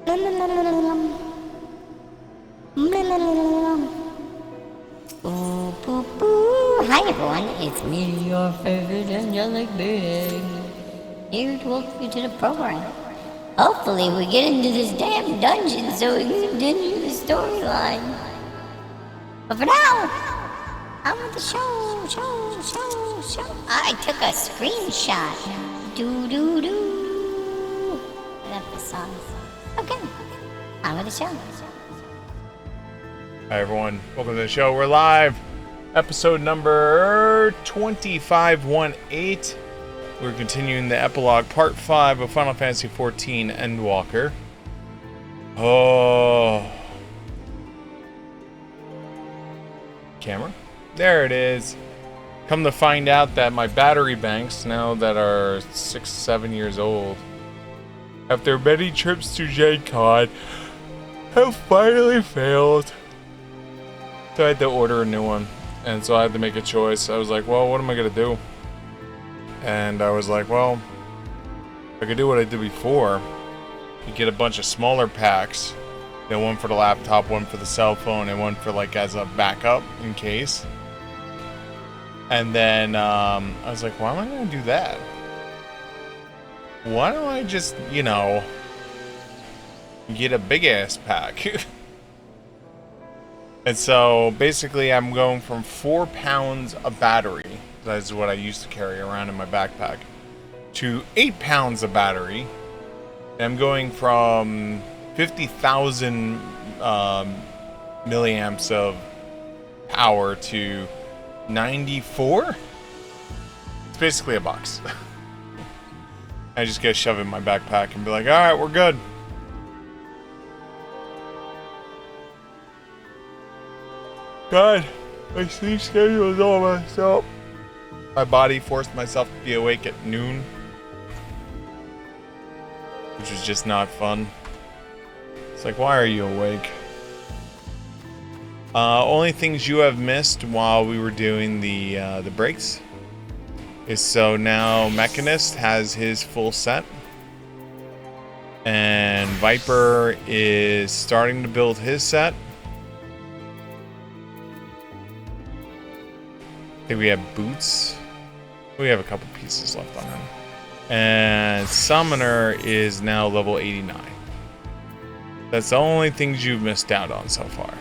Hi everyone, it's me, your favorite angelic being, here to welcome you to the program. Hopefully we get into this damn dungeon so we can continue the storyline. But for now, I'm with the show. I took a screenshot. Do. I love this song. Okay, I'm with the show. Hi everyone, welcome to the show. We're live. Episode number 2518. We're continuing the epilogue, part 5 of Final Fantasy XIV Endwalker. Oh. Camera? There it is. Come to find out that my battery banks, now that are 6-7 years old, after many trips to Gen Con, have finally failed. So I had to order a new one. And so I had to make a choice. I was like, well, what am I going to do? And I was like, well, I could do what I did before. You get a bunch of smaller packs. You know, one for the laptop, one for the cell phone, and one for like as a backup in case. And then I was like, why am I going to do that? Why don't I just, you know, get a big ass pack? And so basically I'm going from 4 pounds of battery, that is what I used to carry around in my backpack, to 8 pounds of battery. And I'm going from 50,000 milliamps of power to 94. It's basically a box. I just gotta shove it in my backpack and be like, alright, we're good. God, my sleep schedule is all messed up. My body forced myself to be awake at noon, which was just not fun. It's like, why are you awake? Only things you have missed while we were doing the breaks is so now Mechanist has his full set, and Viper is starting to build his set. I think we have Boots. We have a couple pieces left on him. And Summoner is now level 89. That's the only things you've missed out on so far.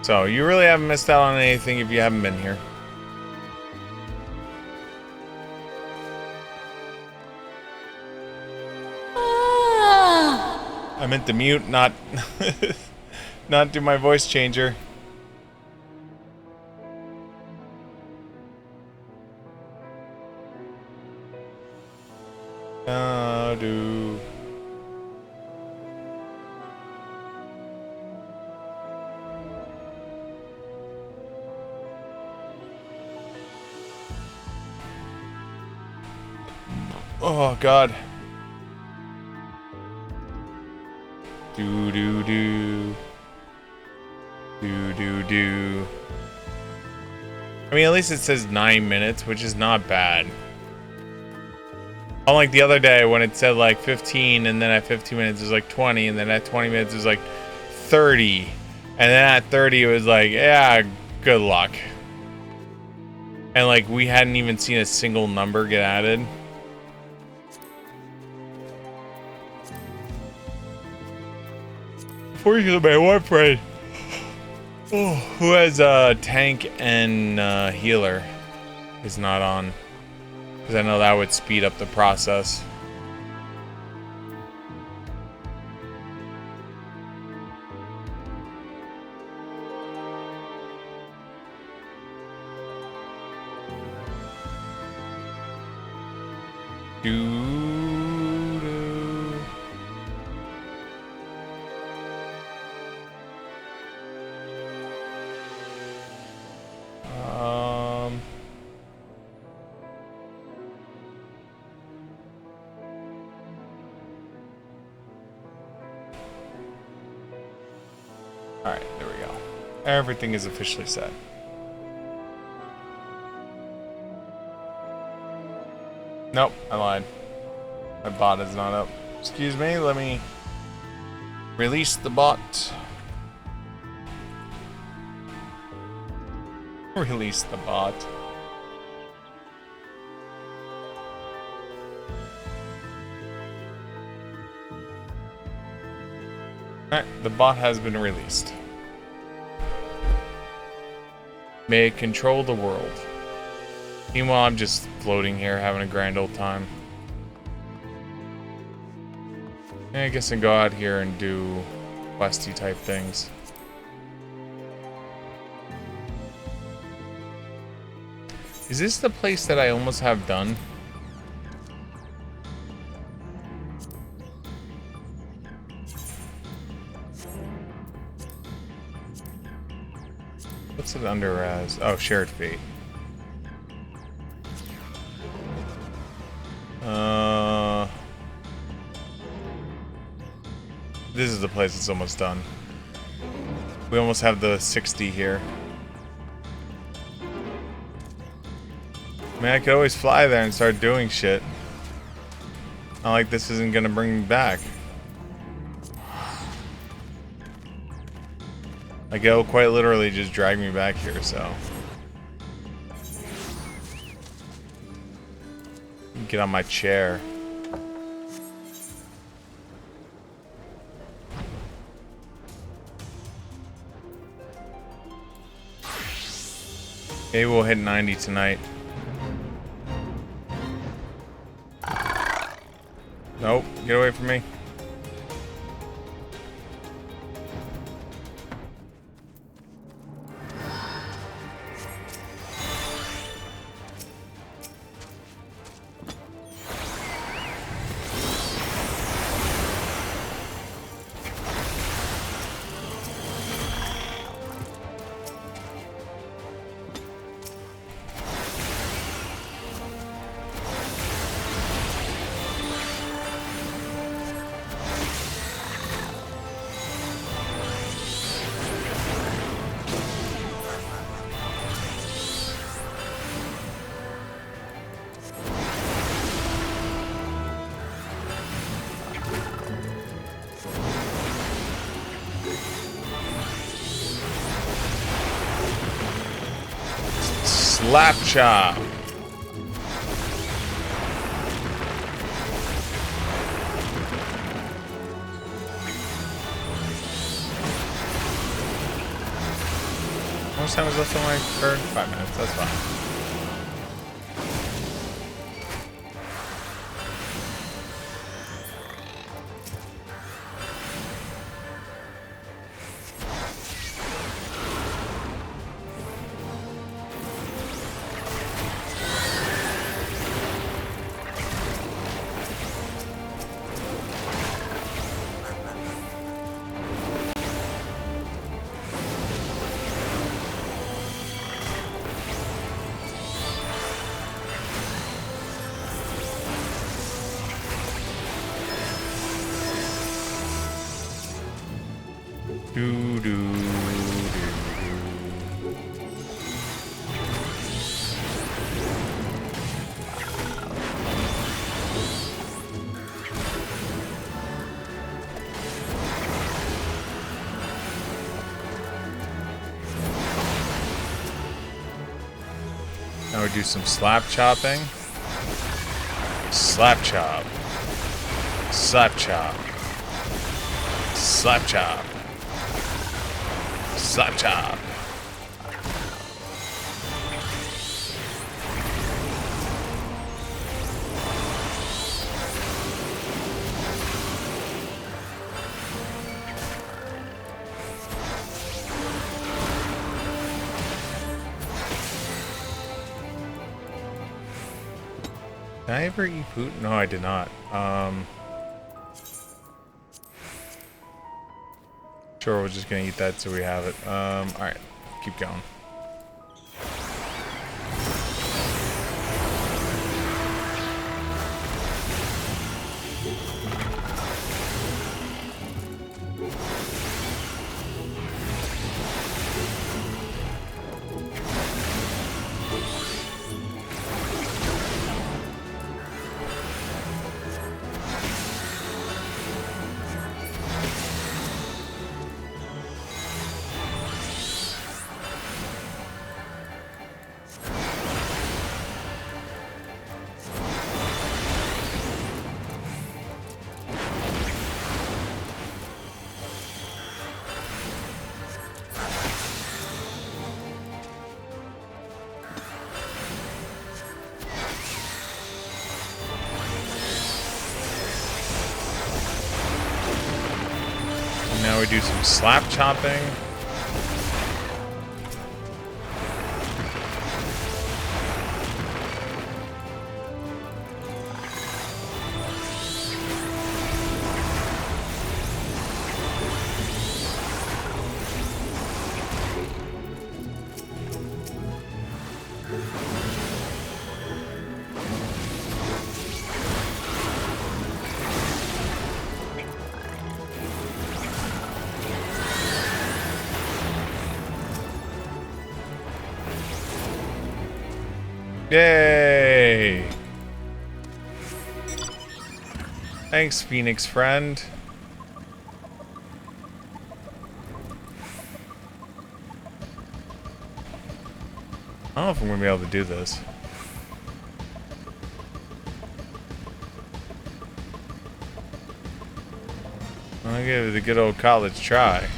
So you really haven't missed out on anything if you haven't been here. I meant to mute, not not do my voice changer. Do. Oh God. Do. I mean, at least it says 9 minutes, which is not bad. Unlike the other day when it said like 15, and then at 15 minutes it was like 20, and then at 20 minutes it was like 30. And then at 30 it was like, yeah, good luck. And like we hadn't even seen a single number get added. Fortunately, my one friend who has a tank and healer is not on, because I know that would speed up the process. Alright, there we go. Everything is officially set. Nope, I lied. My bot is not up. Excuse me, let me release the bot. Release the bot. Alright, the bot has been released. May it control the world. Meanwhile, I'm just floating here, having a grand old time. And I guess I can go out here and do questy type things. Is this the place that I almost have done? What's it under as? Oh, shared fate. This is the place that's almost done. We almost have the 60 here. I mean, I could always fly there and start doing shit. Not like this isn't gonna bring me back. Like, it'll quite literally just drag me back here, so. Get on my chair. Maybe we'll hit 90 tonight. Nope, get away from me. Slap chop. How much time is left on my turn? 5 minutes, that's fine. Do, do, do, do. Now we do some slap chopping. Slap chop. Slap chop. Slap chop. Slap chop. Did I ever eat food? No, I did not. Sure, we're just gonna eat that so we have it. Alright, keep going. do some slap chopping. Yay! Thanks, Phoenix friend. I don't know if I'm gonna be able to do this. I'll give it a good old college try.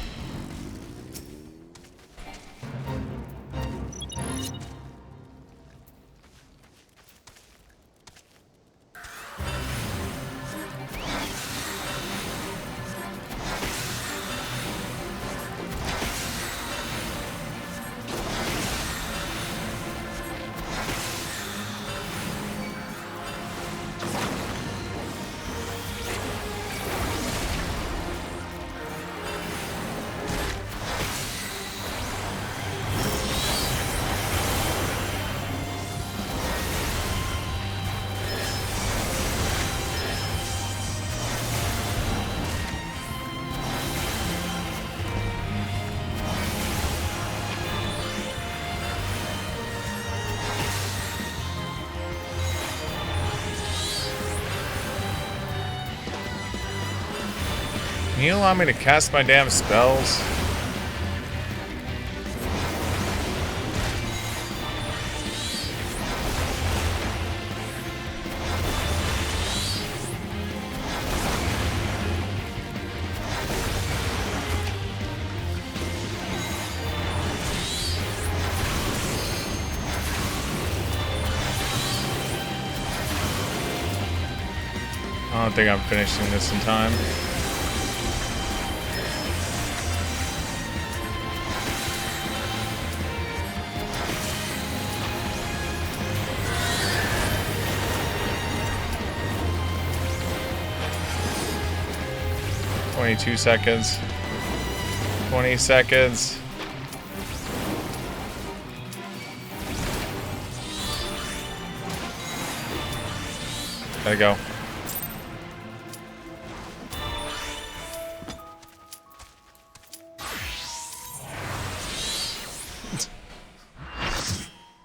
Can you allow me to cast my damn spells? I don't think I'm finishing this in time. "22 seconds. 20 seconds. Gotta go.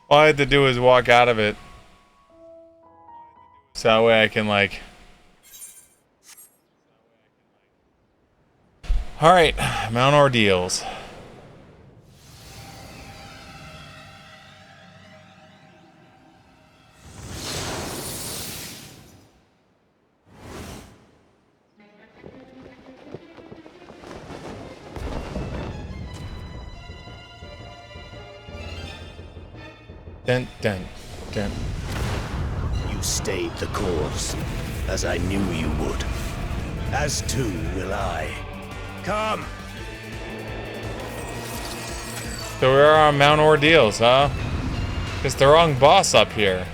All I had to do was walk out of it. So that way I can, like... Alright, Mount Ordeals. Dun, dun, dun. You stayed the course, as I knew you would. As too will I. Come! So we're on Mount Ordeals, huh? It's the wrong boss up here.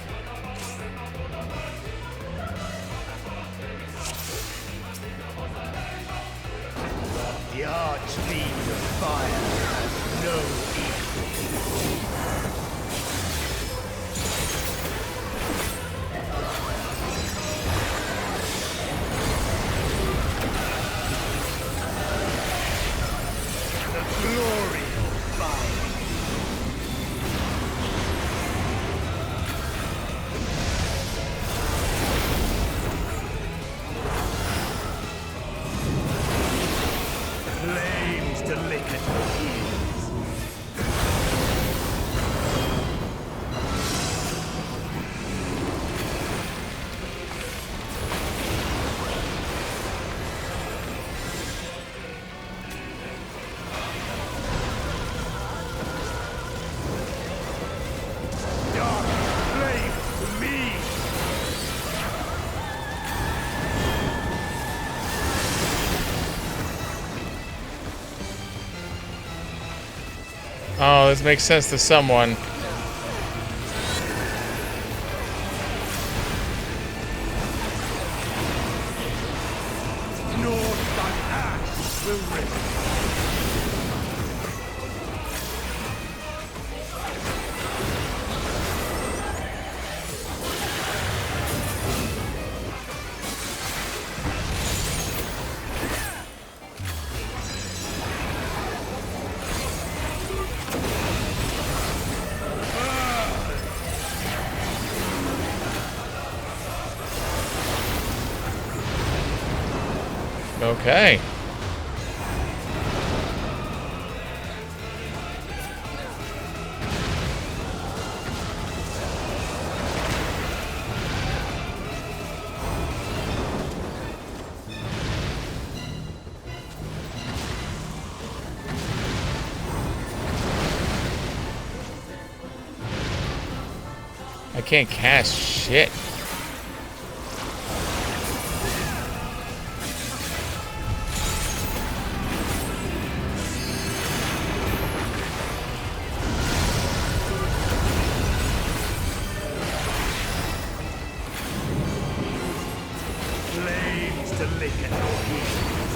The Archfiend of Fire has no equal. The glory of fire. Oh, this makes sense to someone. Okay. I can't cast shit. Flames to lick at your heels.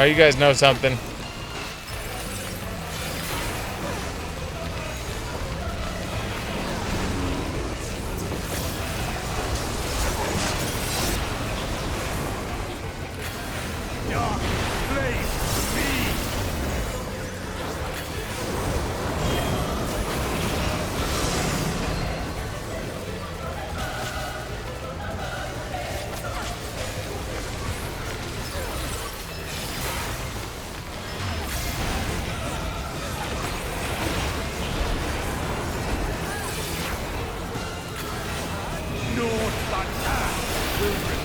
Oh, you guys know something? Dark flame speed. North attack will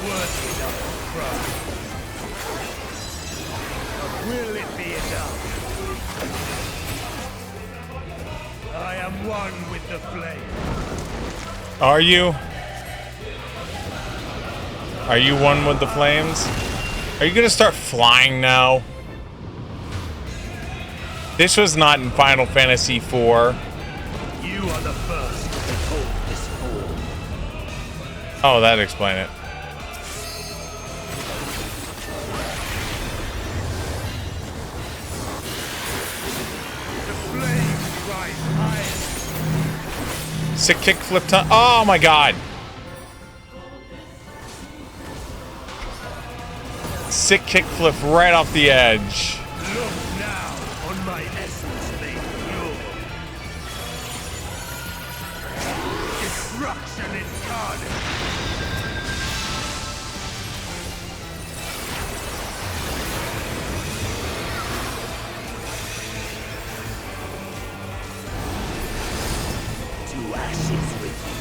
worthy of the crown. Will it be enough? I am one with the flame. Are you? Are you one with the flames? Are you gonna start flying now? This was not in Final Fantasy IV. You are the first to behold this form. Oh, that'd explain it. The flames rise higher. Sick kick flip ton. Oh my god! Sick kick flip right off the edge. Look now on my essence made pure. Destruction incarnate. To ashes with you.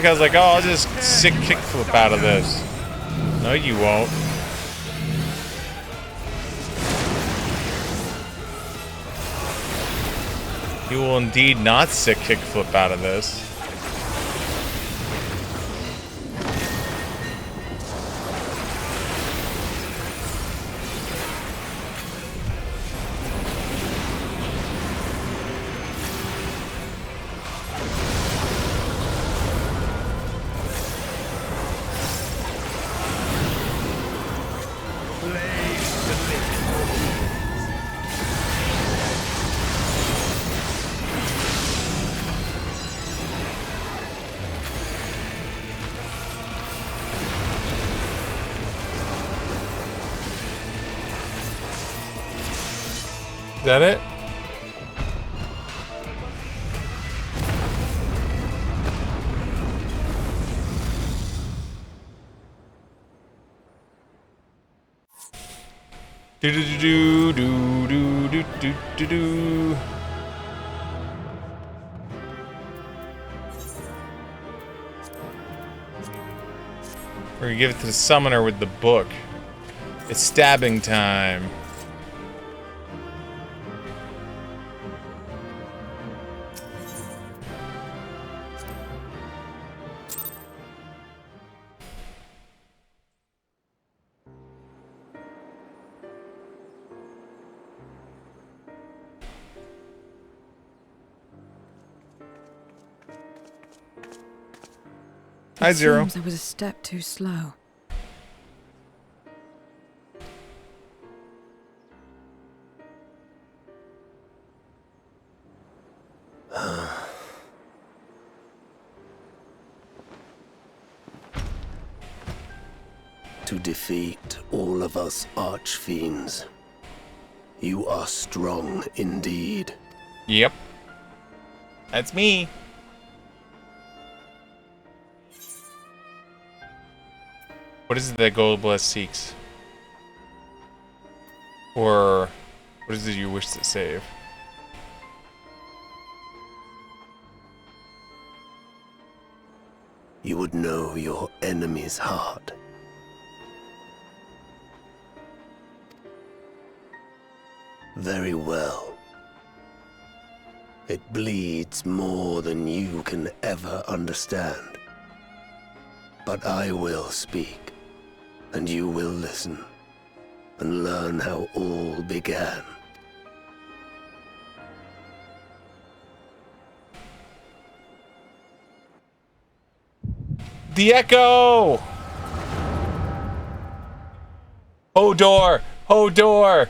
I was like, oh, I'll just sick kickflip out of this. No, you won't. You will indeed not sick kickflip out of this. Is that it? Do do do do do do do do do. We're gonna give it to the summoner with the book. It's stabbing time. Hi, Zero. Seems I was a step too slow. To defeat all of us archfiends, you are strong indeed. Yep. That's me. What is it that Goldbless seeks? Or what is it you wish to save? You would know your enemy's heart. Very well. It bleeds more than you can ever understand. But I will speak, and you will listen, and learn how all began. The Echo! Hodor! Hodor!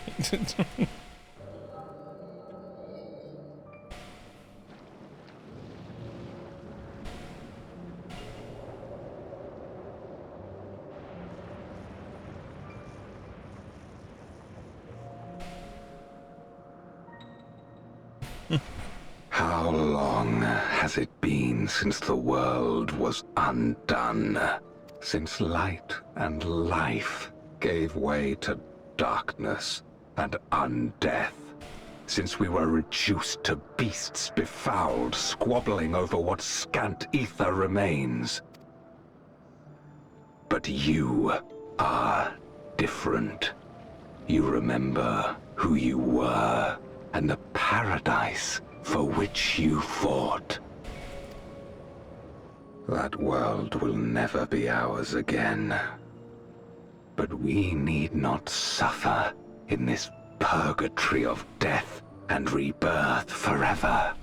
How long has it been since the world was undone? Since light and life gave way to darkness and undeath? Since we were reduced to beasts befouled, squabbling over what scant ether remains? But you are different. You remember who you were and the paradise for which you fought. That world will never be ours again. But we need not suffer in this purgatory of death and rebirth forever.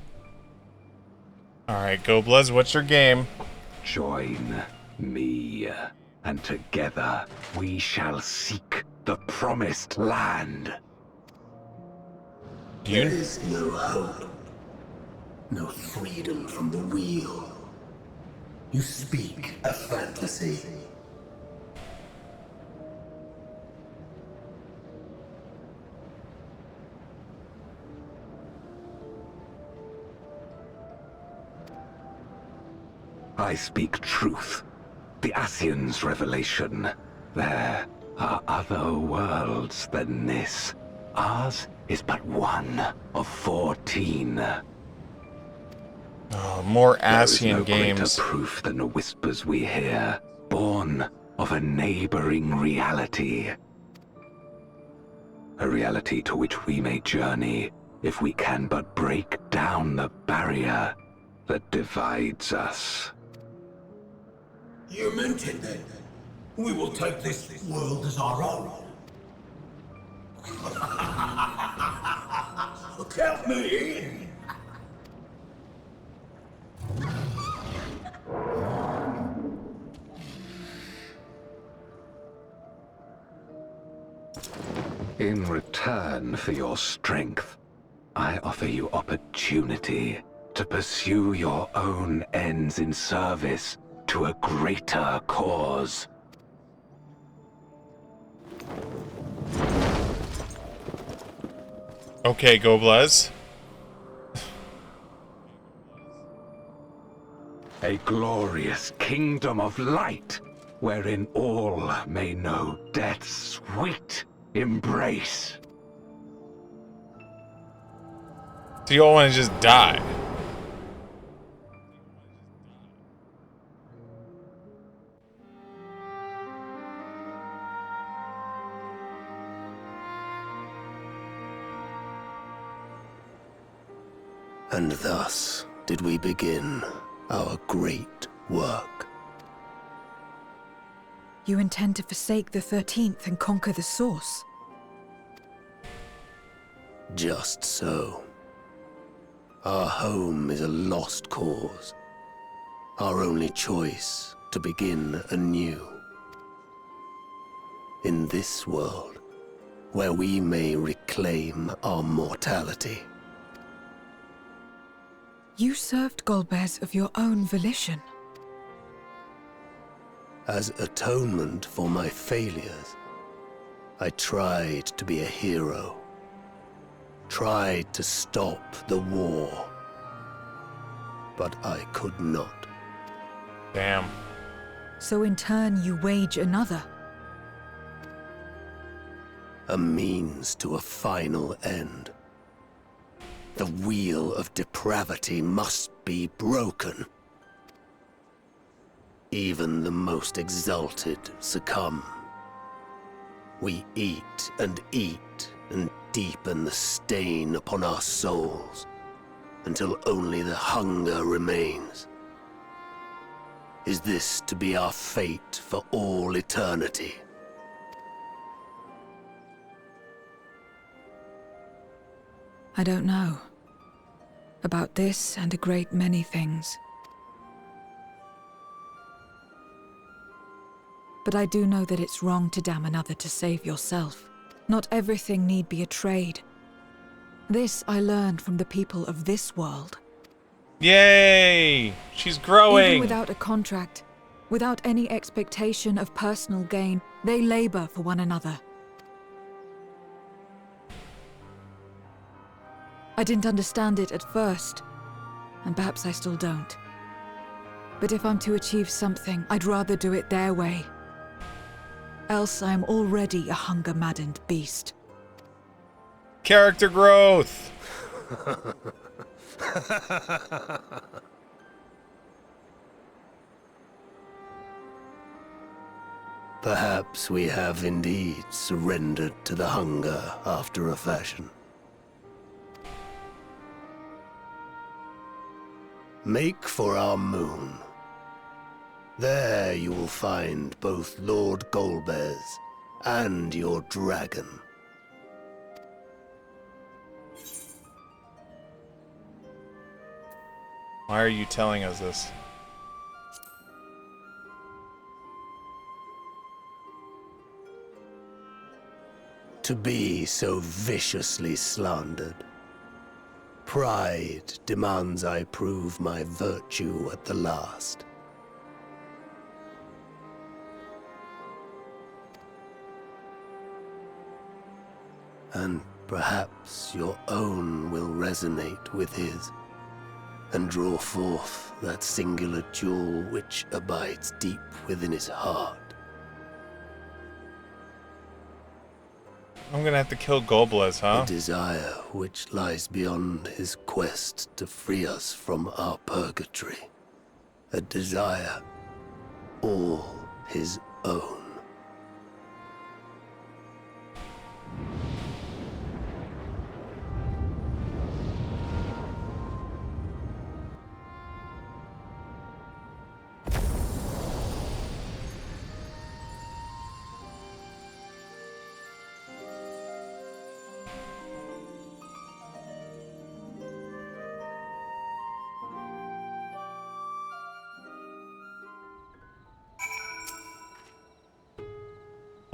Alright, Goldbless, what's your game? Join me, and together we shall seek the promised land. There is no hope, no freedom from the wheel. You speak a fantasy. I speak truth. The Ascian's revelation. There are other worlds than this. Ours is but one of 14. Oh, more There Ascian is no games. greater proof than the whispers we hear, born of a neighboring reality. A reality to which we may journey if we can but break down the barrier that divides us. You meant it then. We will take this world as our own. Count me in. In return for your strength, I offer you opportunity to pursue your own ends in service to a greater cause. Okay, Goblez. A glorious kingdom of light, wherein all may know death's sweet embrace. So you all want to just die? And thus did we begin our great work. You intend to forsake the 13th and conquer the Source? Just so. Our home is a lost cause. Our only choice to begin anew. In this world, where we may reclaim our mortality. You served Golbez of your own volition. As atonement for my failures, I tried to be a hero. Tried to stop the war. But I could not. Damn. So in turn you wage another. A means to a final end. The wheel of depravity must be broken. Even the most exalted succumb. We eat and deepen the stain upon our souls, until only the hunger remains. Is this to be our fate for all eternity? I don't know. About this and a great many things. But I do know that it's wrong to damn another to save yourself. Not everything need be a trade. This I learned from the people of this world. Yay! She's growing! Even without a contract, without any expectation of personal gain, they labor for one another. I didn't understand it at first, and perhaps I still don't. But if I'm to achieve something, I'd rather do it their way. Else I am already a hunger-maddened beast. Character growth! Perhaps we have indeed surrendered to the hunger after a fashion. Make for our moon. There you will find both Lord Golbez and your dragon. Why are you telling us this? To be so viciously slandered. Pride demands I prove my virtue at the last. And perhaps your own will resonate with his, and draw forth that singular jewel which abides deep within his heart. I'm gonna have to kill Golbez, huh? A desire which lies beyond his quest to free us from our purgatory. A desire all his own.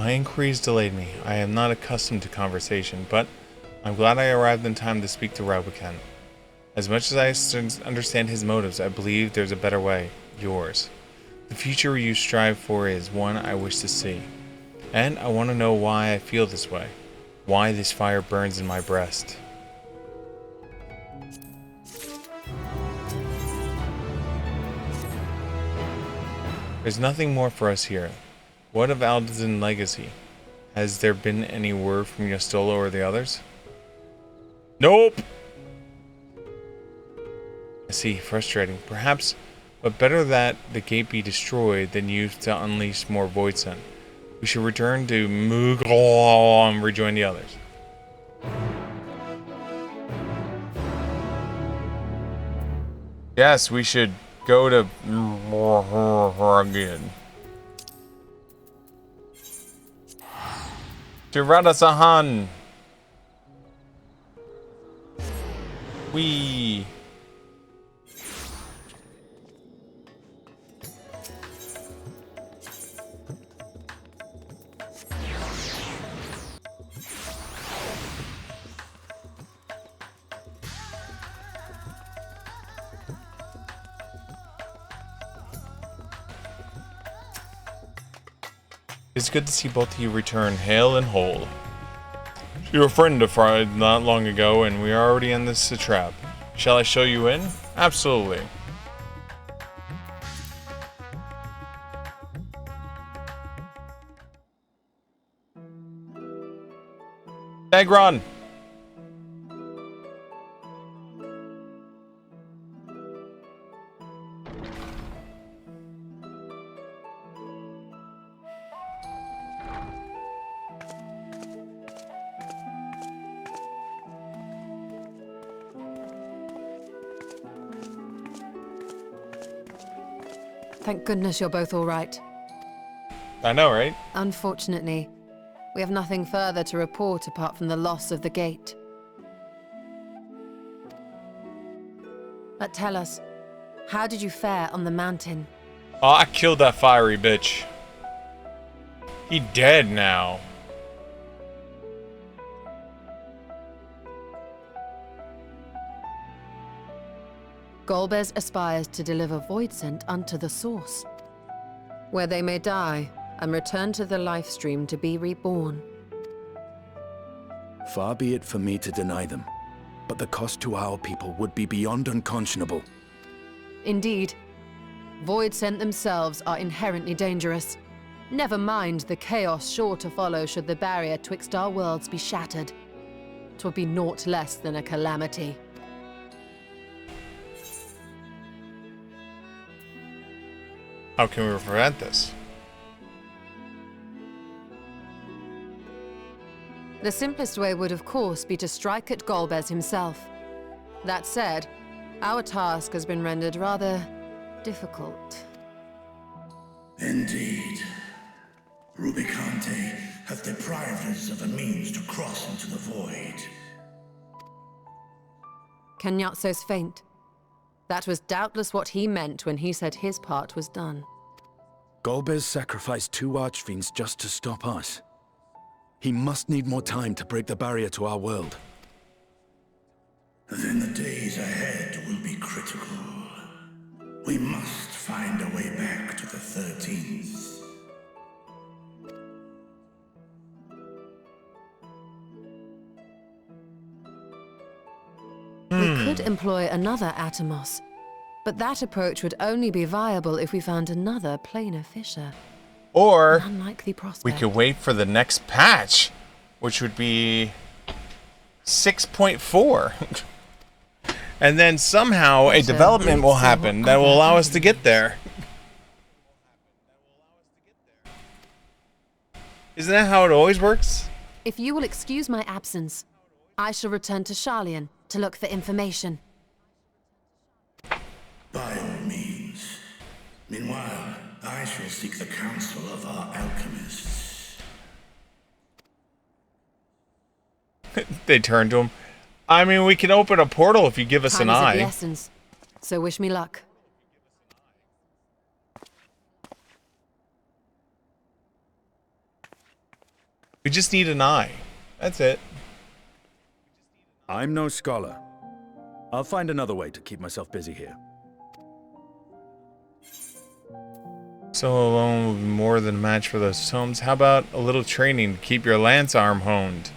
My inquiries delayed me. I am not accustomed to conversation, but I'm glad I arrived in time to speak to Rabukan. As much as I understand his motives, I believe there's a better way. Yours. The future you strive for is one I wish to see. And I want to know why I feel this way. Why this fire burns in my breast. There's nothing more for us here. What of Alden's legacy? Has there been any word from Yostolo or the others? Nope! I see, frustrating. Perhaps, but better that the gate be destroyed than used to unleash more Voidsent. We should return to Moogle and rejoin the others. Yes, we should go to again. To Radasahan. Wee. It's good to see both of you return hale and whole. Your friend fried not long ago, and we are already in this trap. Shall I show you in? Absolutely. Bagron! Thank goodness you're both all right. I know, right? Unfortunately, we have nothing further to report apart from the loss of the gate. But tell us, how did you fare on the mountain? Oh, I killed that fiery bitch. He dead now. Golbez aspires to deliver Voidsent unto the source, where they may die and return to the life stream to be reborn. Far be it for me to deny them, but the cost to our people would be beyond unconscionable. Indeed, Voidsent themselves are inherently dangerous. Never mind the chaos sure to follow should the barrier twixt our worlds be shattered. 'Twould be naught less than a calamity. How can we prevent this? The simplest way would, of course, be to strike at Golbez himself. That said, our task has been rendered rather difficult. Indeed. Rubicante hath deprived us of a means to cross into the void. Kenyatso's faint. That was doubtless what he meant when he said his part was done. Golbez sacrificed 2 archfiends just to stop us. He must need more time to break the barrier to our world. Then the days ahead will be critical. We must find a way back to the 13th. We could employ another Atomos, but that approach would only be viable if we found another planar fissure. Or An unlikely prospect. we could wait for the next patch, which would be 6.4. And then somehow a development will happen that will allow us to get there. Isn't that how it always works? If you will excuse my absence, I shall return to Sharlayan to look for information. By all means. Meanwhile, I shall seek the counsel of our alchemists. They turn to him. I mean, we can open a portal if you give us an Time is of eye. the essence, so wish me luck. We just need an eye. That's it. I'm no scholar. I'll find another way to keep myself busy here. So alone will be more than a match for those tomes. How about a little training to keep your lance arm honed?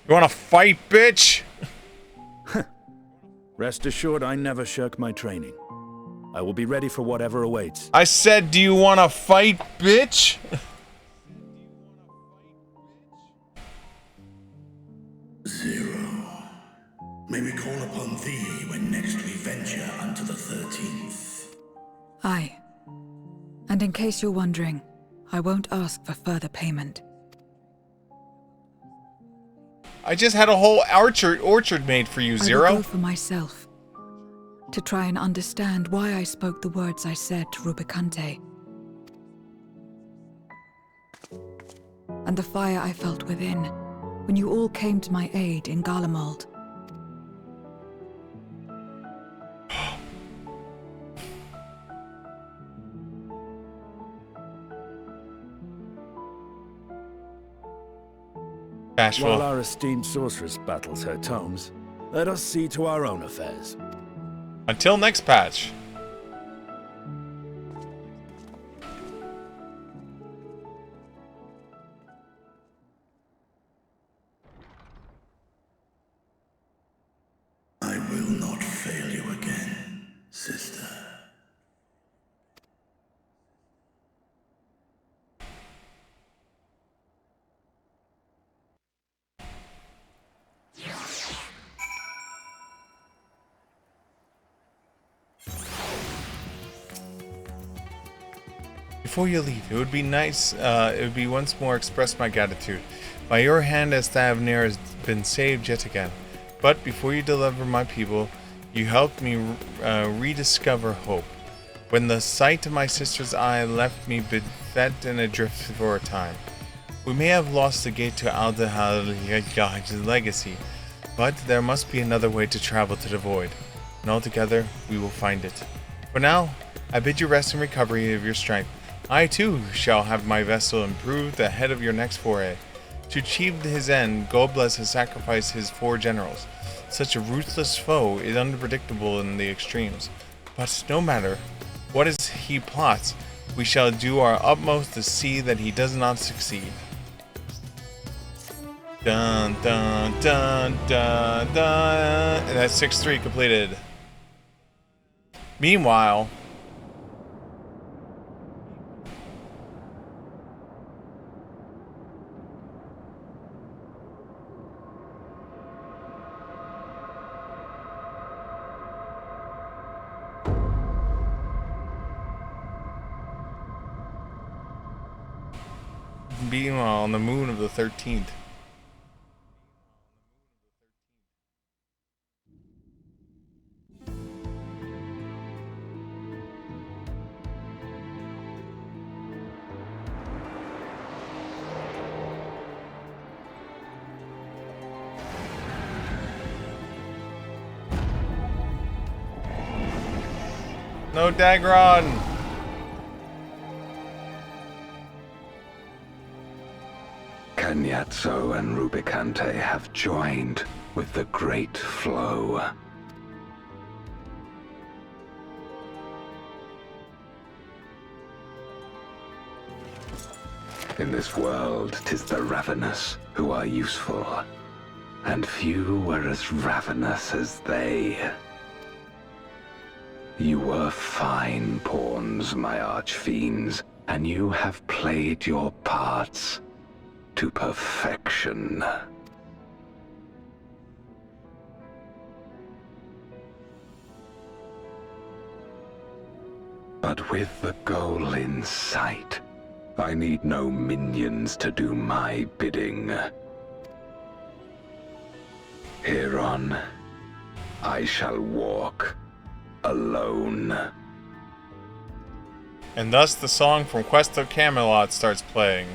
You wanna fight, bitch? Rest assured, I never shirk my training. I will be ready for whatever awaits. I said, do you wanna fight, bitch? Zero. May we call upon thee when next we venture unto the 13th. Aye. And in case you're wondering, I won't ask for further payment. I just had a whole orchard made for you, I Zero. will go for myself. To try and understand why I spoke the words I said to Rubicante. And the fire I felt within, when you all came to my aid in Garlemald. Bashful. While our esteemed sorceress battles her tomes, let us see to our own affairs. Until next patch. I will not fail you again, sister. Before you leave, it would be nice, it would be once more express my gratitude. By your hand has Thavnir has been saved yet again. But before you deliver my people, you helped me rediscover hope. When the sight of my sister's eye left me beset and adrift for a time. We may have lost the gate to Aldehal's legacy, but there must be another way to travel to the void, and altogether we will find it. For now, I bid you rest and recovery of your strength. I too shall have my vessel improved ahead of your next foray. To achieve his end, Goldbless has sacrificed his 4 generals. Such a ruthless foe is unpredictable in the extremes. But no matter what he plots, we shall do our utmost to see that he does not succeed. Dun dun dun dun dun. And that's 6-3 completed. Meanwhile, on the moon of the 13th. No Dagron! Cagnazzo and Rubicante have joined with the Great Flow. In this world, 'tis the ravenous who are useful, and few were as ravenous as they. You were fine pawns, my archfiends, and you have played your parts to perfection. But with the goal in sight, I need no minions to do my bidding. Hereon, I shall walk alone. And thus the song from Quest of Camelot starts playing.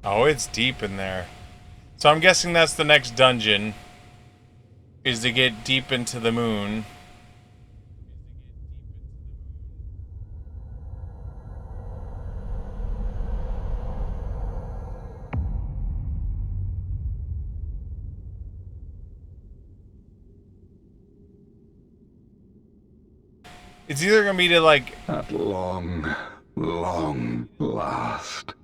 Oh, it's deep in there. So I'm guessing that's the next dungeon, is to get deep into the moon. It's either gonna be to like... At long, long last,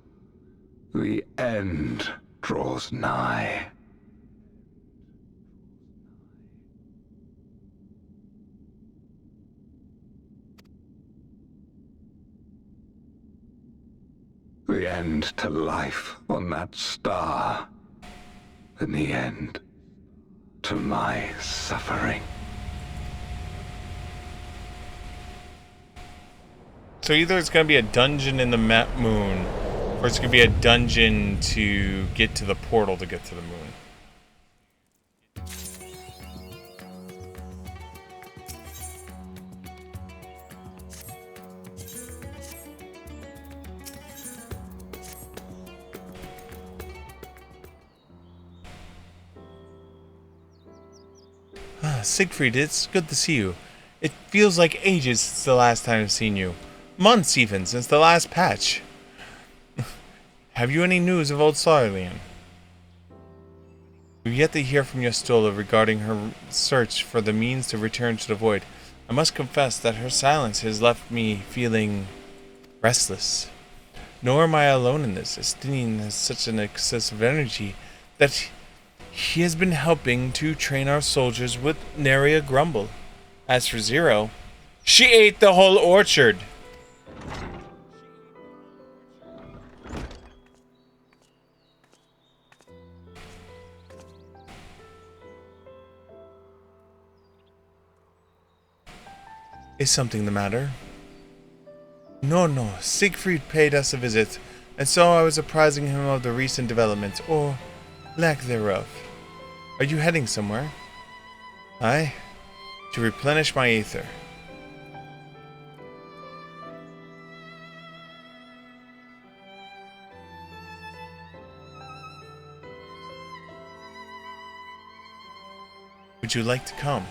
the end draws nigh. The end to life on that star, and the end to my suffering. So either it's gonna be a dungeon in the moon, or it's gonna be a dungeon to get to the portal to get to the moon. Siegfried, it's good to see you. It feels like ages since the last time I've seen you. Months even, since the last patch. Have you any news of old Saurlian? We've yet to hear from Yastola regarding her search for the means to return to the Void. I must confess that her silence has left me feeling restless. Nor am I alone in this. Estinian has such an excessive energy that he has been helping to train our soldiers with nary a grumble. As for Zero, she ate the whole orchard. Is something the matter? No. Siegfried paid us a visit, and so I was apprising him of the recent developments, or lack thereof. Are you heading somewhere? Aye, to replenish my ether. Would you like to come?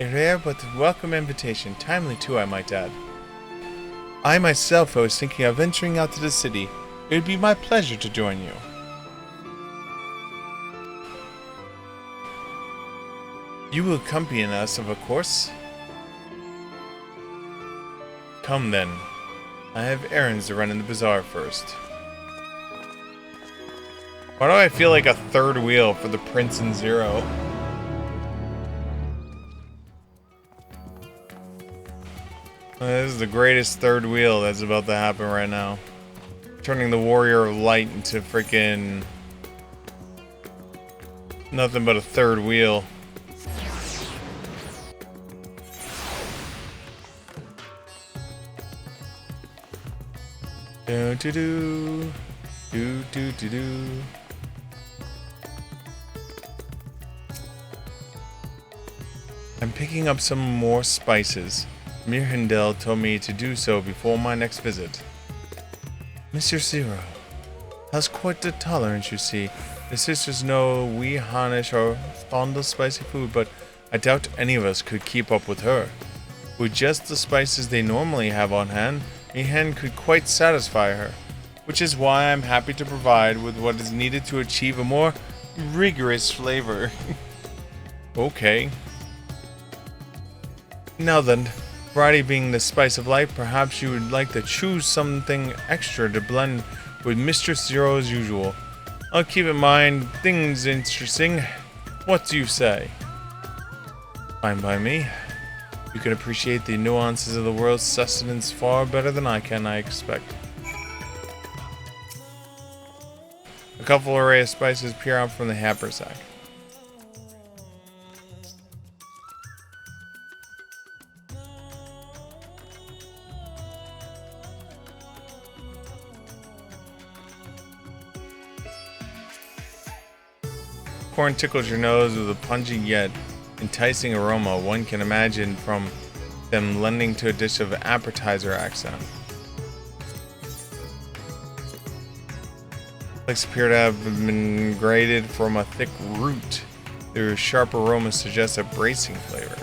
A rare but welcome invitation, timely too, I might add. I myself was thinking of venturing out to the city. It would be my pleasure to join you. You will accompany us, of course. Come then. I have errands to run in the bazaar first. Why do I feel like a third wheel for the Prince and Zero? This is the greatest third wheel that's about to happen right now. Turning the Warrior of Light into freaking nothing but a third wheel. Do do do do do do do. I'm picking up some more spices. Mirhindel told me to do so before my next visit. Mr. Zero has quite the tolerance, you see. The sisters know we Hanish are fond of spicy food, but I doubt any of us could keep up with her. With just the spices they normally have on hand, a hen could quite satisfy her, which is why I'm happy to provide with what is needed to achieve a more rigorous flavor. Okay. Now then, variety being the spice of life, perhaps you would like to choose something extra to blend with Mistress Zero as usual. I'll keep in mind things interesting. What do you say? Fine by me. You can appreciate the nuances of the world's sustenance far better than I can, I expect. A couple array of spices peer out from the haversack. Corn tickles your nose with a pungent yet enticing aroma one can imagine from them lending to a dish of appetizer accent. Flakes appear to have been grated from a thick root. Their sharp aroma suggests a bracing flavor.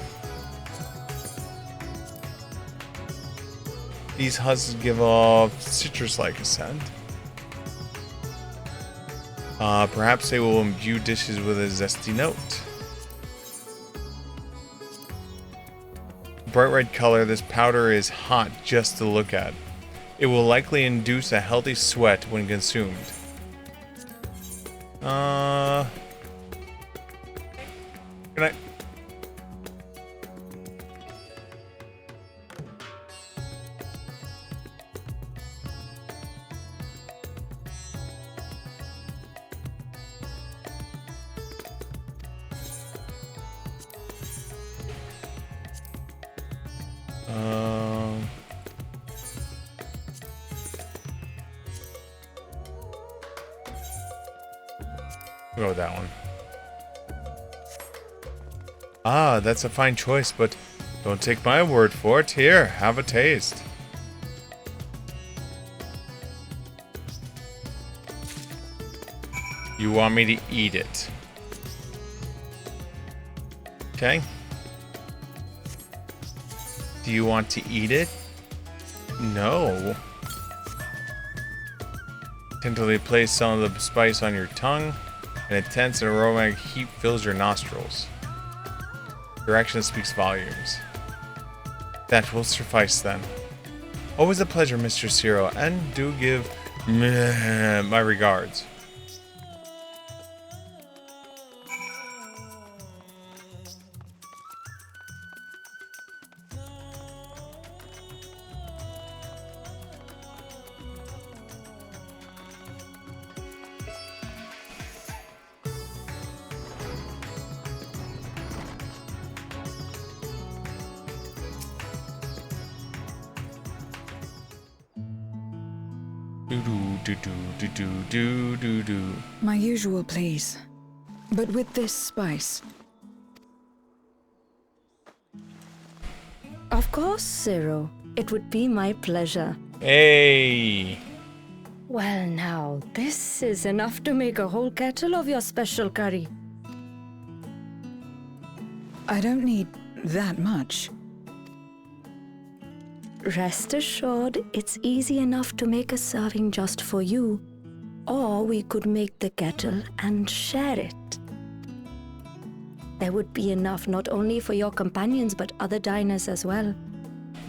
These husks give off citrus-like scent. Perhaps they will imbue dishes with a zesty note. Bright red color, this powder is hot just to look at. It will likely induce a healthy sweat when consumed. Can I... We'll go with that one. Ah, that's a fine choice, but don't take my word for it. Here, have a taste. You want me to eat it? Okay. Do you want to eat it? No. Tentatively place some of the spice on your tongue. An intense and aromatic heat fills your nostrils. Your action speaks volumes. That will suffice then. Always a pleasure, Mr. Zero, and do give my regards. My usual, please. But with this spice. Of course, Zero. It would be my pleasure. Hey! Well now, this is enough to make a whole kettle of your special curry. I don't need that much. Rest assured, it's easy enough to make a serving just for you. Or we could make the kettle and share it. There would be enough not only for your companions but other diners as well.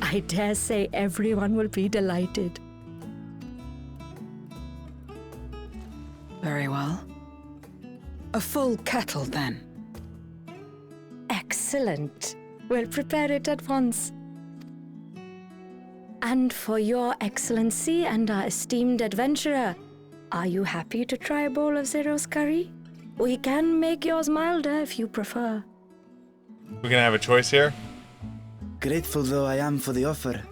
I dare say everyone will be delighted. Very well. A full kettle, then. Excellent. We'll prepare it at once. And for your excellency and our esteemed adventurer, are you happy to try a bowl of Zero's curry? We can make yours milder if you prefer. We're gonna have a choice here? Grateful though I am for the offer,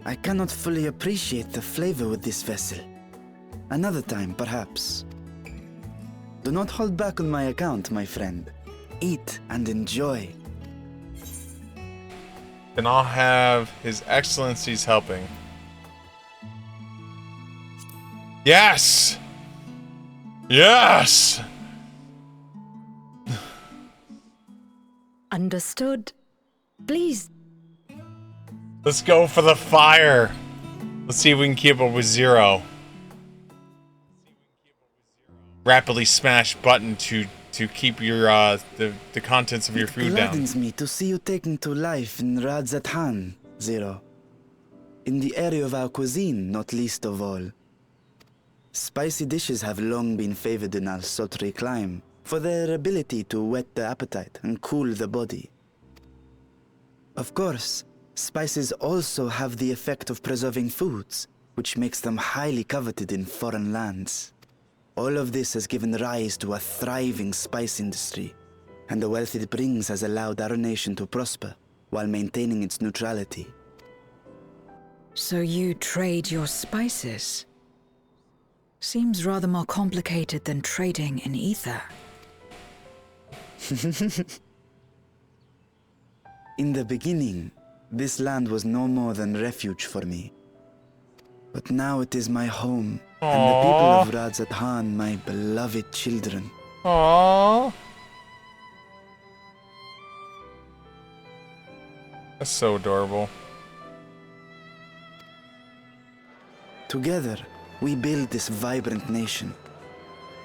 I cannot fully appreciate the flavor with this vessel. Another time, perhaps. Do not hold back on my account, my friend. Eat and enjoy. Then I'll have His Excellency's helping. Yes! Yes! Understood. Please. Let's go for the fire. Let's see if we can keep up with Zero. Rapidly smash button to keep your the contents of your food down. It gladdens me to see you taking to life in Radzatan, Zero. In the area of our cuisine, not least of all. Spicy dishes have long been favored in our sultry clime for their ability to whet the appetite and cool the body. Of course, spices also have the effect of preserving foods, which makes them highly coveted in foreign lands. All of this has given rise to a thriving spice industry, and the wealth it brings has allowed our nation to prosper while maintaining its neutrality. So you trade your spices? Seems rather more complicated than trading in ether. In the beginning, this land was no more than refuge for me. But now it is my home, and the people of Radzatan my beloved children. Aww. That's so adorable. Together, we build this vibrant nation.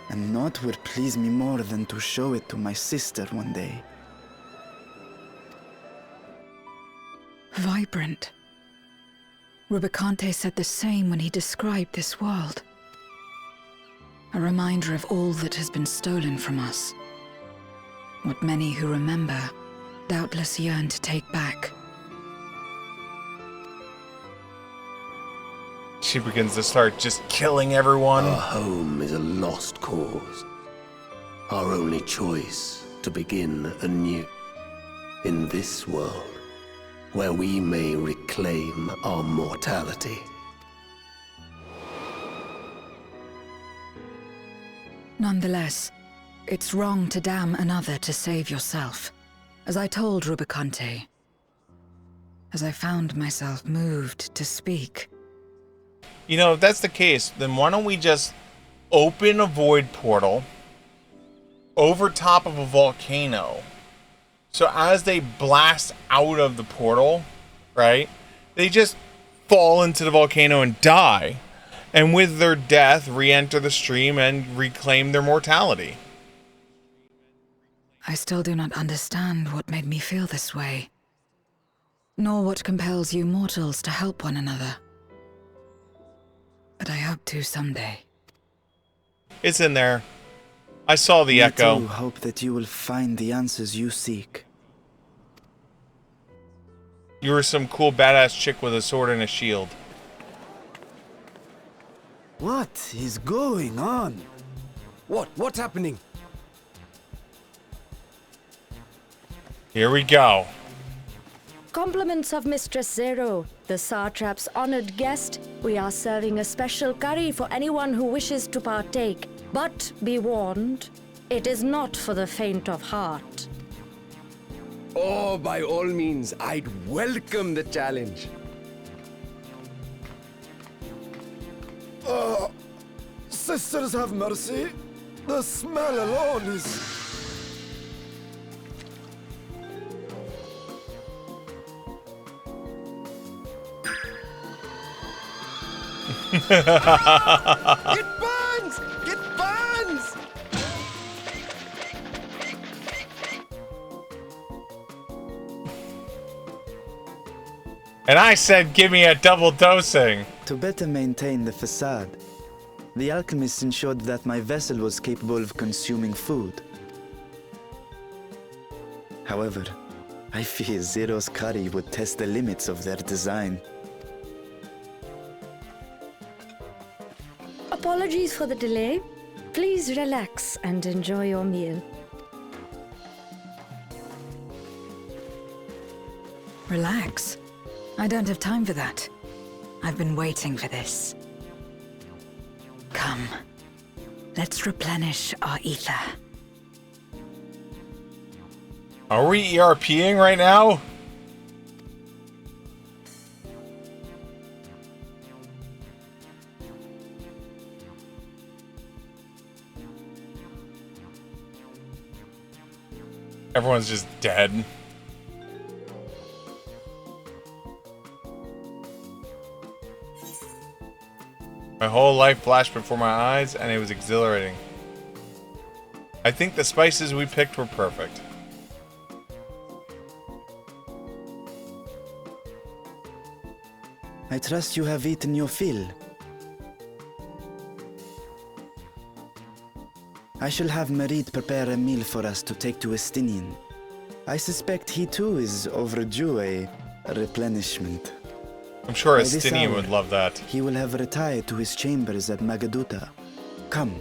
And naught would please me more than to show it to my sister one day. Vibrant. Rubicante said the same when he described this world. A reminder of all that has been stolen from us. What many who remember doubtless yearn to take back. She begins to start just killing everyone. Our home is a lost cause. Our only choice to begin anew in this world, where we may reclaim our mortality. Nonetheless, it's wrong to damn another to save yourself. As I told Rubicante, as I found myself moved to speak. You know, if that's the case, then why don't we just open a void portal over top of a volcano? So as they blast out of the portal, right, they just fall into the volcano and die. And with their death, re-enter the stream and reclaim their mortality. I still do not understand what made me feel this way, nor what compels you mortals to help one another. But I hope to someday. It's in there. I saw the Me echo. too hope that you will find the answers you seek. You were some cool badass chick with a sword and a shield. What is going on? What's happening? Here we go. Compliments of Mistress Zero, the Satrap's honored guest. We are serving a special curry for anyone who wishes to partake. But be warned, it is not for the faint of heart. Oh, by all means, I'd welcome the challenge. Sisters have mercy. The smell alone is... It burns! It burns! And I said, give me a double dosing. To better maintain the facade, the alchemists ensured that my vessel was capable of consuming food. However, I fear Zero's curry would test the limits of their design. Apologies for the delay. Please relax and enjoy your meal. Relax. I don't have time for that. I've been waiting for this. Come. Let's replenish our ether. Are we ERPing right now? Everyone's just dead. My whole life flashed before my eyes, and it was exhilarating. I think the spices we picked were perfect. I trust you have eaten your fill. I shall have Merit prepare a meal for us to take to Estinian. I suspect he too is overdue a replenishment. I'm sure By this Estinian hour, would love that. He will have retired to his chambers at Magaduta. Come,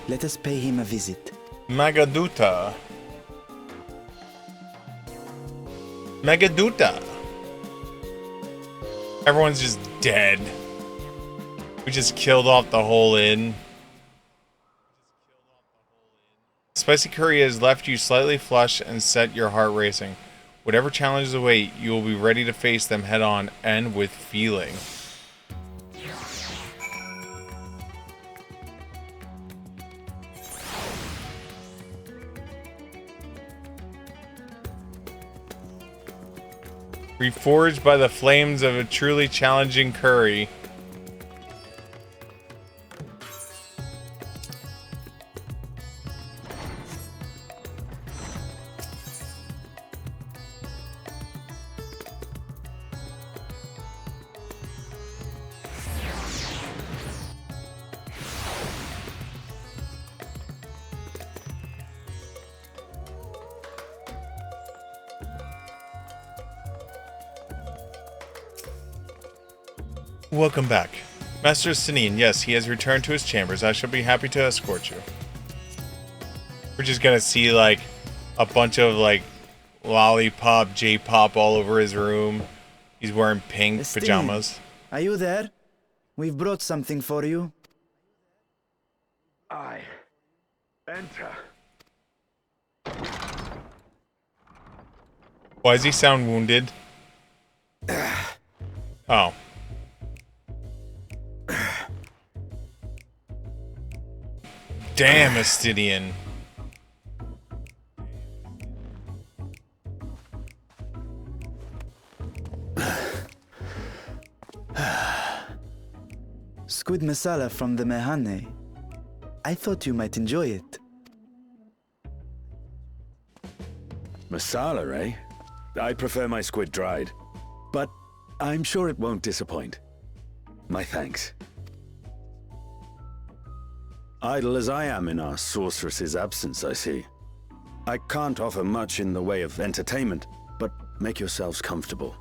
let us pay him a visit. Magaduta. Magaduta. Everyone's just dead. We just killed off the whole inn. Spicy curry has left you slightly flushed and set your heart racing. Whatever challenges await, you will be ready to face them head on and with feeling. Reforged by the flames of a truly challenging curry. Welcome back. Master Sinine, yes, he has returned to his chambers. I shall be happy to escort you. We're just gonna see, like, a bunch of, like, lollipop, J-pop all over his room. He's wearing pink pajamas. Are you there? We've brought something for you. I enter. Why does he sound wounded? Oh. Damn, Astidian. Squid masala from the Mehane. I thought you might enjoy it. Masala, eh? I prefer my squid dried. But I'm sure it won't disappoint. My thanks. Idle as I am in our sorceress's absence, I see. I can't offer much in the way of entertainment, but make yourselves comfortable.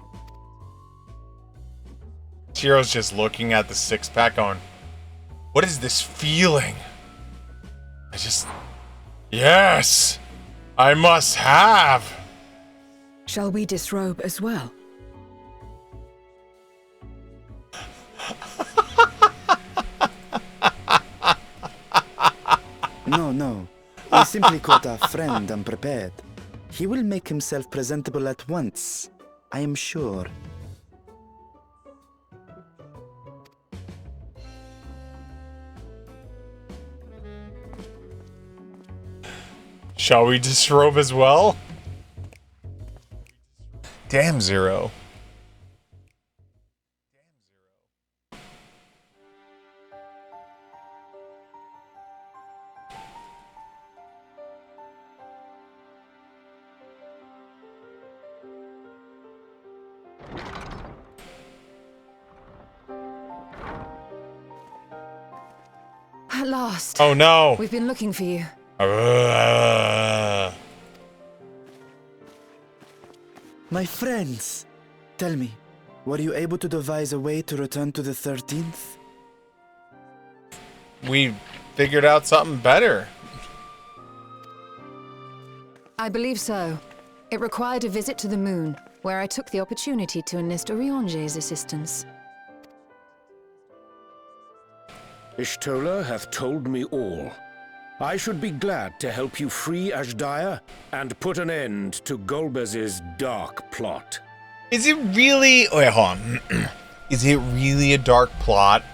Chiro's just looking at the six-pack going, what is this feeling? Yes! I must have! Shall we disrobe as well? No. We simply caught our friend unprepared. He will make himself presentable at once, I am sure. Shall we disrobe as well? Damn, Zero. At last. Oh no. We've been looking for you. My friends, tell me, were you able to devise a way to return to the 13th? We figured out something better. I believe so. It required a visit to the moon, where I took the opportunity to enlist Orionge's assistance. Ishtola hath told me all. I should be glad to help you free Ashdaya and put an end to Golbez's dark plot. Is it really... Wait, hold on. Is it really a dark plot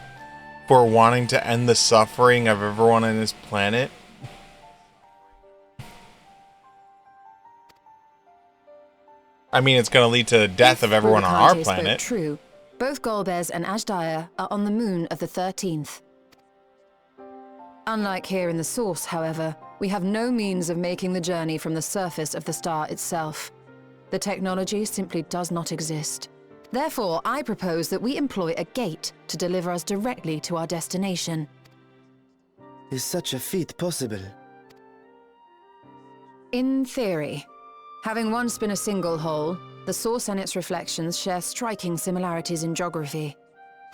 for wanting to end the suffering of everyone on this planet? I mean, it's going to lead to the death of everyone on our planet. True. Both Golbez and Ashdaya are on the moon of the 13th. Unlike here in the Source, however, we have no means of making the journey from the surface of the star itself. The technology simply does not exist. Therefore, I propose that we employ a gate to deliver us directly to our destination. Is such a feat possible? In theory. Having once been a single hole, the Source and its reflections share striking similarities in geography.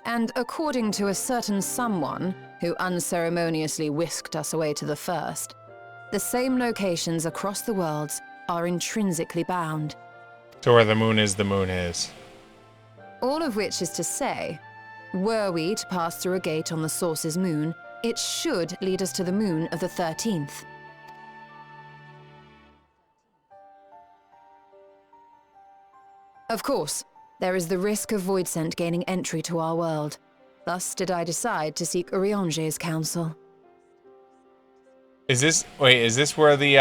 And according to a certain someone who unceremoniously whisked us away to the first, the same locations across the worlds are intrinsically bound. So where the moon is. All of which is to say, were we to pass through a gate on the Source's moon, it should lead us to the moon of the 13th. Of course, there is the risk of Voidsent gaining entry to our world. Thus did I decide to seek Urianger's counsel. Is this... Wait, is this where the,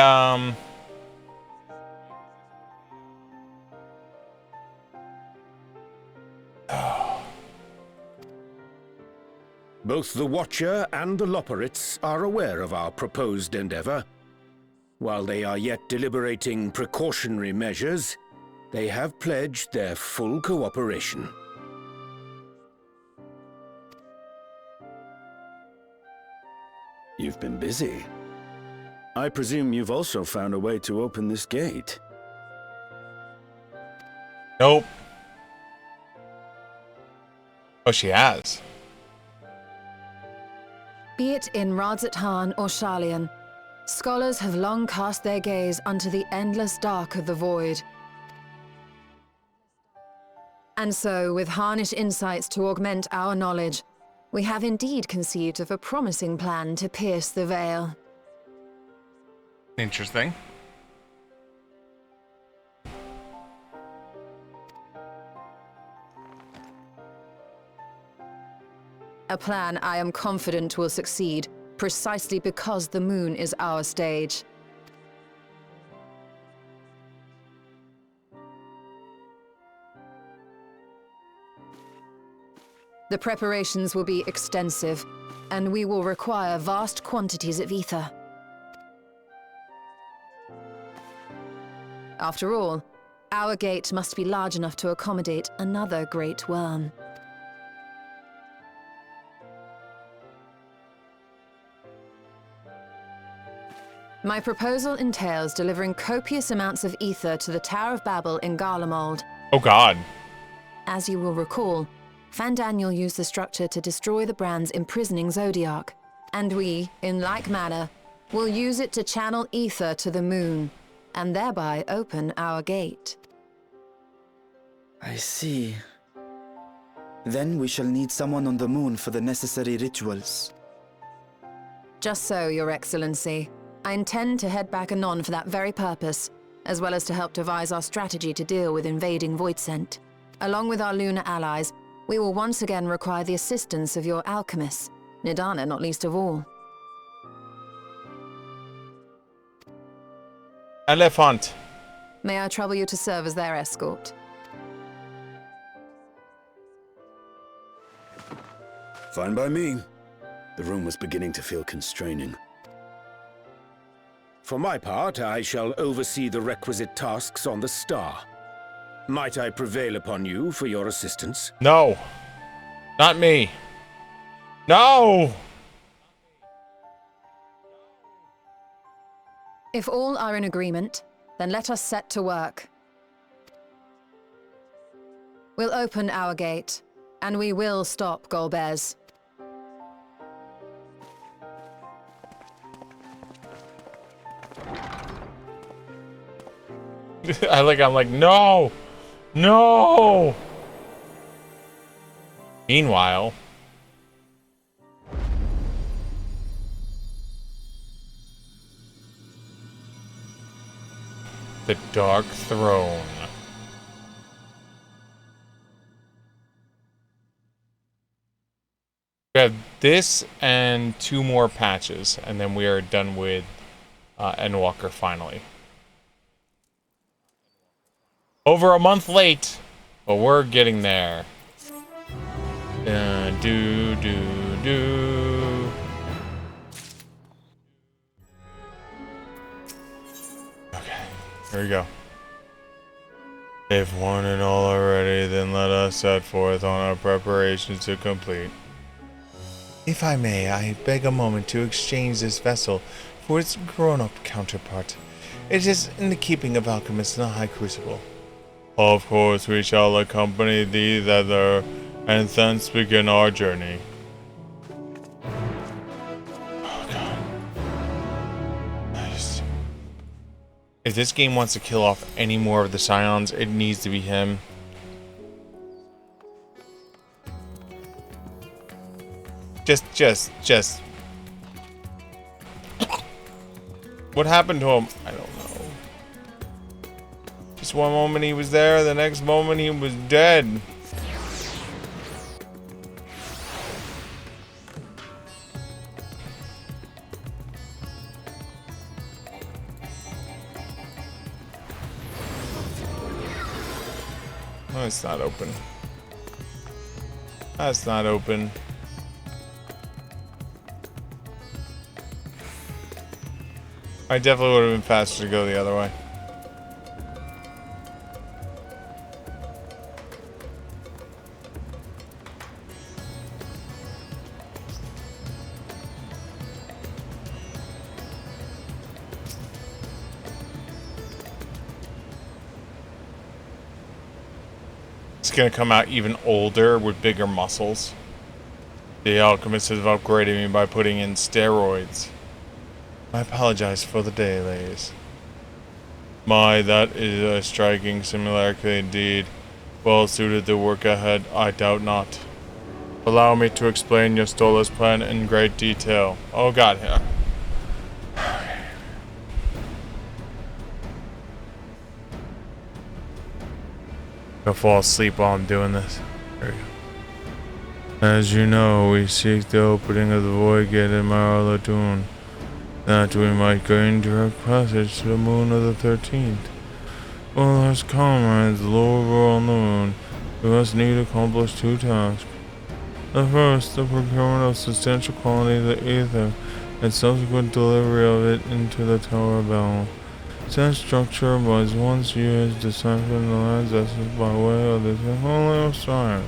Both the Watcher and the Loporrits are aware of our proposed endeavor. While they are yet deliberating precautionary measures, they have pledged their full cooperation. You've been busy. I presume you've also found a way to open this gate. Nope. Oh, she has. Be it in Radzat or Sharlayan, scholars have long cast their gaze unto the endless dark of the void. And so, with harnish insights to augment our knowledge, we have indeed conceived of a promising plan to pierce the veil. Interesting. A plan I am confident will succeed, precisely because the moon is our stage. The preparations will be extensive, and we will require vast quantities of ether. After all, our gate must be large enough to accommodate another great worm. My proposal entails delivering copious amounts of ether to the Tower of Babel in Garlemald. Oh god. As you will recall, Fandaniel used the structure to destroy the brand's imprisoning Zodiac, and we, in like manner, will use it to channel ether to the moon, and thereby open our gate. I see. Then we shall need someone on the moon for the necessary rituals. Just so, Your Excellency. I intend to head back anon for that very purpose, as well as to help devise our strategy to deal with invading Voidsent. Along with our lunar allies, we will once again require the assistance of your alchemists, Nidana not least of all. Elephant. May I trouble you to serve as their escort? Fine by me. The room was beginning to feel constraining. For my part, I shall oversee the requisite tasks on the Star. Might I prevail upon you for your assistance? No. Not me. No! If all are in agreement, then let us set to work. We'll open our gate, and we will stop Golbez. I'm like, no! No! Meanwhile... the Dark Throne. We have this and 2 more patches, and then we are done with Endwalker finally. Over a month late, but we're getting there. Do. Okay, here we go. If one and all are ready, then let us set forth on our preparations to complete. If I may, I beg a moment to exchange this vessel for its grown-up counterpart. It is in the keeping of alchemists in the High Crucible. Of course, we shall accompany thee thither, and thence begin our journey. Oh god. Nice. If this game wants to kill off any more of the Scions, it needs to be him. Just. What happened to him? I don't know. Just one moment he was there, the next moment he was dead. Oh, it's not open. That's not open. I definitely would have been faster to go the other way. It's gonna come out even older with bigger muscles. The alchemist has upgraded me by putting in steroids. I apologize for the delays. My, that is a striking similarity indeed. Well suited to work ahead, I doubt not. Allow me to explain your Stola's plan in great detail. Oh god, yeah. I'll fall asleep while I'm doing this. There we go. As you know, we seek the opening of the void gate in Mara Ladoon, that we might gain direct passage to the moon of the 13th. Well, as comrades lower on the moon, we must need to accomplish two tasks. The first, the procurement of substantial quantities of ether and subsequent delivery of it into the Tower of Babel. Such structure was once used to siphon the land's essence by way of the Holy of Science.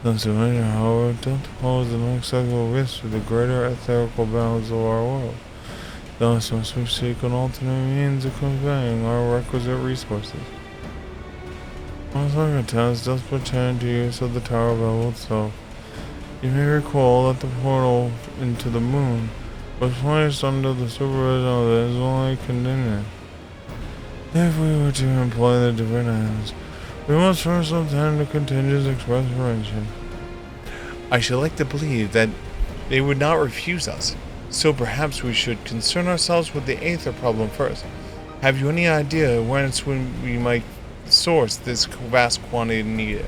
Thus, however, doth pose an unacceptable risk to the greater etherical balance of our world. Thus must we seek an alternate means of conveying our requisite resources. Our second task does pertain to use of the Tower of Babel itself. You may recall that the portal into the moon was placed under the supervision of the Islamic contingent. If we were to employ the different ends, we must first obtain the contingent's express permission. I should like to believe that they would not refuse us, so perhaps we should concern ourselves with the Aether problem first. Have you any idea whence we might source this vast quantity needed?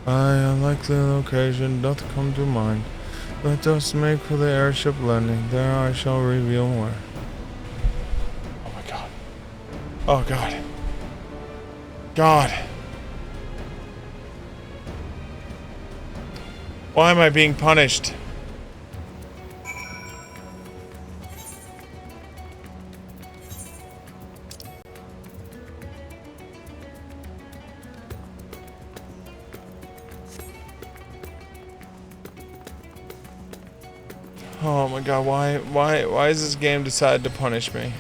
A likely location doth come to mind. Let us make for the airship landing. There I shall reveal more. Oh my god. Oh god. God. Why am I being punished? Oh my god, why has this game decided to punish me?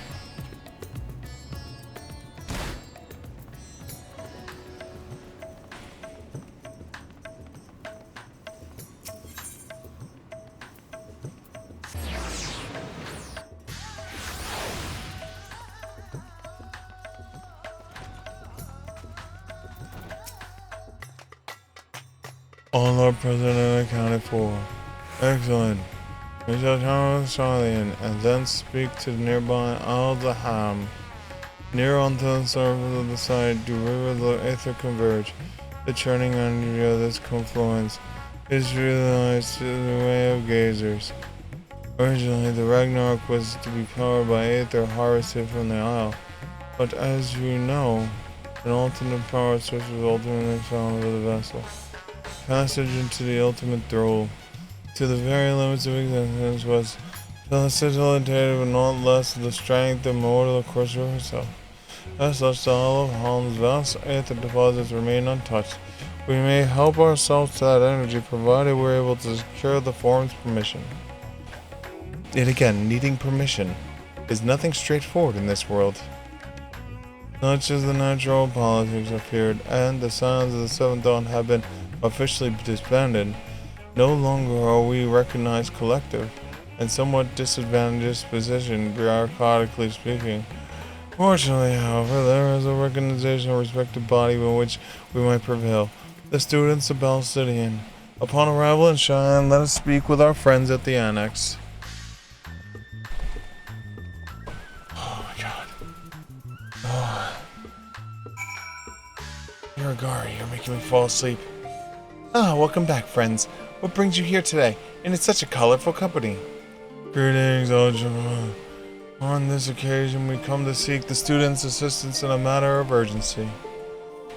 All are present and accounted for. Excellent. We shall travel with Charlian and then speak to the nearby Al Zaham. Near onto the surface of the site, do rivers of ether converge. The churning energy of this confluence is realized through the way of gazers. Originally, the Ragnarok was to be powered by ether harvested from the Isle, but as you know, an alternate power source was ultimately found for the vessel. Passage into the ultimate thrall, to the very limits of existence, was facilitated with not less the strength and motor of the Crusher herself. As such, the Isle of Holland's vast aether deposits remain untouched. We may help ourselves to that energy, provided we're able to secure the forum's permission. Yet again, needing permission is nothing straightforward in this world. Such as the natural politics appeared, and the Scions of the Seventh Dawn have been officially disbanded. No longer are we recognized collective, and somewhat disadvantaged position, bureaucratically speaking. Fortunately, however, there is a recognization of respected body in which we might prevail. The students of Balsidian. Upon arrival in Cheyenne, let us speak with our friends at the Annex. Irigari, you're making me fall asleep. Ah, welcome back, friends. What brings you here today? And it's such a colorful company. Greetings, Algebra. On this occasion, we come to seek the students' assistance in a matter of urgency.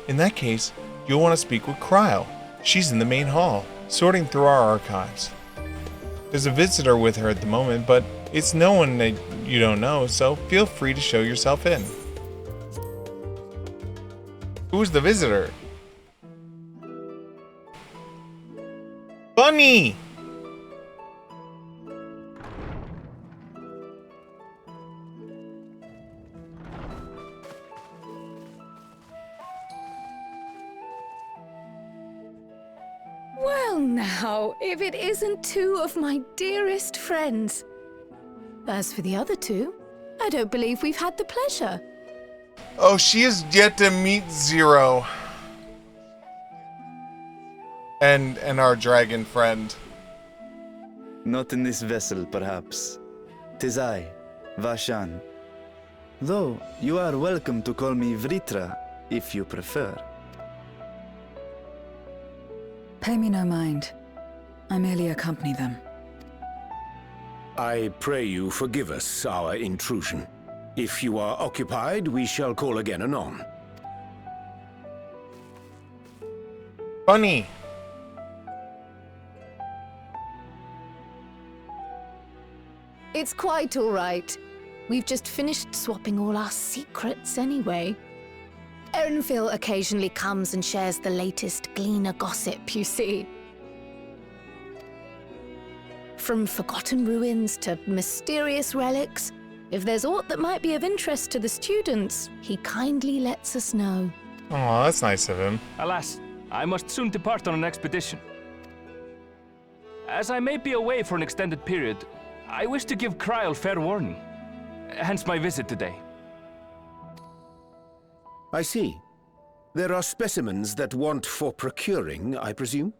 In that case, you'll want to speak with Cryle. She's in the main hall, sorting through our archives. There's a visitor with her at the moment, but it's no one that you don't know, so feel free to show yourself in. Who's the visitor? Bunny! Well now, if it isn't two of my dearest friends. As for the other two, I don't believe we've had the pleasure. Oh, she is yet to meet Zero. And our dragon friend. Not in this vessel, perhaps. 'Tis I, Vashan. Though, you are welcome to call me Vritra, if you prefer. Pay me no mind. I merely accompany them. I pray you forgive us our intrusion. If you are occupied, we shall call again anon. Bunny! It's quite all right. We've just finished swapping all our secrets anyway. Erenphil occasionally comes and shares the latest Gleaner gossip, you see. From forgotten ruins to mysterious relics, if there's aught that might be of interest to the students, he kindly lets us know. Oh, that's nice of him. Alas, I must soon depart on an expedition. As I may be away for an extended period, I wish to give Cryle fair warning. Hence my visit today. I see. There are specimens that want for procuring, I presume?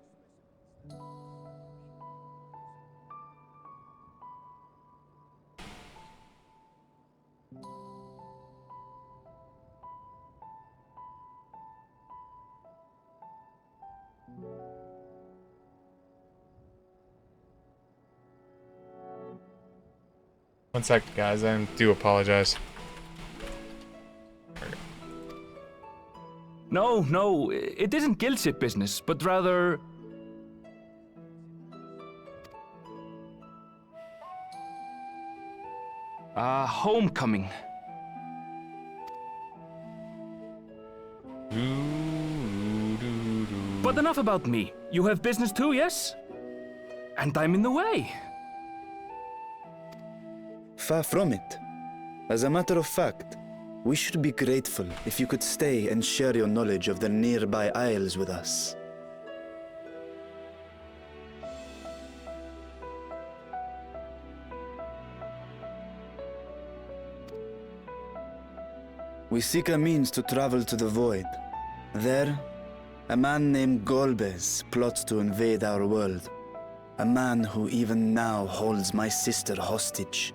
One sec, guys. I do apologize. No, it isn't guild ship business, but rather... homecoming. But enough about me. You have business too, yes? And I'm in the way. Far from it. As a matter of fact, we should be grateful if you could stay and share your knowledge of the nearby isles with us. We seek a means to travel to the Void. There, a man named Golbez plots to invade our world. A man who even now holds my sister hostage.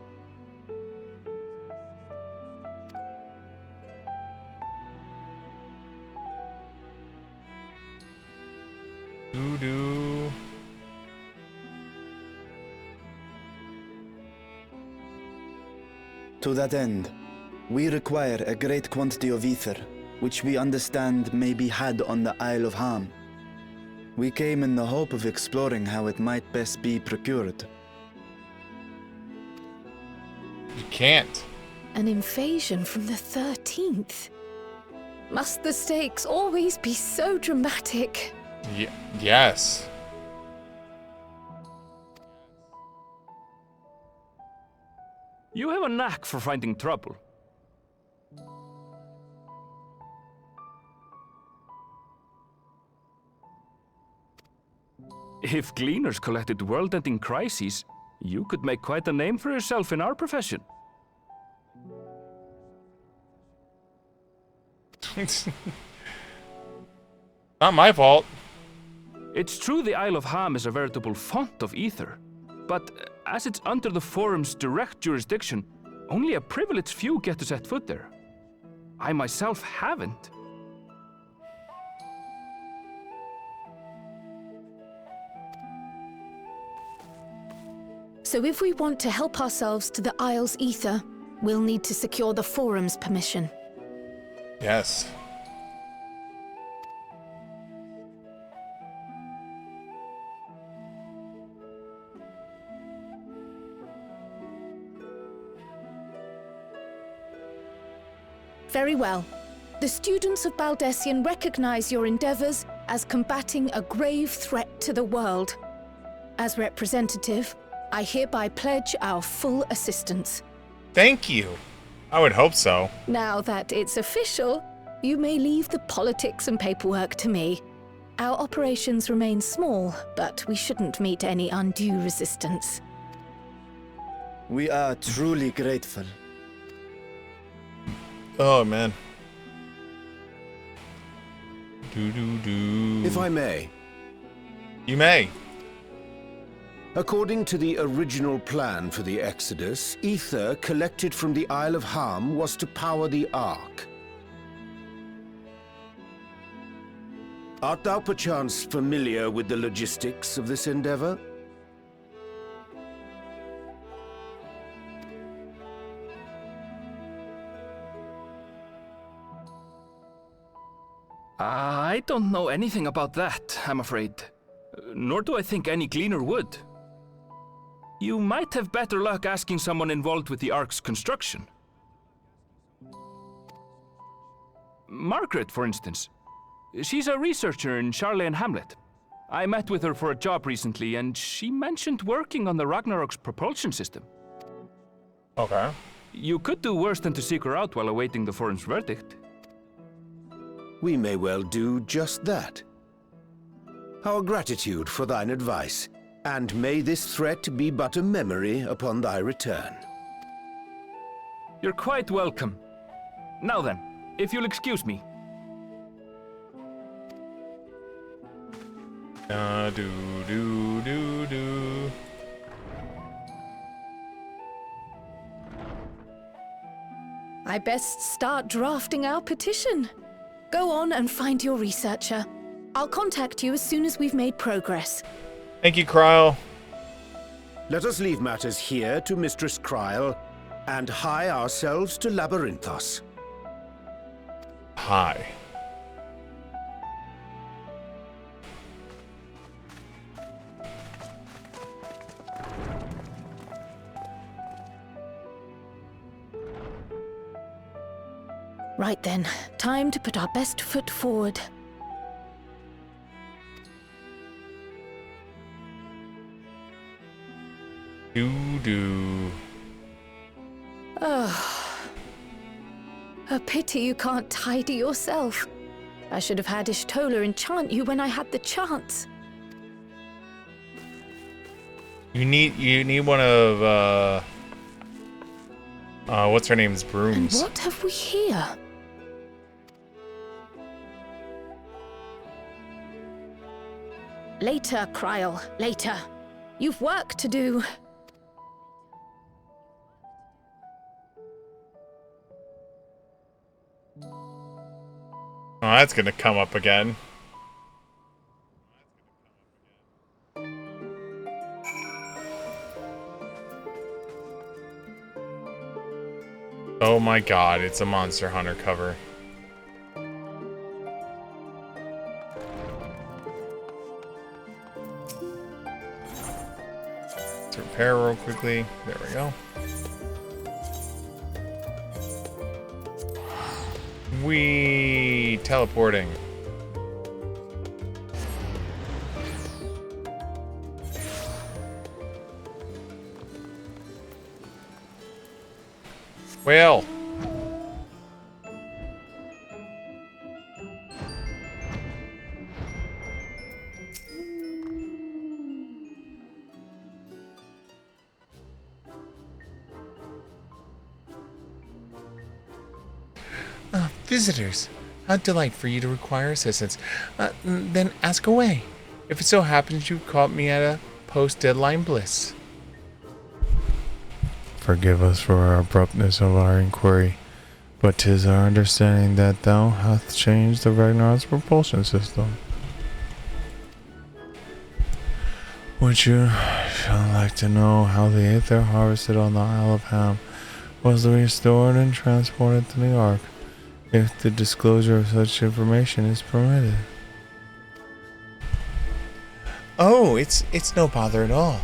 Doo-doo. To that end, we require a great quantity of ether, which we understand may be had on the Isle of Ham. We came in the hope of exploring how it might best be procured. You can't. An invasion from the 13th. Must the stakes always be so dramatic? Yes. You have a knack for finding trouble. If Gleaners collected world-ending crises, you could make quite a name for yourself in our profession. Not my fault. It's true the Isle of Ham is a veritable font of ether, but as it's under the Forum's direct jurisdiction, only a privileged few get to set foot there. I myself haven't. So if we want to help ourselves to the Isle's ether, we'll need to secure the Forum's permission. Yes. Very well. The students of Baldessian recognize your endeavors as combating a grave threat to the world. As representative, I hereby pledge our full assistance. Thank you. I would hope so. Now that it's official, you may leave the politics and paperwork to me. Our operations remain small, but we shouldn't meet any undue resistance. We are truly grateful. Oh, man. If I may. You may. According to the original plan for the Exodus, ether collected from the Isle of Harm was to power the Ark. Art thou perchance familiar with the logistics of this endeavor? I don't know anything about that, I'm afraid. Nor do I think any gleaner would. You might have better luck asking someone involved with the Ark's construction. Margaret, for instance. She's a researcher in Charley and Hamlet. I met with her for a job recently, and she mentioned working on the Ragnarok's propulsion system. Okay. You could do worse than to seek her out while awaiting the Forum's verdict. We may well do just that. Our gratitude for thine advice, and may this threat be but a memory upon thy return. You're quite welcome. Now then, if you'll excuse me. Do. I best start drafting our petition. Go on and find your researcher. I'll contact you as soon as we've made progress. Thank you, Kryle. Let us leave matters here to Mistress Kryle, and hie ourselves to Labyrinthos. Hi. Right then, time to put our best foot forward. Do. Oh. A pity you can't tidy yourself. I should have had Ishtola enchant you when I had the chance. You need one of what's her name's brooms. And what have we here? Later, Kryle, later. You've work to do. Oh, that's gonna come up again. Oh my god, it's a Monster Hunter cover. Let's repair real quickly. There we go. Whee! Teleporting. Well. Visitors. How delightful for you to require assistance. Then ask away. If it so happens you caught me at a post-deadline bliss. Forgive us for our abruptness of our inquiry, but 'tis our understanding that thou hast changed the Ragnarok's propulsion system. Would you like to know how the aether harvested on the Isle of Ham was restored and transported to the Ark, if the disclosure of such information is permitted? Oh, it's no bother at all.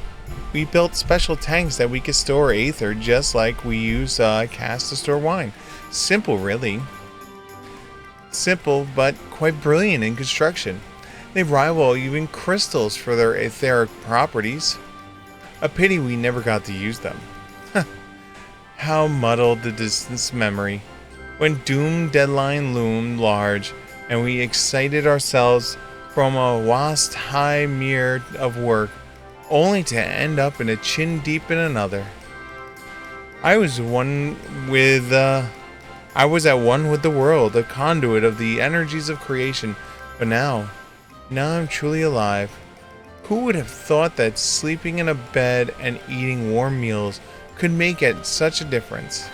We built special tanks that we could store aether just like we use casks to store wine. Simple, really. Simple, but quite brilliant in construction. They rival even crystals for their etheric properties. A pity we never got to use them. How muddled the distant memory. When doom deadline loomed large, and we excited ourselves from a waist-high mirror of work, only to end up in a chin deep in another. I was at one with the world, a conduit of the energies of creation, but now I'm truly alive. Who would have thought that sleeping in a bed and eating warm meals could make it such a difference?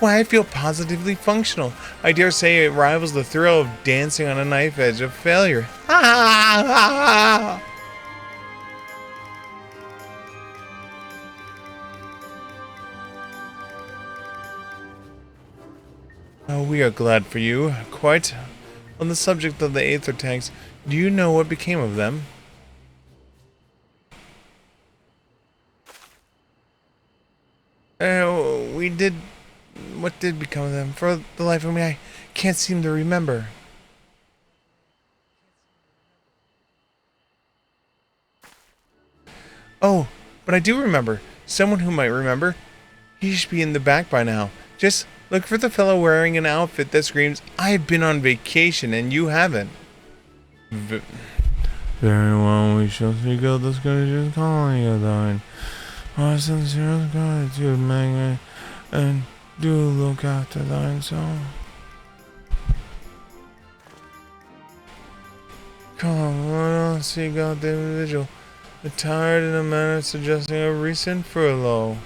Why, I feel positively functional. I dare say it rivals the thrill of dancing on a knife edge of failure. Ha ha ha! Oh, we are glad for you. Quite. On the subject of the aether tanks, do you know what became of them? We did. What did become of them? For the life of me, I can't seem to remember. Oh, but I do remember. Someone who might remember. He should be in the back by now. Just look for the fellow wearing an outfit that screams, "I've been on vacation and you haven't." Very well, we shall seek out the Scottish colony of thine. Our sincere gratitude, Magna, and do look after thine soul. Come on, seek out the individual, attired in a manner suggesting a recent furlough.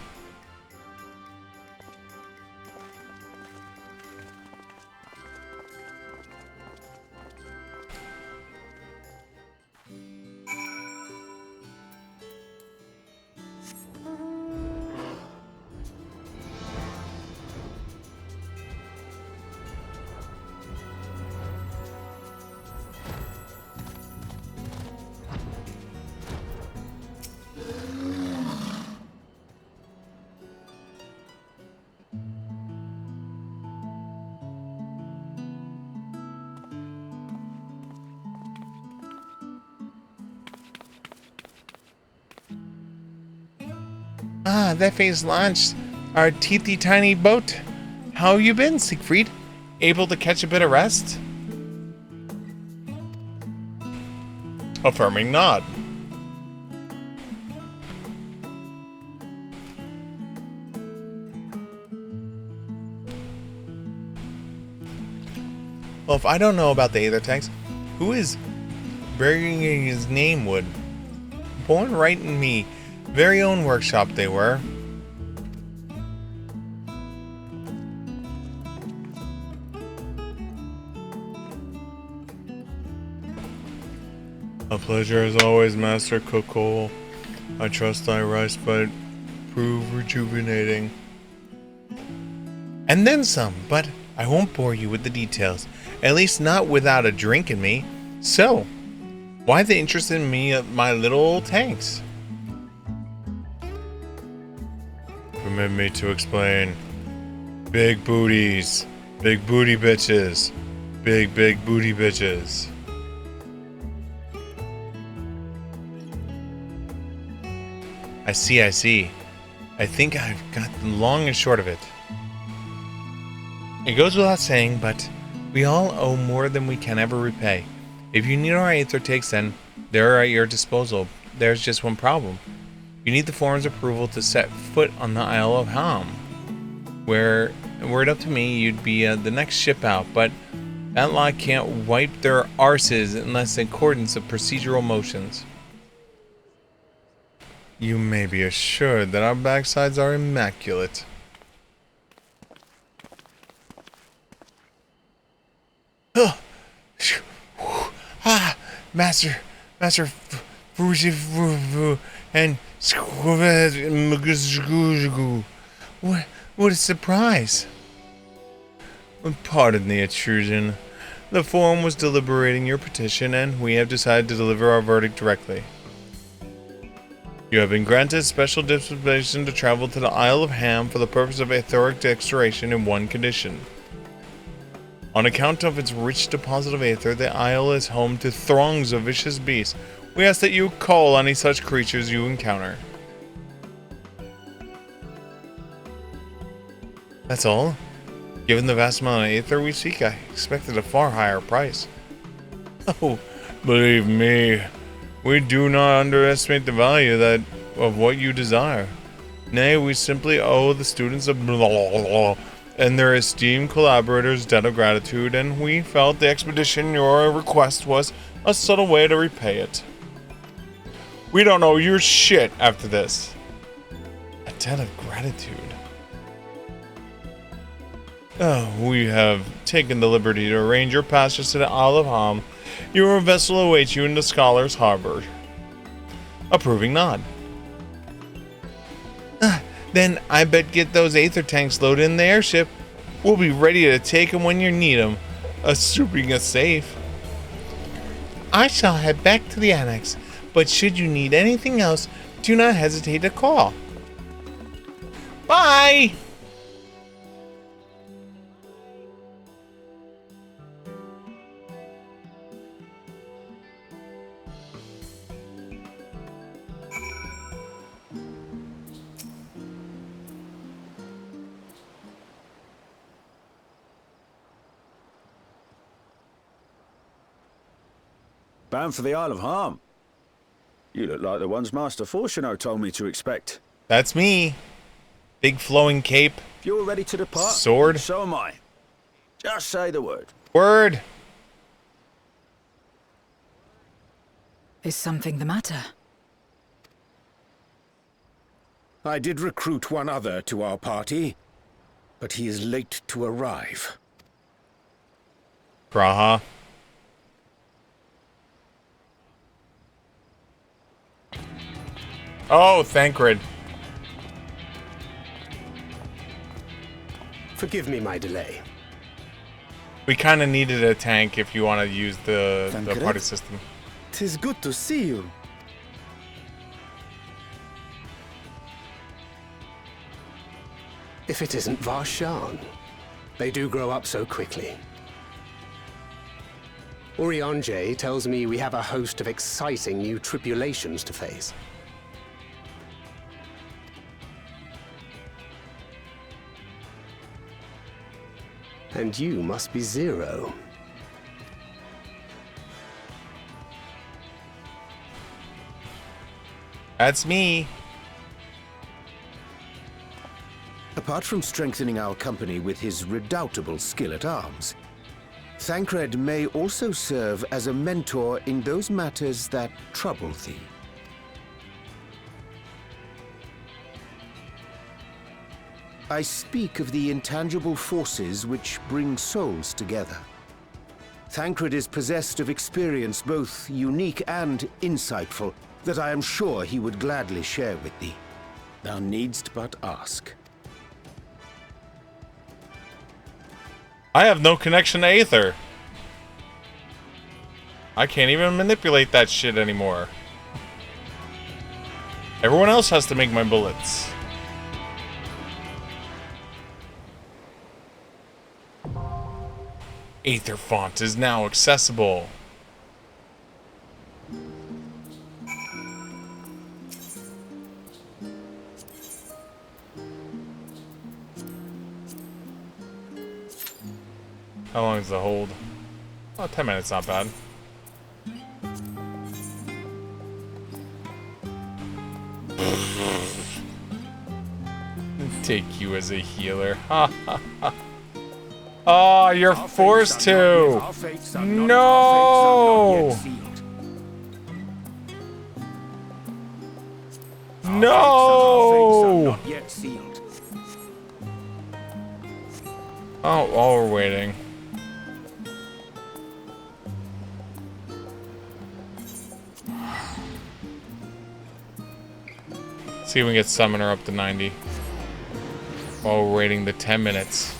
Ah, that face launched our teethy tiny boat. How you been, Siegfried? Able to catch a bit of rest? Affirming nod. Well, if I don't know about the aether tanks, who is burying his name would? Born right in me. Very own workshop they were. A pleasure as always, Master Cookole. I trust thy respite prove rejuvenating. And then some, but I won't bore you with the details. At least not without a drink in me. So, why the interest in me of my little old tanks? Permit me to explain. Big booties. Big booty bitches. Big booty bitches. I see. I think I've got the long and short of it. It goes without saying, but we all owe more than we can ever repay. If you need our aether takes, then they're at your disposal. There's just one problem. You need the forum's approval to set foot on the Isle of Ham. Were it up to me, you'd be the next ship out, but that lot can't wipe their arses unless in accordance of procedural motions. You may be assured that our backsides are immaculate. Master, and what a surprise. Pardon the intrusion. The forum was deliberating your petition, and we have decided to deliver our verdict directly. You have been granted special dispensation to travel to the Isle of Ham for the purpose of etheric exploration in one condition. On account of its rich deposit of aether, the isle is home to throngs of vicious beasts. We ask that you call any such creatures you encounter. That's all? Given the vast amount of aether we seek, I expected a far higher price. Oh, believe me, we do not underestimate the value of what you desire. Nay, we simply owe the students of blah, blah, blah, and their esteemed collaborators debt of gratitude, and we felt the expedition your request was a subtle way to repay it. We don't owe your shit after this. A debt of gratitude. We have taken the liberty to arrange your passage to the Isle of Ham. Your vessel awaits you in the Scholar's Harbor. Approving nod. Then I bet get those aether tanks loaded in the airship. We'll be ready to take them when you need them, assuming it's safe. I shall head back to the annex, but should you need anything else, do not hesitate to call. Bye! Bound for the Isle of Ham. You look like the ones Master Fortuno told me to expect. That's me. Big flowing cape. If you're ready to depart, sword. So am I. Just say the word. Word. Is something the matter? I did recruit one other to our party, but he is late to arrive. Graha. Oh, Thancred. Forgive me my delay. We kind of needed a tank if you want to use the party system. 'Tis good to see you. If it isn't Varshan. They do grow up so quickly. Urianje tells me we have a host of exciting new tribulations to face. And you must be Zero. That's me. Apart from strengthening our company with his redoubtable skill at arms, Thancred may also serve as a mentor in those matters that trouble thee. I speak of the intangible forces which bring souls together. Thancred is possessed of experience both unique and insightful that I am sure he would gladly share with thee. Thou needst but ask. I have no connection to Aether. I can't even manipulate that shit anymore. Everyone else has to make my bullets. Aether font is now accessible. How long is the hold? Oh, 10 minutes, not bad. Take you as a healer. Ha ha ha. Oh, you're forced to! No! No! Oh, while we're waiting. See if we can get Summoner up to 90 while we're waiting the 10 minutes.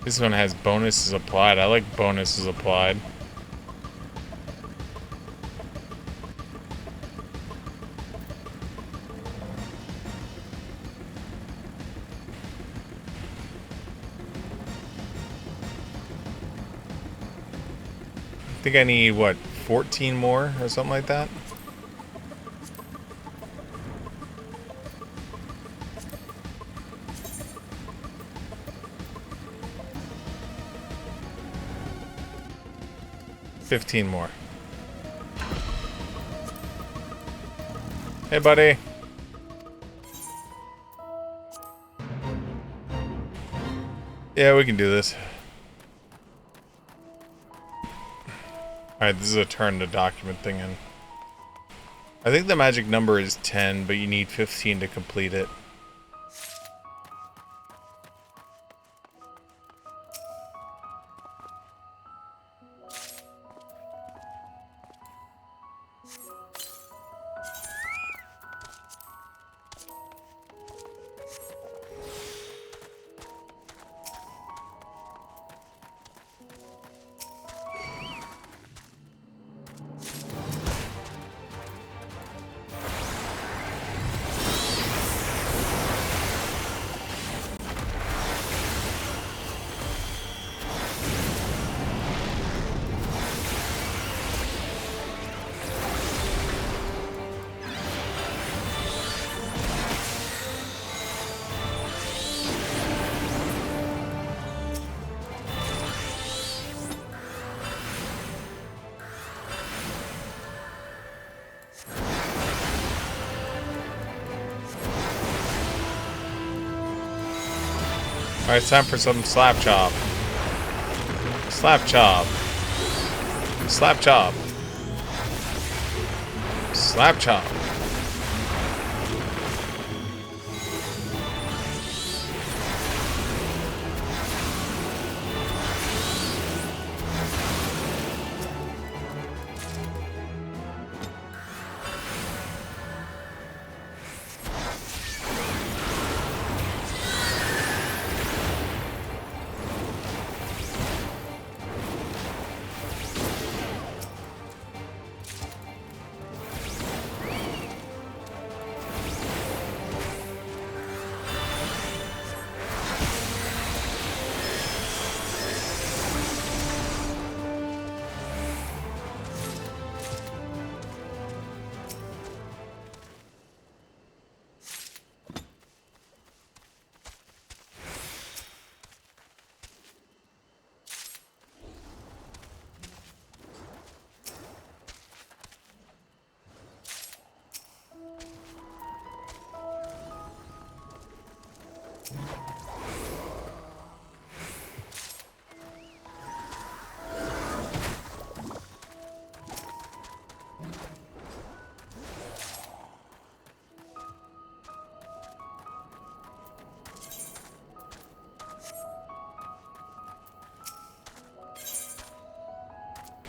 This one has bonuses applied. I like bonuses applied. I think I need, what, 14 more or something like that? $15 more. Hey, buddy. Yeah, we can do this. Alright, this is a turn to document thing in. I think the magic number is 10, but you need 15 to complete it. Alright, it's time for some slap chop. Slap chop. Slap chop. Slap chop.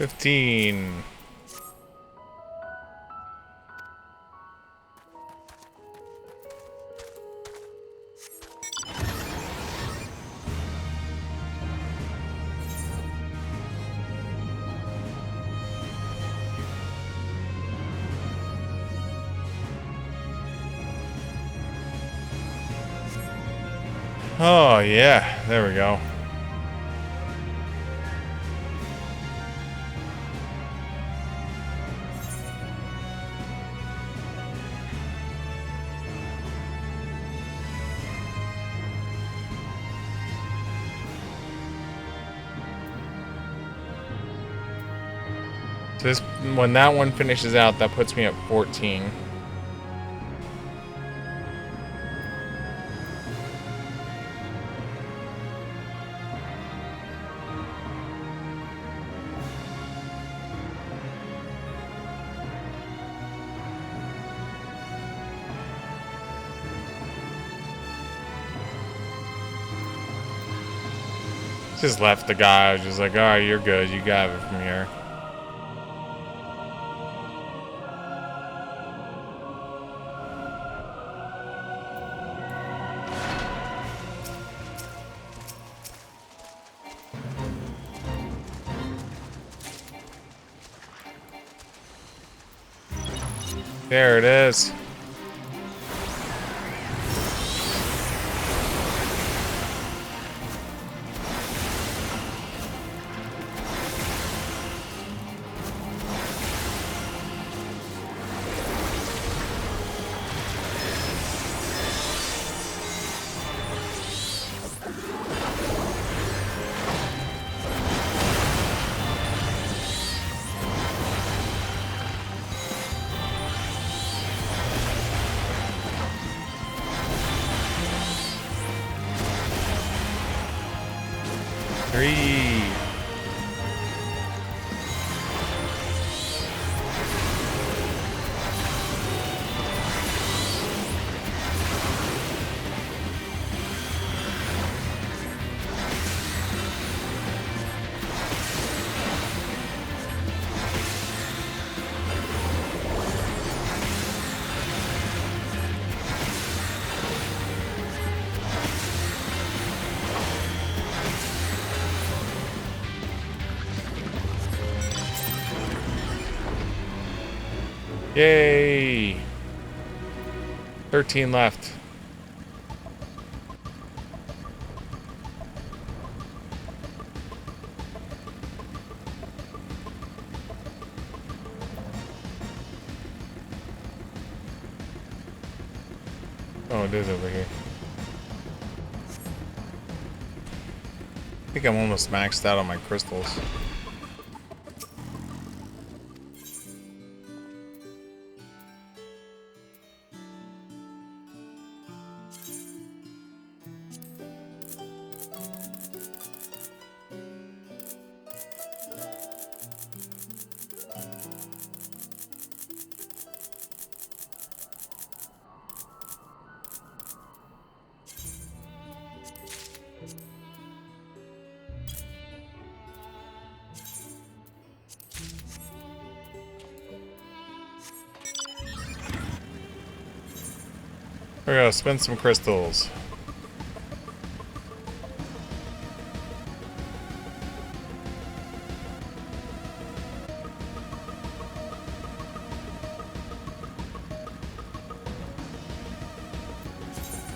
$15. Oh, yeah. There we go. So this, when that one finishes out, that puts me at 14. Just left the guy. I was just like, alright, you're good. You got it from here. There it is. Yay! 13 left. Oh, it is over here. I think I'm almost maxed out on my crystals. We're gonna spend some crystals.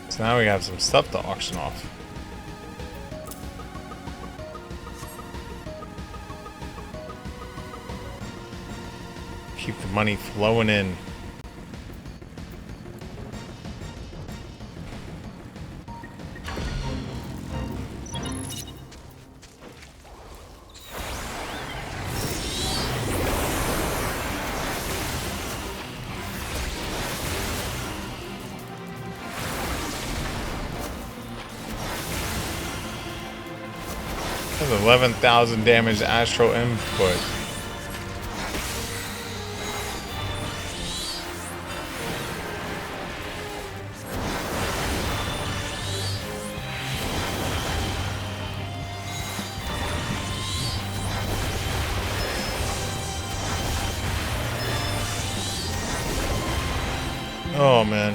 So now we have some stuff to auction off. Keep the money flowing in. That's 11,000 damage astral input. Oh man,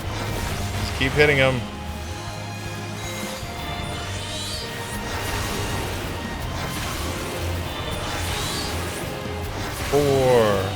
just keep hitting him. Four.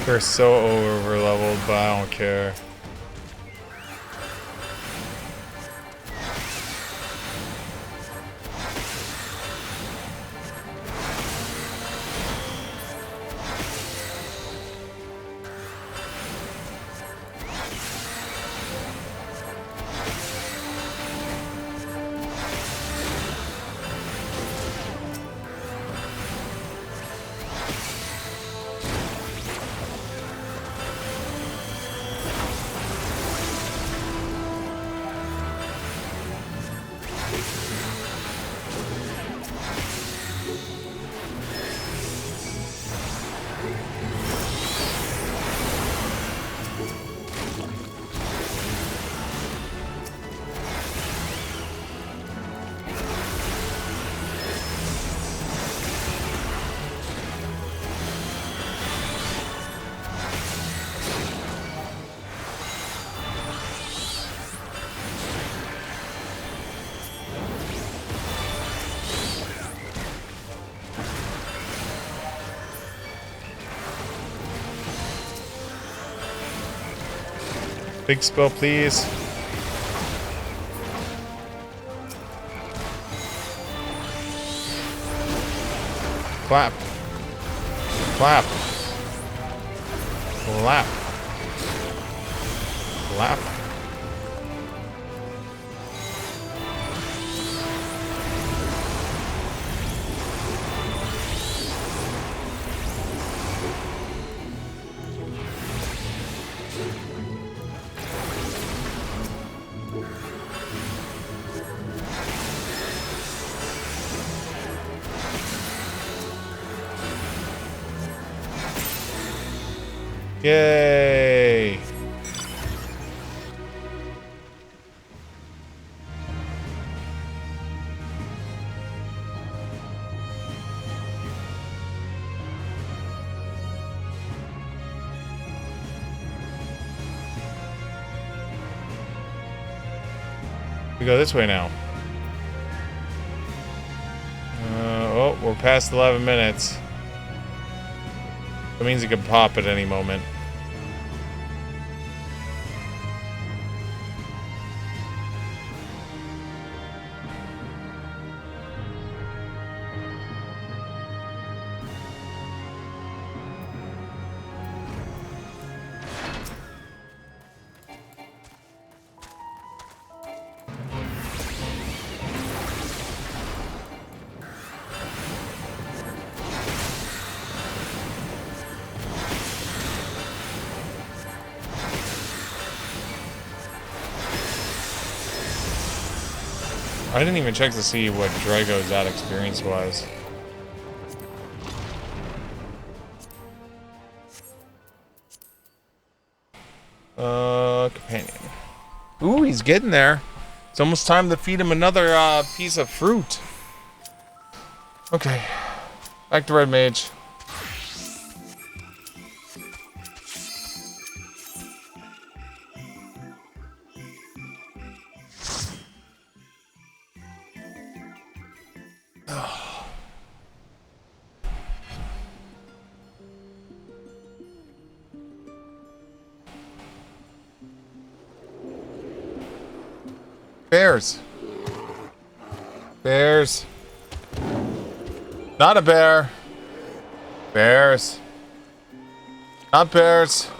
They're so over leveled, but I don't care. Big spell, please. Clap. Clap. Clap. Clap. Yay! We go this way now. Oh, we're past 11 minutes. That means it could pop at any moment. I didn't even check to see what Drago's out experience was. Companion. Ooh, he's getting there. It's almost time to feed him another piece of fruit. Okay. Back to Red Mage. Bears. Bears. Not a bear. Bears. Not bears.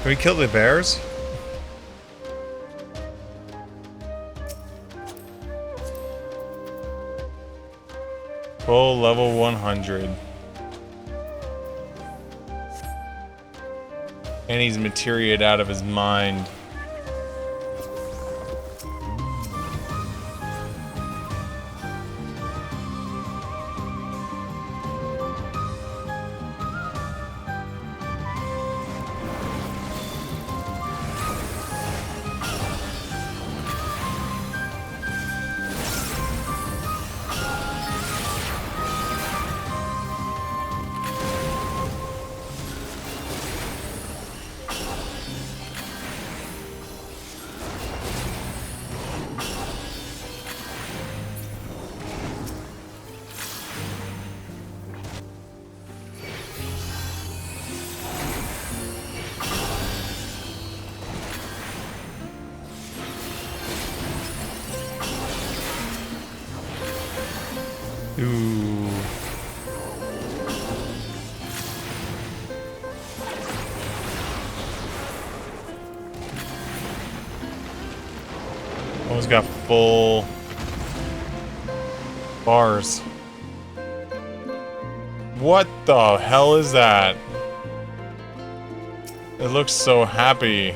Can we kill the bears? Full level 100. And he's materiated out of his mind. Ooh. Almost got full bars. What the hell is that? It looks so happy.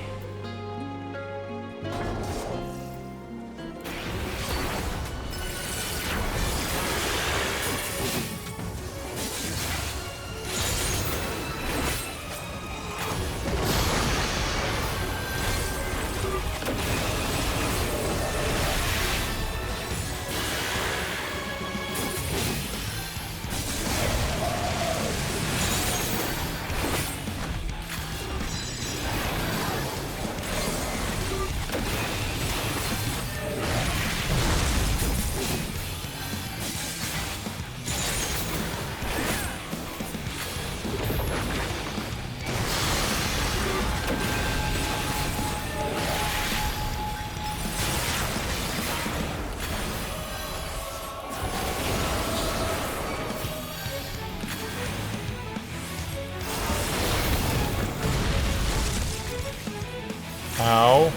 Ow.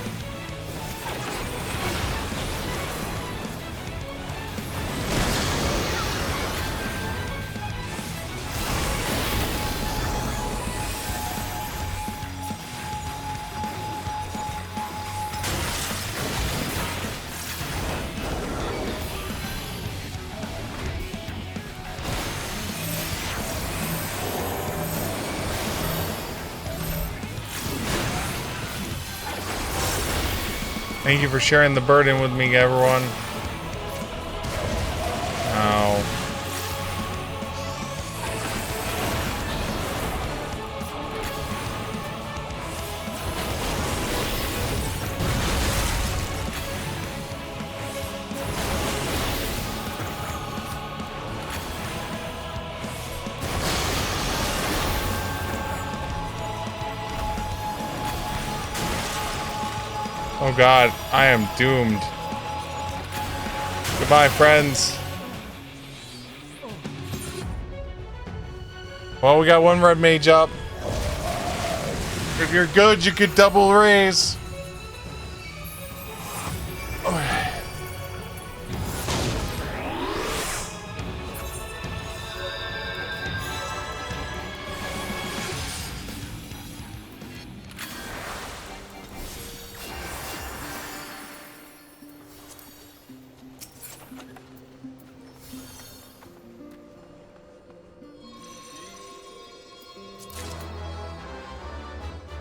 Thank you for sharing the burden with me, everyone. Ow. Oh god, I am doomed. Goodbye, friends. Well, we got one red mage up. If you're good, you could double raise.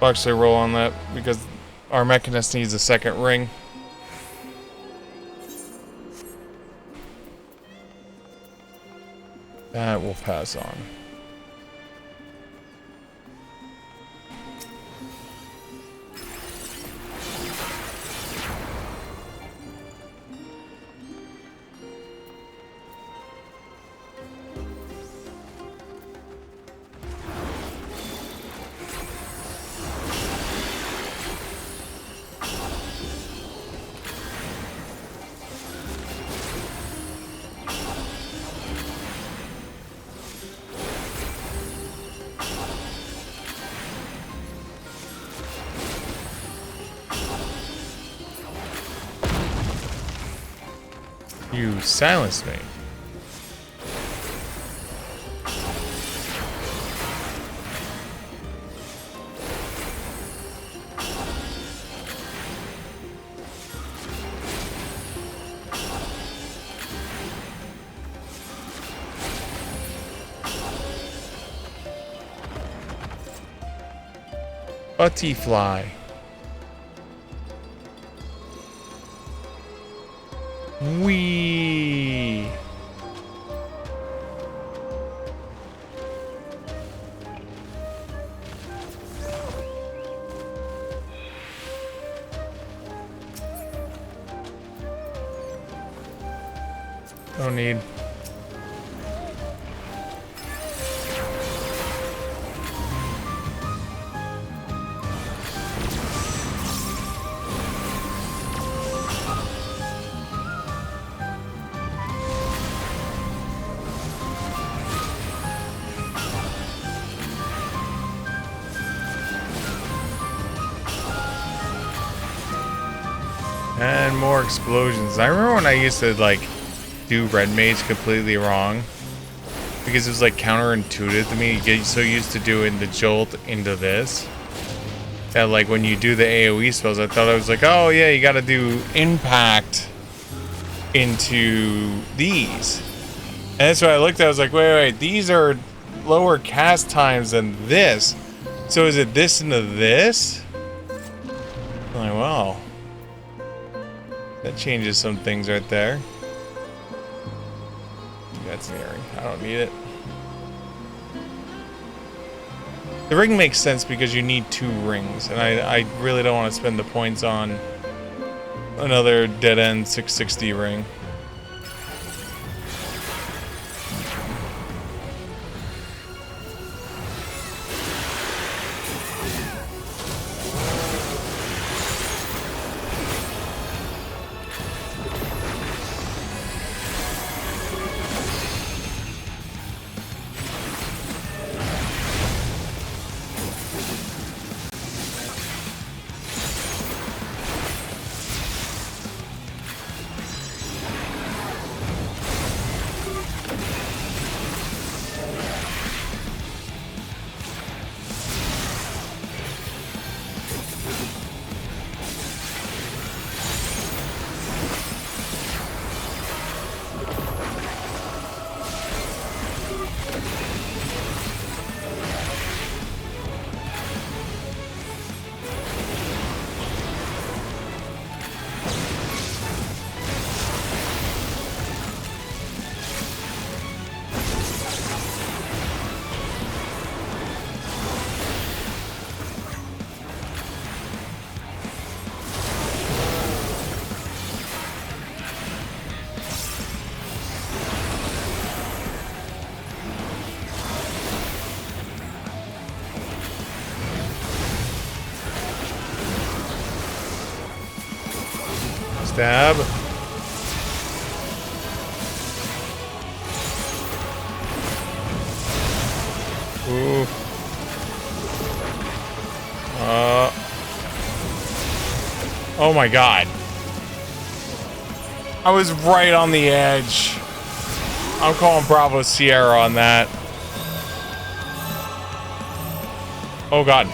I'll actually roll on that because our mechanist needs a second ring. That will pass on. You silenced me. Butterfly. Wee. No need. more explosions. I remember when I used to like do red mage completely wrong because it was like counterintuitive to me. You get so used to doing the jolt into this that like when you do the AoE spells, I thought I was like, oh yeah, you gotta do impact into these. And that's why I looked at it, I was like, wait, these are lower cast times than this. So is it this into this? I'm like, wow. That changes some things right there. That's an earring. I don't need it. The ring makes sense because you need 2 rings, and I really don't want to spend the points on another dead-end 660 ring. Stab. Ooh. Oh my god. I was right on the edge. I'm calling Bravo Sierra on that. Oh god.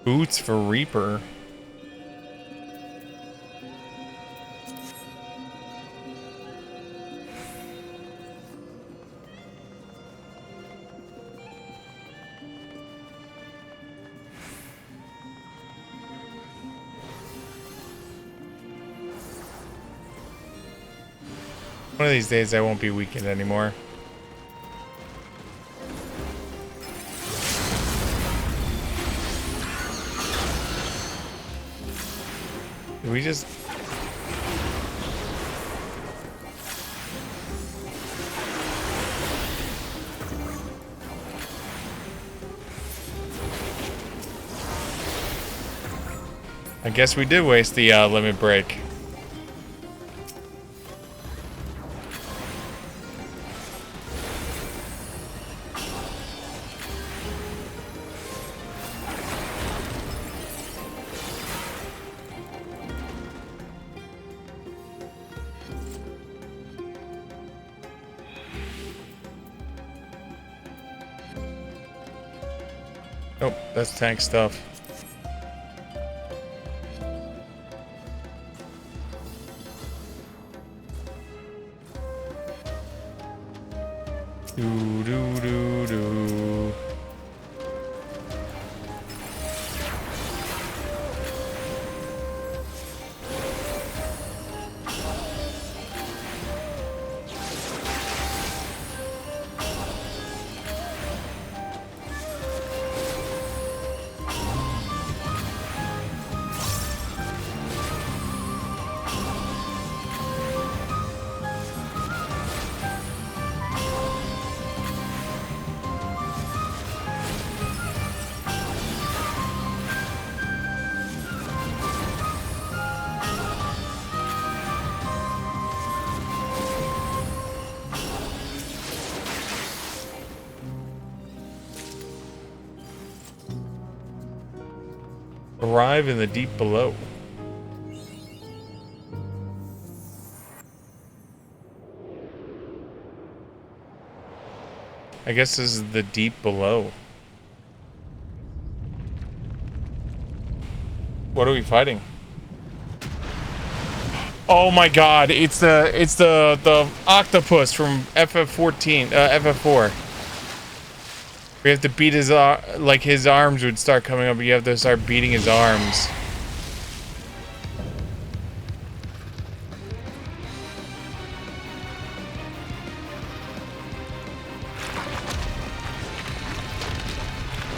Boots for Reaper. One of these days I won't be weakened anymore. Did we just... I guess we did waste the limit break. Nope, that's tank stuff. Do do do do. Arrive in the deep below. I guess this is the deep below. What are we fighting? Oh my god, it's the octopus from FF14, FF4. We have to beat his, like his arms would start coming up, but you have to start beating his arms.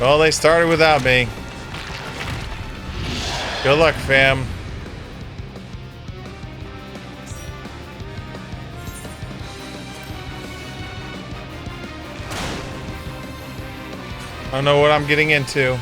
Well, they started without me. Good luck, fam. I don't know what I'm getting into.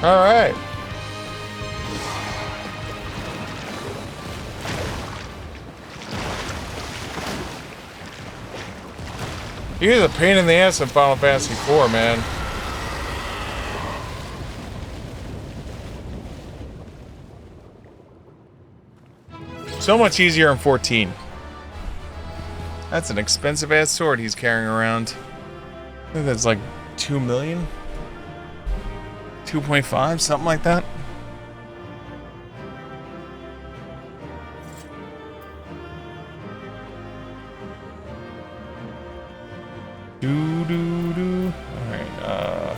All right. He is a pain in the ass in Final Fantasy IV, man. So much easier in 14. That's an expensive ass sword he's carrying around. I think that's like 2 million? 2.5, something like that. Doo-doo-doo. Alright,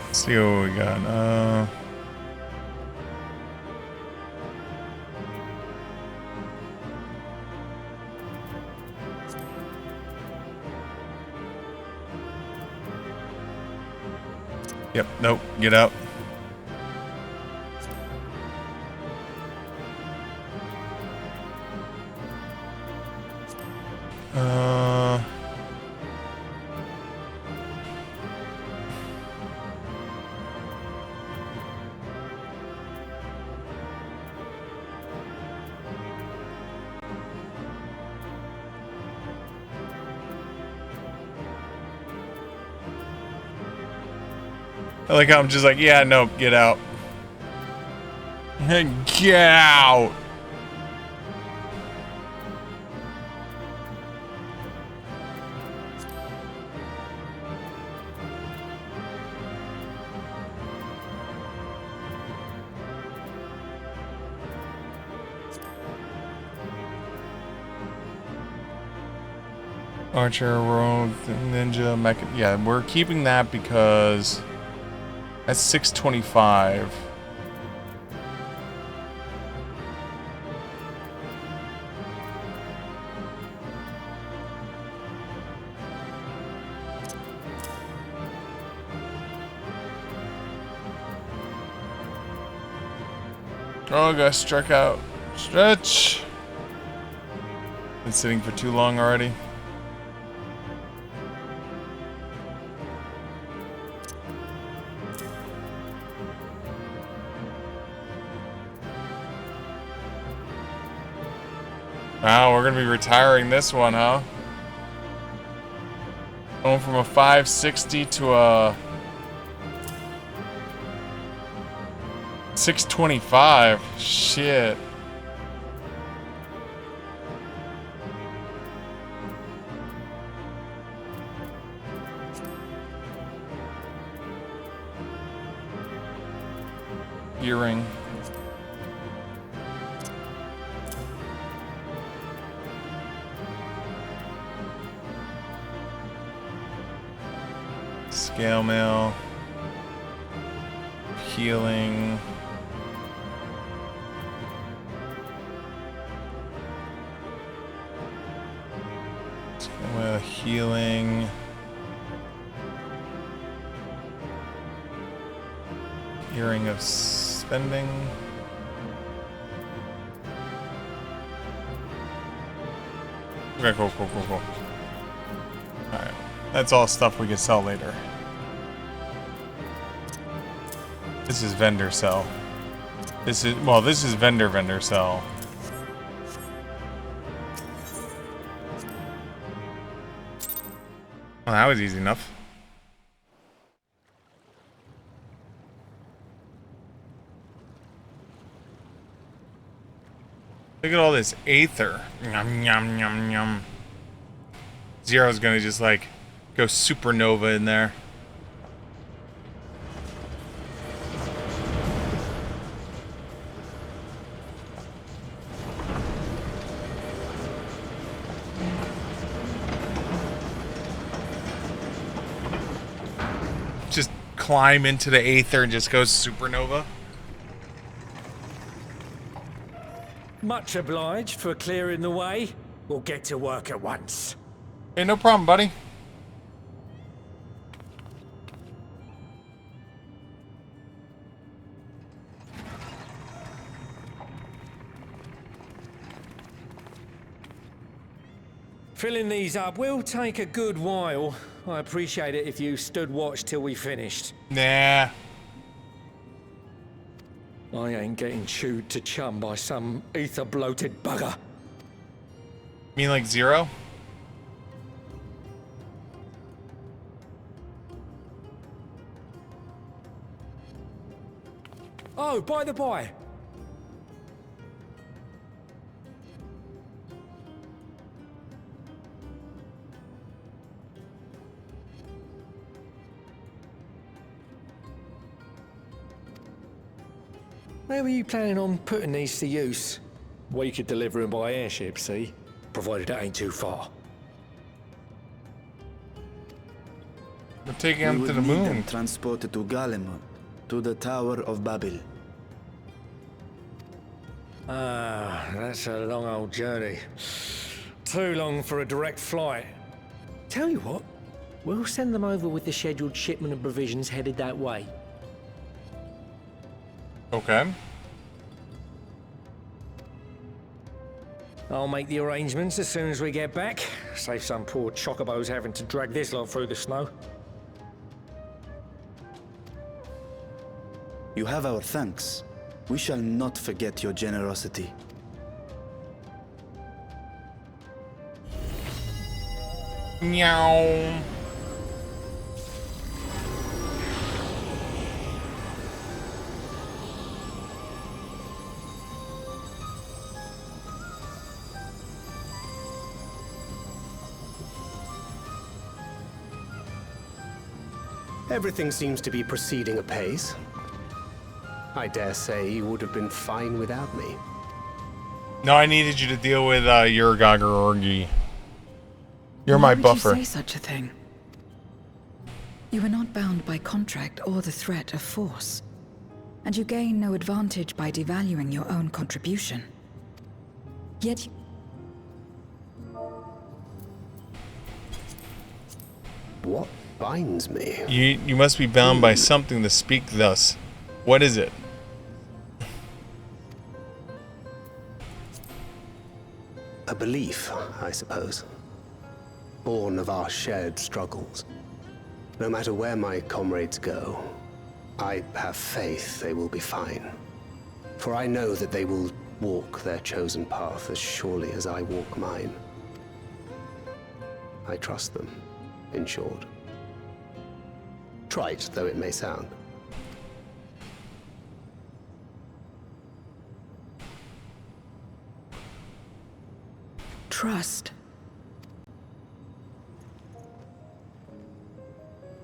let's see what we got. Yep, nope, get out. I like how I'm just like, yeah, nope, get out. Get out! Archer, Rogue, Ninja, Mecha. Yeah, we're keeping that because that's 625. Oh, I got struck out. Stretch! Been sitting for too long already. Wow, we're gonna be retiring this one, huh? Going from a 560 to a 625. Shit. Earring. Scale mail. Healing. Healing. Earring of spending. Okay, cool. Alright. That's all stuff we can sell later. This is vendor sell. This is vendor sell. Well, that was easy enough. Look at all this aether. Yum, yum, yum, yum. Zero's gonna just like go supernova in there. Just climb into the aether and just goes supernova. Much obliged for clearing the way. We'll get to work at once. Hey, no problem, buddy. Filling these up will take a good while. I appreciate it if you stood watch till we finished. Nah. I ain't getting chewed to chum by some ether-bloated bugger. Mean like Zero? Oh, by the by. Where were you planning on putting these to use? We could deliver them by airship, see? Provided it ain't too far. We're taking them to the moon. Them transported to Gallimon, to the Tower of Babel. Ah, that's a long old journey. Too long for a direct flight. Tell you what, we'll send them over with the scheduled shipment of provisions headed that way. Okay. I'll make the arrangements as soon as we get back. Save some poor chocobos having to drag this lot through the snow. You have our thanks. We shall not forget your generosity. Meow. Everything seems to be proceeding apace. I dare say you would have been fine without me. No, I needed you to deal with your Gagorgi. You're my buffer. Why would you say such a thing? You are not bound by contract or the threat of force, and you gain no advantage by devaluing your own contribution. Yet What binds me? You must be bound by something to speak thus. What is it? A belief, I suppose. Born of our shared struggles. No matter where my comrades go, I have faith they will be fine. For I know that they will walk their chosen path as surely as I walk mine. I trust them, in short. Trite though it may sound. trust.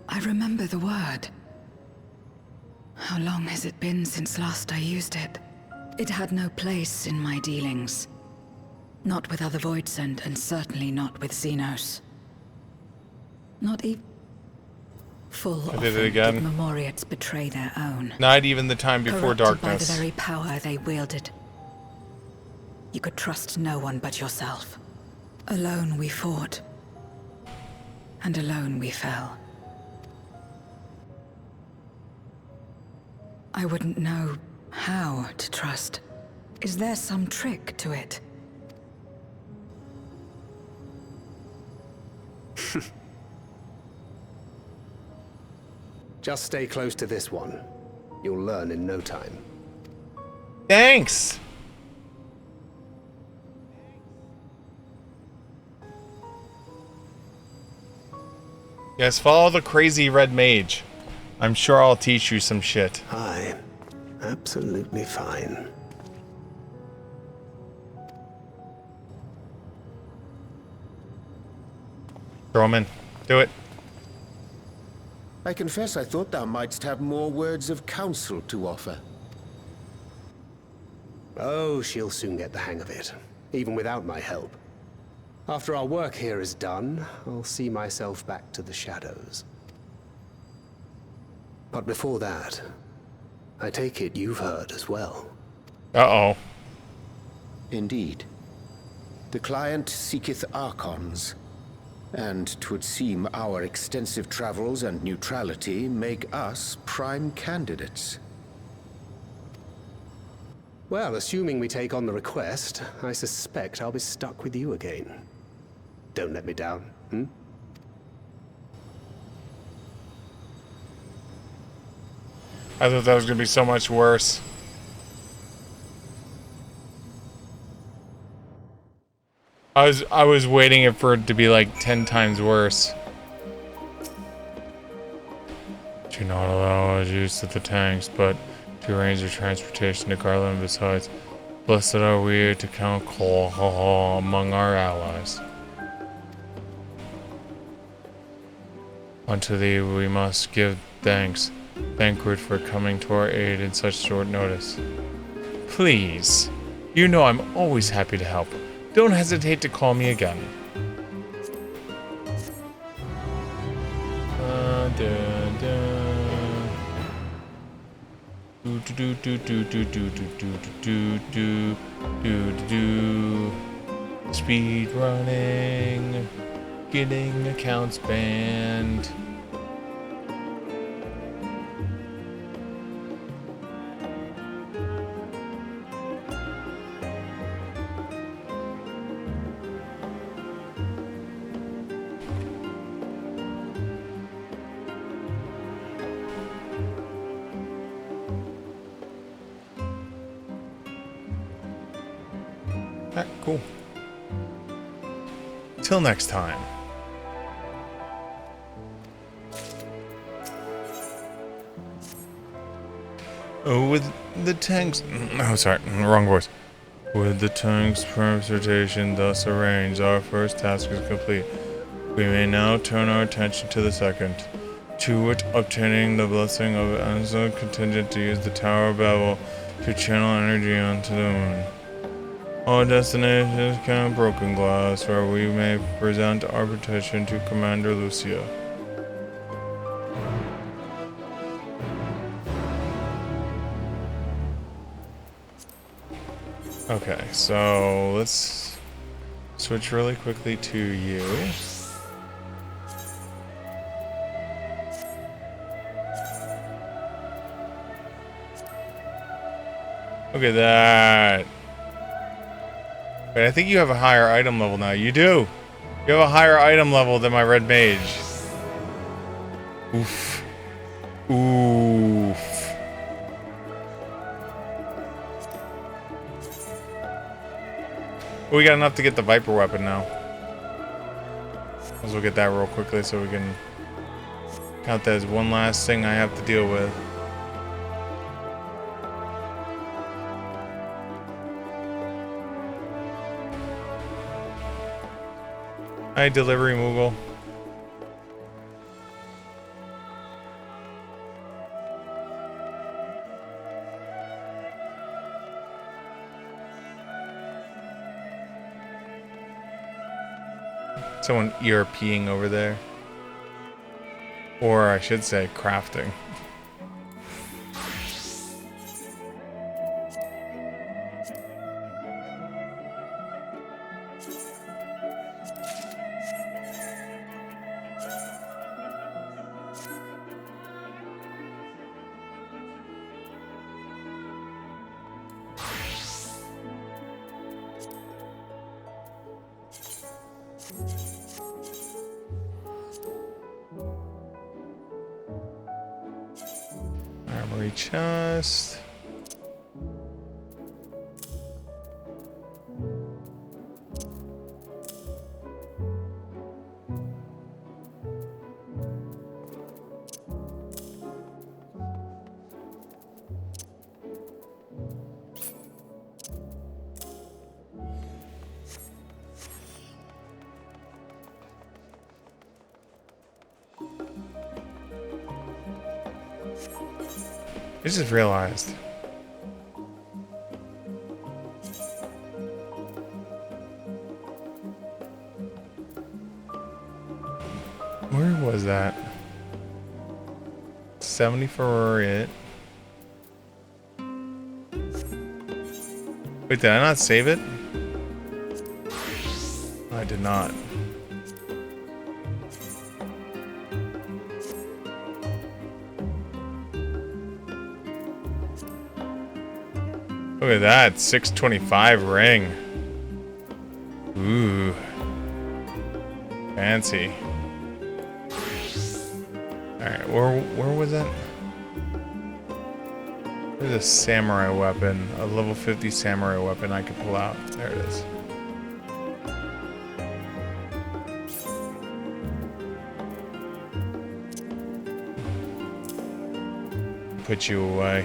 I remember the word. How long has it been since last I used it? It had no place in my dealings. Not with other Voidsent, and certainly not with Xenos. Not even... Full I did it again. Did Memoriates betray their own. Not even the time before Corrupted darkness. by the very power they wielded. You could trust no one but yourself. Alone we fought. And alone we fell. I wouldn't know how to trust. Is there some trick to it? Just stay close to this one. You'll learn in no time. Thanks! Yes, follow the crazy red mage. I'm sure I'll teach you some shit. Aye. Absolutely fine. Throw him in. Do it. I confess I thought thou mightst have more words of counsel to offer. Oh, she'll soon get the hang of it, even without my help. After our work here is done, I'll see myself back to the shadows. But before that, I take it you've heard as well. Uh-oh. Indeed. The client seeketh Archons, and 'twould seem our extensive travels and neutrality make us prime candidates. Well, assuming we take on the request, I suspect I'll be stuck with you again. Don't let me down, hmm? I thought that was gonna be so much worse. I was waiting for it to be like 10 times worse. Do not allow use of the tanks, but to arrange their transportation to Garland. Besides, blessed are we to count Call among our allies. Unto thee we must give thanks, Banquet, for coming to our aid in such short notice. Please, you know I'm always happy to help. Don't hesitate to call me again. Speed running, getting accounts banned. Alright, cool. Till next time. Oh, with the tanks... Oh, sorry, wrong voice. With the tank's transportation thus arranged, our first task is complete. We may now turn our attention to the second. To it, obtaining the blessing of an contingent to use the Tower of Babel to channel energy onto the moon. All destinations can have broken glass, where we may present our petition to Commander Lucia. Okay, so let's switch really quickly to you. Look at that. But I think you have a higher item level now. You do. You have a higher item level than my red mage. Oof. Oof. We got enough to get the Viper weapon now. Let's look at that real quickly so we can count that as one last thing I have to deal with. Hi, delivery Moogle. Someone ERPing over there. Or I should say crafting. Armory chest. I just realized. Where was that? 70 for it. Wait, did I not save it? I did not. Look at that, 625 ring. Ooh. Fancy. Alright, where was that? There's a samurai weapon, a level 50 samurai weapon I could pull out. There it is. Put you away.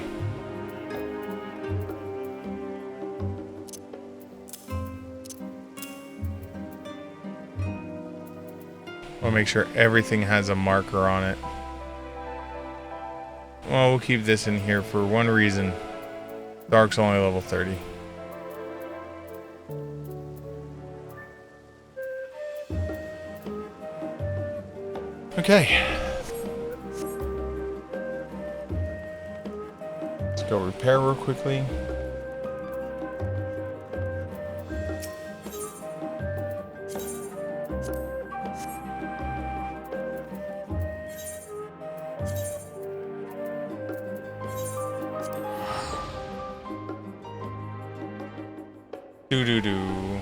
I want to make sure everything has a marker on it. Well, we'll keep this in here for one reason. Dark's only level 30. Okay. Let's go repair real quickly. Do.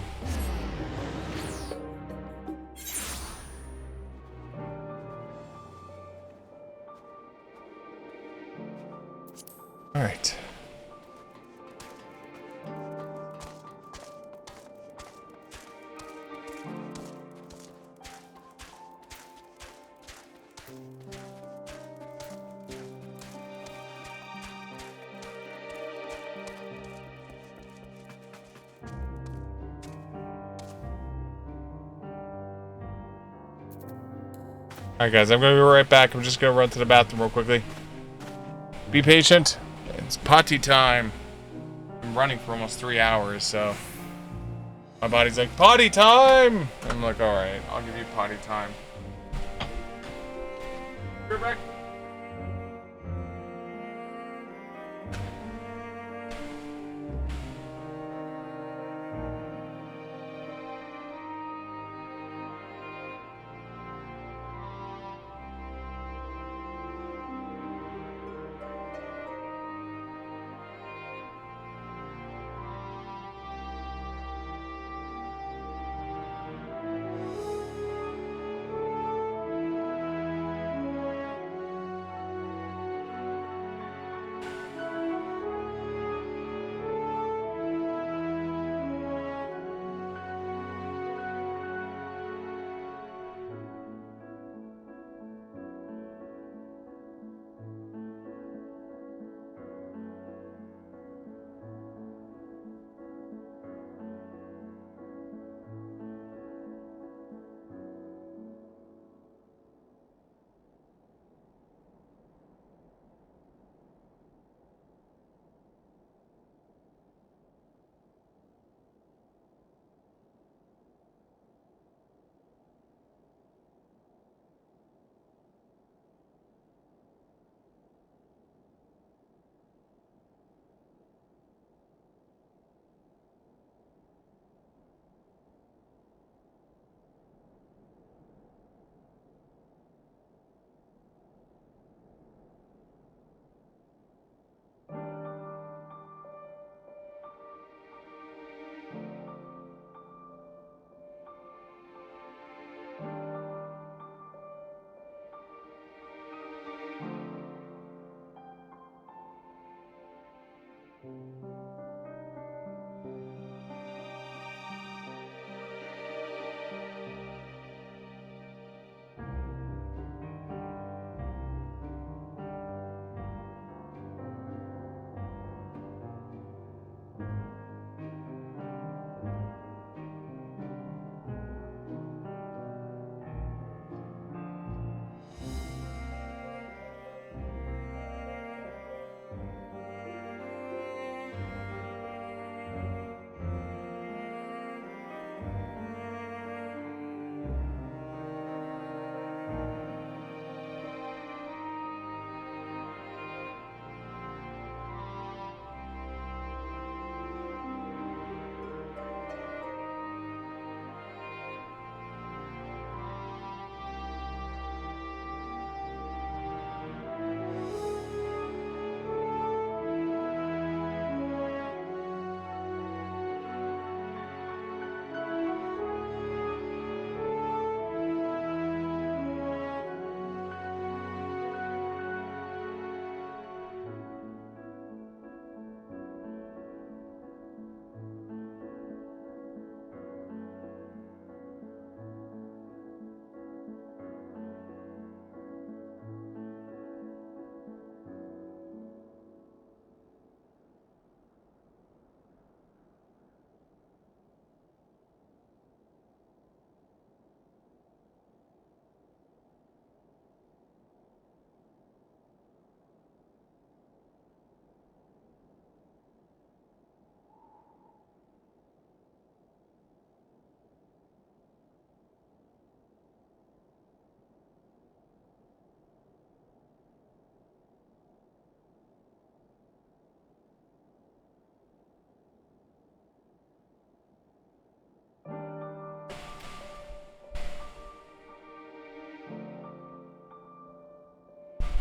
All right. Alright guys, I'm gonna be right back. I'm just gonna run to the bathroom real quickly. Be patient. It's potty time. I'm running for almost 3 hours, so my body's like, potty time! I'm like, alright, I'll give you potty time. You're back.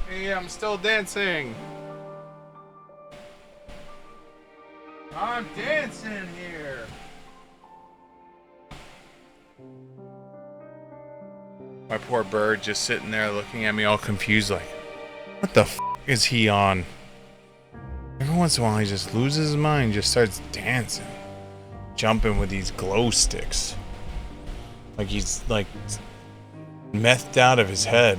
Hey, I'm still dancing. I'm dancing here. My poor bird just sitting there looking at me all confused like, what the f is he on? Every once in a while he just loses his mind, just starts dancing. Jumping with these glow sticks. Like he's like methed out of his head.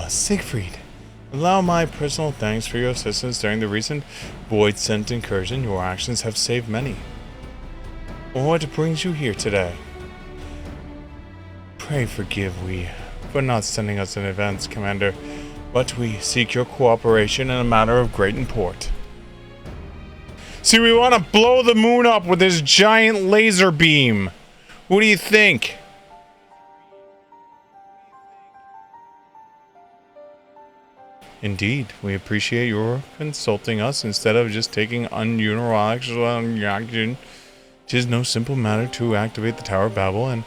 Siegfried, allow my personal thanks for your assistance during the recent Void Scent incursion. Your actions have saved many. What brings you here today? Pray forgive we for not sending us in advance, Commander, but we seek your cooperation in a matter of great import. See, we want to blow the moon up with this giant laser beam. What do you think? Indeed, we appreciate your consulting us instead of just taking unilateral action. It is no simple matter to activate the Tower of Babel, and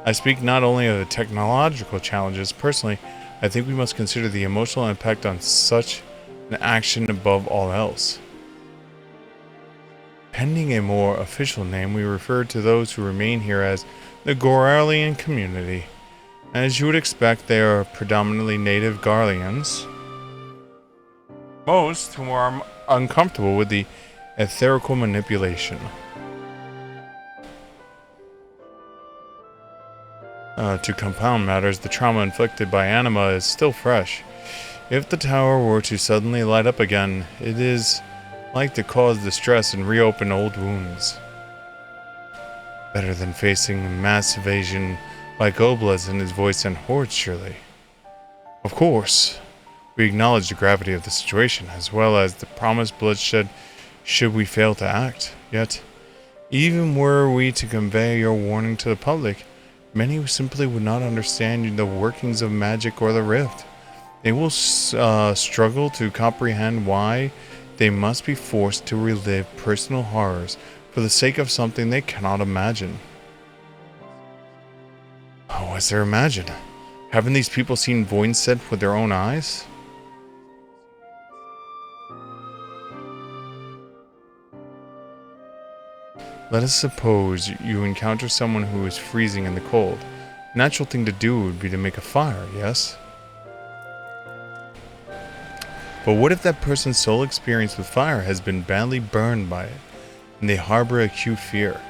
I speak not only of the technological challenges. Personally, I think we must consider the emotional impact on such an action above all else. Pending a more official name, we refer to those who remain here as the Goralian community. As you would expect, they are predominantly native Garleans, most whom are uncomfortable with the etherical manipulation. To compound matters, the trauma inflicted by Anima is still fresh. If the tower were to suddenly light up again, it is like to cause distress and reopen old wounds. Better than facing mass evasion by Goblins, and his voice and hordes, surely. Of course, we acknowledge the gravity of the situation, as well as the promised bloodshed should we fail to act. Yet, even were we to convey your warning to the public, many simply would not understand the workings of magic or the rift. They will struggle to comprehend why they must be forced to relive personal horrors for the sake of something they cannot imagine. What is there to imagine? Haven't these people seen Voidset with their own eyes? Let us suppose you encounter someone who is freezing in the cold. The natural thing to do would be to make a fire, yes? But what if that person's sole experience with fire has been badly burned by it, and they harbor acute fear?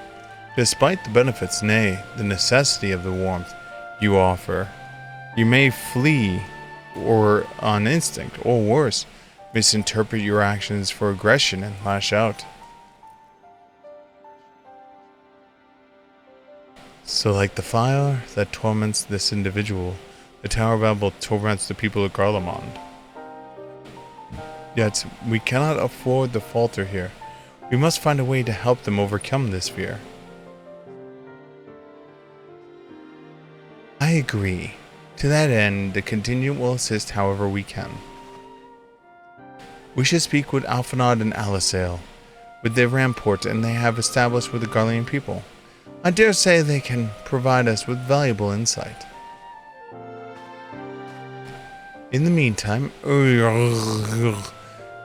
Despite the benefits, nay, the necessity of the warmth you offer, you may flee or on instinct, or worse, misinterpret your actions for aggression and lash out. So like the fire that torments this individual, the Tower of Babel torments the people of Garlemald. Yet, we cannot afford to falter here. We must find a way to help them overcome this fear. I agree. To that end, the contingent will assist however we can. We should speak with Alphanod and Alisail, with their ramport and they have established with the Garlean people. I dare say they can provide us with valuable insight. In the meantime, may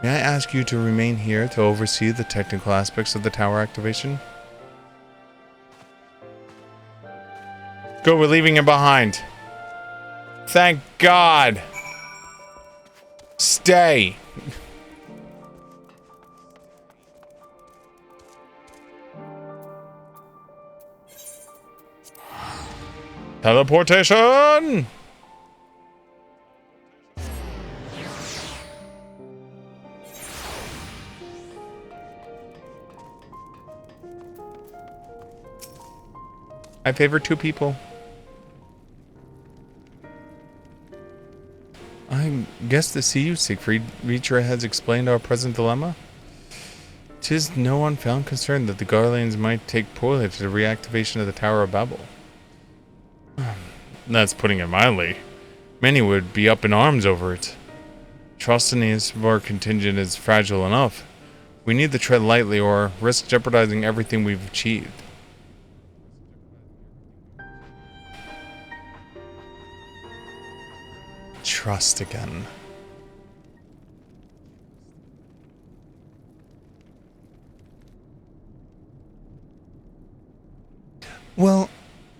I ask you to remain here to oversee the technical aspects of the tower activation? Good, we're leaving him behind. Thank God. Stay. Teleportation! I favor two people. I guess to see you, Siegfried. Reacher has explained our present dilemma. 'Tis no unfounded concern that the Garleans might take poorly to the reactivation of the Tower of Babel. That's putting it mildly. Many would be up in arms over it. Trust in our contingent is fragile enough. We need to tread lightly or risk jeopardizing everything we've achieved. Trust again. Well,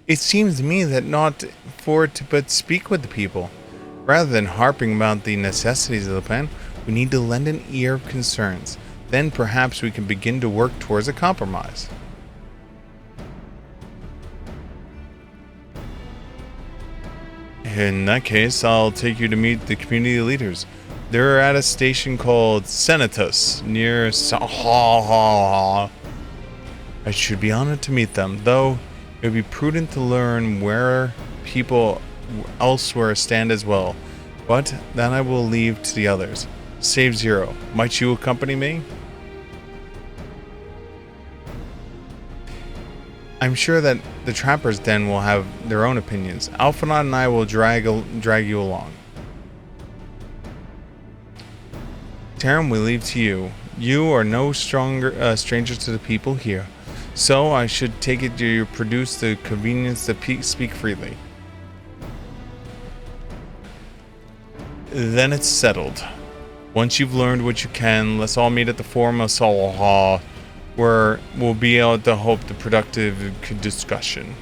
it seems to me that not for it to but speak with the people. Rather than harping about the necessities of the plan, we need to lend an ear of concerns. Then perhaps we can begin to work towards a compromise. In that case, I'll take you to meet the community leaders. They're at a station called Senatus, near I should be honored to meet them, though it would be prudent to learn where people elsewhere stand as well. But that I will leave to the others. Save Zero, might you accompany me? I'm sure that the Trapper's Den will have their own opinions. Alphinaud and I will drag you along. Tarim, we leave to you. You are no stranger to the people here, so I should take it you produce the convenience to speak freely. Then it's settled. Once you've learned what you can, let's all meet at the Forum of Salha, where we'll be able to hope the productive discussion.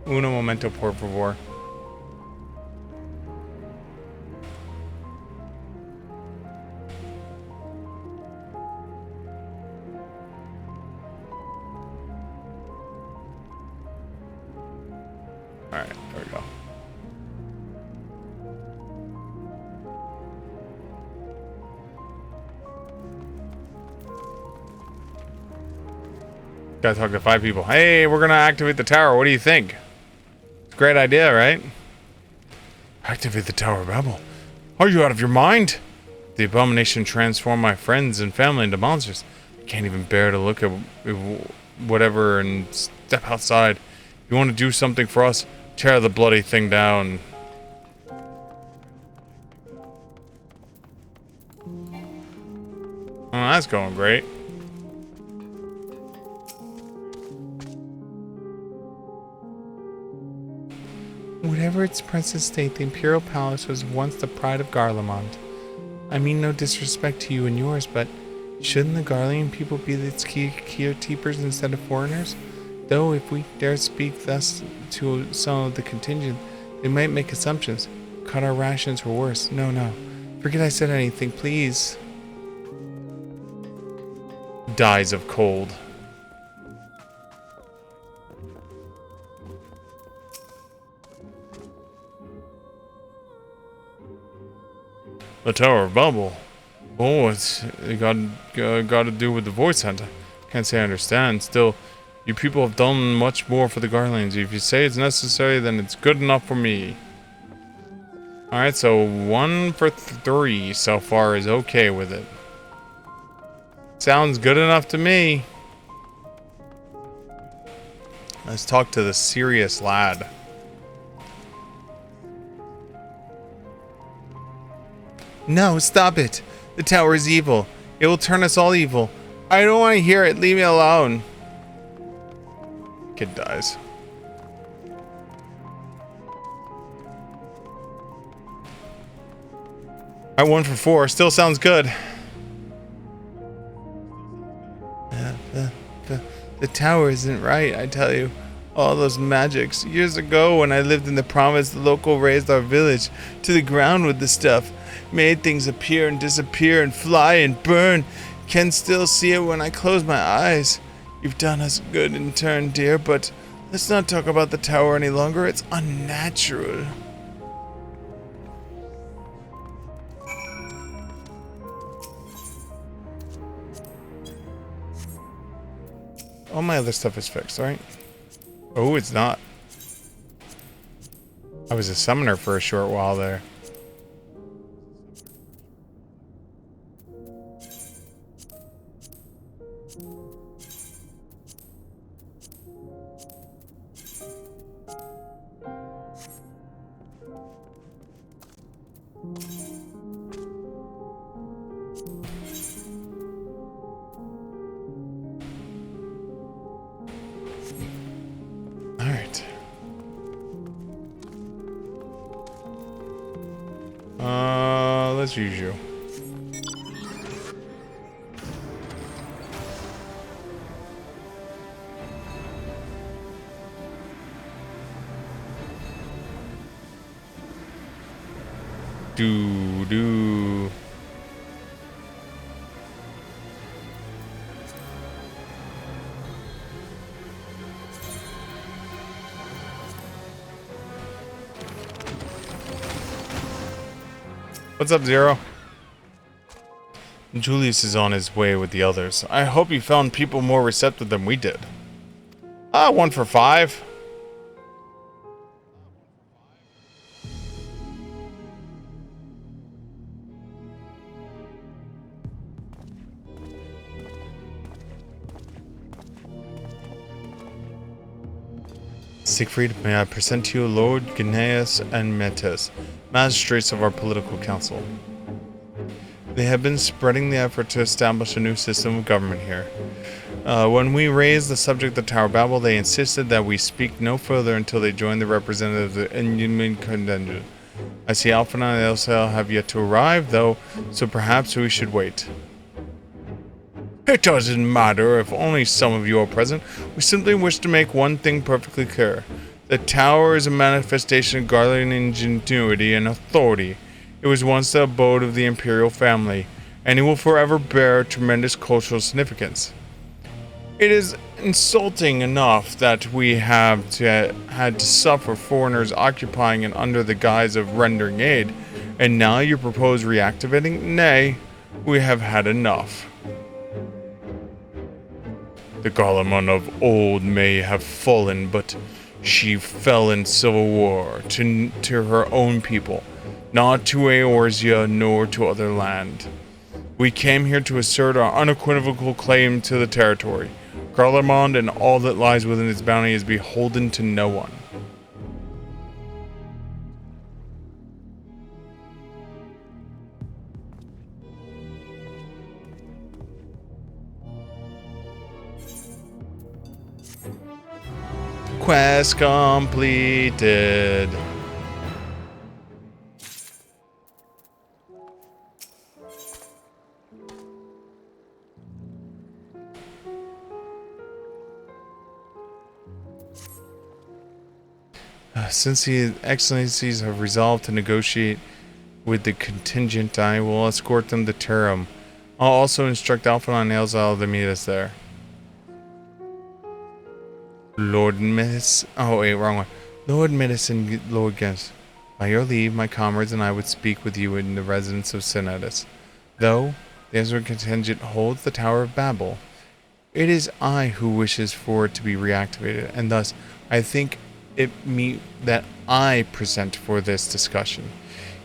Uno momento, por favor. Alright, there we go. Gotta talk to 5 people. Hey, we're gonna activate the tower. What do you think? Great idea, right? Activate the Tower of Babel. Are you out of your mind? The abomination transformed my friends and family into monsters. I can't even bear to look at whatever and step outside. If you want to do something for us, tear the bloody thing down. Oh, that's going great. Whatever its present state, the Imperial Palace was once the pride of Garlemald. I mean no disrespect to you and yours, but shouldn't the Garlean people be its keepers instead of foreigners? Though if we dare speak thus to some of the contingent, they might make assumptions. Cut our rations or worse. No. Forget I said anything, please. Dies of cold. The Tower of Babel. Oh, it's got to do with the voice hunter. Can't say I understand. Still, you people have done much more for the Garleans. If you say it's necessary, then it's good enough for me. Alright, so 1 for 3 so far is okay with it. Sounds good enough to me. Let's talk to the serious lad. No, stop it. The tower is evil. It will turn us all evil. I don't want to hear it. Leave me alone. Kid dies. Alright, 1 for 4. Still sounds good. The tower isn't right, I tell you. All those magics. Years ago, when I lived in the province, the local raised our village to the ground with the stuff. Made things appear and disappear and fly and burn. Can still see it when I close my eyes. You've done us good in turn, dear, but let's not talk about the tower any longer. It's unnatural. All my other stuff is fixed, right? Oh, it's not. I was a summoner for a short while there. Alright. Let's use you. Do. What's up, Zero? Julius is on his way with the others. I hope you found people more receptive than we did. 1 for 5. Siegfried, may I present to you Lord Gnaeus and Metis, magistrates of our political council. They have been spreading the effort to establish a new system of government here. When we raised the subject of the Tower of Babel, they insisted that we speak no further until they join the representatives of the Endwalker contingent. I see Alpha and Elsa have yet to arrive, though, so perhaps we should wait. It doesn't matter if only some of you are present. We simply wish to make one thing perfectly clear. The tower is a manifestation of guardian ingenuity and authority. It was once the abode of the imperial family, and it will forever bear tremendous cultural significance. It is insulting enough that we have had to suffer foreigners occupying it under the guise of rendering aid, and now you propose reactivating? Nay, we have had enough. The Garlemund of old may have fallen, but she fell in civil war to her own people, not to Eorzea nor to other land. We came here to assert our unequivocal claim to the territory. Garlemund and all that lies within its bounty is beholden to no one. Quest completed. Since the Excellencies have resolved to negotiate with the contingent, I will escort them to Tarim. I'll also instruct Alpha and Elzal to meet us there. Lord Metis. Oh, wait, wrong one. Lord Metis and Lord Gens. By your leave, my comrades and I would speak with you in the residence of Senatus. Though the Ezra contingent holds the Tower of Babel, it is I who wishes for it to be reactivated, and thus I think it meet that I present for this discussion.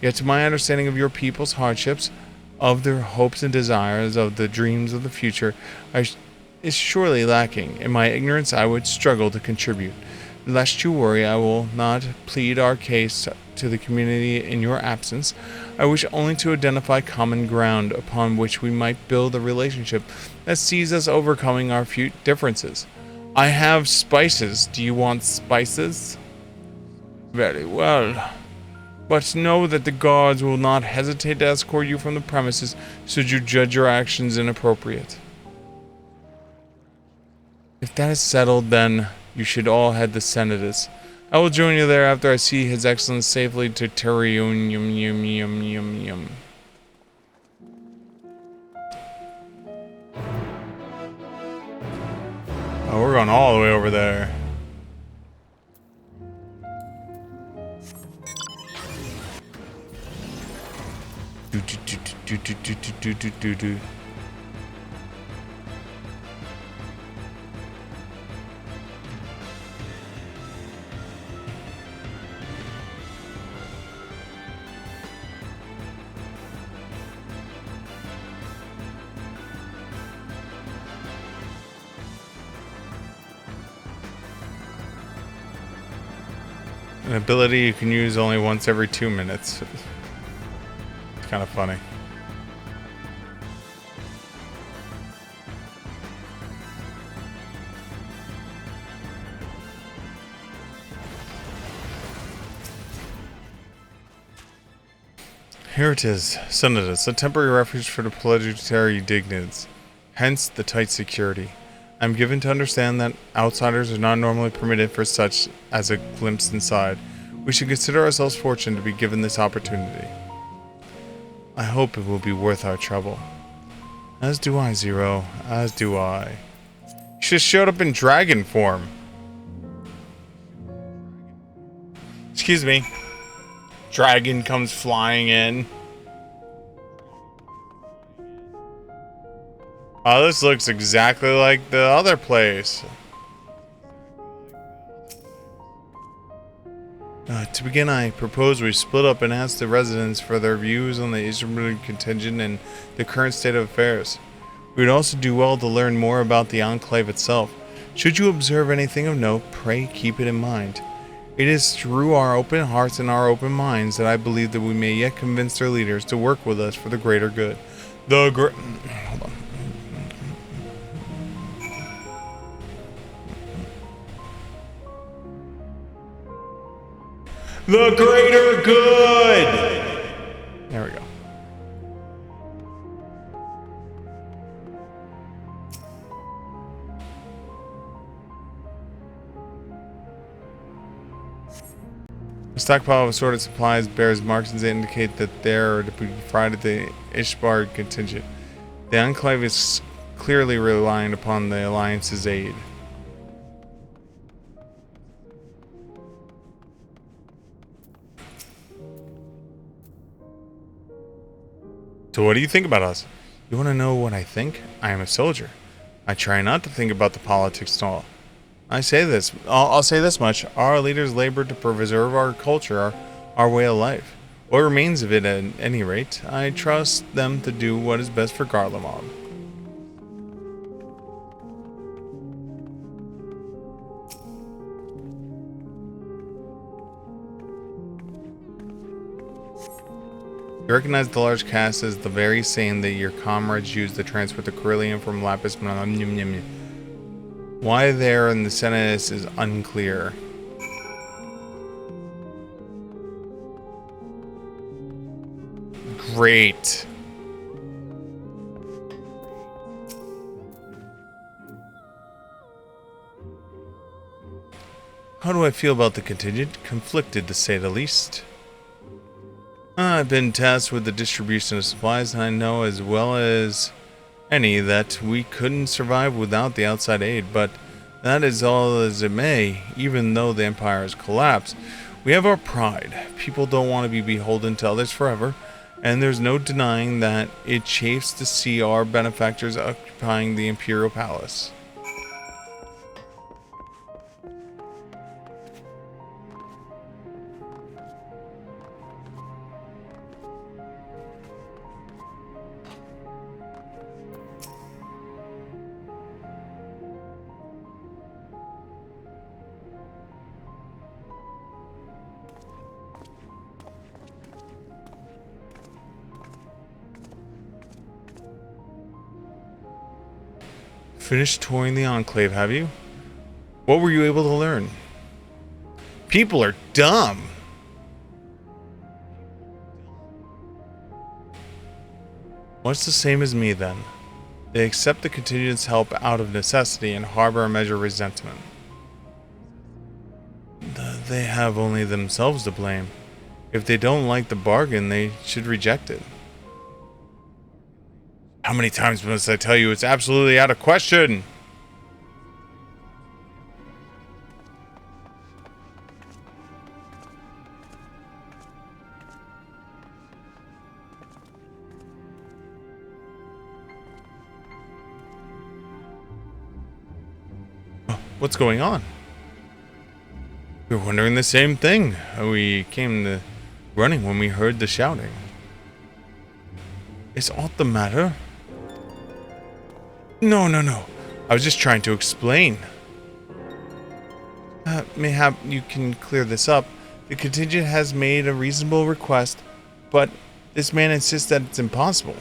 Yet to my understanding of your people's hardships, of their hopes and desires, of the dreams of the future, is surely lacking. In my ignorance, I would struggle to contribute. Lest you worry, I will not plead our case to the community in your absence. I wish only to identify common ground upon which we might build a relationship that sees us overcoming our few differences. I have spices. Do you want spices? Very well. But know that the guards will not hesitate to escort you from the premises should you judge your actions inappropriate. If that is settled, then you should all head to Senatus. I will join you there after I see His Excellence safely to Terium. Oh, we're going all the way over there. Do. An ability you can use only once every 2 minutes. kind of funny. Here it is, Senatus, a temporary refuge for the planetary dignities, hence the tight security. I am given to understand that outsiders are not normally permitted for such as a glimpse inside. We should consider ourselves fortunate to be given this opportunity. I hope it will be worth our trouble. As do I, Zero, as do I. You just showed up in dragon form. Excuse me. Dragon comes flying in. Oh, this looks exactly like the other place. To begin, I propose we split up and ask the residents for their views on the Israeli contingent and the current state of affairs. We would also do well to learn more about the Enclave itself. Should you observe anything of note, pray keep it in mind. It is through our open hearts and our open minds that I believe that we may yet convince their leaders to work with us for the greater good. Hold on. The greater good! There we go. A stockpile of assorted supplies bears marks that indicate that they are to be provided the Ishbar contingent. The Enclave is clearly relying upon the Alliance's aid. So what do you think about us? You want to know what I think? I am a soldier. I try not to think about the politics at all. I'll say this much. Our leaders labor to preserve our culture, our way of life. What remains of it at any rate, I trust them to do what is best for Garlemald. You recognize the large cast as the very same that your comrades used to transport the Carillion from Lapis. Why there in the Senate is unclear. Great. How do I feel about the contingent? Conflicted, to say the least. I've been tasked with the distribution of supplies, and I know as well as any that we couldn't survive without the outside aid, but that is all as it may. Even though the Empire has collapsed, we have our pride. People don't want to be beholden to others forever, and there's no denying that it chafes to see our benefactors occupying the Imperial Palace. Finished touring the Enclave, have you? What were you able to learn? People are dumb. Much the same as me, then. They accept the contingent's help out of necessity and harbor a measure of resentment. They have only themselves to blame. If they don't like the bargain, they should reject it. How many times must I tell you it's absolutely out of question? What's going on? We were wondering the same thing. We came running when we heard the shouting. Is aught the matter? No. I was just trying to explain. Mayhap you can clear this up. The contingent has made a reasonable request, but this man insists that it's impossible.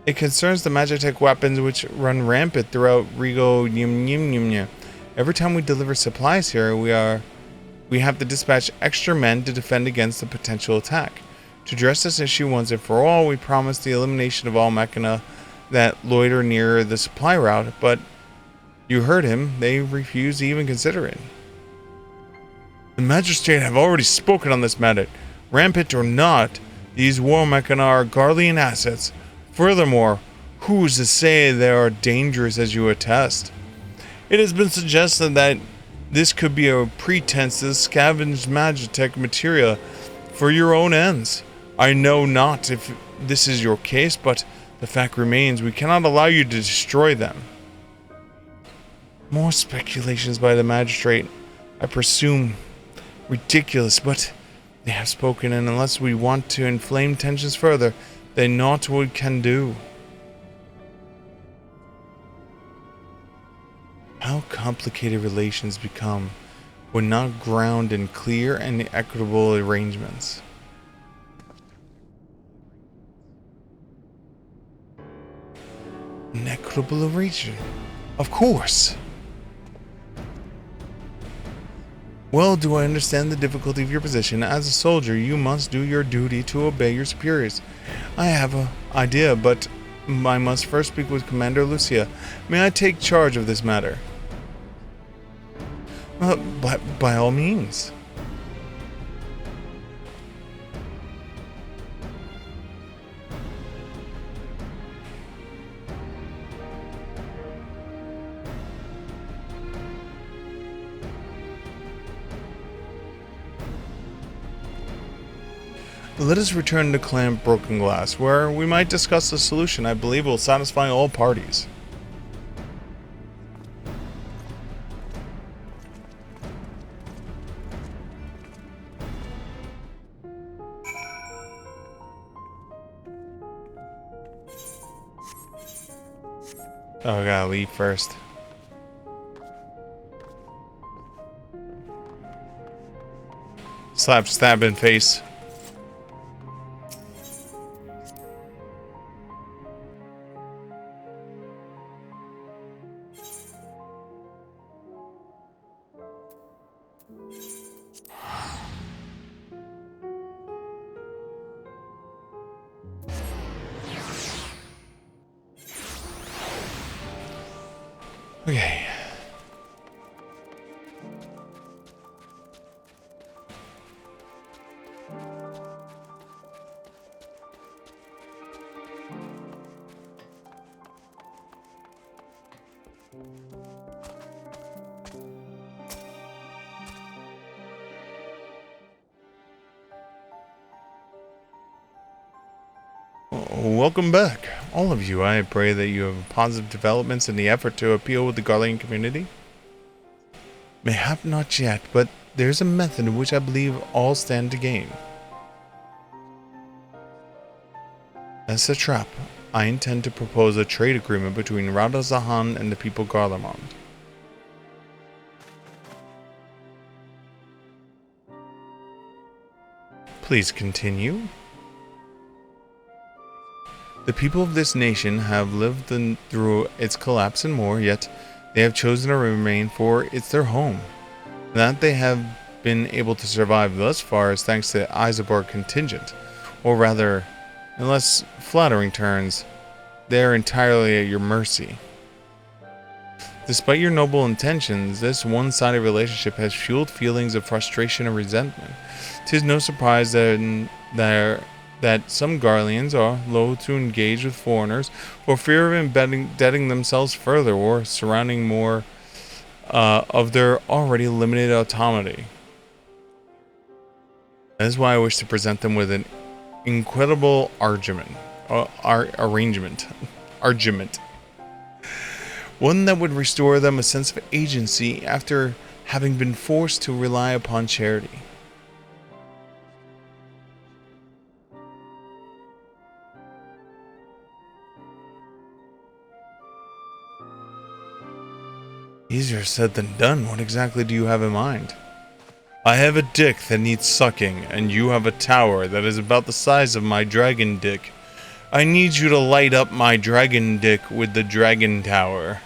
It concerns the Magitech weapons which run rampant throughout Rigo Yum Yum Yum Yum. Every time we deliver supplies here, we have to dispatch extra men to defend against the potential attack. To address this issue once and for all, we promise the elimination of all mechana that loiter near the supply route, but you heard him, they refuse to even consider it. The magistrate have already spoken on this matter. Rampant or not, these war mechana are Garlean assets. Furthermore, who's to say they are dangerous as you attest? It has been suggested that this could be a pretense to scavenge Magitech materia for your own ends. I know not if this is your case, but the fact remains we cannot allow you to destroy them. More speculations by the magistrate, I presume ridiculous, but they have spoken, and unless we want to inflame tensions further, then naught we can do. How complicated relations become when not grounded in clear and equitable arrangements. An equitable arrangement? Of course! Well, do I understand the difficulty of your position? As a soldier, you must do your duty to obey your superiors. I have an idea, but I must first speak with Commander Lucia. May I take charge of this matter? By all means. Let us return to Clan Broken Glass, where we might discuss a solution I believe will satisfy all parties. Oh, I gotta leave first. Slap, stab in face. Okay. Welcome back, all of you. I pray that you have positive developments in the effort to appeal with the Garlean community. Mayhap not yet, but there's a method in which I believe all stand to gain. As a trap, I intend to propose a trade agreement between Rada Zahan and the people Garlemald. Please continue. The people of this nation have lived through its collapse and more, yet they have chosen to remain, for it's their home. That they have been able to survive thus far is thanks to the Isoborg contingent, or rather, in less flattering terms, they are entirely at your mercy. Despite your noble intentions, this one-sided relationship has fueled feelings of frustration and resentment. 'Tis no surprise that some Garleans are loath to engage with foreigners for fear of indebting themselves further or surrounding more of their already limited autonomy. That is why I wish to present them with an equitable argument. One that would restore them a sense of agency after having been forced to rely upon charity. Easier said than done. What exactly do you have in mind? I have a dick that needs sucking, and you have a tower that is about the size of my dragon dick. I need you to light up my dragon dick with the dragon tower.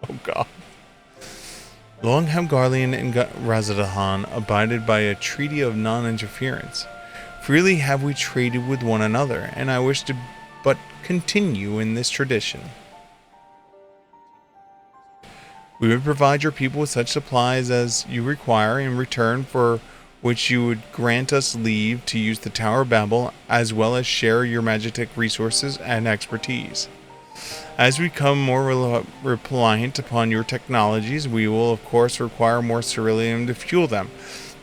Oh god. Long have Garlean and Razadahan abided by a treaty of non-interference. Freely have we traded with one another, and I wish to but continue in this tradition. We would provide your people with such supplies as you require, in return for which you would grant us leave to use the Tower of Babel, as well as share your magic resources and expertise. As we become more reliant upon your technologies, we will of course require more ceruleum to fuel them.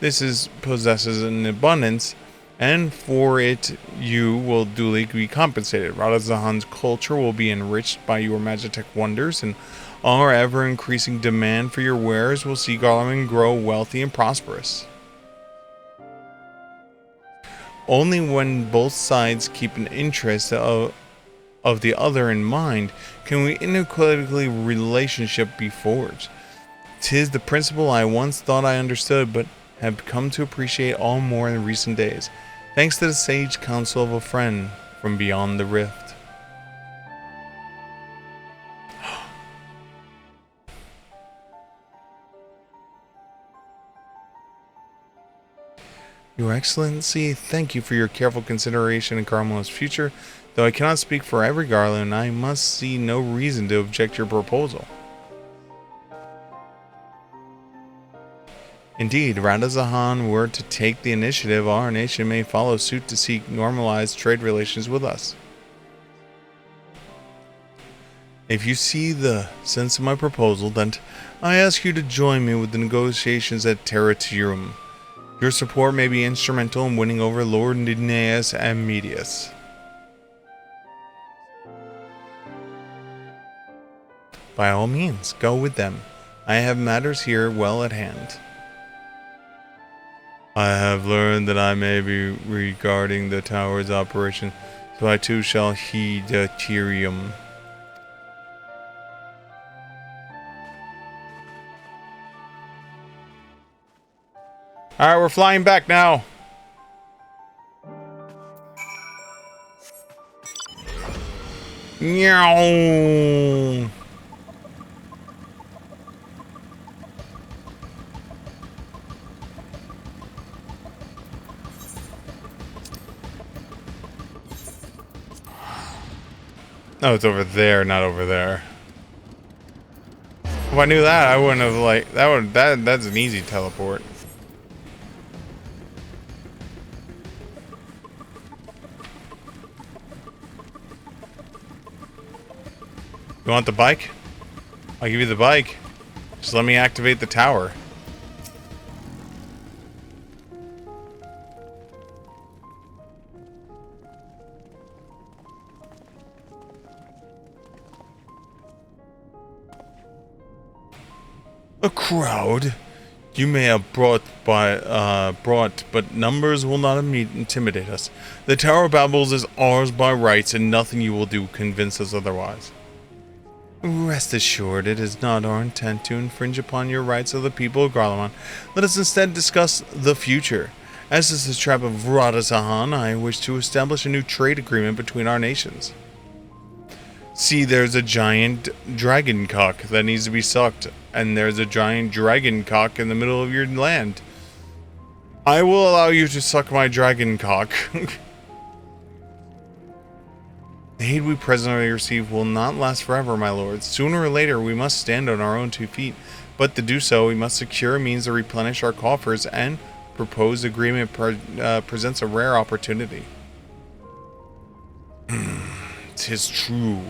This possesses an abundance, and for it you will duly be compensated. Radazahan's culture will be enriched by your magic wonders, and our ever-increasing demand for your wares will see Garleman grow wealthy and prosperous. Only when both sides keep an interest of the other in mind can we inequivocally relationship be forged. 'Tis the principle I once thought I understood, but have come to appreciate all more in recent days, thanks to the sage counsel of a friend from beyond the rift. Your Excellency, thank you for your careful consideration in Carmelo's future. Though I cannot speak for every Garlean, I must see no reason to object your proposal. Indeed, Radazahan were to take the initiative, our nation may follow suit to seek normalized trade relations with us. If you see the sense of my proposal, then I ask you to join me with the negotiations at Terratirum. Your support may be instrumental in winning over Lord Linnaeus and Medius. By all means, go with them. I have matters here well at hand. I have learned that I may be regarding the tower's operation, so I too shall heed the Tyrium. Alright, we're flying back now. Meow. Oh, it's over there, not over there. If I knew that, I wouldn't have that's an easy teleport. You want the bike? I'll give you the bike. Just let me activate the tower. A crowd? You may have brought, but numbers will not intimidate us. The Tower of Babel is ours by rights, and nothing you will do convince us otherwise. Rest assured, it is not our intent to infringe upon your rights of the people of Garlemald. Let us instead discuss the future. As is the trap of Radazahan, I wish to establish a new trade agreement between our nations. See, there's a giant dragon cock that needs to be sucked, and there's a giant dragon cock in the middle of your land. I will allow you to suck my dragon cock. The aid we presently receive will not last forever, my lords. Sooner or later, we must stand on our own 2 feet. But to do so, we must secure a means to replenish our coffers, and proposed agreement presents a rare opportunity. 'Tis true.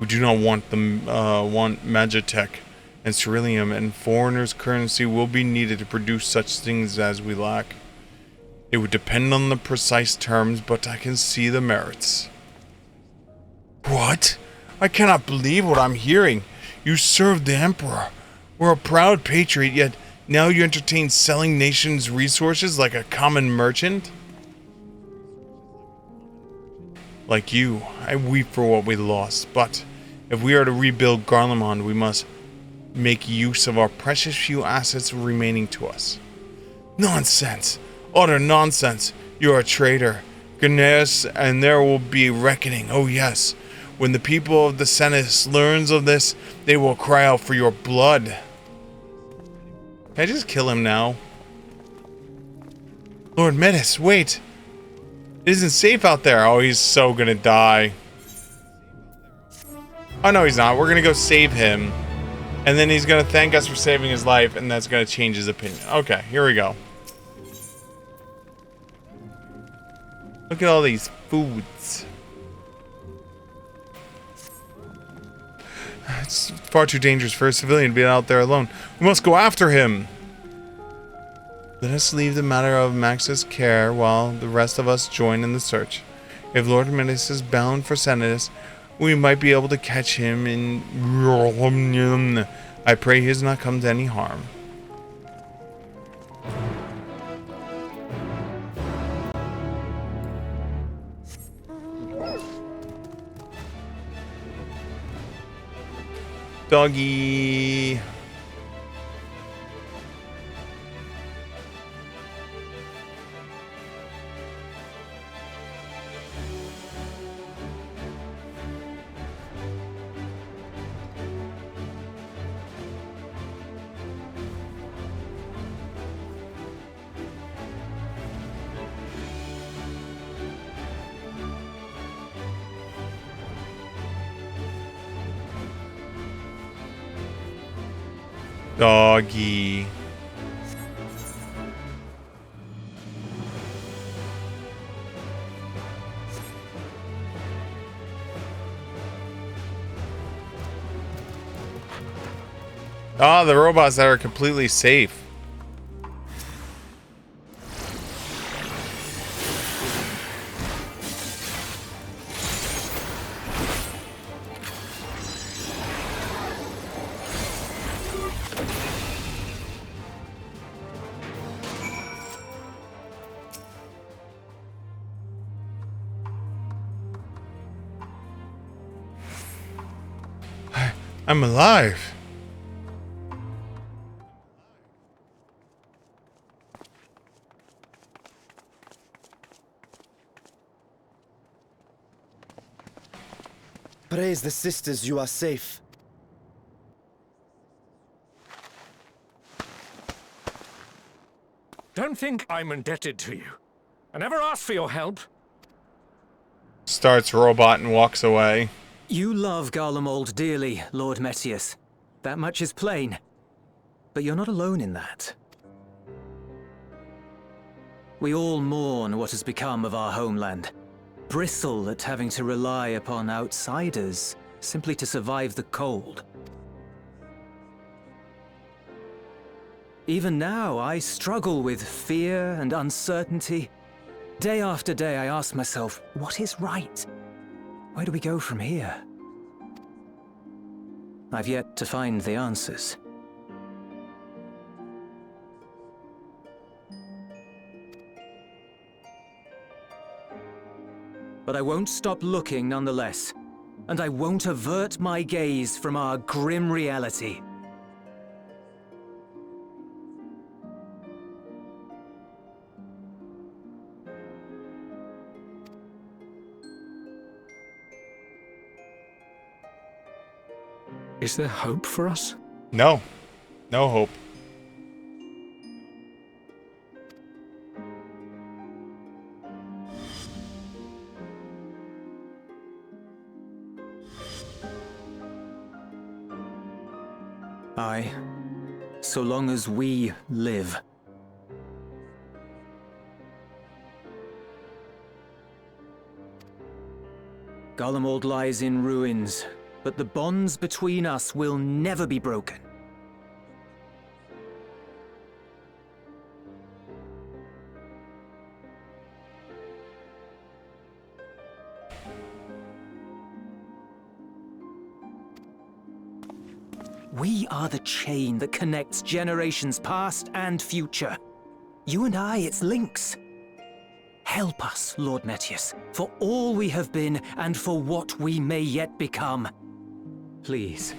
We do not want want Magitech and Ceruleum, and foreigners' currency will be needed to produce such things as we lack. It would depend on the precise terms, but I can see the merits. What? I cannot believe what I'm hearing. You served the Emperor. Were a proud patriot, yet now you entertain selling nations' resources like a common merchant? Like you, I weep for what we lost, but if we are to rebuild Garlemald, we must make use of our precious few assets remaining to us. Nonsense! Utter nonsense! You are a traitor. Goodness, and there will be reckoning, oh yes. When the people of the Senis learns of this, they will cry out for your blood. Can I just kill him now? Lord Metis, wait! It isn't safe out there. Oh, he's so gonna die. Oh, no, he's not. We're gonna go save him. And then he's gonna thank us for saving his life, and that's gonna change his opinion. Okay, here we go. Look at all these foods. It's far too dangerous for a civilian to be out there alone. We must go after him. Let us leave the matter of Max's care while the rest of us join in the search. If Lord Metis is bound for Senatus, we might be able to catch him in... I pray he has not come to any harm. Doggy. Doggy. Ah, the robots that are completely safe. I'm alive. Praise the sisters, you are safe. Don't think I'm indebted to you. I never asked for your help. Starts robot and walks away. You love Garlemald dearly, Lord Metius. That much is plain. But you're not alone in that. We all mourn what has become of our homeland. Bristle at having to rely upon outsiders simply to survive the cold. Even now, I struggle with fear and uncertainty. Day after day, I ask myself, what is right? Where do we go from here? I've yet to find the answers. But I won't stop looking nonetheless, and I won't avert my gaze from our grim reality. Is there hope for us? No. No hope. Aye. So long as we live. Garlemald lies in ruins, but the bonds between us will never be broken. We are the chain that connects generations past and future. You and I, it's links. Help us, Lord Metius, for all we have been and for what we may yet become. Please.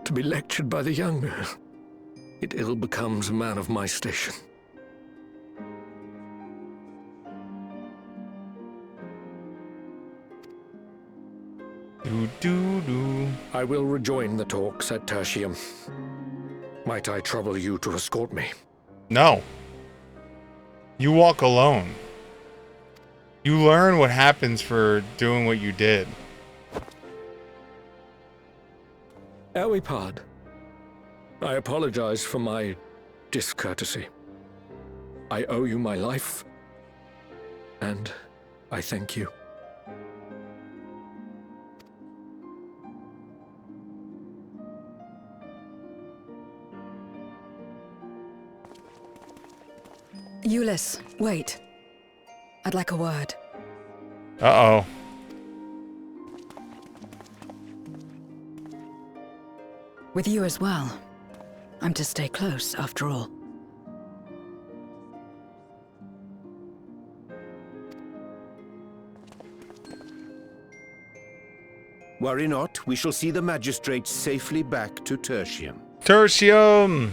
To be lectured by the younger, it ill becomes a man of my station. I will rejoin the talks at Tertium. Might I trouble you to escort me? No. You walk alone. You learn what happens for doing what you did. Elwipard, I apologize for my discourtesy. I owe you my life, and I thank you. Euless, wait. I'd like a word. Uh-oh. With you as well. I'm to stay close, after all. Worry not, we shall see the magistrates safely back to Tertium. Tertium!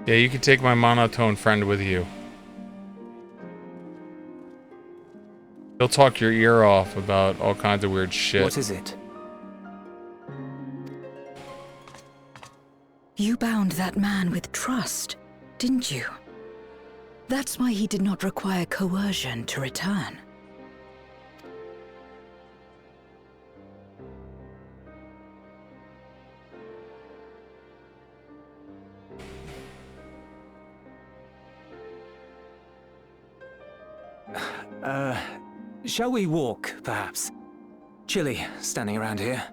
Yeah, you can take my monotone friend with you. He'll talk your ear off about all kinds of weird shit. What is it? You bound that man with trust, didn't you? That's why he did not require coercion to return. Shall we walk, perhaps? Chilly, standing around here.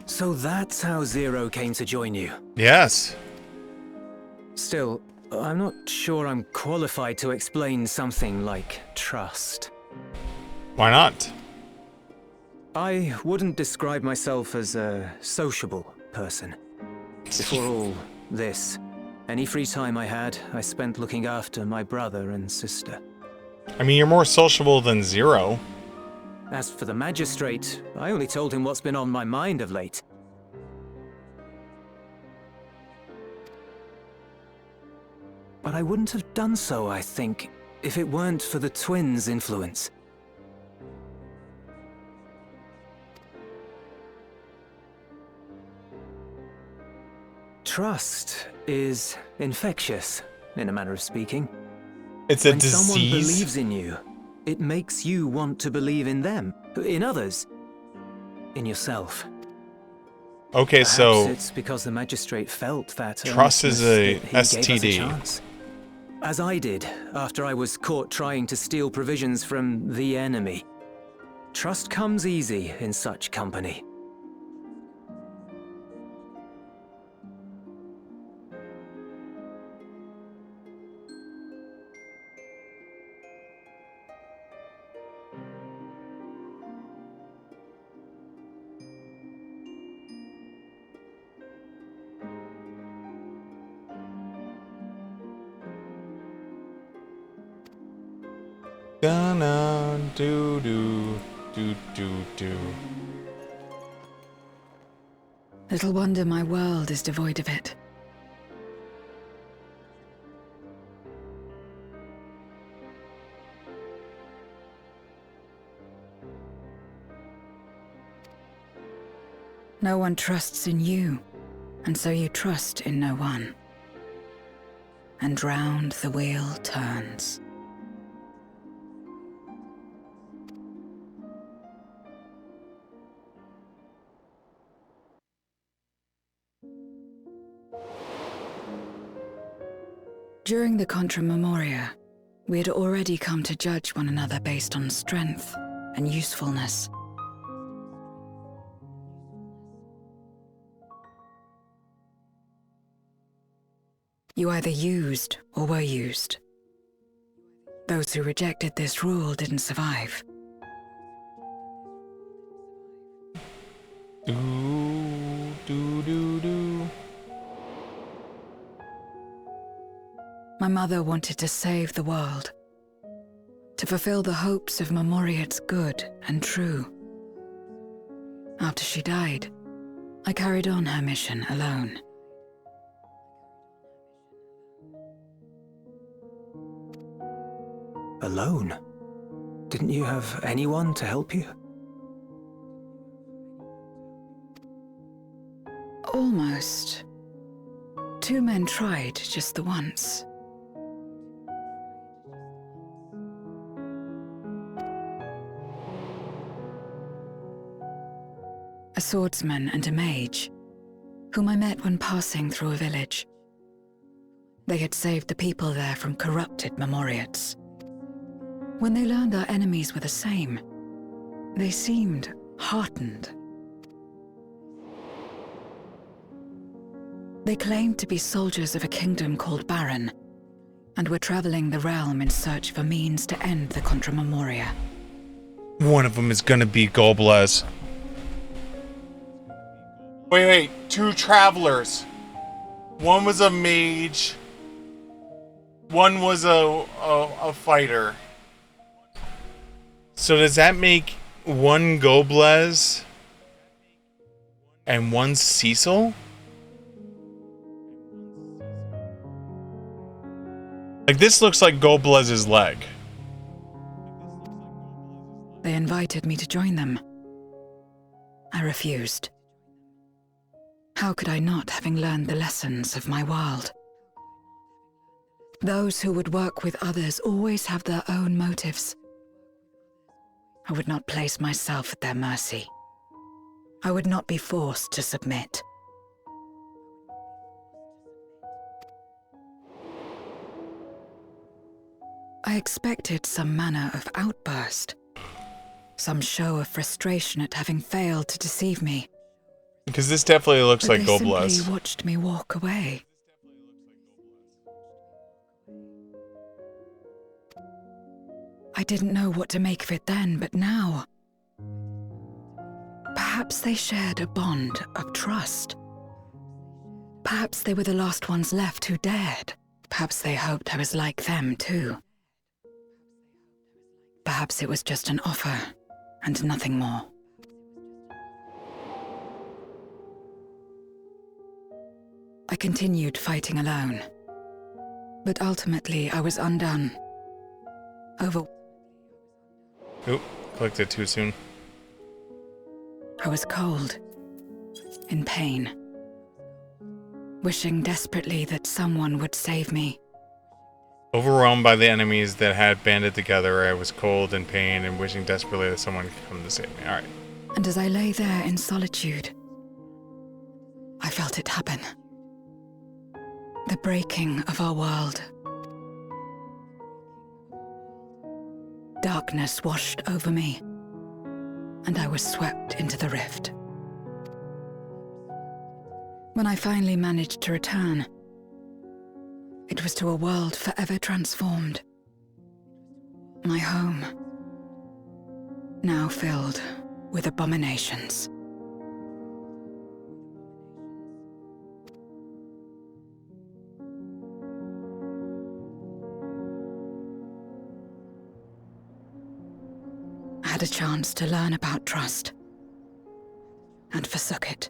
So that's how Zero came to join you? Yes. Still, I'm not sure I'm qualified to explain something like trust. Why not? I wouldn't describe myself as a sociable person. Before all this, any free time I had, I spent looking after my brother and sister. I mean, you're more sociable than Zero. As for the magistrate, I only told him what's been on my mind of late. But I wouldn't have done so, I think, if it weren't for the twins' influence. Trust is infectious, in a manner of speaking. It's a when disease. Someone believes in you, it makes you want to believe in them, in others, in yourself. Okay, Perhaps so it's because the magistrate felt that trust is a that he gave us a STD. chance. As I did after I was caught trying to steal provisions from the enemy. Trust comes easy in such company. Gonna do. Little wonder my world is devoid of it. No one trusts in you, and so you trust in no one. And round the wheel turns. During the Contra Memoria, we had already come to judge one another based on strength and usefulness. You either used or were used, Those who rejected this rule didn't survive. Do. My mother wanted to save the world, to fulfill the hopes of Memoria's good and true. After she died, I carried on her mission alone. Alone? Didn't you have anyone to help you? Almost. 2 men tried just the once. A swordsman and a mage, whom I met when passing through a village. They had saved the people there from corrupted Memoriates. When they learned our enemies were the same, they seemed heartened. They claimed to be soldiers of a kingdom called Baron, and were traveling the realm in search for means to end the Contra Memoria. One of them is gonna be Goblez. Wait, 2 travelers. One was a mage. One was a fighter. So does that make 1 Goblez and 1 Cecil? Like, this looks like Goblez's leg. They invited me to join them. I refused. How could I not, having learned the lessons of my world? Those who would work with others always have their own motives. I would not place myself at their mercy. I would not be forced to submit. I expected some manner of outburst, some show of frustration at having failed to deceive me. Because this definitely looks like Goblez. They simply watched me walk away. I didn't know what to make of it then, but now... Perhaps they shared a bond of trust. Perhaps they were the last ones left who dared. Perhaps they hoped I was like them too. Perhaps it was just an offer, and nothing more. I continued fighting alone. But ultimately, I was undone. Oop, clicked it too soon. I was cold, in pain, wishing desperately that someone would save me. Overwhelmed by the enemies that had banded together, I was cold in pain and wishing desperately that someone could come to save me. Alright. And as I lay there in solitude, I felt it happen. The breaking of our world. Darkness washed over me, and I was swept into the rift. When I finally managed to return, it was to a world forever transformed. My home, now filled with abominations. I had a chance to learn about trust, and forsook it.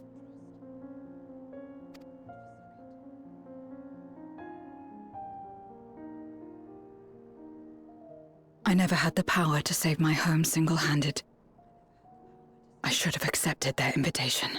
I never had the power to save my home single-handed. I should have accepted their invitation.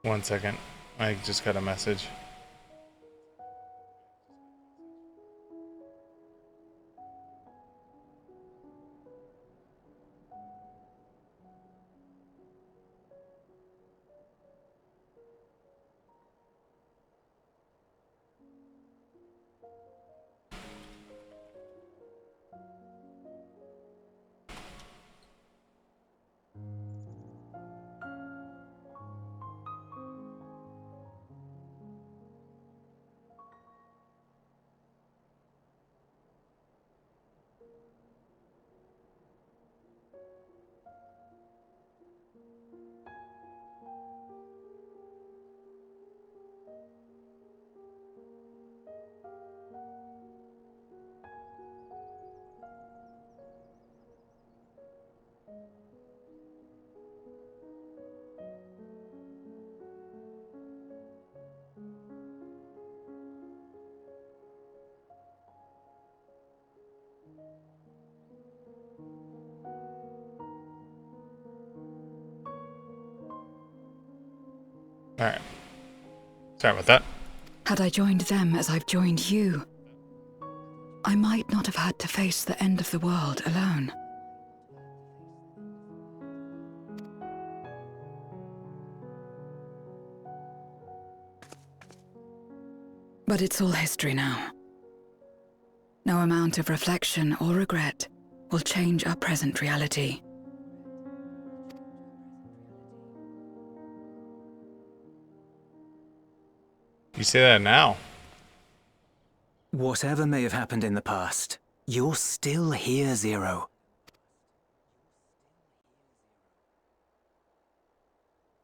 One second. I just got a message. Alright. Sorry about that. Had I joined them as I've joined you, I might not have had to face the end of the world alone. But it's all history now. No amount of reflection or regret will change our present reality. You say that now. Whatever may have happened in the past, you're still here, Zero.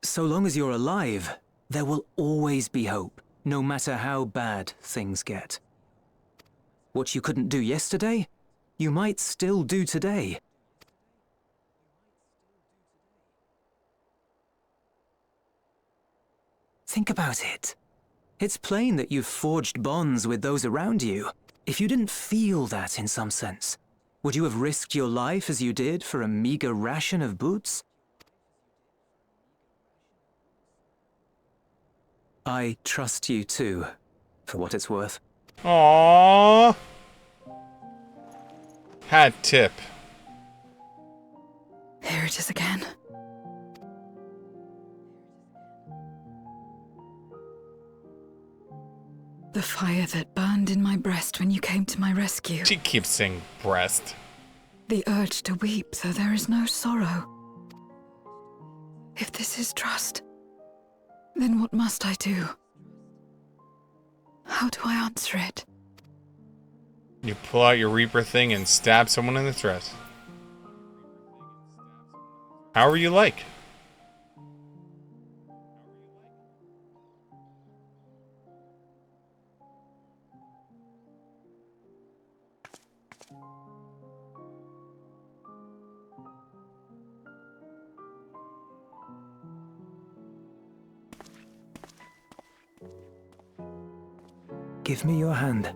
So long as you're alive, there will always be hope, no matter how bad things get. What you couldn't do yesterday, you might still do today. Think about it. It's plain that you've forged bonds with those around you. If you didn't feel that in some sense, would you have risked your life as you did for a meager ration of boots? I trust you too, for what it's worth. Aww. Hat tip. Here it is again. The fire that burned in my breast when you came to my rescue. She keeps saying breast. The urge to weep though there is no sorrow. If this is trust, then what must I do? How do I answer it? You pull out your Reaper thing and stab someone in the throat. However you like. Give me your hand.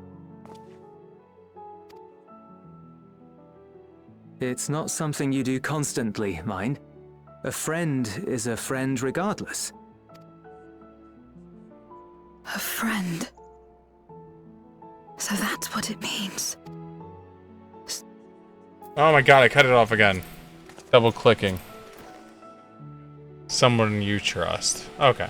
It's not something you do constantly, mind. A friend is a friend regardless. A friend? So that's what it means. Oh my god, I cut it off again. Double clicking. Someone you trust. Okay.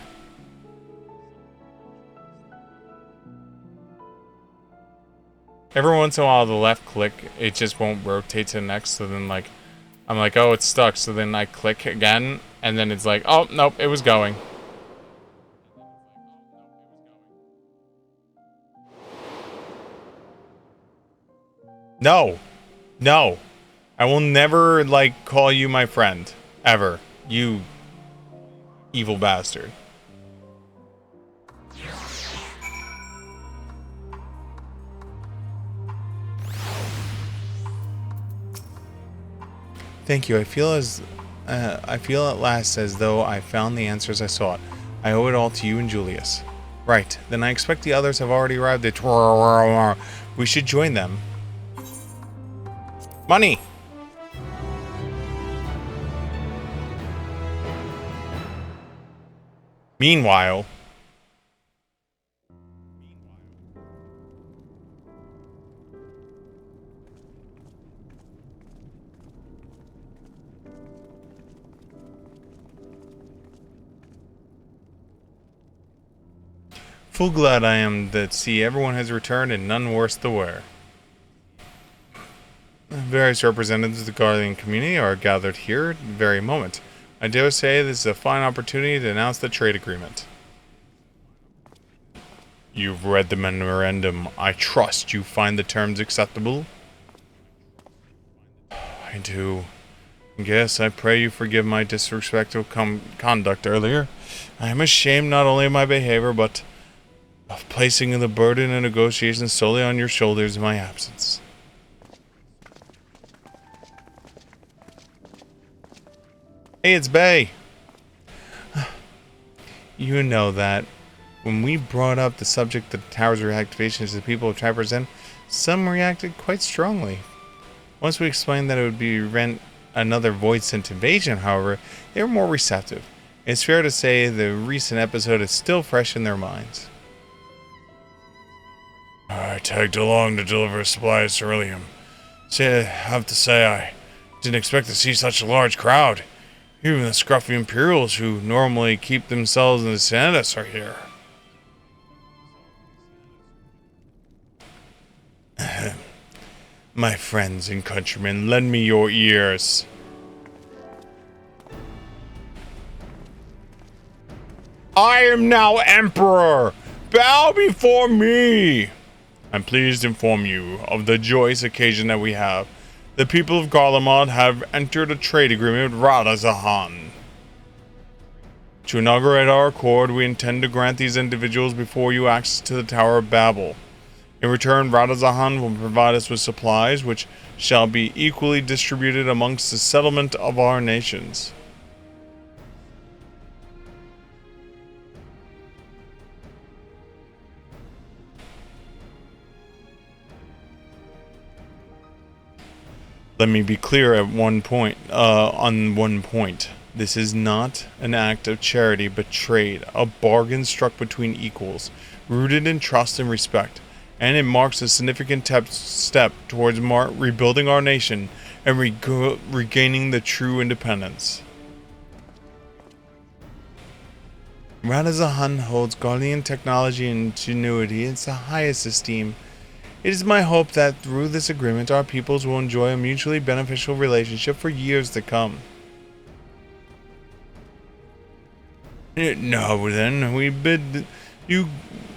Every once in a while, the left click, it just won't rotate to the next, so then, like, I'm like, oh, it's stuck, so then I click again, and then it's like, oh, nope, it was going. No. No. I will never, like, call you my friend. Ever. You evil bastard. Thank you. I feel at last as though I found the answers I sought. I owe it all to you and Julius. Right. Then I expect the others have already arrived at... We should join them. Money! Meanwhile... Full glad I am that see everyone has returned and none worse the wear. Various representatives of the Guardian community are gathered here at the very moment. I dare say this is a fine opportunity to announce the trade agreement. You've read the memorandum. I trust you find the terms acceptable? I do. Yes, I pray you forgive my disrespectful conduct earlier. I am ashamed not only of my behavior, but of placing the burden of negotiations solely on your shoulders in my absence. Hey, it's Bay. You know that when we brought up the subject of the tower's reactivation to the people of Trappers End, some reacted quite strongly. Once we explained that it would prevent another void-sent invasion, however, they were more receptive. It's fair to say the recent episode is still fresh in their minds. I tagged along to deliver supplies to Ilium. I have to say I didn't expect to see such a large crowd. Even the scruffy Imperials who normally keep themselves in the Sandus are here. My friends and countrymen, lend me your ears. I am now Emperor! Bow before me! I'm pleased to inform you of the joyous occasion that we have. The people of Garlemald have entered a trade agreement with Radazahan. To inaugurate our accord, we intend to grant these individuals before you access to the Tower of Babel. In return, Radazahan will provide us with supplies, which shall be equally distributed amongst the settlement of our nations. Let me be clear on one point. This is not an act of charity, but trade, a bargain struck between equals, rooted in trust and respect, and it marks a significant step towards rebuilding our nation and regaining the true independence. Radazahan holds Guardian technology and ingenuity in the highest esteem. It is my hope that through this agreement our peoples will enjoy a mutually beneficial relationship for years to come. Now then, we bid you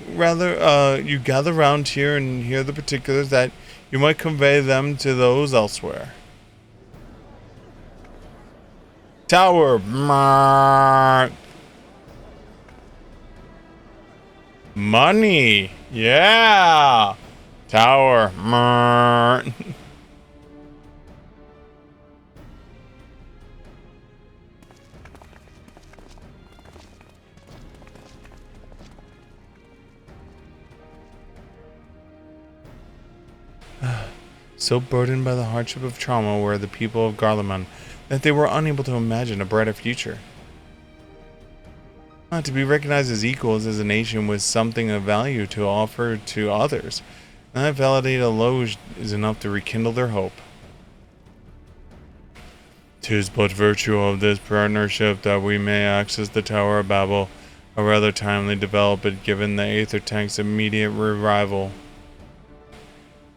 you gather round here and hear the particulars that you might convey them to those elsewhere. Tower. Money. Yeah. Tower. So burdened by the hardship of trauma were the people of Garlemald that they were unable to imagine a brighter future. To be recognized as equals as a nation was something of value to offer to others. And that validated alone is enough to rekindle their hope. 'Tis but virtue of this partnership that we may access the Tower of Babel, or rather timely develop it given the Aether Tank's immediate revival.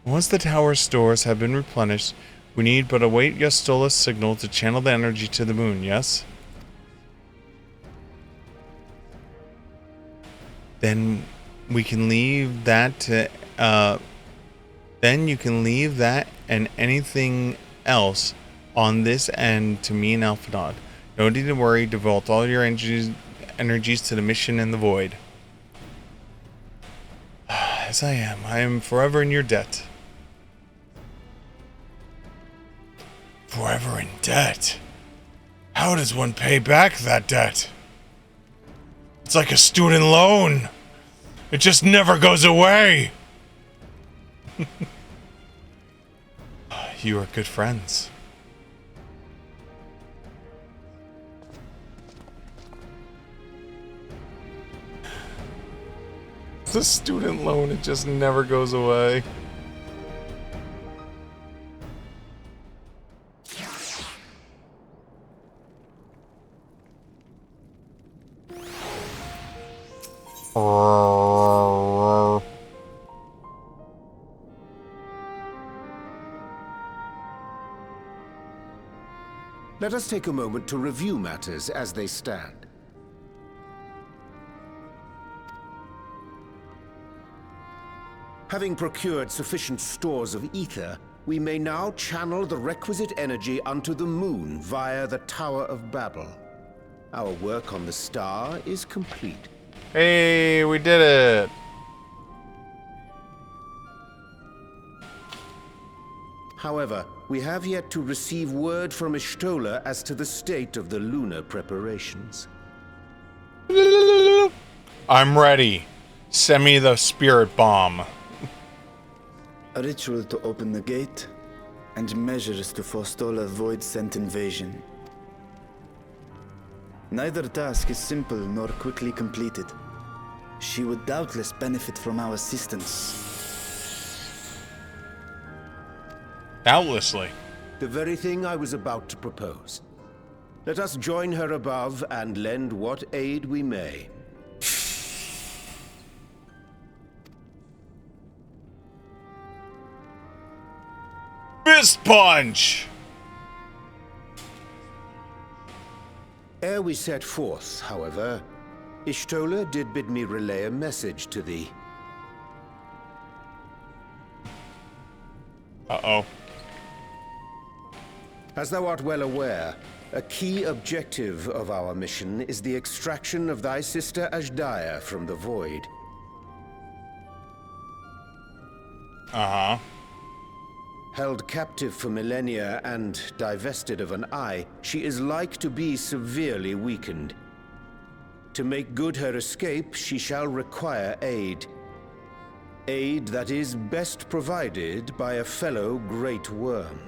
Once the tower's stores have been replenished, we need but await Yastola's signal to channel the energy to the moon, yes? Then we can leave that to, then you can leave that and anything else on this end to me and Alphinaud. No need to worry, devote all your energies to the mission in the void. As I am forever in your debt. Forever in debt? How does one pay back that debt? It's like a student loan. It just never goes away. You are good friends. It's a student loan, it just never goes away. Let us take a moment to review matters as they stand. Having procured sufficient stores of ether, we may now channel the requisite energy unto the moon via the Tower of Babel. Our work on the star is complete. Hey, we did it! However, we have yet to receive word from Ishtola as to the state of the lunar preparations. I'm ready. Send me the spirit bomb. A ritual to open the gate, and measures to forestall a void-sent invasion. Neither task is simple nor quickly completed. She would doubtless benefit from our assistance. Doubtlessly. The very thing I was about to propose. Let us join her above and lend what aid we may. Fist punch! Ere we set forth, however, Ishtola did bid me relay a message to thee. Uh-oh. As thou art well aware, a key objective of our mission is the extraction of thy sister Ajdaya from the Void. Uh-huh. Held captive for millennia and divested of an eye, she is like to be severely weakened. To make good her escape, she shall require aid. Aid that is best provided by a fellow Great Worm.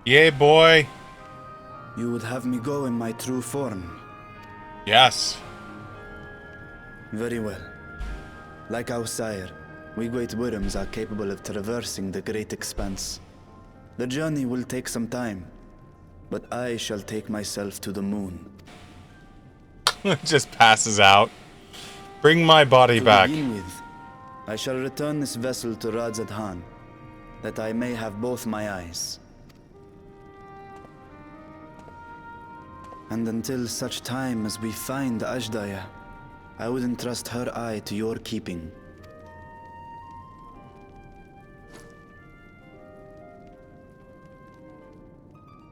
Yeah, boy. You would have me go in my true form? Yes. Very well. Like our sire, we Great Worms are capable of traversing the great expanse. The journey will take some time, but I shall take myself to the moon. Just passes out. Bring my body back. To begin with, I shall return this vessel to Radzadhan, that I may have both my eyes. And until such time as we find Ajdaya, I would entrust her eye to your keeping.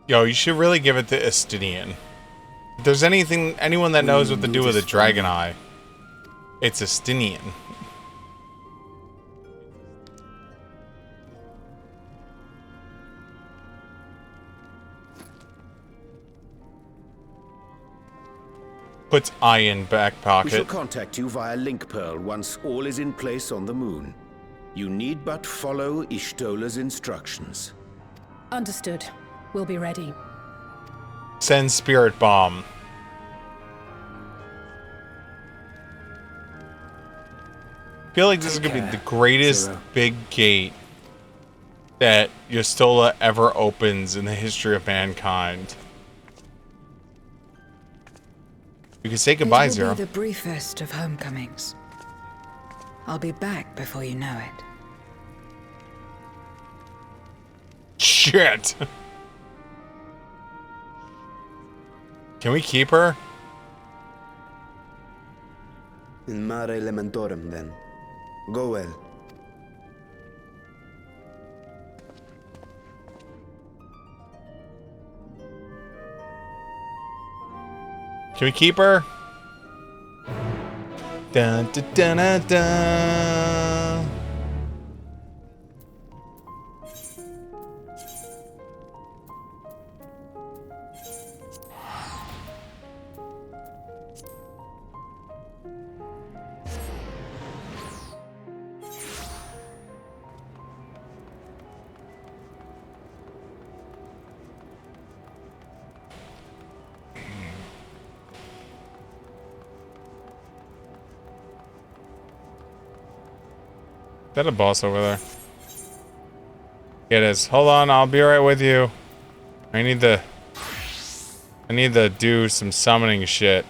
Yo, you should really give it to Estinian. If there's anyone that knows what to do with a dragon eye, it's Estinian. Puts eye in back pocket. We shall contact you via link pearl once all is in place on the moon. You need but follow Ishtola's instructions. Understood. We'll be ready. Send spirit bomb. I feel like this is gonna be the greatest big gate that Yustola ever opens in the history of mankind. You can say goodbye, Zero. It will be the briefest of homecomings. I'll be back before you know it. Shit! Can we keep her? In mare elementorum, then. Go well. Can we keep her? Dun, dun, dun, dun, dun. Is that a boss over there? It is. Hold on, I'll be right with you. I need to do some summoning shit.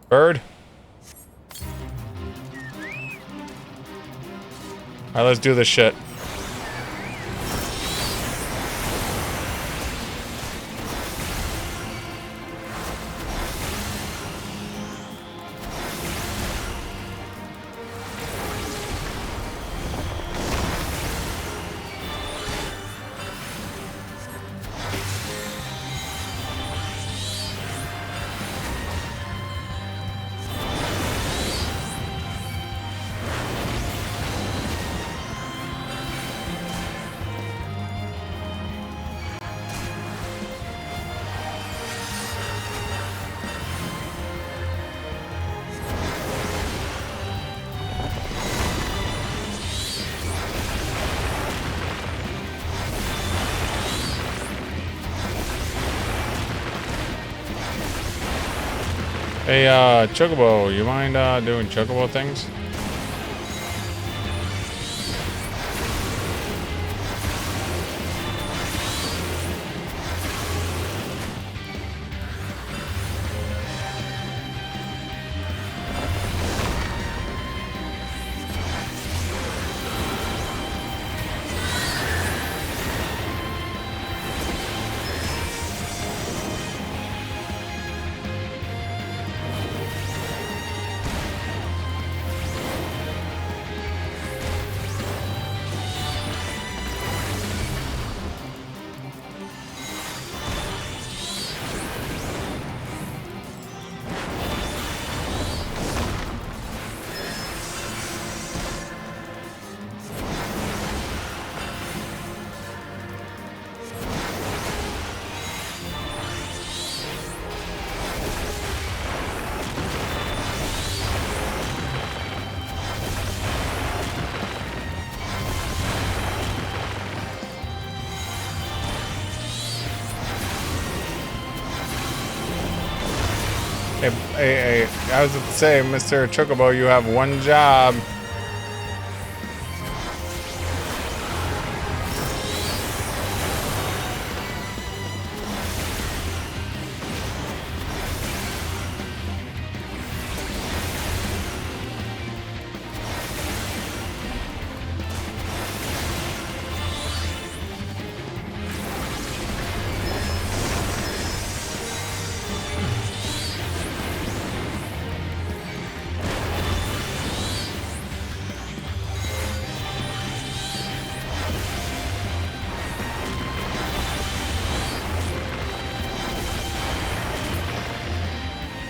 Bird? Alright, let's do this shit. Hey, Chocobo, you mind doing Chocobo things? Hey, I was about to say, Mr. Chocobo, you have one job.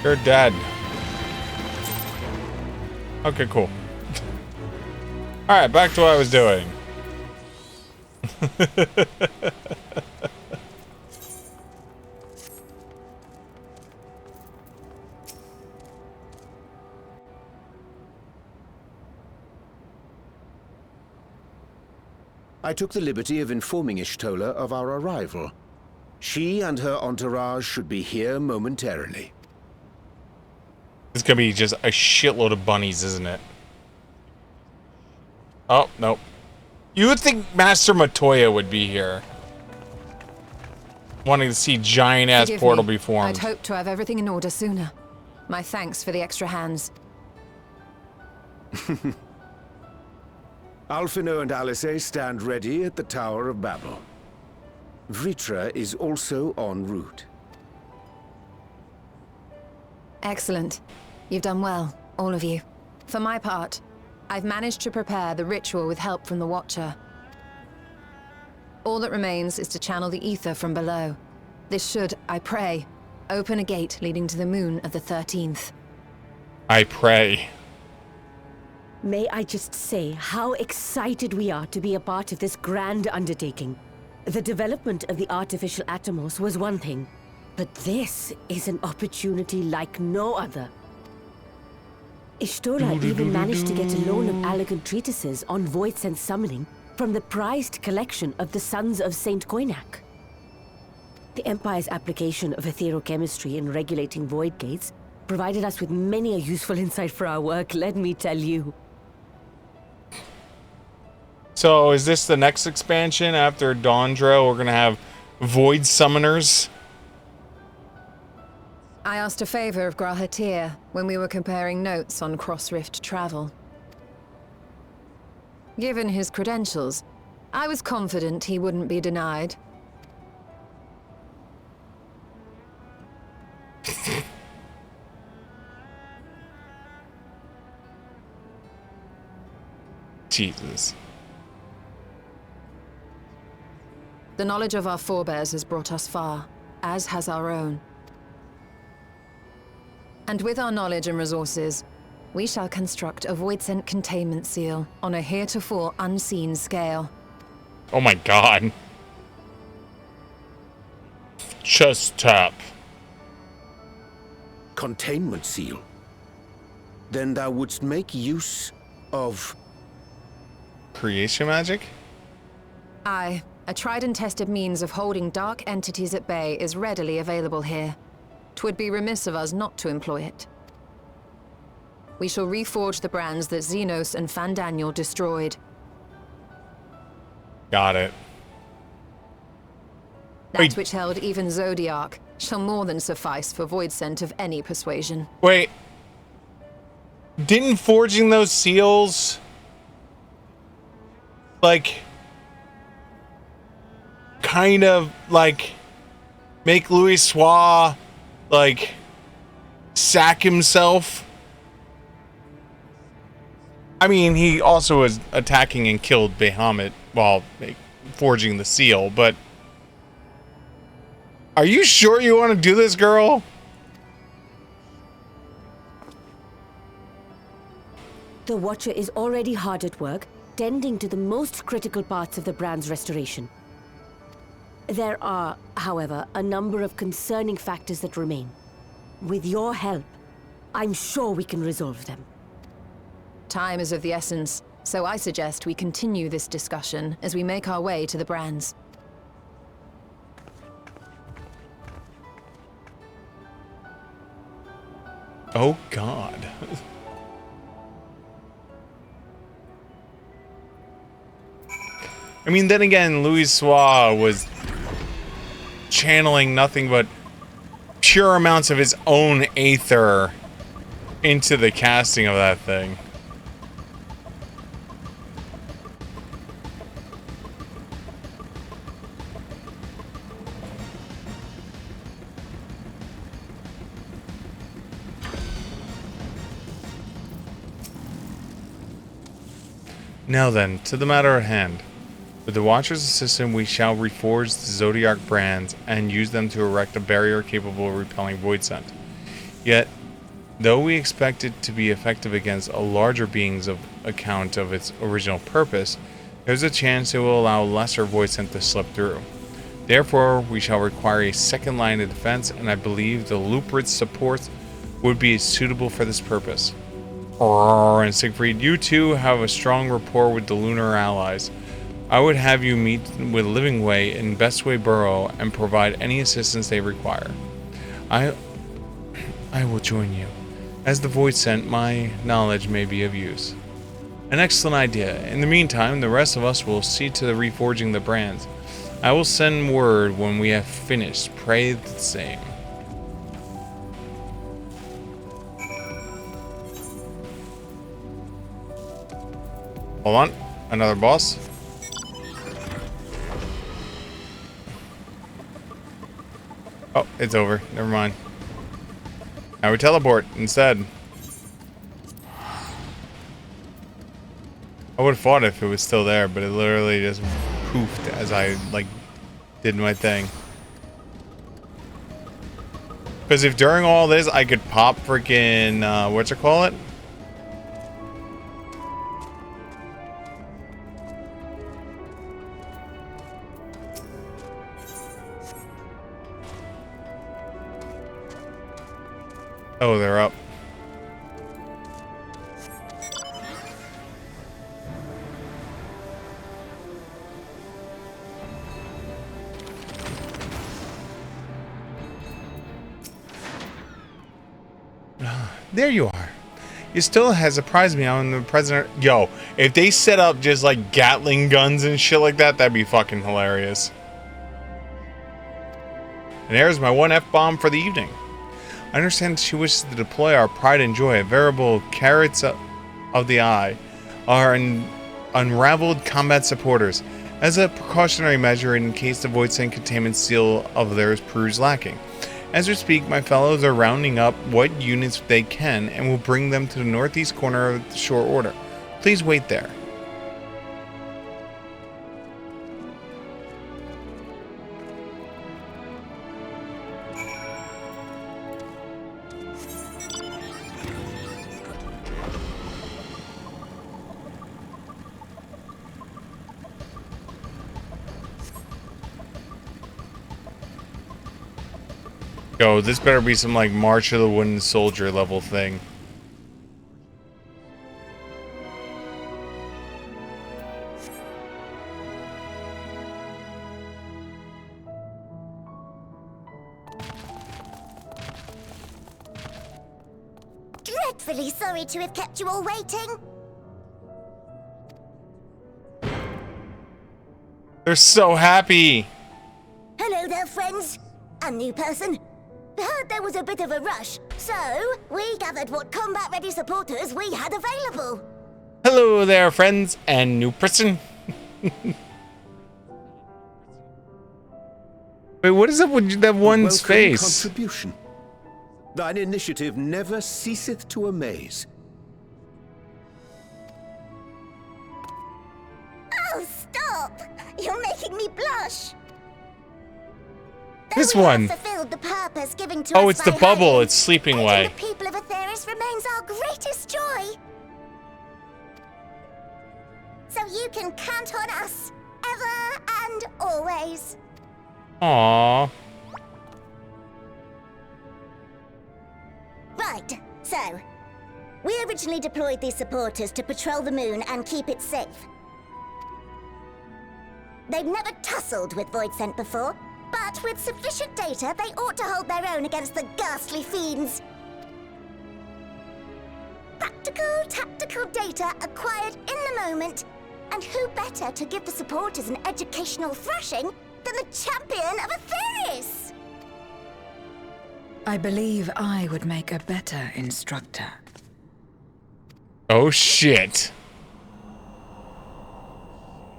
You're dead. Okay, cool. Alright, back to what I was doing. I took the liberty of informing Ishtola of our arrival. She and her entourage should be here momentarily. It's gonna be just a shitload of bunnies, isn't it? Oh, nope. You would think Master Matoya would be here. Wanting to see giant-ass portal be formed. I'd hoped to have everything in order sooner. My thanks for the extra hands. Alphino and Alice stand ready at the Tower of Babel. Vritra is also en route. Excellent. You've done well, all of you. For my part, I've managed to prepare the ritual with help from the Watcher. All that remains is to channel the ether from below. This should, I pray, open a gate leading to the moon of the 13th. I pray. May I just say how excited we are to be a part of this grand undertaking. The development of the artificial Atomos was one thing, but this is an opportunity like no other. Ishtora even managed to get a loan of elegant treatises on void sense summoning from the prized collection of the Sons of Saint Koinak. The Empire's application of etherochemistry in regulating void gates provided us with many a useful insight for our work, let me tell you. So, is this the next expansion after Dawndrail? We're gonna have void summoners? I asked a favor of Grahatir when we were comparing notes on cross-rift travel. Given his credentials, I was confident he wouldn't be denied. Jesus. The knowledge of our forebears has brought us far, as has our own. And with our knowledge and resources, we shall construct a void-sent containment seal on a heretofore unseen scale. Oh my god. Chest tap. Containment seal? Then thou wouldst make use of... creation magic? Aye, a tried and tested means of holding dark entities at bay is readily available here. 'Twould be remiss of us not to employ it. we shall reforge the brands that Xenos and Fandaniel destroyed. Got it. That which held even Zodiac shall more than suffice for Voidsent of any persuasion. Wait. Didn't forging those seals, like, kind of, like, make Louis Soir, like, sack himself? I mean, he also was attacking and killed Bahamut while forging the seal, but are you sure you want to do this, girl? The Watcher is already hard at work, tending to the most critical parts of the brand's restoration. There are, however, a number of concerning factors that remain. With your help, I'm sure we can resolve them. Time is of the essence, so I suggest we continue this discussion as we make our way to the brands. Oh, God. I mean, then again, Louis Soir was channeling nothing but pure amounts of his own aether into the casting of that thing. Now then, to the matter at hand. With the Watcher's assistance, we shall reforge the Zodiac brands and use them to erect a barrier capable of repelling Voidsent. Yet, though we expect it to be effective against a larger being's account of its original purpose, there's a chance it will allow lesser Voidsent to slip through. Therefore, we shall require a second line of defense, and I believe the Luperitz support would be suitable for this purpose. And Siegfried, you two have a strong rapport with the lunar allies. I would have you meet with Living Way in Bestway Burrow and provide any assistance they require. I will join you. As the Voidsent, my knowledge may be of use. An excellent idea. In the meantime, the rest of us will see to the reforging the brands. I will send word when we have finished. Pray the same. Hold on. Another boss. Oh, it's over. Never mind. Now we teleport instead. I would have fought if it was still there, but it literally just poofed as I, like, did my thing. Because if during all this I could pop freaking, whatchamacallit? Oh, they're up. There you are. You still has surprised me on the president. Yo, if they set up just like Gatling guns and shit like that, that'd be fucking hilarious. And there's my one F-bomb for the evening. I understand she wishes to deploy our pride and joy, variable carrots of the eye, our unraveled combat supporters, as a precautionary measure in case the Voidsent containment seal of theirs proves lacking. As we speak, my fellows are rounding up what units they can and will bring them to the northeast corner of the short order. Please wait there. Yo, this better be some like March of the Wooden Soldier level thing. dreadfully sorry to have kept you all waiting. They're so happy. Hello there, friends. A new person. Heard there was a bit of a rush, so we gathered what combat-ready supporters we had available. Hello there, friends, and new person. Wait, what is up with that one's face? Contribution. Thine initiative never ceaseth to amaze. Oh, stop! You're making me blush. This one. Fulfilled the purpose given to Oh, us it's the by bubble. Hylian. It's sleeping Aiding away. The people of Aetheris remains our greatest joy. So you can count on us, ever and always. Aww. Right, so we originally deployed these supporters to patrol the moon and keep it safe. They've never tussled with Voidsent before, but with sufficient data, they ought to hold their own against the ghastly fiends. Practical, tactical data acquired in the moment, and who better to give the supporters an educational thrashing than the champion of Aetheris? I believe I would make a better instructor. Oh shit.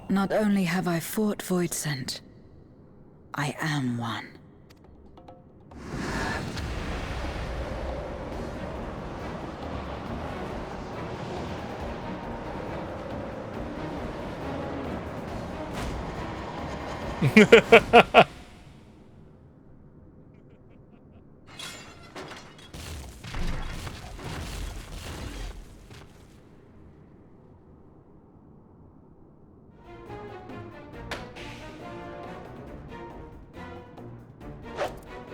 Not only have I fought Voidsent, I am one.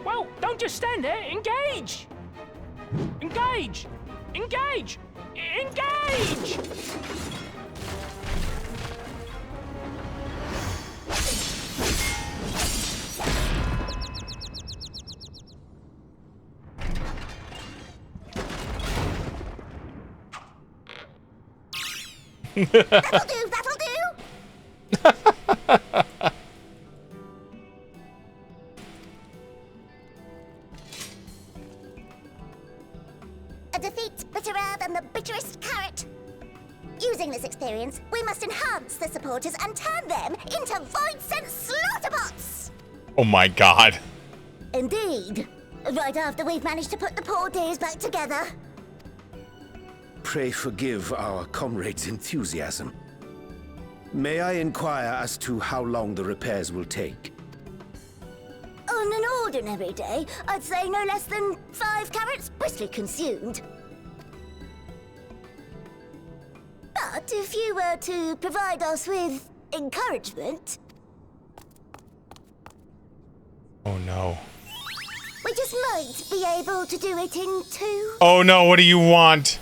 Well, don't just stand there. Engage! Engage! Engage! Engage! That'll do, that'll do! A defeat bitterer than the bitterest carrot. Using this experience, we must enhance the supporters and turn them into Voidsent slaughterbots! Oh my god. Indeed. Right after we've managed to put the poor dears back together. Pray forgive our comrade's enthusiasm. May I inquire as to how long the repairs will take? On an ordinary day, I'd say no less than 5 carrots briskly consumed. But if you were to provide us with encouragement... Oh no. we just might be able to do it in 2. Oh no, what do you want?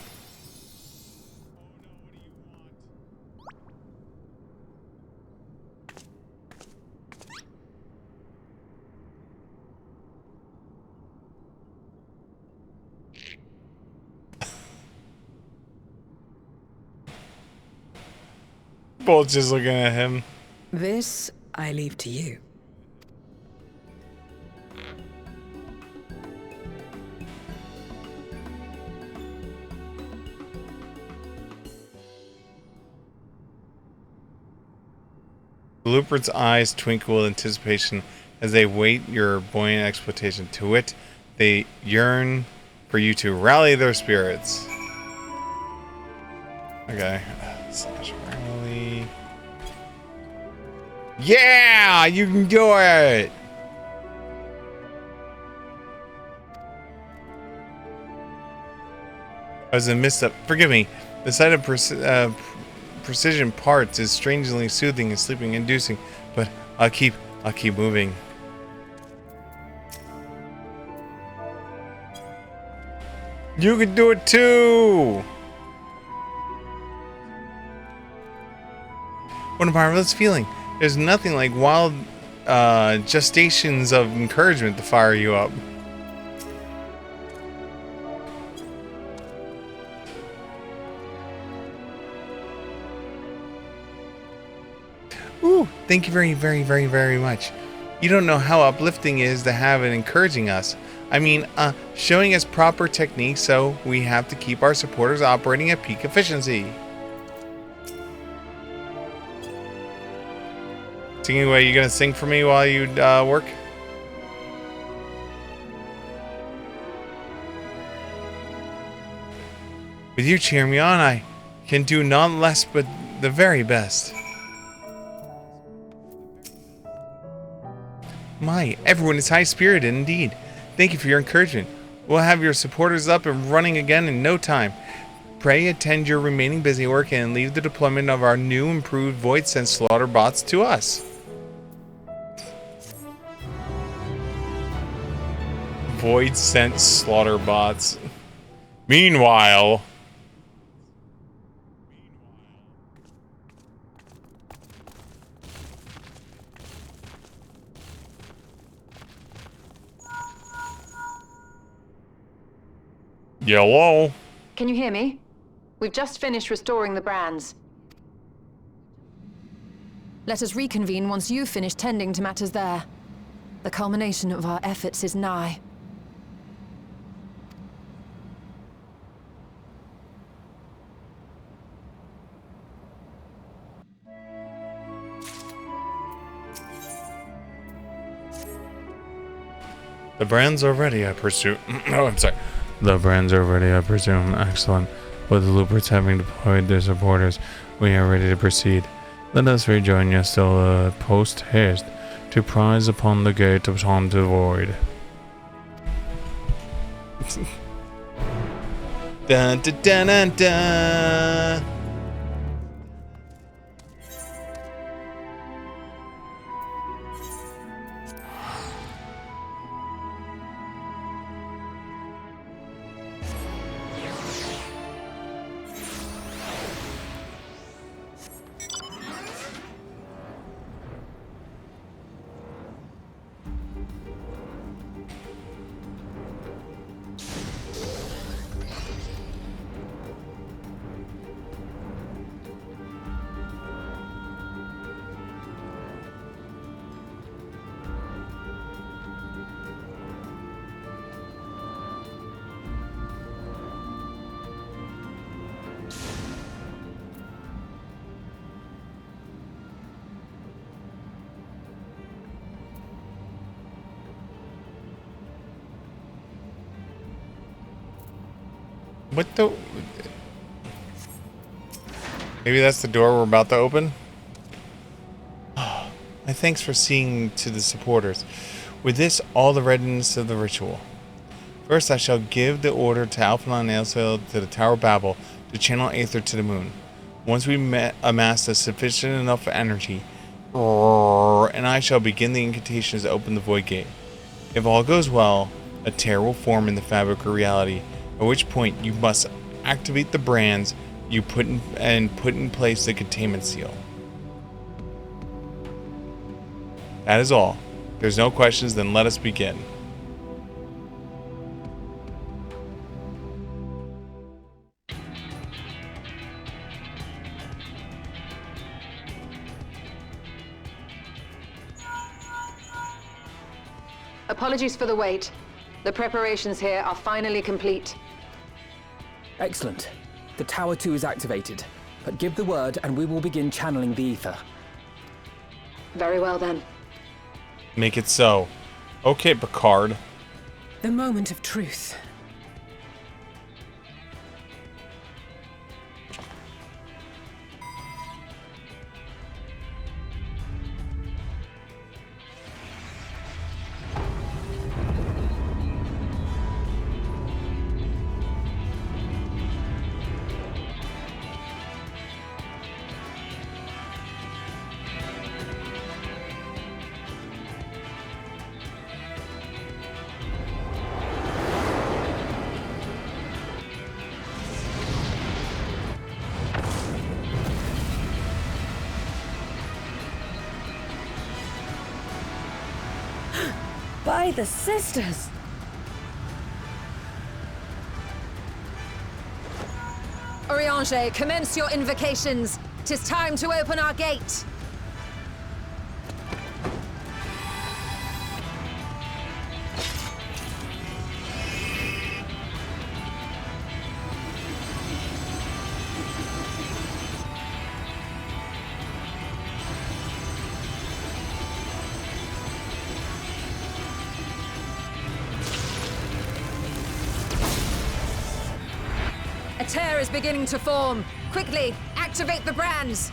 Both just looking at him. This I leave to you. Lupert's eyes twinkle with anticipation as they wait your buoyant exploitation. To it, they yearn for you to rally their spirits. Okay. Slash rally. Yeah! You can do it! I was in misstep. Forgive me. The sight of precision parts is strangely soothing and sleeping inducing, but I'll keep moving. You can do it too! What a marvelous feeling. There's nothing like wild gestations of encouragement to fire you up. Thank you very, very, very, very much. You don't know how uplifting it is to have it encouraging us. I mean, showing us proper techniques, so we have to keep our supporters operating at peak efficiency. Singing away, you gonna sing for me while you work? With you cheering me on, I can do none less but the very best. My, everyone is high-spirited indeed. Thank you for your encouragement. We'll have your supporters up and running again in no time. Pray attend your remaining busy work and leave the deployment of our new improved Void Sense slaughter bots to us. Void Sense slaughter bots. Meanwhile... Hello? Can you hear me? We've just finished restoring the brands. Let us reconvene once you've finished tending to matters there. The culmination of our efforts is nigh. The brands are ready, I presume. Oh, I'm sorry. The brands are ready, I presume. Excellent. With the Loopers having deployed their supporters, we are ready to proceed. Let us rejoin you still post haste to prize upon the gate of Haunted Void. Dun dun dun dun dun. What the? Maybe that's the door we're about to open? My thanks for seeing to the supporters. With this, all the readiness of the ritual. First, I shall give the order to Alpha and Aelsail to the Tower of Babel to channel Aether to the moon. Once we amass a sufficient enough energy, and I shall begin the incantations to open the Void Gate. If all goes well, a tear will form in the fabric of reality, at which point you must activate the brands you put in place the containment seal. That is all. If there's no questions, then let us begin. Apologies for the wait. The preparations here are finally complete. Excellent. The Tower 2 is activated, but give the word and we will begin channeling the ether. Very well then. Make it so. Okay, Picard. The moment of truth. By the sisters! Oriange, commence your invocations. 'Tis time to open our gate. tear is beginning to form. Quickly, activate the brands.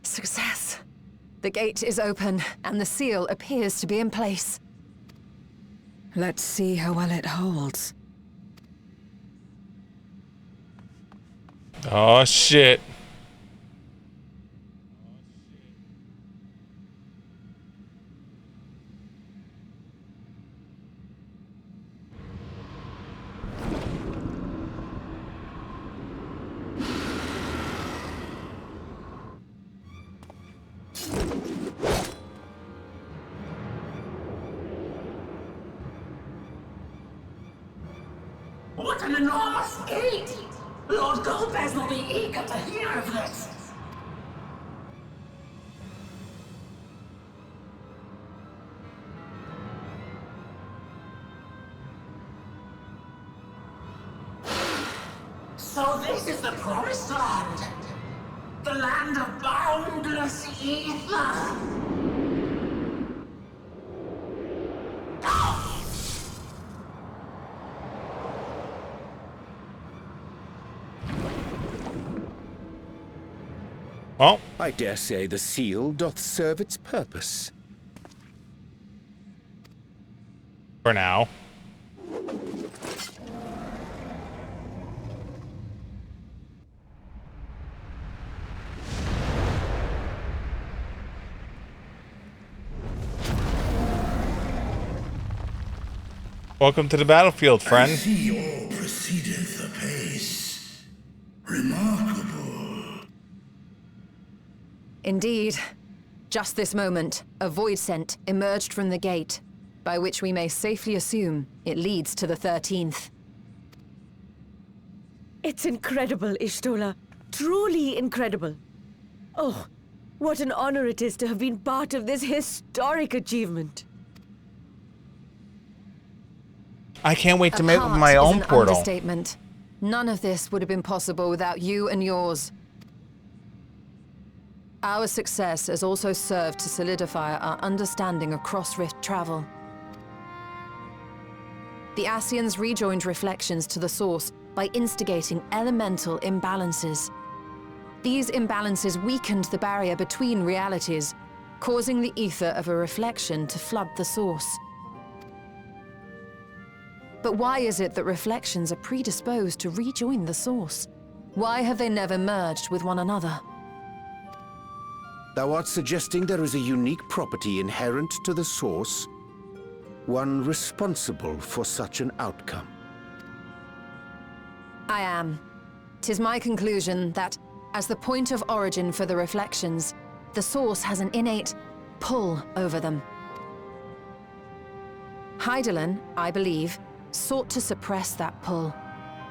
Success. The gate is open, and the seal appears to be in place. Let's see how well it holds. Oh, shit. What an enormous gate! Lord Golbez will be eager to hear of this. So this is the promised land. The land of boundless ether. Oh. I dare say the seal doth serve its purpose. For now. Welcome to the battlefield, friend. I see all proceedeth apace. Remarkable. Indeed. Just this moment, a void scent emerged from the gate, by which we may safely assume it leads to the 13th. It's incredible, Ishtola. Truly incredible. Oh, what an honor it is to have been part of this historic achievement. I can't wait to make my own portal. Understatement. None of this would have been possible without you and yours. Our success has also served to solidify our understanding of cross-rift travel. The Ascians rejoined reflections to the source by instigating elemental imbalances. These imbalances weakened the barrier between realities, causing the ether of a reflection to flood the source. But why is it that reflections are predisposed to rejoin the source? Why have they never merged with one another? Thou art suggesting there is a unique property inherent to the source, one responsible for such an outcome. I am. 'Tis my conclusion that, as the point of origin for the reflections, the source has an innate pull over them. Hydaelyn, I believe, sought to suppress that pull,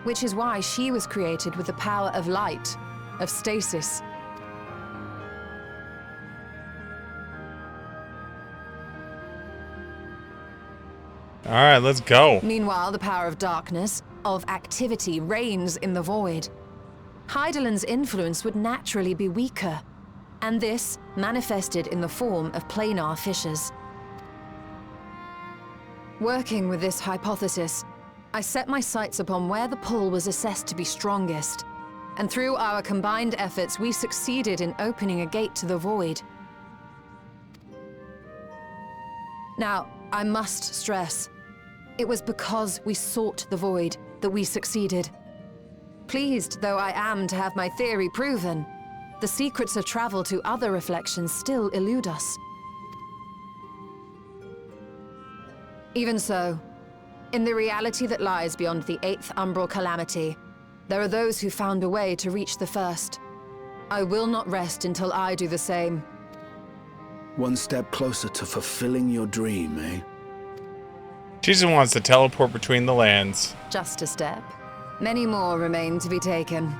which is why she was created with the power of light, of stasis. Alright, let's go. Meanwhile, the power of darkness, of activity, reigns in the void. Hydaelyn's influence would naturally be weaker, and this manifested in the form of planar fissures. Working with this hypothesis, I set my sights upon where the pull was assessed to be strongest, and through our combined efforts, we succeeded in opening a gate to the void. Now, I must stress, it was because we sought the void that we succeeded. Pleased though I am to have my theory proven, the secrets of travel to other reflections still elude us. Even so, in the reality that lies beyond the 8th umbral calamity, there are those who found a way to reach the first. I will not rest until I do the same. One step closer to fulfilling your dream, eh? She just wants to teleport between the lands. Just a step. Many more remain to be taken.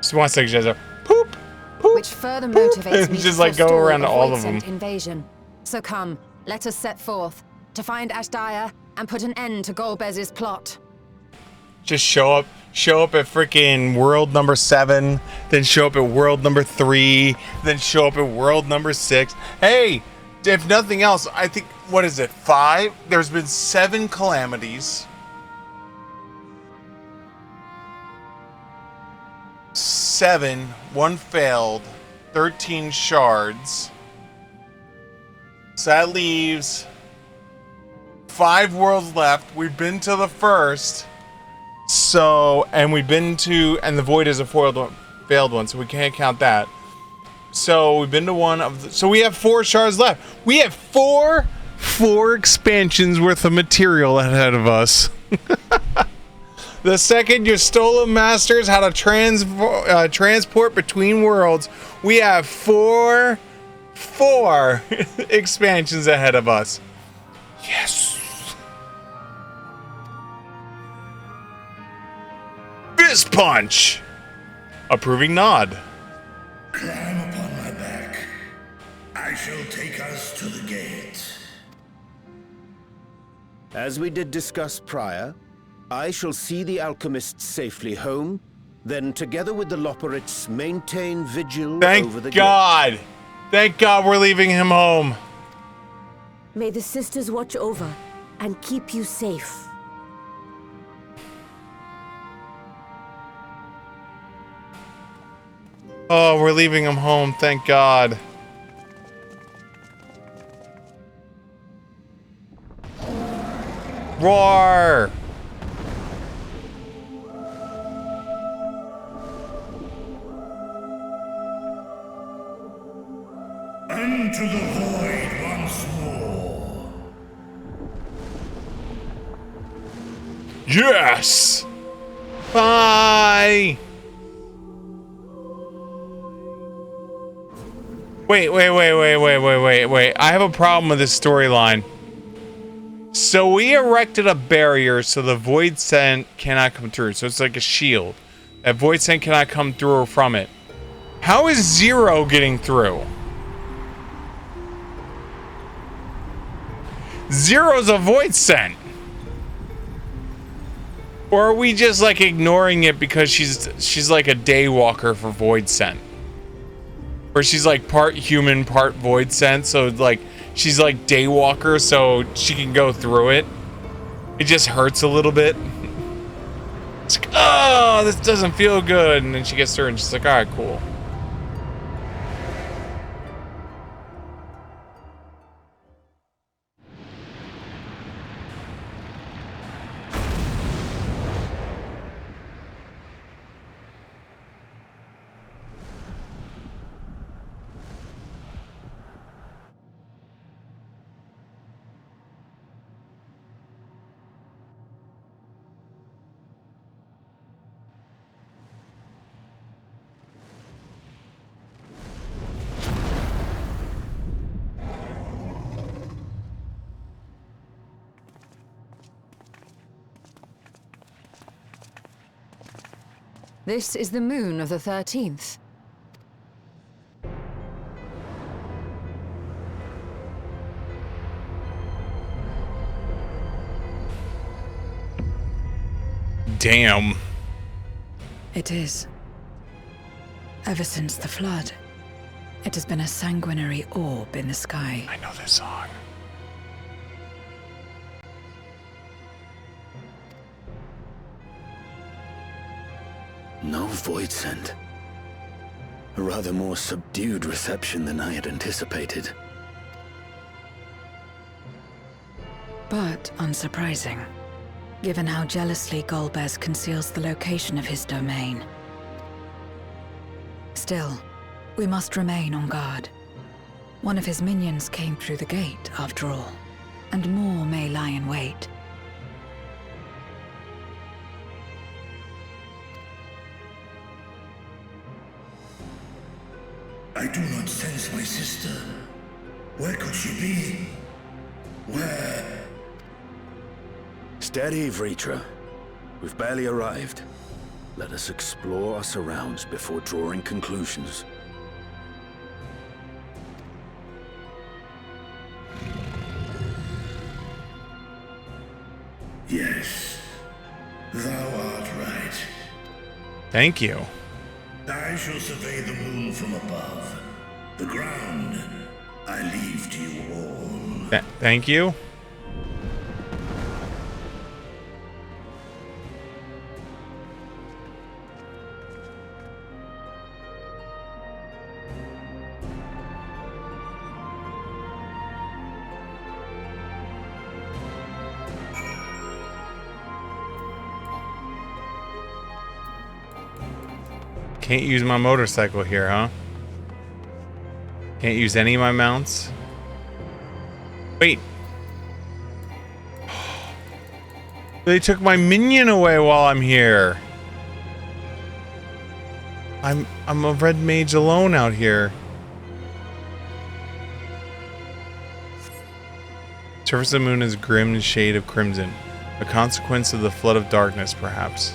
She wants to just poop, poop, which further motivates me just to like go forestall around a all of them. void-sent invasion. So come, let us set forth to find Ashdaya and put an end to Golbez's plot. Just show up at freaking world number 7, then show up at world number 3, then show up at world number 6. Hey, if nothing else, I think, what is it, 5? There's been 7 calamities. 7, 1 failed, 13 shards. So that leaves 5 worlds left. We've been to the first. So, and we've been to, and the void is a failed one, so we can't count that. So we've been to one of the, so we have 4 shards left. We have 4 expansions worth of material ahead of us. The second your stolen masters how to transport between worlds, we have 4 expansions ahead of us. Yes. Fist punch. Approving nod. Climb upon my back. I shall take us to the gate. As we did discuss prior, I shall see the alchemists safely home, then together with the Loporrits maintain vigil over the gate. Thank God we're leaving him home. May the sisters watch over and keep you safe. Oh, we're leaving him home, thank God. Roar! Into the void once more. Yes! Bye! Wait. I have a problem with this storyline. So we erected a barrier so the Void Scent cannot come through. So it's like a shield. That Void Scent cannot come through or from it. How is Zero getting through? Zero's a Void Scent. Or are we just like ignoring it because she's like a daywalker for Void Scent? Or she's like part human, part Void Scent, so like she's like daywalker, so she can go through it. It just hurts a little bit. It's like, oh, this doesn't feel good, and then she gets through, and she's like, all right, cool. This is the moon of the 13th. Damn. It is. Ever since the flood, it has been a sanguinary orb in the sky. I know this song. No Void Scent. A rather more subdued reception than I had anticipated. But unsurprising, given how jealously Golbez conceals the location of his domain. Still, we must remain on guard. One of his minions came through the gate, after all, and more may lie in wait. I do not sense my sister. Where could she be? Where? Steady, Vritra. We've barely arrived. Let us explore our surrounds before drawing conclusions. Yes, thou art right. Thank you. I shall survey the moon from above. The ground, I leave to you all. Thank you. Can't use my motorcycle here, huh? Can't use any of my mounts? Wait. They took my minion away while I'm here. I'm a red mage alone out here. Surface of the moon is grim shade of crimson. A consequence of the flood of darkness, perhaps.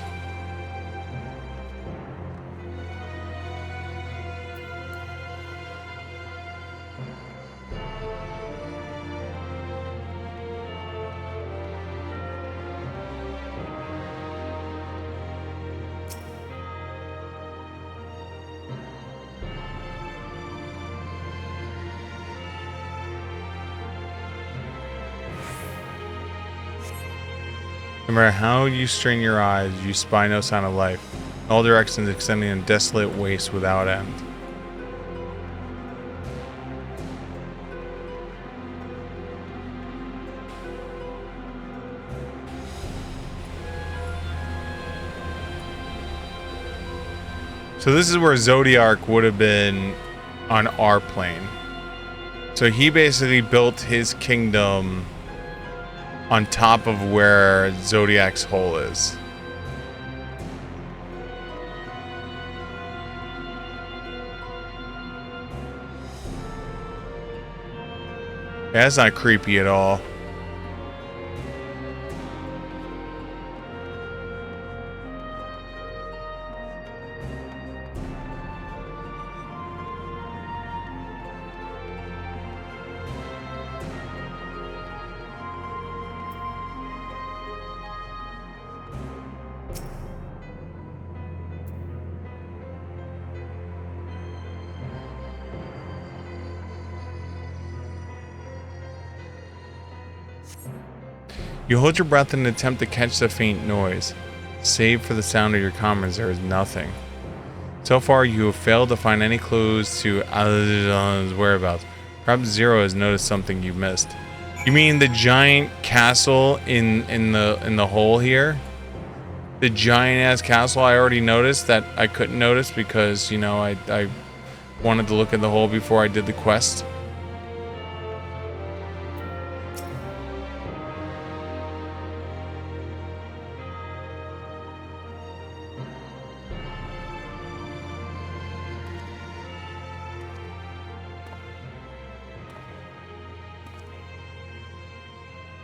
No matter how you strain your eyes, you spy no sign of life. In all directions extending a desolate waste without end. So this is where Zodiark would have been on our plane. So he basically built his kingdom on top of where Zodiac's hole is. Yeah, that's not creepy at all. You hold your breath in an attempt to catch the faint noise. Save for the sound of your comrades, there is nothing. So far, you have failed to find any clues to Alazan's whereabouts. Perhaps Zero has noticed something you've missed. You mean the giant castle in the hole here? The giant ass castle I already noticed that I couldn't notice because, you know, I wanted to look at the hole before I did the quest.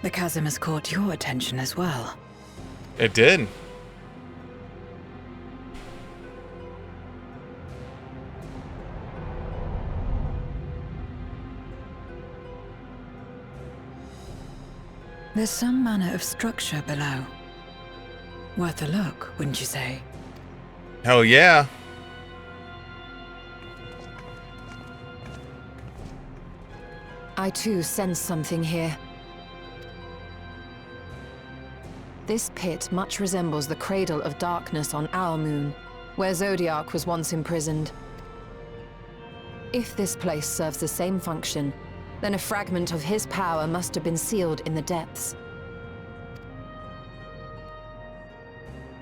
The chasm has caught your attention as well. It did. There's some manner of structure below. Worth a look, wouldn't you say? Hell yeah. I too sense something here. This pit much resembles the cradle of darkness on our moon, where Zodiark was once imprisoned. If this place serves the same function, then a fragment of his power must have been sealed in the depths.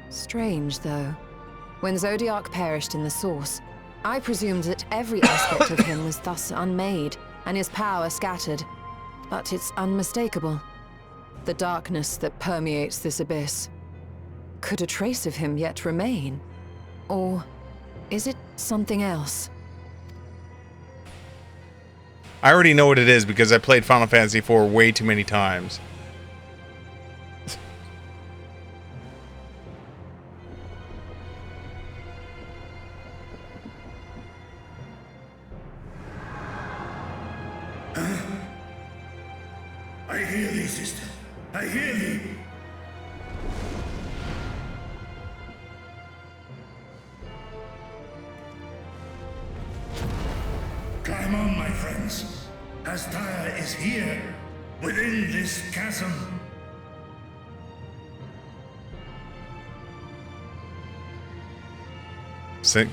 Strange, though. When Zodiark perished in the source, I presumed that every aspect of him was thus unmade, and his power scattered. But it's unmistakable. The darkness that permeates this abyss. Could a trace of him yet remain? Or is it something else? I already know what it is because I played Final Fantasy IV way too many times. I hear thee, sister. I hear thee. Climb on, my friends. Astaya is here, within this chasm.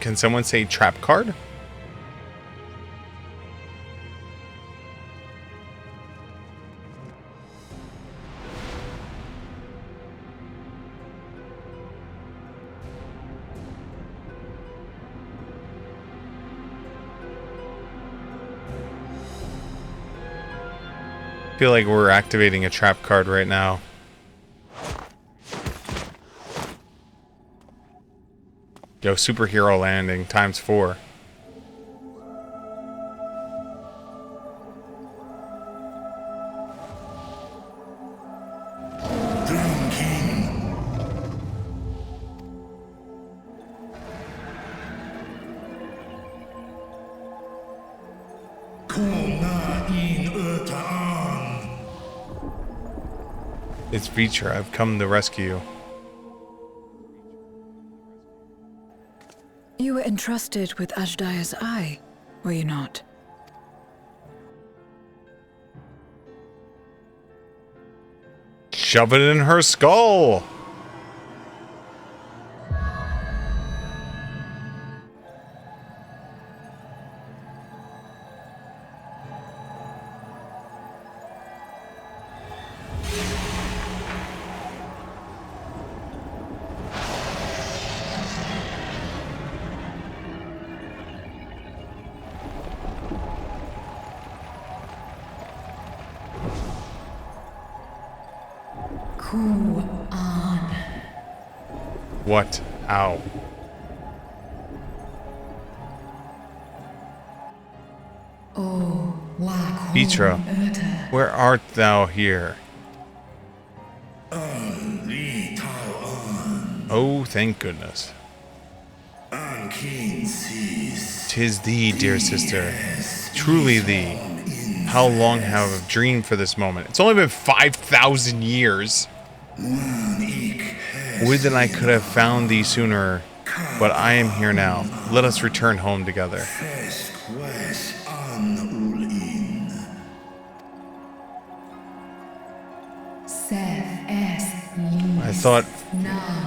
Can someone say trap card? I feel like we're activating a trap card right now. Yo, superhero landing ×4. It's Veetra. I've come to rescue. You were entrusted with Ajdaya's eye, were you not? Shove it in her skull! What? Ow. Veetra, where art thou here? Oh, thank goodness. 'Tis thee, dear sister. Truly thee. How long have I dreamed for this moment? It's only been 5,000 years. Would that I could have found thee sooner, but I am here now. Let us return home together.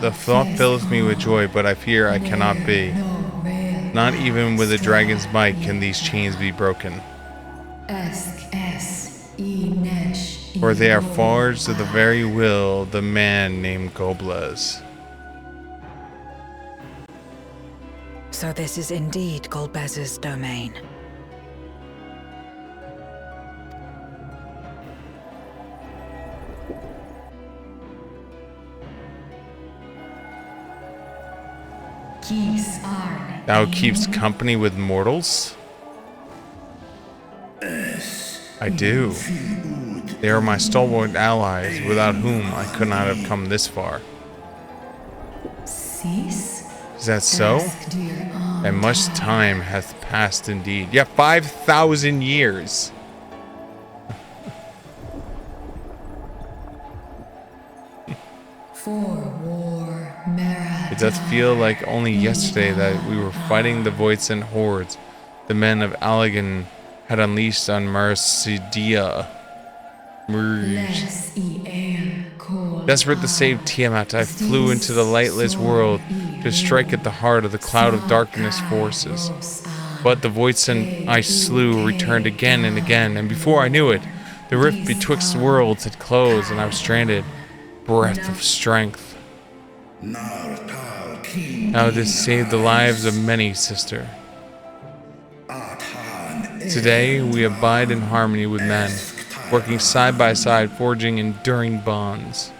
The thought fills me with joy, but I fear I cannot be. Not even with a dragon's might can these chains be broken. For they are forged of the very will of the man named Golbez. So this is indeed Golbez's domain. Thou keeps company with mortals? I do. They are my stalwart allies, without whom I could not have come this far. Is that so? And much time hath passed indeed. Yeah, 5,000 years. It does feel like only yesterday that we were fighting the Voidsen hordes the men of Allagan had unleashed on Marsidia. Desperate to save Tiamat, I flew into the lightless world to strike at the heart of the cloud of darkness forces. But the Voidsen I slew returned again and again, and before I knew it, the rift betwixt worlds had closed and I was stranded. Breath of strength. Now this saved the lives of many, sister. Today, we abide in harmony with men, working side by side, forging enduring bonds.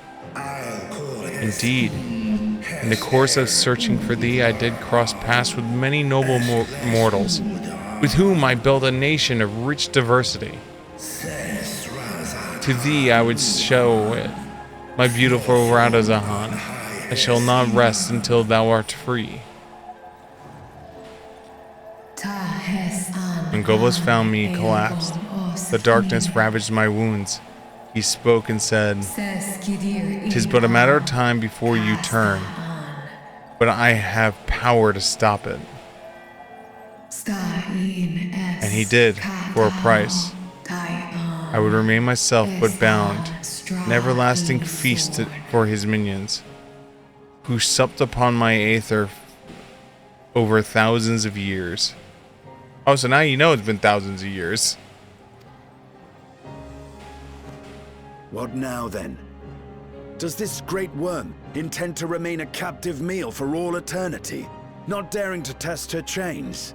Indeed, in the course of searching for thee, I did cross paths with many noble mortals, with whom I built a nation of rich diversity. To thee I would show it, my beautiful Radazahan. I shall not rest until thou art free. When Goblus found me collapsed, the darkness ravaged my wounds. He spoke and said, "'Tis but a matter of time before you turn, but I have power to stop it." And he did, for a price. I would remain myself but bound, an everlasting feast for his minions, who supped upon my aether over thousands of years. Oh, so now you know it's been thousands of years. What now, then? Does this great worm intend to remain a captive meal for all eternity, not daring to test her chains?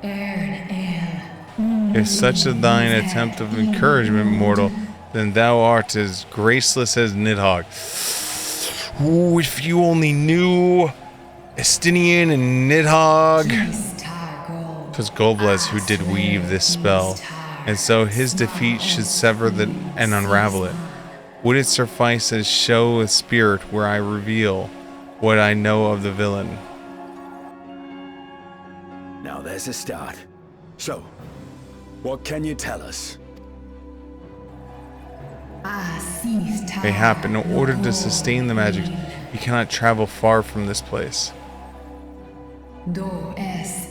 If such is thine attempt of encouragement, mortal, then thou art as graceless as Nidhogg. Ooh, if you only knew Estinian and Nidhogg. 'Twas Golblez who did weave this spell, and so his defeat should sever and unravel it. Would it suffice as show of spirit where I reveal what I know of the villain? Now there's a start. So, what can you tell us? Mayhap, in order to sustain the magic, he cannot travel far from this place.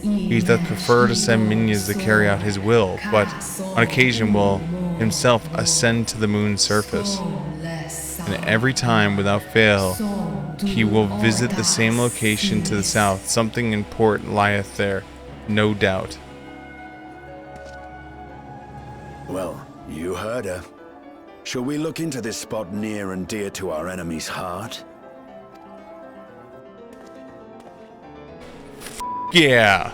He doth prefer to send minions to carry out his will, but on occasion will himself ascend to the moon's surface. And every time, without fail, he will visit the same location to the south. Something important lieth there, no doubt. Well, you heard her. Shall we look into this spot near and dear to our enemy's heart? Yeah.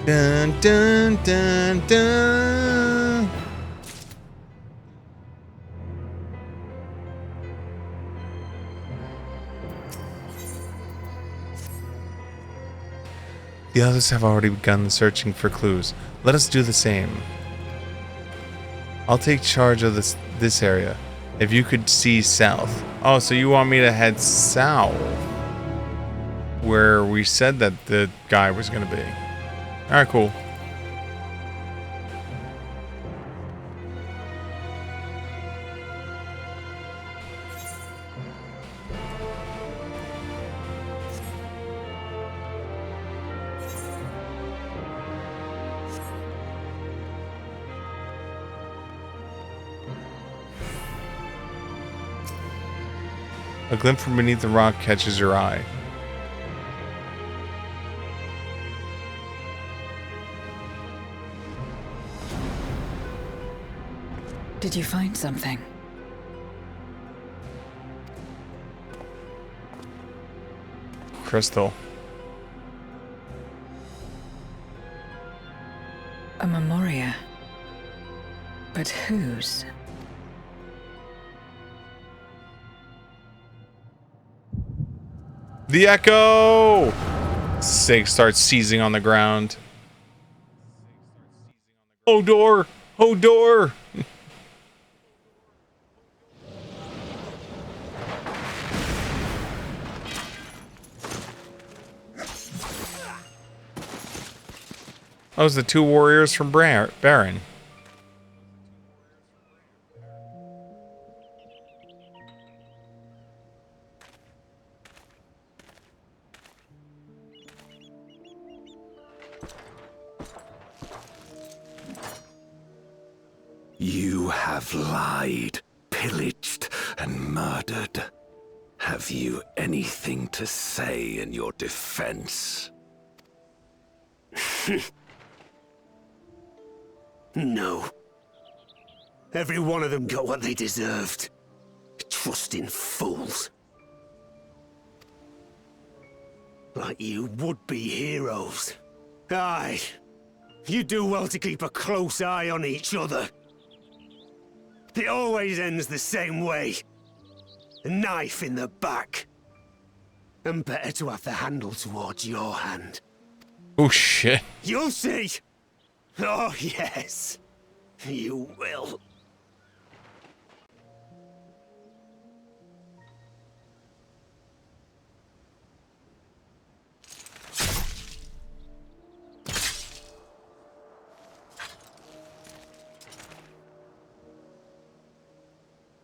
Dun dun dun dun. The others have already begun searching for clues. Let us do the same. I'll take charge of this area. If you could see south. Oh, so you want me to head south? Where we said that the guy was going to be. Alright, cool. A glint from beneath the rock catches your eye. Did you find something? Crystal. A memoria. But whose? The echo! Sig starts seizing on the ground. Oh, door! Oh, door! That was the two warriors from Baron. You have lied, pillaged, and murdered. Have you anything to say in your defense? No. Every one of them got what they deserved. Trusting fools. Like you would-be heroes. Aye. You do well to keep a close eye on each other. It always ends the same way. A knife in the back. And better to have the handle towards your hand. Oh shit. You'll see! Oh yes, you will.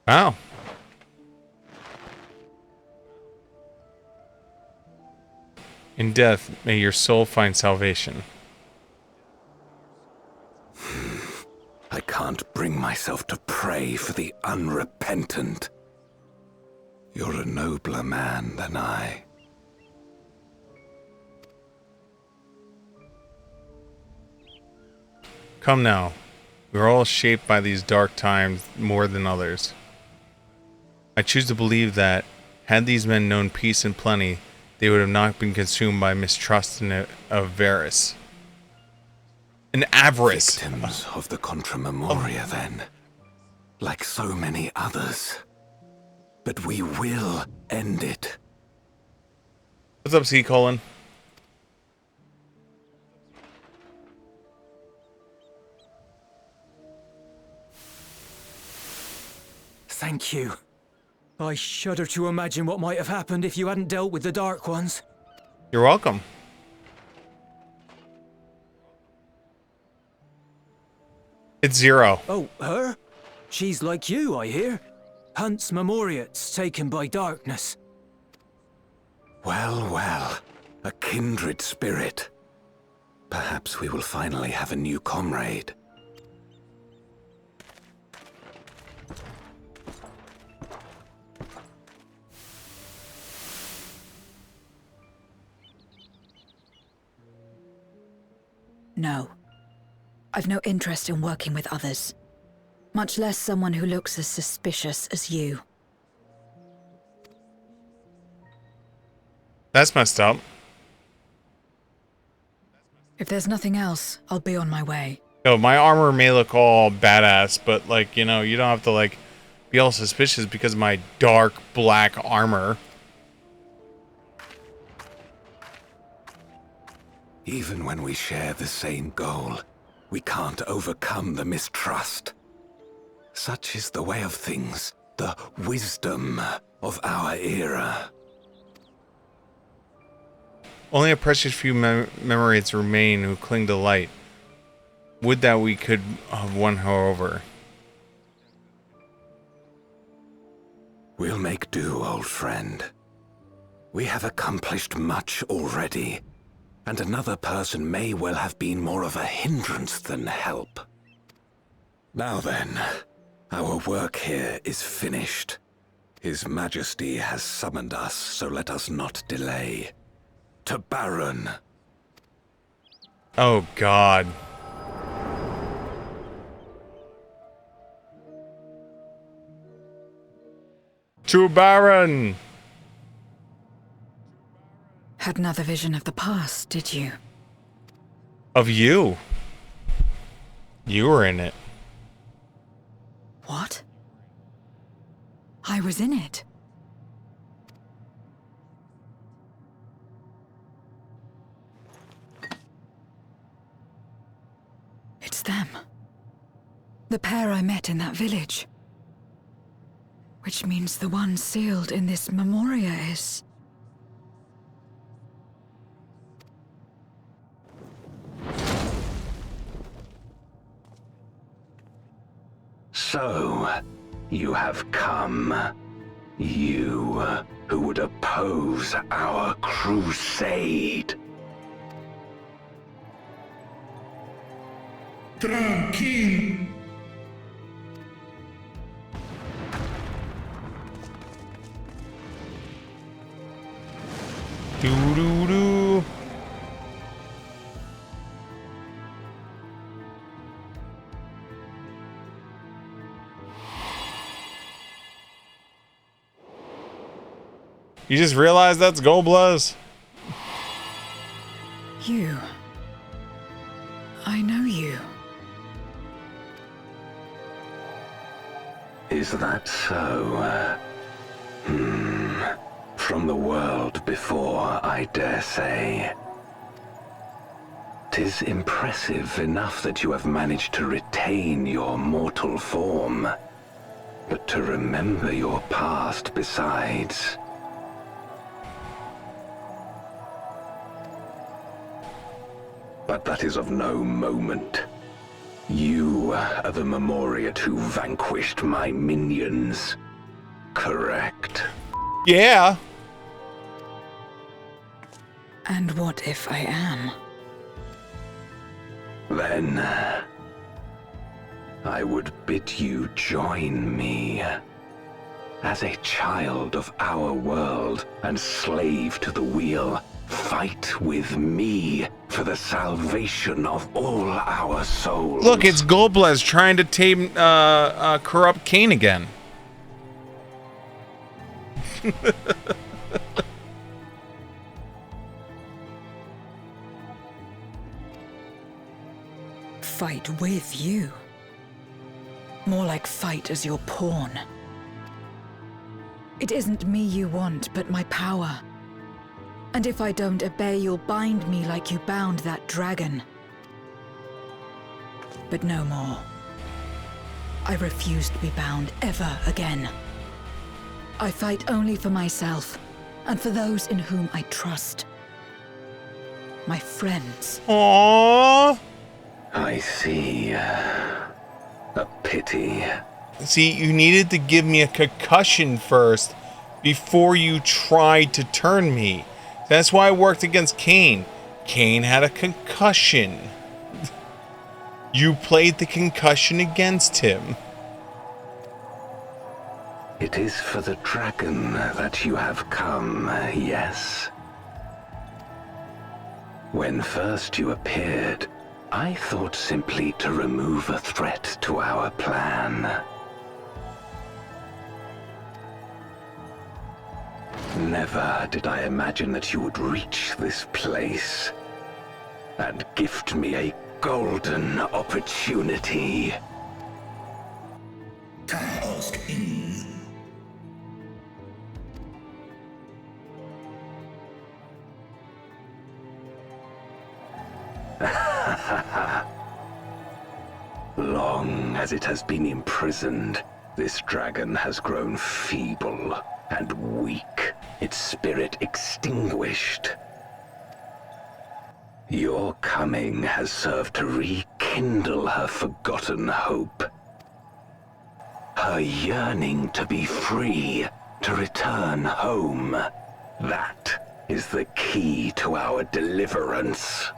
Wow. In death, may your soul find salvation. I can't bring myself to pray for the unrepentant. You're a nobler man than I. Come now. We're all shaped by these dark times more than others. I choose to believe that, had these men known peace and plenty, they would have not been consumed by mistrust and avarice. An avarice. Victims of the Contra Memoria, then. Like so many others. But we will end it. What's up, C-Colon? Thank you. I shudder to imagine what might have happened if you hadn't dealt with the Dark Ones. You're welcome. It's Zero. Oh, her? She's like you, I hear. Hunts Memoriates taken by darkness. Well, well. A kindred spirit. Perhaps we will finally have a new comrade. No. I've no interest in working with others. Much less someone who looks as suspicious as you. That's messed up. If there's nothing else, I'll be on my way. Yo, my armor may look all badass, but like, you know, you don't have to like be all suspicious because of my dark black armor. Even when we share the same goal, we can't overcome the mistrust. Such is the way of things, the wisdom of our era. Only a precious few memories remain who cling to light. Would that we could have won her over. We'll make do, old friend. We have accomplished much already, and another person may well have been more of a hindrance than help. Now then, our work here is finished. His Majesty has summoned us, so let us not delay. To Baron. Oh, God. To Baron! Had another vision of the past, did you? Of you. You were in it. What? I was in it. It's them. The pair I met in that village. Which means the one sealed in this memoria is... So, you have come. You, who would oppose our crusade. Tranquil. Doo-doo-doo. You just realized that's Goldbluz? You. I know you. Is that so? From the world before, I dare say. 'Tis impressive enough that you have managed to retain your mortal form, but to remember your past besides. But that is of no moment. You are the Memoriat who vanquished my minions, correct? Yeah. And what if I am? Then I would bid you join me. As a child of our world and slave to the wheel, fight with me for the salvation of all our souls. Look, it's Goldbluz trying to tame corrupt Kane again. Fight with you. More like fight as your pawn. It isn't me you want, but my power. And if I don't obey, you'll bind me like you bound that dragon. But no more. I refuse to be bound ever again. I fight only for myself, and for those in whom I trust. My friends. Aww. I see. A pity. See, you needed to give me a concussion first before you tried to turn me. That's why I worked against Kane. Kane had a concussion. You played the concussion against him. It is for the dragon that you have come, yes? When first you appeared, I thought simply to remove a threat to our plan. Never did I imagine that you would reach this place and gift me a golden opportunity. Ask in. Long as it has been imprisoned, this dragon has grown feeble and weak, its spirit extinguished. Your coming has served to rekindle her forgotten hope. Her yearning to be free, to return home. That is the key to our deliverance.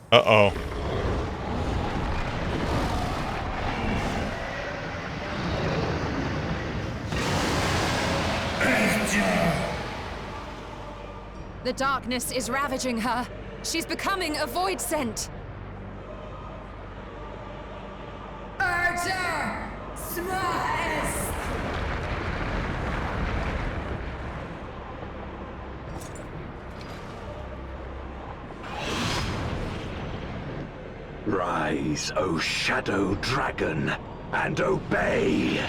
Uh-oh. The darkness is ravaging her. She's becoming a void scent. Archer! Smash! Rise, O Shadow Dragon, and obey!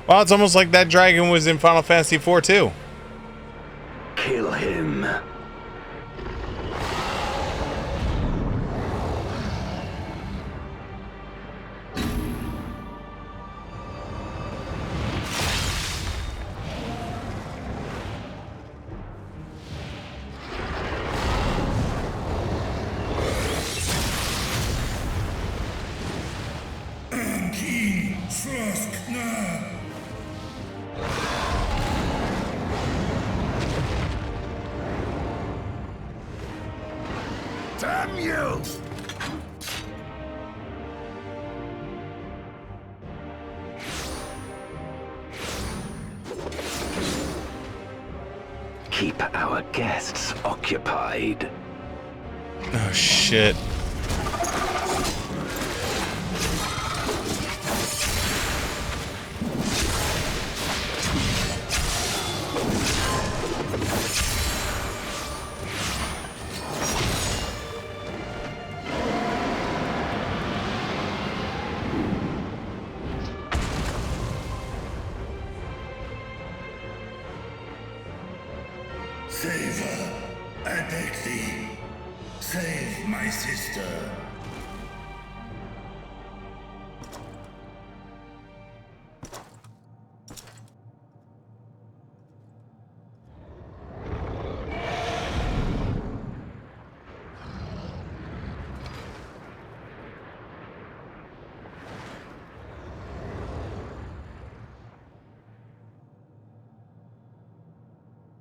Wow, it's almost like that dragon was in Final Fantasy IV too. Kill him. Damn you! Keep our guests occupied. Oh, shit. Save her. I beg thee. Save my sister.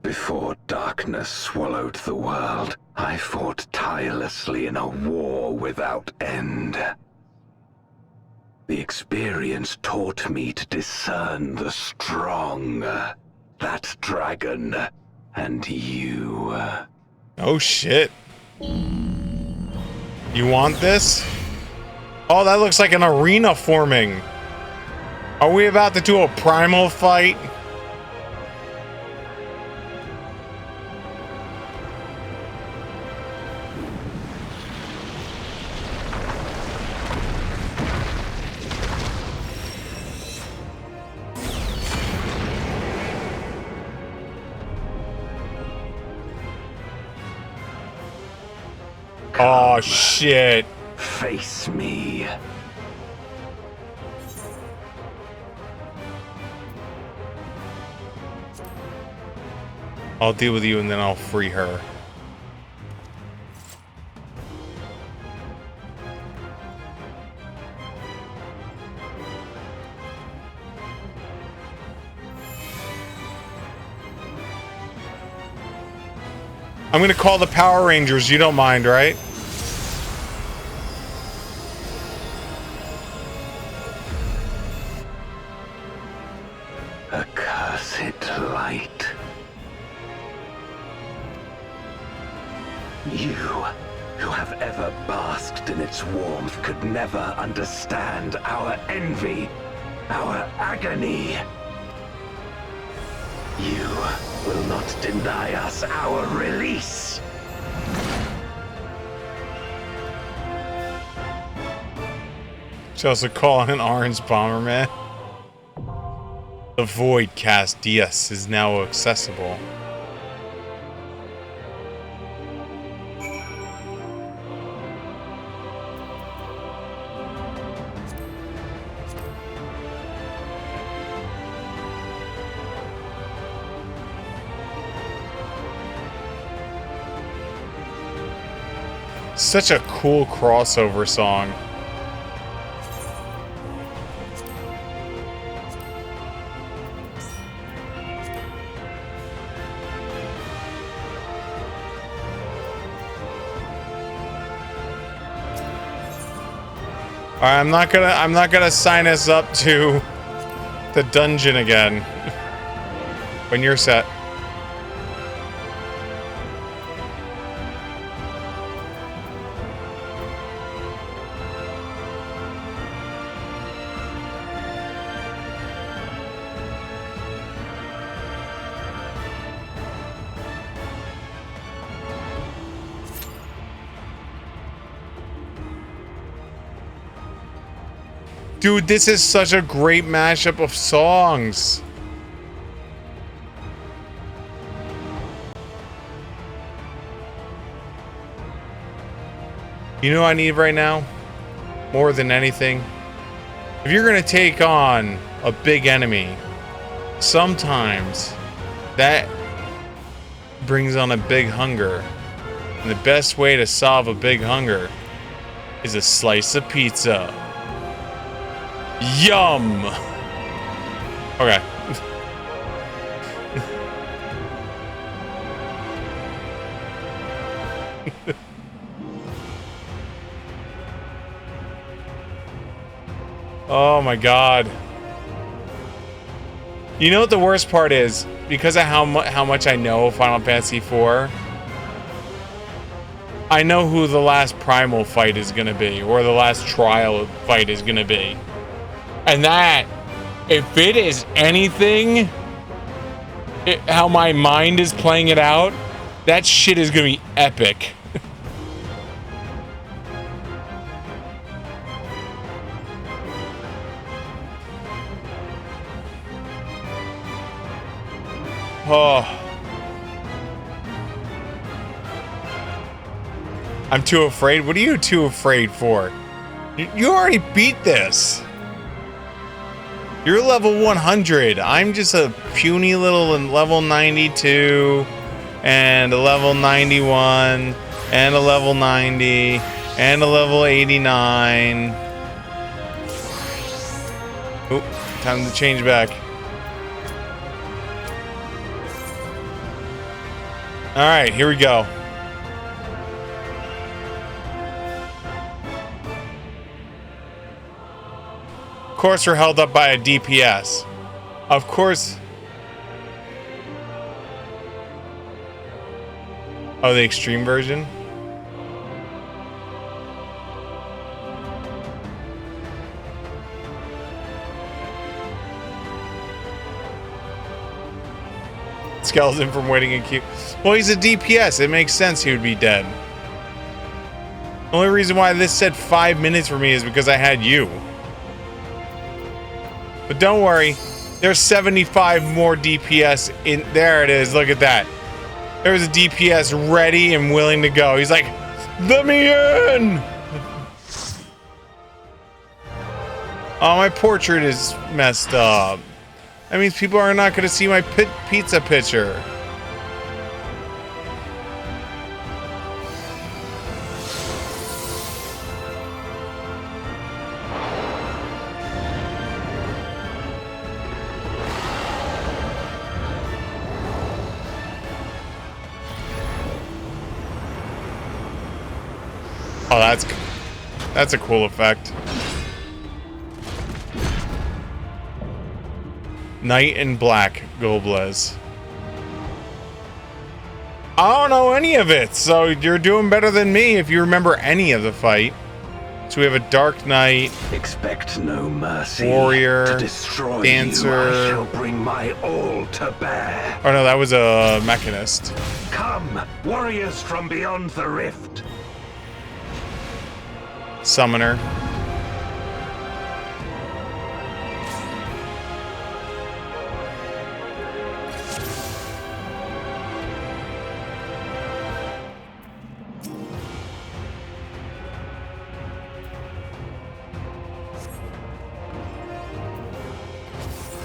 Before darkness swallowed the world, I fought tirelessly in a war without end. The experience taught me to discern the strong, that dragon, and you. Oh, shit. You want this? Oh, that looks like an arena forming. Are we about to do a primal fight? Oh, shit. Face me. I'll deal with you and then I'll free her. I'm gonna call the Power Rangers, you don't mind, right? Accursed light. You, who have ever basked in its warmth, could never understand our envy, our agony. You will not deny us our release. She also call an orange Bomberman. The Void Cast DS is now accessible. Such a cool crossover song. Alright, I'm not gonna sign us up to the dungeon again. When you're set. Dude, this is such a great mashup of songs. You know what I need right now? More than anything? If you're gonna take on a big enemy, sometimes that brings on a big hunger. And the best way to solve a big hunger is a slice of pizza. Yum! Okay. Oh my god. You know what the worst part is? Because of how much I know of Final Fantasy IV, I know who the last primal fight is gonna be, or the last trial fight is gonna be. And that, if it is anything, how my mind is playing it out, that shit is gonna be epic. Oh. I'm too afraid? What are you too afraid for? You already beat this. You're level 100. I'm just a puny little level 92 and a level 91 and a level 90 and a level 89. Oh, time to change back. All right, here we go. Of course, we're held up by a DPS. Of course. Oh, the extreme version? Skeleton from waiting in queue. Well, he's a DPS. It makes sense he would be dead. The only reason why this said 5 minutes for me is because I had you. But don't worry. There's 75 more DPS in... There it is. Look at that. There's a DPS ready and willing to go. He's like, let me in! Oh, my portrait is messed up. That means people are not going to see my pizza picture. Oh, that's a cool effect. Knight in black, Goblez. I don't know any of it, so you're doing better than me if you remember any of the fight. So we have a Dark Knight. Expect no mercy. Warrior. To destroy Dancer. You, I shall bring my all to bear. Oh no, that was a Mechanist. Come, warriors from beyond the rift. Summoner.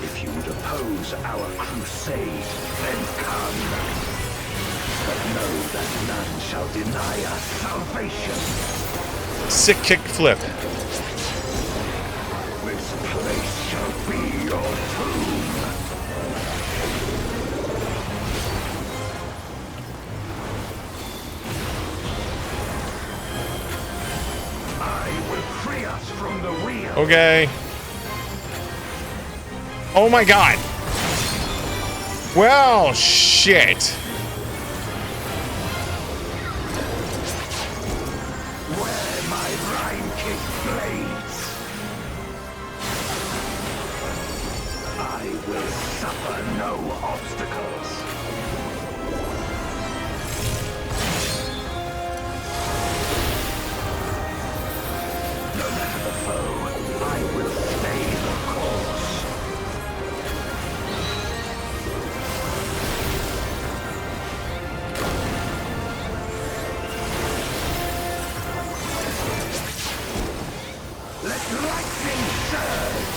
If you would oppose our crusade, then come. But know that none shall deny us salvation. Sick kick flip. This place shall be your tomb. I will free us from the wheel. Okay. Oh my god. Well, shit. No obstacles. No matter the foe, I will stay the course. Let lightning surge.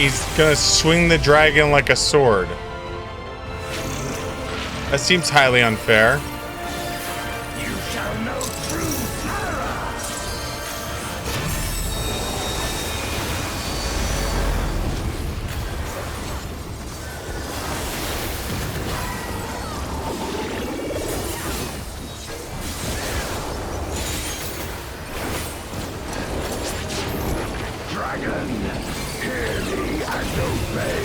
He's gonna swing the dragon like a sword. That seems highly unfair. You shall know true terror. Dragon, hear me and obey.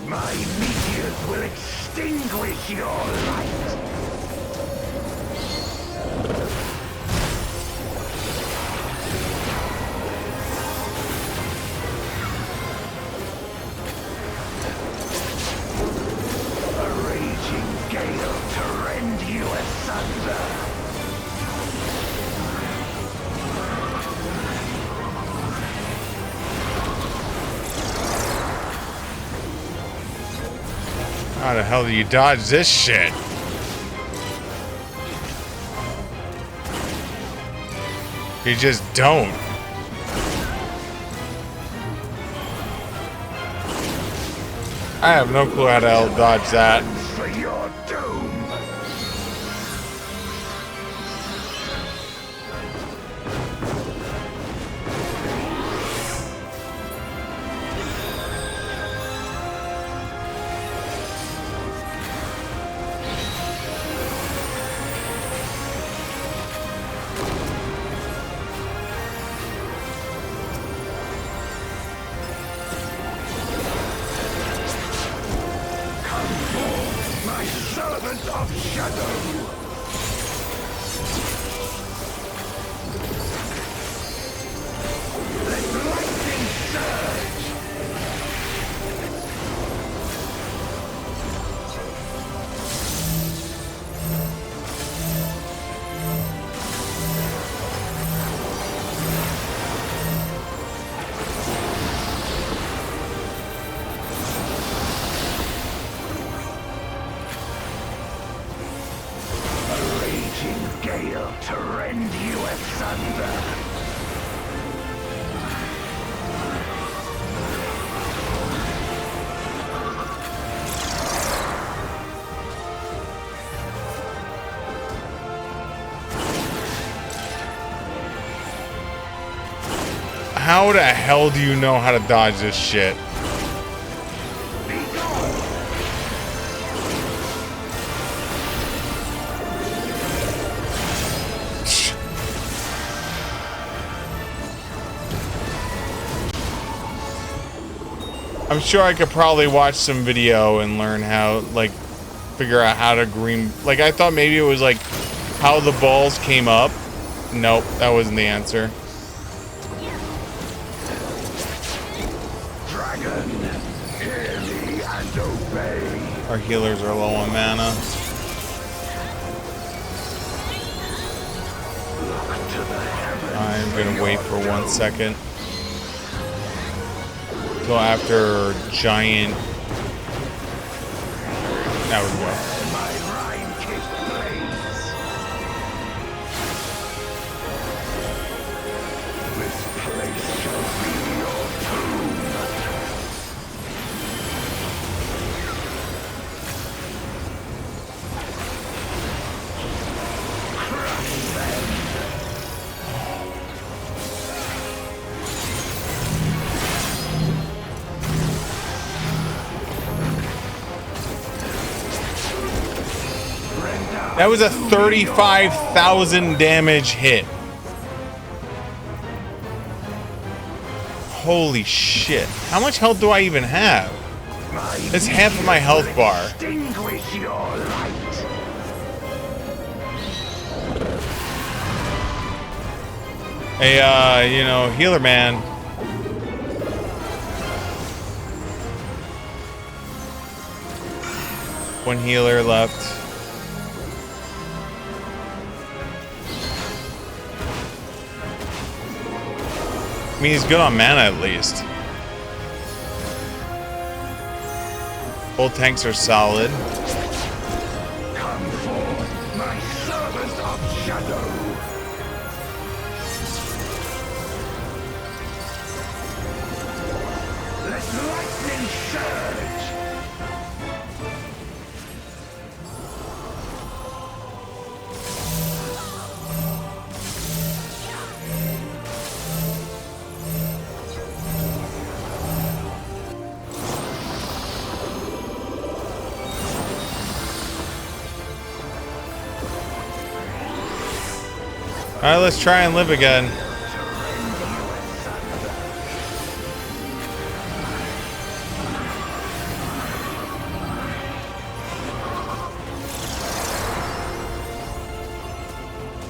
My meteors will extinguish your light. A raging gale to rend you asunder. How the hell do you dodge this shit? You just don't. I have no clue how to hell dodge that. For your doom. My servant of shadow! Let lightning surge! Gale to rend you asunder. How the hell do you know how to dodge this shit? I'm sure I could probably watch some video and learn how, like, figure out how to green... Like, I thought maybe it was, like, how the balls came up. Nope, that wasn't the answer. Dragon, hear me and obey. Our healers are low on mana. I'm gonna wait for 1 second. Till after giant. There we go. That was a 35,000 damage hit. Holy shit. How much health do I even have? That's half of my health bar. Extinguish your light. Hey, you know, healer man. One healer left. I mean, he's good on mana at least. Both tanks are solid. Come forth, my servant of shadow. Let lightning surge. Alright, let's try and live again.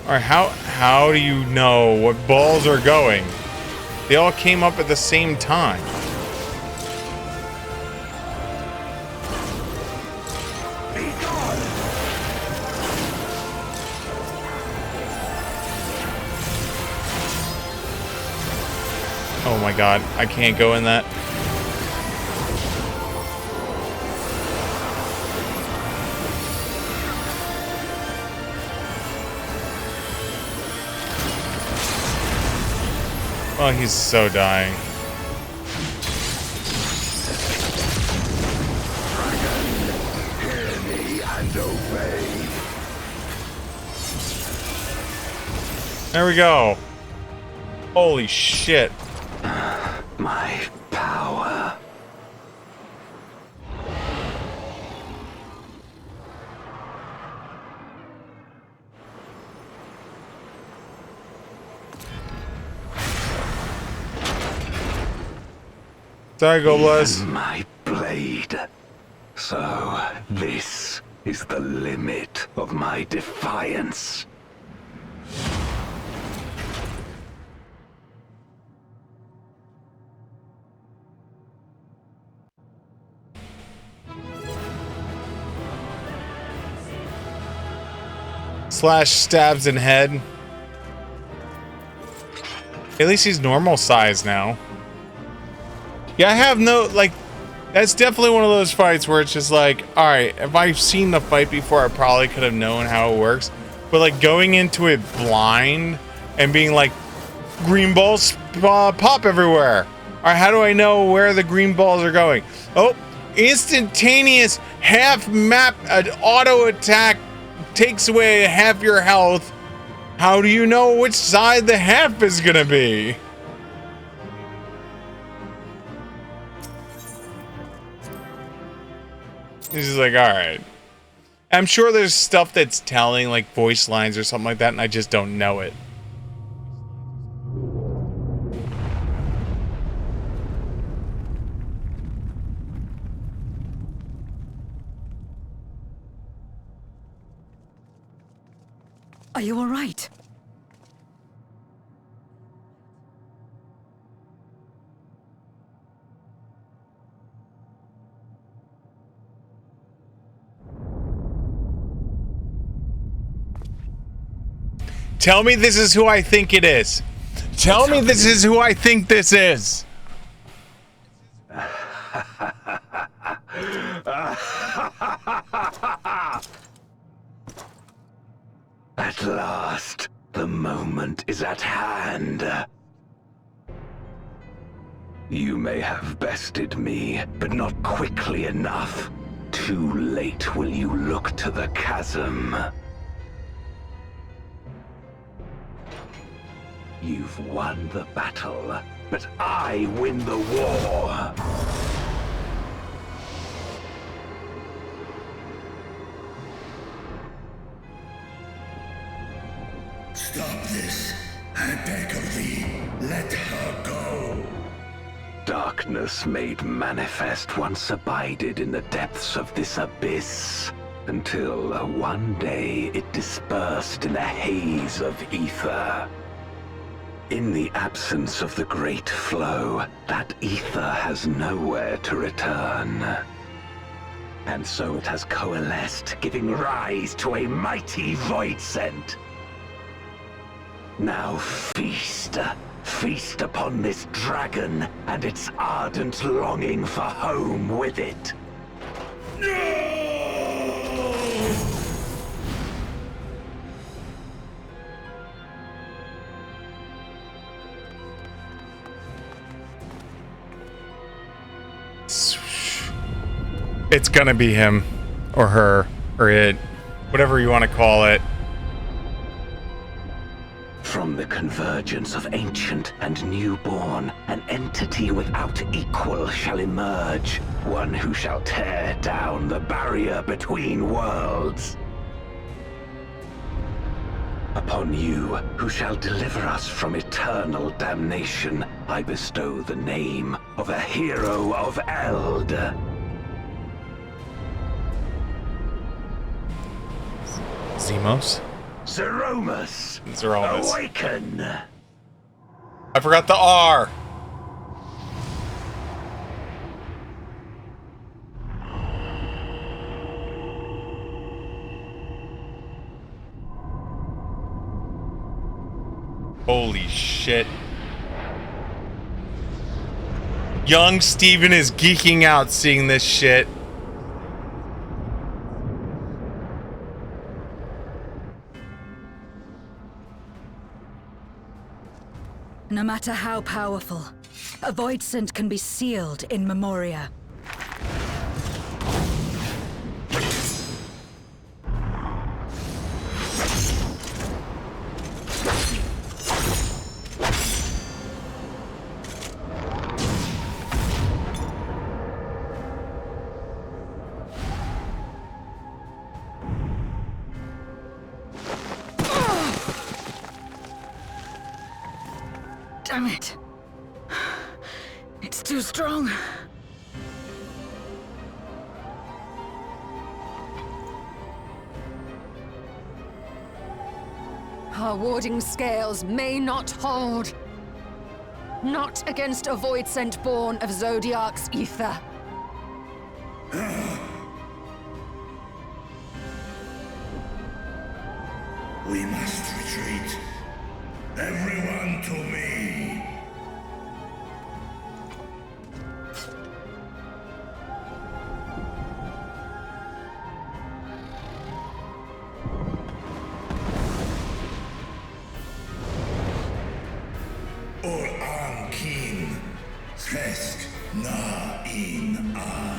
Alright, how do you know what balls are going? They all came up at the same time. Oh my god, I can't go in that. Oh, he's so dying. Hear me and obey. There we go. Holy shit. My power. Sorry, Gobless. Even my blade. So this is the limit of my defiance. Slash stabs in head. At least he's normal size now. Yeah, I have no, like, that's definitely one of those fights where it's just like, alright, if I've seen the fight before, I probably could have known how it works. But like going into it blind and being like, green balls pop everywhere. Alright, how do I know where the green balls are going? Oh, instantaneous half map auto attack takes away half your health. How do you know which side the half is gonna be? He's just like, alright. I'm sure there's stuff that's telling, like voice lines or something like that, and I just don't know it. Are you all right? Tell me this is who I think it is. Tell me this is who I think this is. At last, the moment is at hand. You may have bested me, but not quickly enough. Too late will you look to the chasm. You've won the battle, but I win the war. Stop this. I beg of thee, let her go. Darkness made manifest once abided in the depths of this abyss, until one day it dispersed in a haze of ether. In the absence of the great flow, that ether has nowhere to return. And so it has coalesced, giving rise to a mighty void scent. Now feast. Feast upon this dragon and its ardent longing for home with it. It's gonna be him, or her, or it, whatever you want to call it. From the convergence of ancient and newborn, an entity without equal shall emerge. One who shall tear down the barrier between worlds. Upon you, who shall deliver us from eternal damnation, I bestow the name of a hero of Eld. Zemos? Zeromus! Awaken! I forgot the R! Holy shit. Young Steven is geeking out seeing this shit. No matter how powerful, a void scent can be sealed in Memoria. Damn it. It's too strong. Our warding scales may not hold. Not against a void scent born of Zodiac's ether. We must retreat. Everyone to me. Or Ankin, Tresk na in an.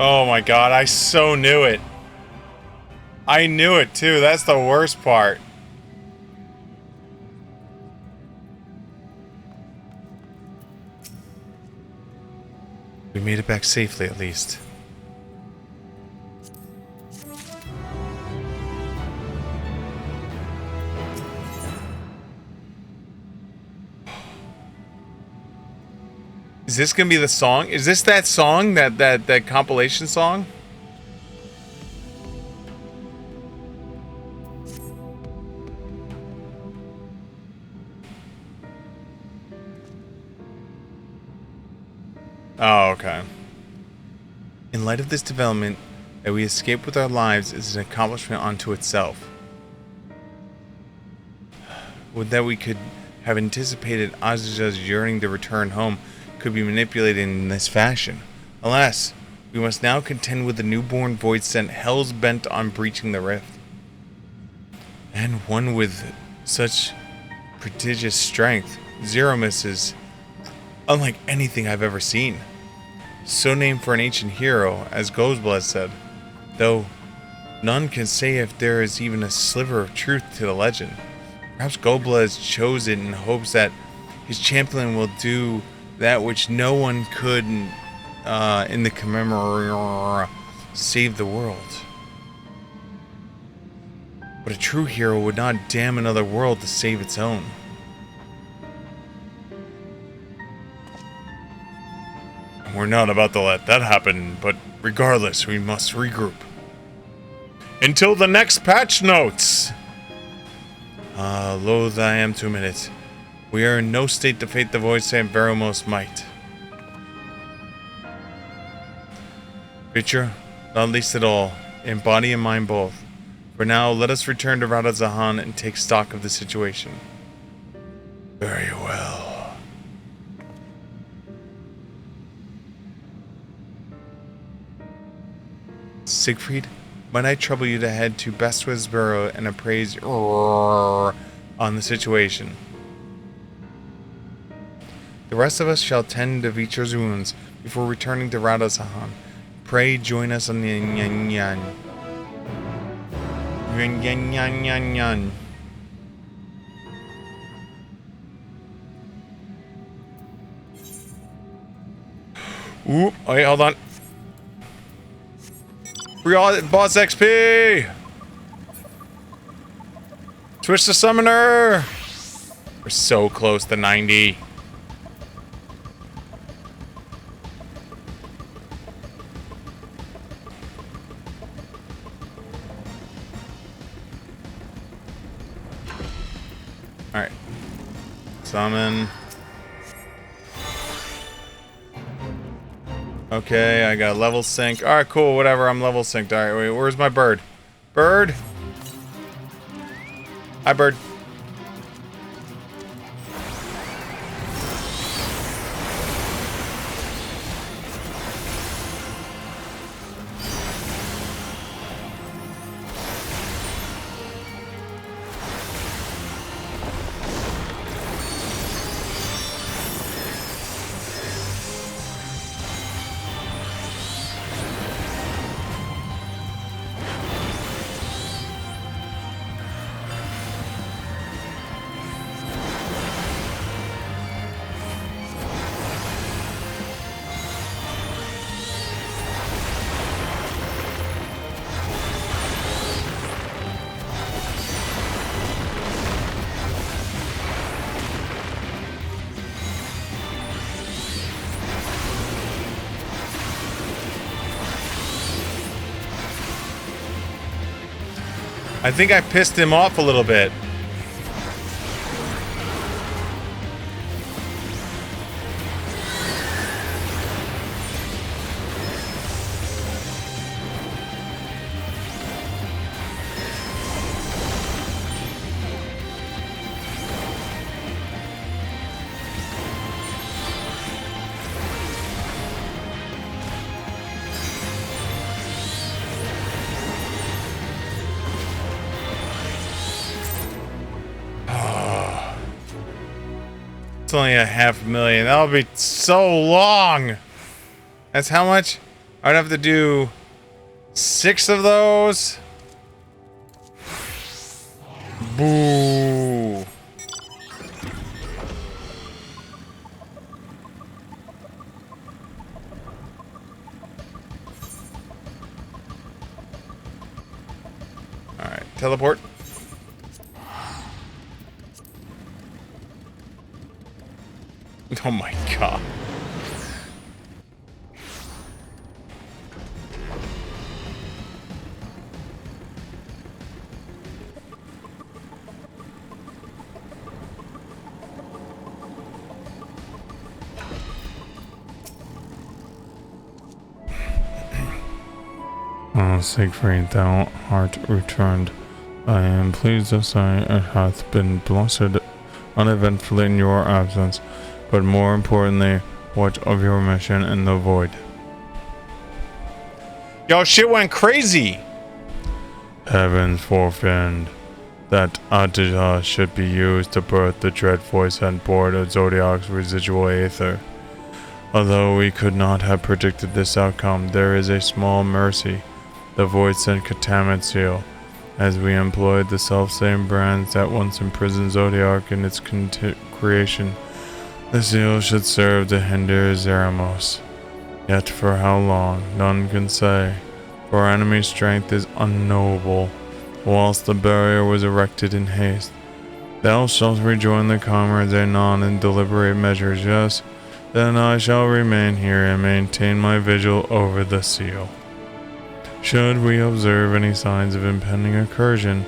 Oh my god, I so knew it. I knew it too, that's the worst part. We made it back safely at least. Is this gonna be the song? Is this that song? That compilation song? Oh, okay. In light of this development, that we escape with our lives is an accomplishment unto itself. Would that we could have anticipated Azusa's yearning to return home could be manipulated in this fashion. Alas, we must now contend with the newborn void scent hell's bent on breaching the rift. And one with such prodigious strength, Zeromus is unlike anything I've ever seen. So named for an ancient hero, as Ghostblood said, though none can say if there is even a sliver of truth to the legend. Perhaps Ghostblood has chosen in hopes that his champion will do that which no one could in the commemorate save the world. But a true hero would not damn another world to save its own. We're not about to let that happen, but regardless, we must regroup. Until the next patch notes! Loath I am 2 minutes. We are in no state to fight the Void Saint Veromos might. Future, not least at all, in body and mind both. For now, let us return to Radazahan and take stock of the situation. Very well. Siegfried, might I trouble you to head to Bestwith's Burrow and appraise on the situation? The rest of us shall tend to Vitra's wounds before returning to Radazahan. Pray join us on the Yan Yan. Yan Yan Yan Yan Yan. Ooh, wait, hold on. Boss XP! Switch to Summoner! We're so close to 90. Alright. Summon. Okay, I got level sync. Alright, cool, whatever, I'm level synced. Alright, wait, where's my bird? Bird? Hi, bird. I think I pissed him off a little bit. It's only a 500,000. That'll be so long. That's how much? I'd have to do 6 of those. Boo. Alright, teleport. Oh my god. Oh, Siegfried, thou art returned. I am pleased to say it hath been blessed uneventfully in your absence. But more importantly, what of your mission in the void? Yo, shit went crazy! Heavens forfend that Adija should be used to birth the dread voice and board of Zodiac's residual aether. Although we could not have predicted this outcome, there is a small mercy. The void sent contaminant seal, as we employed the self-same brands that once imprisoned Zodiac in its creation. The seal should serve to hinder Zeramos. Yet for how long, none can say, for our enemy's strength is unknowable, whilst the barrier was erected in haste. Thou shalt rejoin the comrades anon in deliberate measures, yes, then I shall remain here and maintain my vigil over the seal. Should we observe any signs of impending incursion,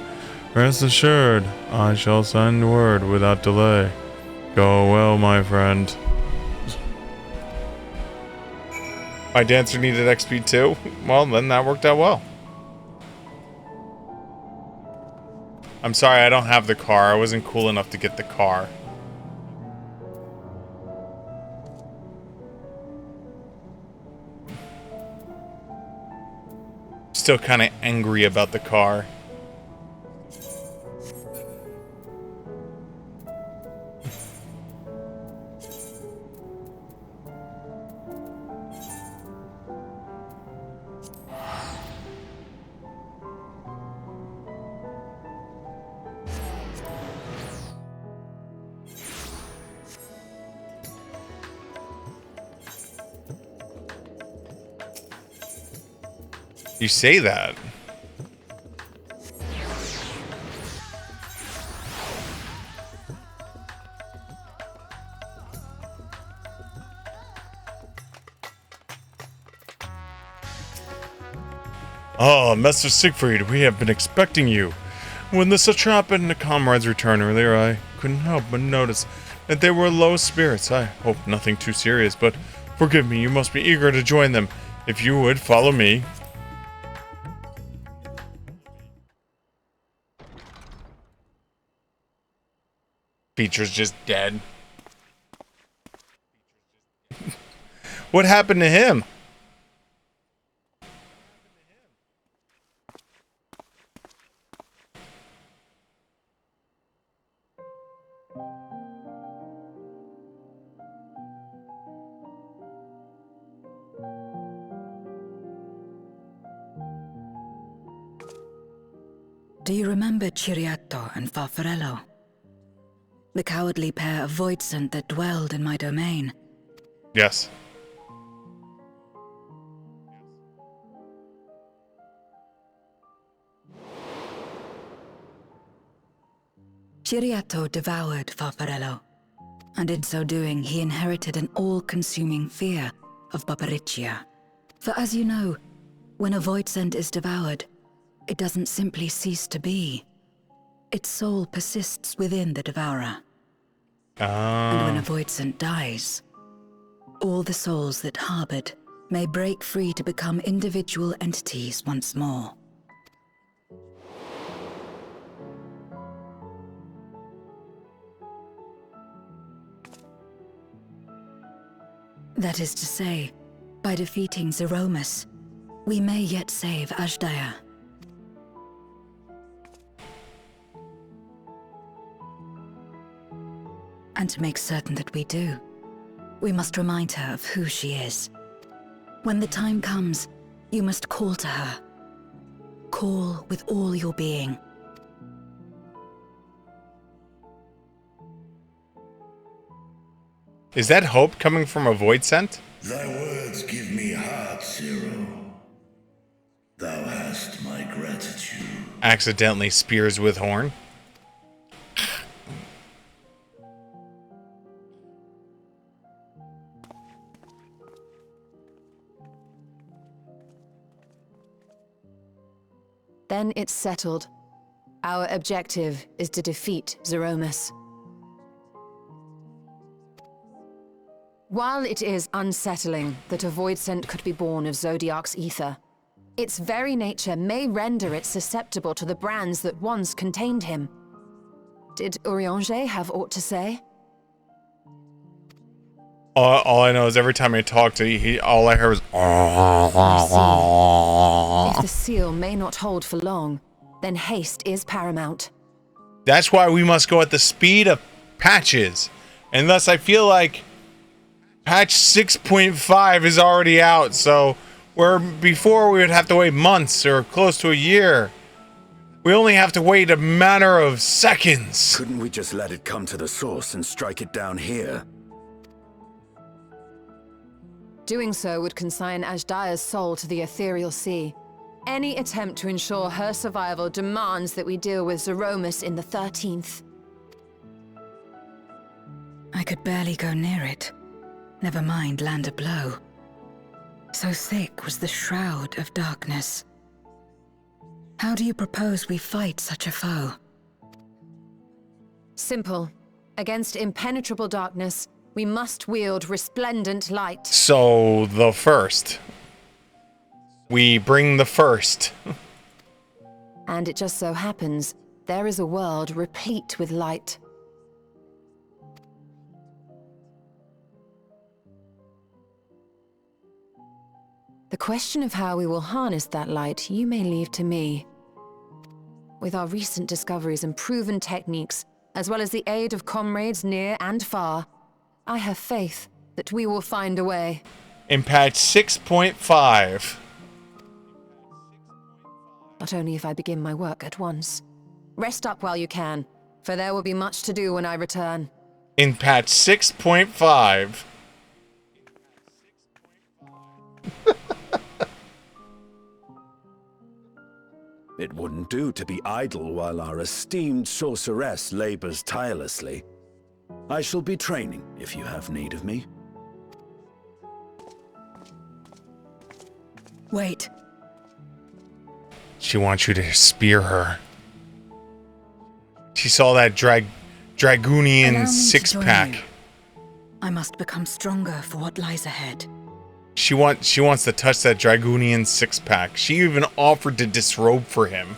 rest assured, I shall send word without delay. Go well, my friend. My dancer needed XP too? Well, then that worked out well. I'm sorry, I don't have the car. I wasn't cool enough to get the car. Still kind of angry about the car. You say that. Oh, Master Siegfried, we have been expecting you. When the satrap and the comrades returned earlier, I couldn't help but notice that they were low spirits. I hope nothing too serious, but forgive me, you must be eager to join them. If you would, follow me. Feature's just dead. What happened to him? Do you remember Ciriato and Farfarello? The cowardly pair of Voidsent that dwelled in my domain? Yes. Ciriato devoured Farfarello, and in so doing he inherited an all-consuming fear of Barbariccia. For as you know, when a Voidsent is devoured, it doesn't simply cease to be. Its soul persists within the devourer. And when a Voidsent dies, all the souls that harbored may break free to become individual entities once more. That is to say, by defeating Zeromus, we may yet save Azdaja. And to make certain that we do, we must remind her of who she is. When the time comes, you must call to her. Call with all your being. Is that hope coming from a Voidsent? Thy words give me heart, Zero. Thou hast my gratitude. Accidentally spears with horn. Then it's settled. Our objective is to defeat Zeromus. While it is unsettling that a Voidsent could be born of Zodiark's ether, its very nature may render it susceptible to the brands that once contained him. Did Urianger have aught to say? All I know is every time I talked to all I heard was. I see. If the seal may not hold for long, then haste is paramount. That's why we must go at the speed of patches. Unless I feel like patch 6.5 is already out, so where before we would have to wait months or close to a year, we only have to wait a matter of seconds. Couldn't we just let it come to the source and strike it down here? Doing so would consign Azdaja's soul to the ethereal sea. Any attempt to ensure her survival demands that we deal with Zeromus in the 13th. I could barely go near it. Never mind land a blow. So thick was the shroud of darkness. How do you propose we fight such a foe? Simple. Against impenetrable darkness, we must wield resplendent light. So, the first. We bring the first. And it just so happens, there is a world replete with light. The question of how we will harness that light, you may leave to me. With our recent discoveries and proven techniques, as well as the aid of comrades near and far, I have faith that we will find a way. In patch 6.5. But only if I begin my work at once. Rest up while you can, for there will be much to do when I return. In patch 6.5. It wouldn't do to be idle while our esteemed sorceress labors tirelessly. I shall be training if you have need of me. Wait. She wants you to spear her. She saw that Dragonian six-pack. I must become stronger for what lies ahead. She wants to touch that Dragonian six-pack. She even offered to disrobe for him.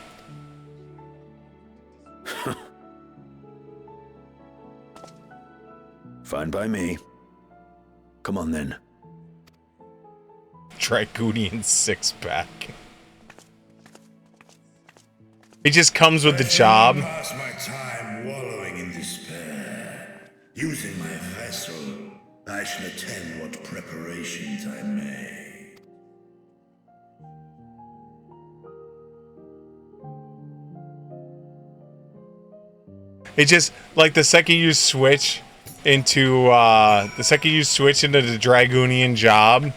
Fine by me. Come on then. Dragonian six-pack. It just comes with the job. I pass my time wallowing in despair. Using my vessel, I shall attend what preparations I may. It just, like, the second you switch into the Dragonian job,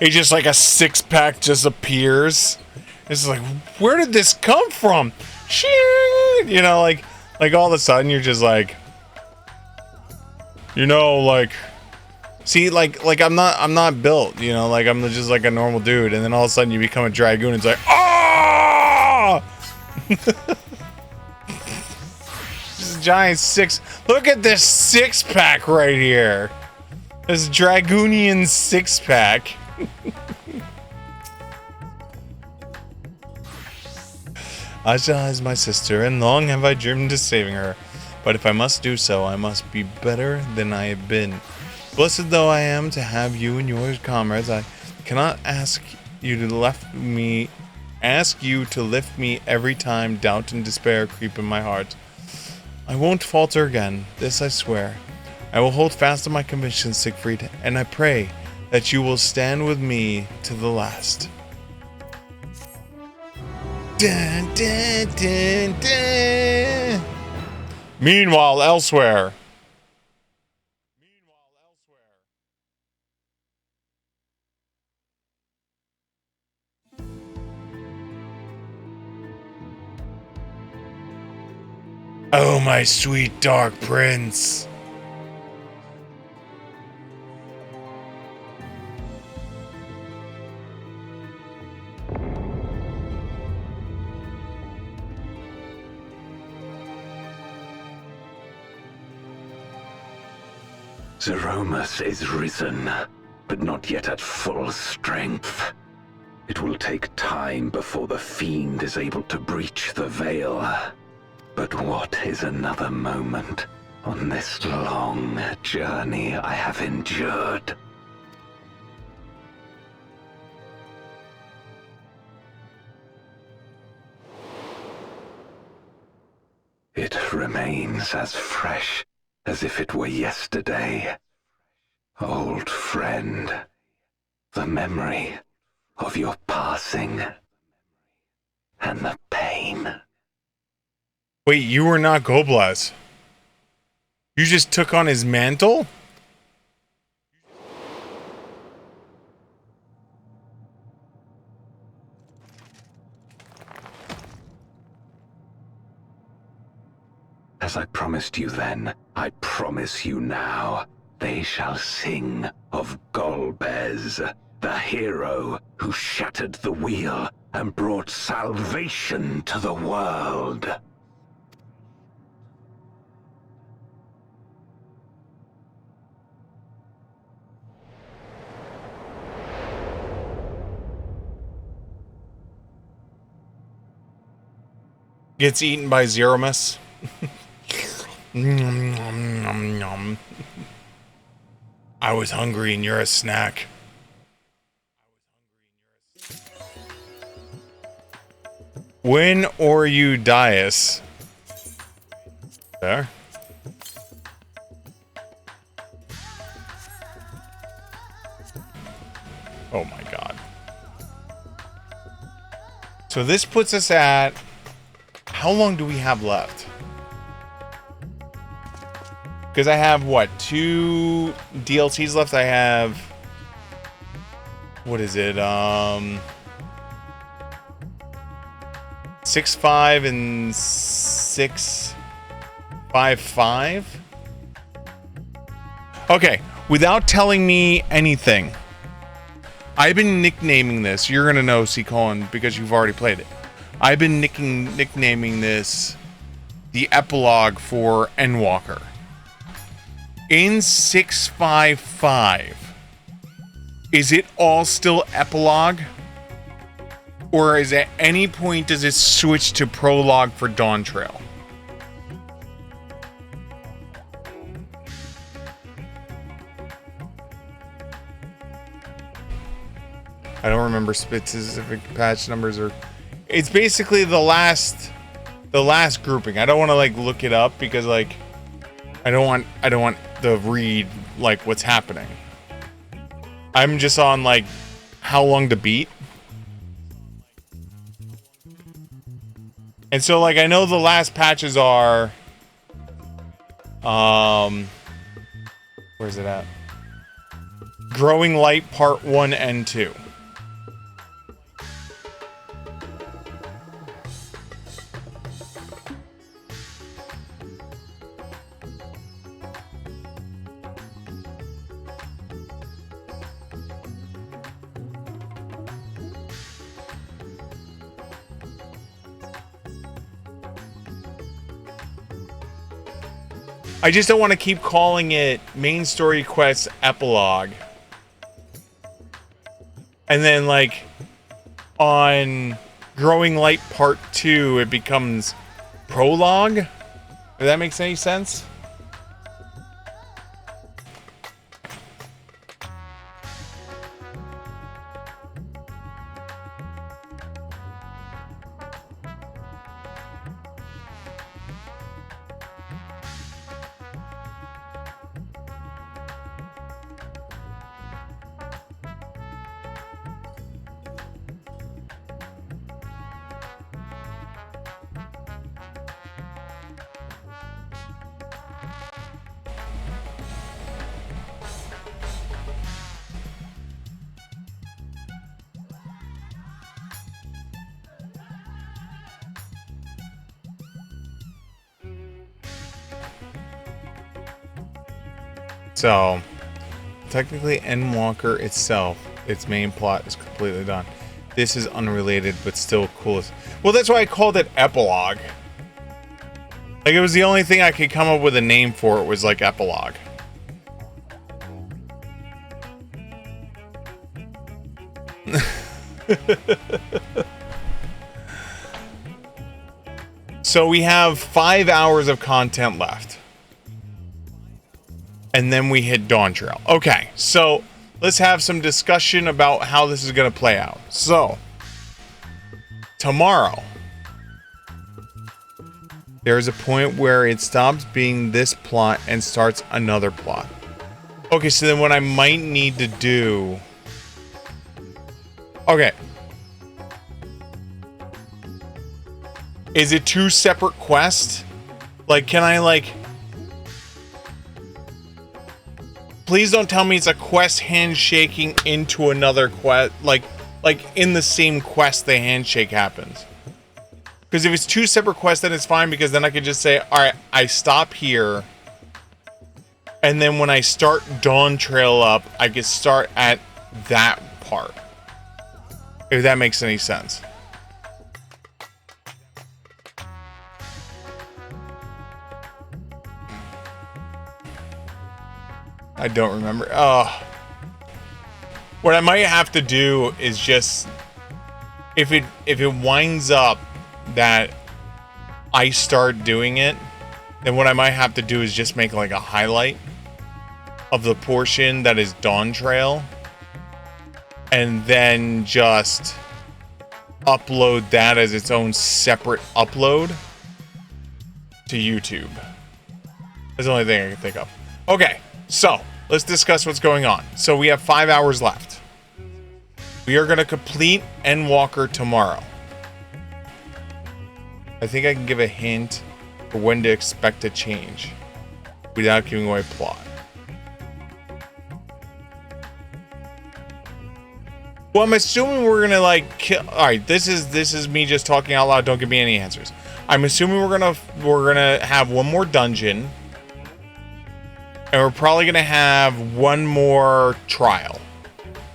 it just, like, a six-pack just appears. It's like, where did this come from? You know, like all of a sudden you're just like, you know, like, see, like I'm not built, you know, like I'm just like a normal dude, and then all of a sudden you become a Dragoon, and it's like, ah! This giant six. Look at this six-pack right here. This Dragonian six-pack. Aja is my sister, and long have I dreamed of saving her. But if I must do so, I must be better than I have been. Blessed though I am to have you and your comrades, I cannot ask you to lift me every time doubt and despair creep in my heart. I won't falter again, this I swear. I will hold fast to my convictions, Siegfried, and I pray that you will stand with me to the last. Dun, dun, dun, dun. Meanwhile, elsewhere. Oh, my sweet dark prince. Zeromus is risen, but not yet at full strength. It will take time before the fiend is able to breach the veil. But what is another moment on this long journey I have endured? It remains as fresh as if it were yesterday. Old friend, the memory of your passing and the pain. Wait, you were not Goblas. You just took on his mantle? As I promised you then, I promise you now, they shall sing of Golbez, the hero who shattered the wheel and brought salvation to the world. Gets eaten by Zeromus. Nom, nom, nom, nom. I was hungry and you're a snack. When or you dies. There. Oh my god. So this puts us at... How long do we have left? Because I have, what, 2 DLCs left? I have... What is it? 6.5 and 6.55? Okay, without telling me anything, I've been nicknaming this. You're going to know, C. Colin, because you've already played it. I've been nicknaming this the epilogue for Endwalker. In 6.55, is it all still epilogue? Or is at any point does it switch to prologue for Dawn Trail? I don't remember specific patch numbers, or it's basically the last grouping. I don't want to like look it up because like I don't want to read like what's happening. I'm just on like how long to beat. And so like I know the last patches are where's it at? Growing Light Part 1 and 2. I just don't want to keep calling it Main Story Quest Epilogue. And then, like, on Growing Light Part 2, it becomes Prologue? If that makes any sense? So, technically Endwalker itself, its main plot is completely done. This is unrelated, but still cool. Well, that's why I called it Epilogue. Like, it was the only thing I could come up with a name for. It was like Epilogue. So we have 5 hours of content left. And then we hit Dawn Trail. Okay, so let's have some discussion about how this is going to play out. So, tomorrow, there's a point where it stops being this plot and starts another plot. Okay, so then what I might need to do... Okay. Is it 2 separate quests? Like, can I, like... Please don't tell me it's a quest handshaking into another quest, like in the same quest the handshake happens. Because if it's 2 separate quests, then it's fine, because then I could just say, all right, I stop here, And then when I start Dawn Trail up, I can start at that part. If that makes any sense. I don't remember. What I might have to do is just, if it winds up that I start doing it, then what I might have to do is just make like a highlight of the portion that is Dawn Trail, and then just upload that as its own separate upload to YouTube. That's the only thing I can think of. Okay, so let's discuss what's going on. So we have 5 hours left. We are going to complete Endwalker tomorrow. I think I can give a hint for when to expect a change without giving away plot. Well, I'm assuming we're gonna like kill. All right, this is me just talking out loud. Don't give me any answers. I'm assuming we're gonna have one more dungeon, and we're probably gonna have one more trial.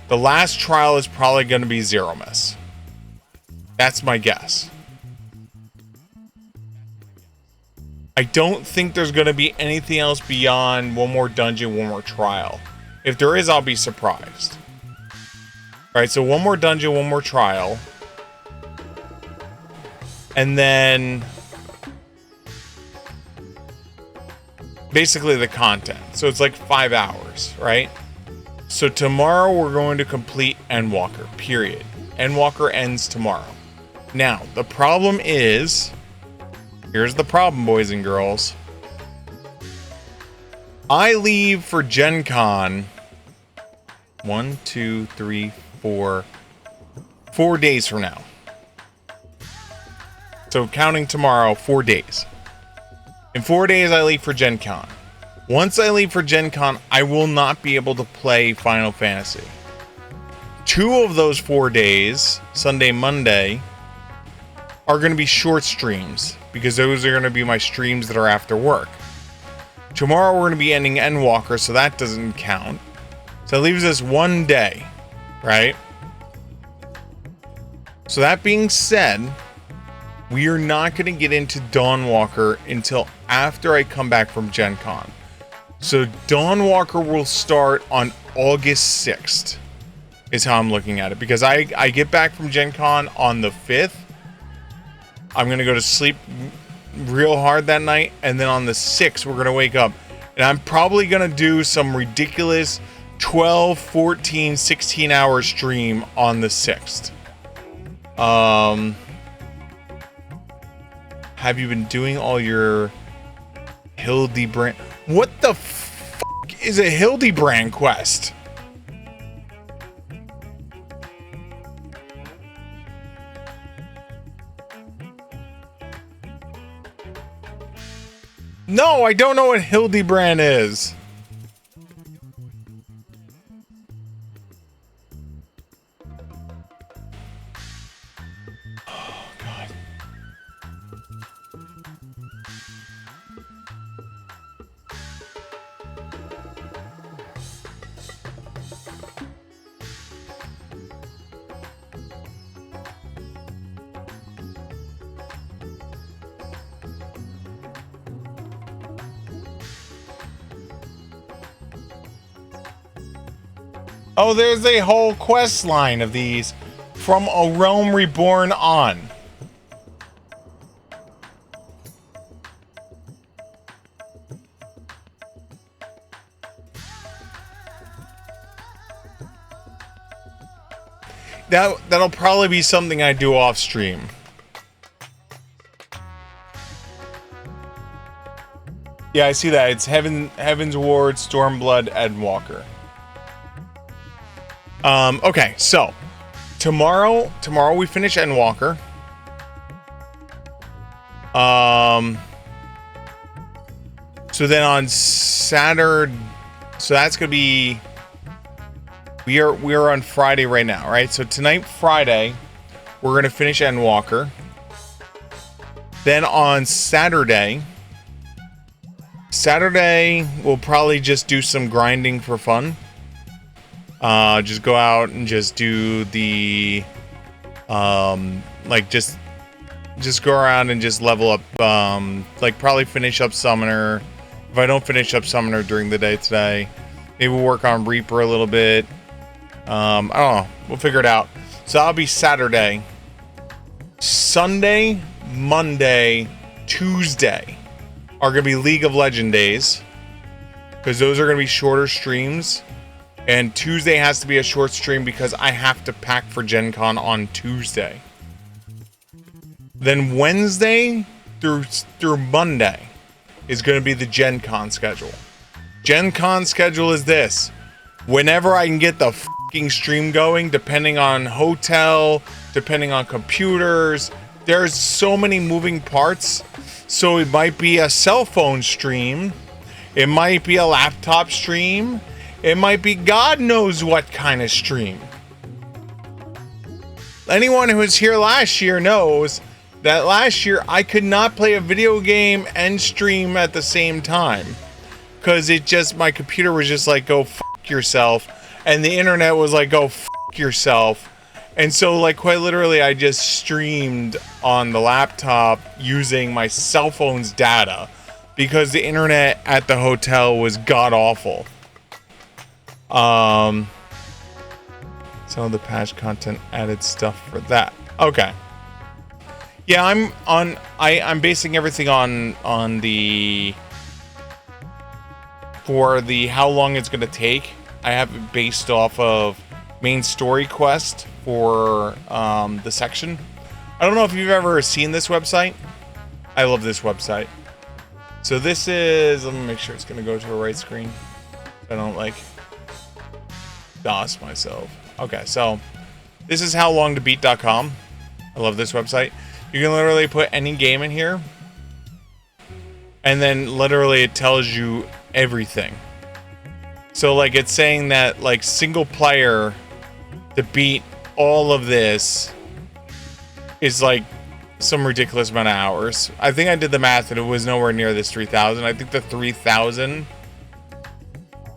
The last trial is probably gonna be Zero Miss. That's my guess. I don't think there's gonna be anything else beyond one more dungeon, one more trial. If there is, I'll be surprised. Alright, so one more dungeon, one more trial. And then basically the content. So it's like 5 hours, right? So tomorrow we're going to complete Endwalker, period. Endwalker ends tomorrow. Now, the problem is, here's the problem, boys and girls. I leave for Gen Con 1, 2, 3, 4 days from now. So counting tomorrow, 4 days. In 4 days, I leave for Gen Con. Once I leave for Gen Con, I will not be able to play Final Fantasy. 2 of those 4 days, Sunday, Monday, are going to be short streams, because those are going to be my streams that are after work. Tomorrow, we're going to be ending Endwalker, so that doesn't count. So that leaves us 1 day, right? So that being said, we are not going to get into Dawnwalker until after I come back from Gen Con. So Dawnwalker will start on August 6th, is how I'm looking at it. Because I get back from Gen Con on the 5th. I'm going to go to sleep real hard that night. And then on the 6th, we're going to wake up. And I'm probably going to do some ridiculous 12, 14, 16 hour stream on the 6th. Have you been doing all your Hildebrand? What the f is a Hildebrand quest? No, I don't know what Hildebrand is. Oh, there's a whole quest line of these from A Realm Reborn on. That'll probably be something I do off stream. Yeah, I see that. It's Heaven's Ward, Stormblood, Endwalker. Okay, so tomorrow we finish Endwalker. So then on Saturday, so that's gonna be we are on Friday right now, right? So tonight, Friday, we're gonna finish Endwalker. Then on Saturday, Saturday, we'll probably just do some grinding for fun. Just go out and just do the, like just go around and just level up, like probably finish up Summoner. If I don't finish up Summoner during the day today, maybe we'll work on Reaper a little bit. I don't know. We'll figure it out. So that'll be Saturday. Sunday, Monday, Tuesday are going to be League of Legends days, because those are going to be shorter streams. And Tuesday has to be a short stream because I have to pack for Gen Con on Tuesday. Then Wednesday through Monday is going to be the Gen Con schedule. Gen Con schedule is this. Whenever I can get the fucking stream going, depending on hotel, depending on computers, there's so many moving parts. So it might be a cell phone stream. It might be a laptop stream. It might be God knows what kind of stream. Anyone who was here last year knows that last year I could not play a video game and stream at the same time. Because it just, my computer was just like, go fuck yourself. And the internet was like, go fuck yourself. And so, like, quite literally, I just streamed on the laptop using my cell phone's data because the internet at the hotel was god-awful. Some of the patch content added stuff for that. Okay. Yeah, I'm basing everything on the, for the how long it's going to take. I have it based off of main story quest for the section. I don't know if you've ever seen this website. I love this website. So this is, let me make sure it's going to go to a right screen. I don't like DOS myself. Okay, so this is howlongtobeat.com. I love this website. You can literally put any game in here, and then literally it tells you everything. So like it's saying that like single player to beat all of this is like some ridiculous amount of hours. I think I did the math and it was nowhere near this 3,000. I think the 3,000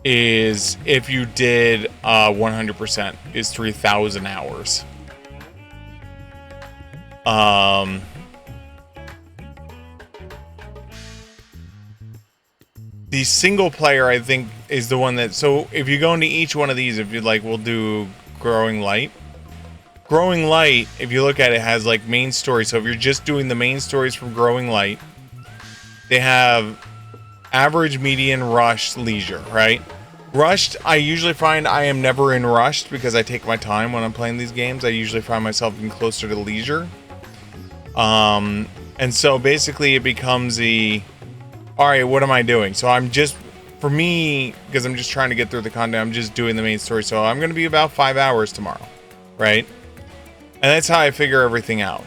is if you did 100% is 3,000 hours. The single player, I think, is the one that, so if you go into each one of these, if you'd like, we'll do Growing Light. Growing Light, if you look at it, has like main story. So if you're just doing the main stories from Growing Light, they have average, median, rush, leisure, right? Rushed, I usually find I am never in rushed because I take my time when I'm playing these games. I usually find myself getting closer to leisure. And so basically it becomes the, all right, what am I doing? So I'm just, for me, because I'm just trying to get through the content, I'm just doing the main story. So I'm going to be about 5 hours tomorrow, right? And that's how I figure everything out.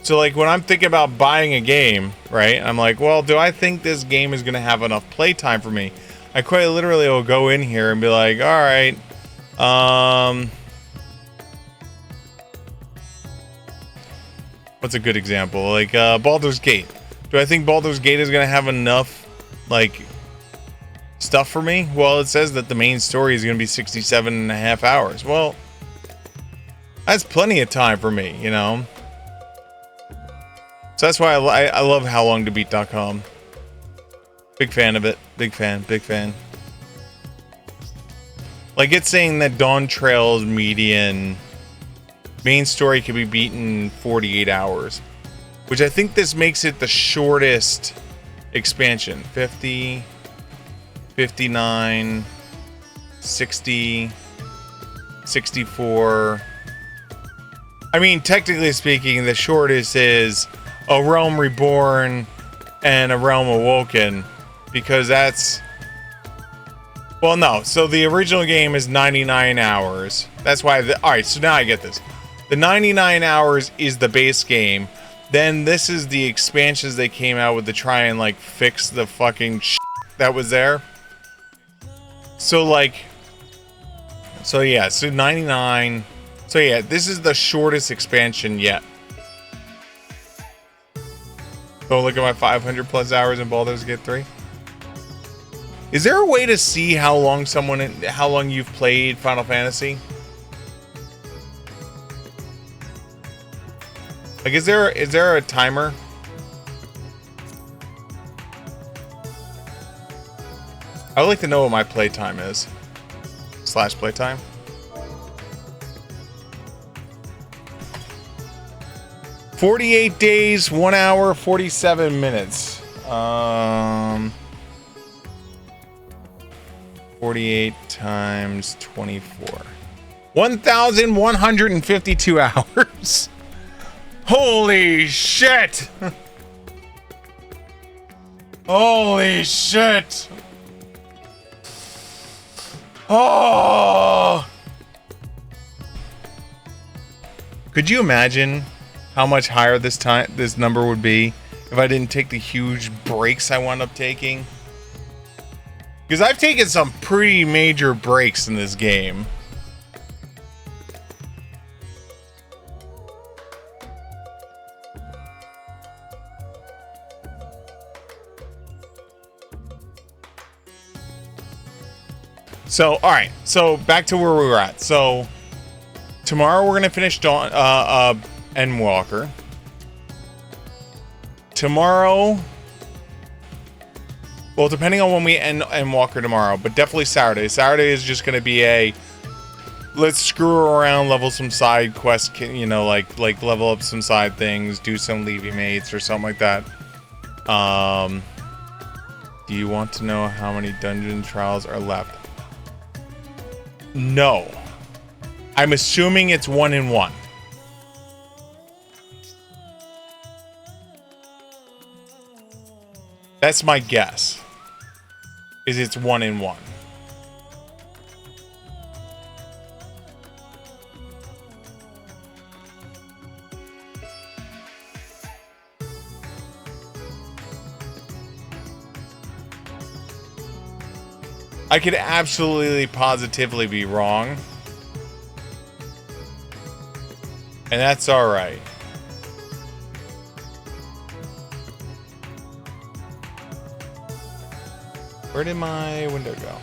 So like when I'm thinking about buying a game, right? I'm like, well, do I think this game is going to have enough playtime for me? I quite literally will go in here and be like, all right, what's a good example? Like Baldur's Gate. Do I think Baldur's Gate is going to have enough, like, stuff for me? Well, it says that the main story is going to be 67.5 hours. Well, that's plenty of time for me, you know? So that's why I love howlongtobeat.com. Big fan of it. Big fan. Big fan. Like, it's saying that Dawn Trail's median main story can be beaten in 48 hours. Which I think this makes it the shortest expansion. 50, 59, 60, 64. I mean, technically speaking, the shortest is A Realm Reborn and A Realm Awoken. Because that's... Well, no. So the original game is 99 hours. That's why... Alright, so now I get this. The 99 hours is the base game. Then this is the expansions they came out with to try and like fix the fucking shit that was there. So like, so yeah, so 99. So yeah, this is the shortest expansion yet. So look at my 500 plus hours in Baldur's Gate 3. Is there a way to see how long you've played Final Fantasy? Like, is there a timer? I would like to know what my playtime is. / playtime. "48 days, 1 hour, 47 minutes. 48 times 24. 1,152 hours. Holy shit! Holy shit! Oh! Could you imagine how much higher this number would be if I didn't take the huge breaks I wound up taking? Because I've taken some pretty major breaks in this game. So, alright. So, back to where we were at. So, tomorrow we're going to finish Endwalker. Tomorrow... Well, depending on when we end Endwalker tomorrow, but definitely Saturday. Saturday is just going to be a... Let's screw around, level some side quests, you know, like level up some side things, do some Levy Mates or something like that. Do you want to know how many dungeon trials are left? No. I'm assuming it's 1 in 1. That's my guess. Is it's 1 in 1. I could absolutely positively be wrong. And that's alright. Where did my window go?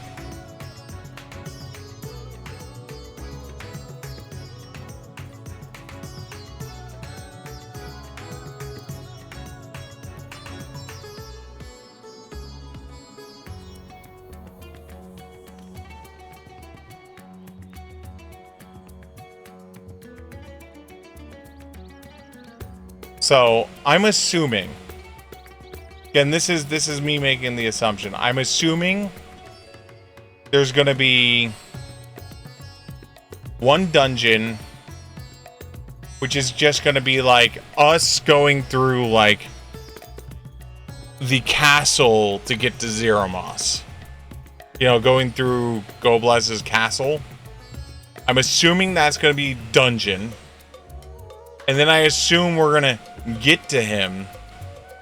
So, I'm assuming, again, this is me making the assumption. I'm assuming there's going to be one dungeon, which is just going to be like us going through like the castle to get to Zero Moss. You know, going through Goblez's castle. I'm assuming that's going to be dungeon. And then I assume we're going to get to him.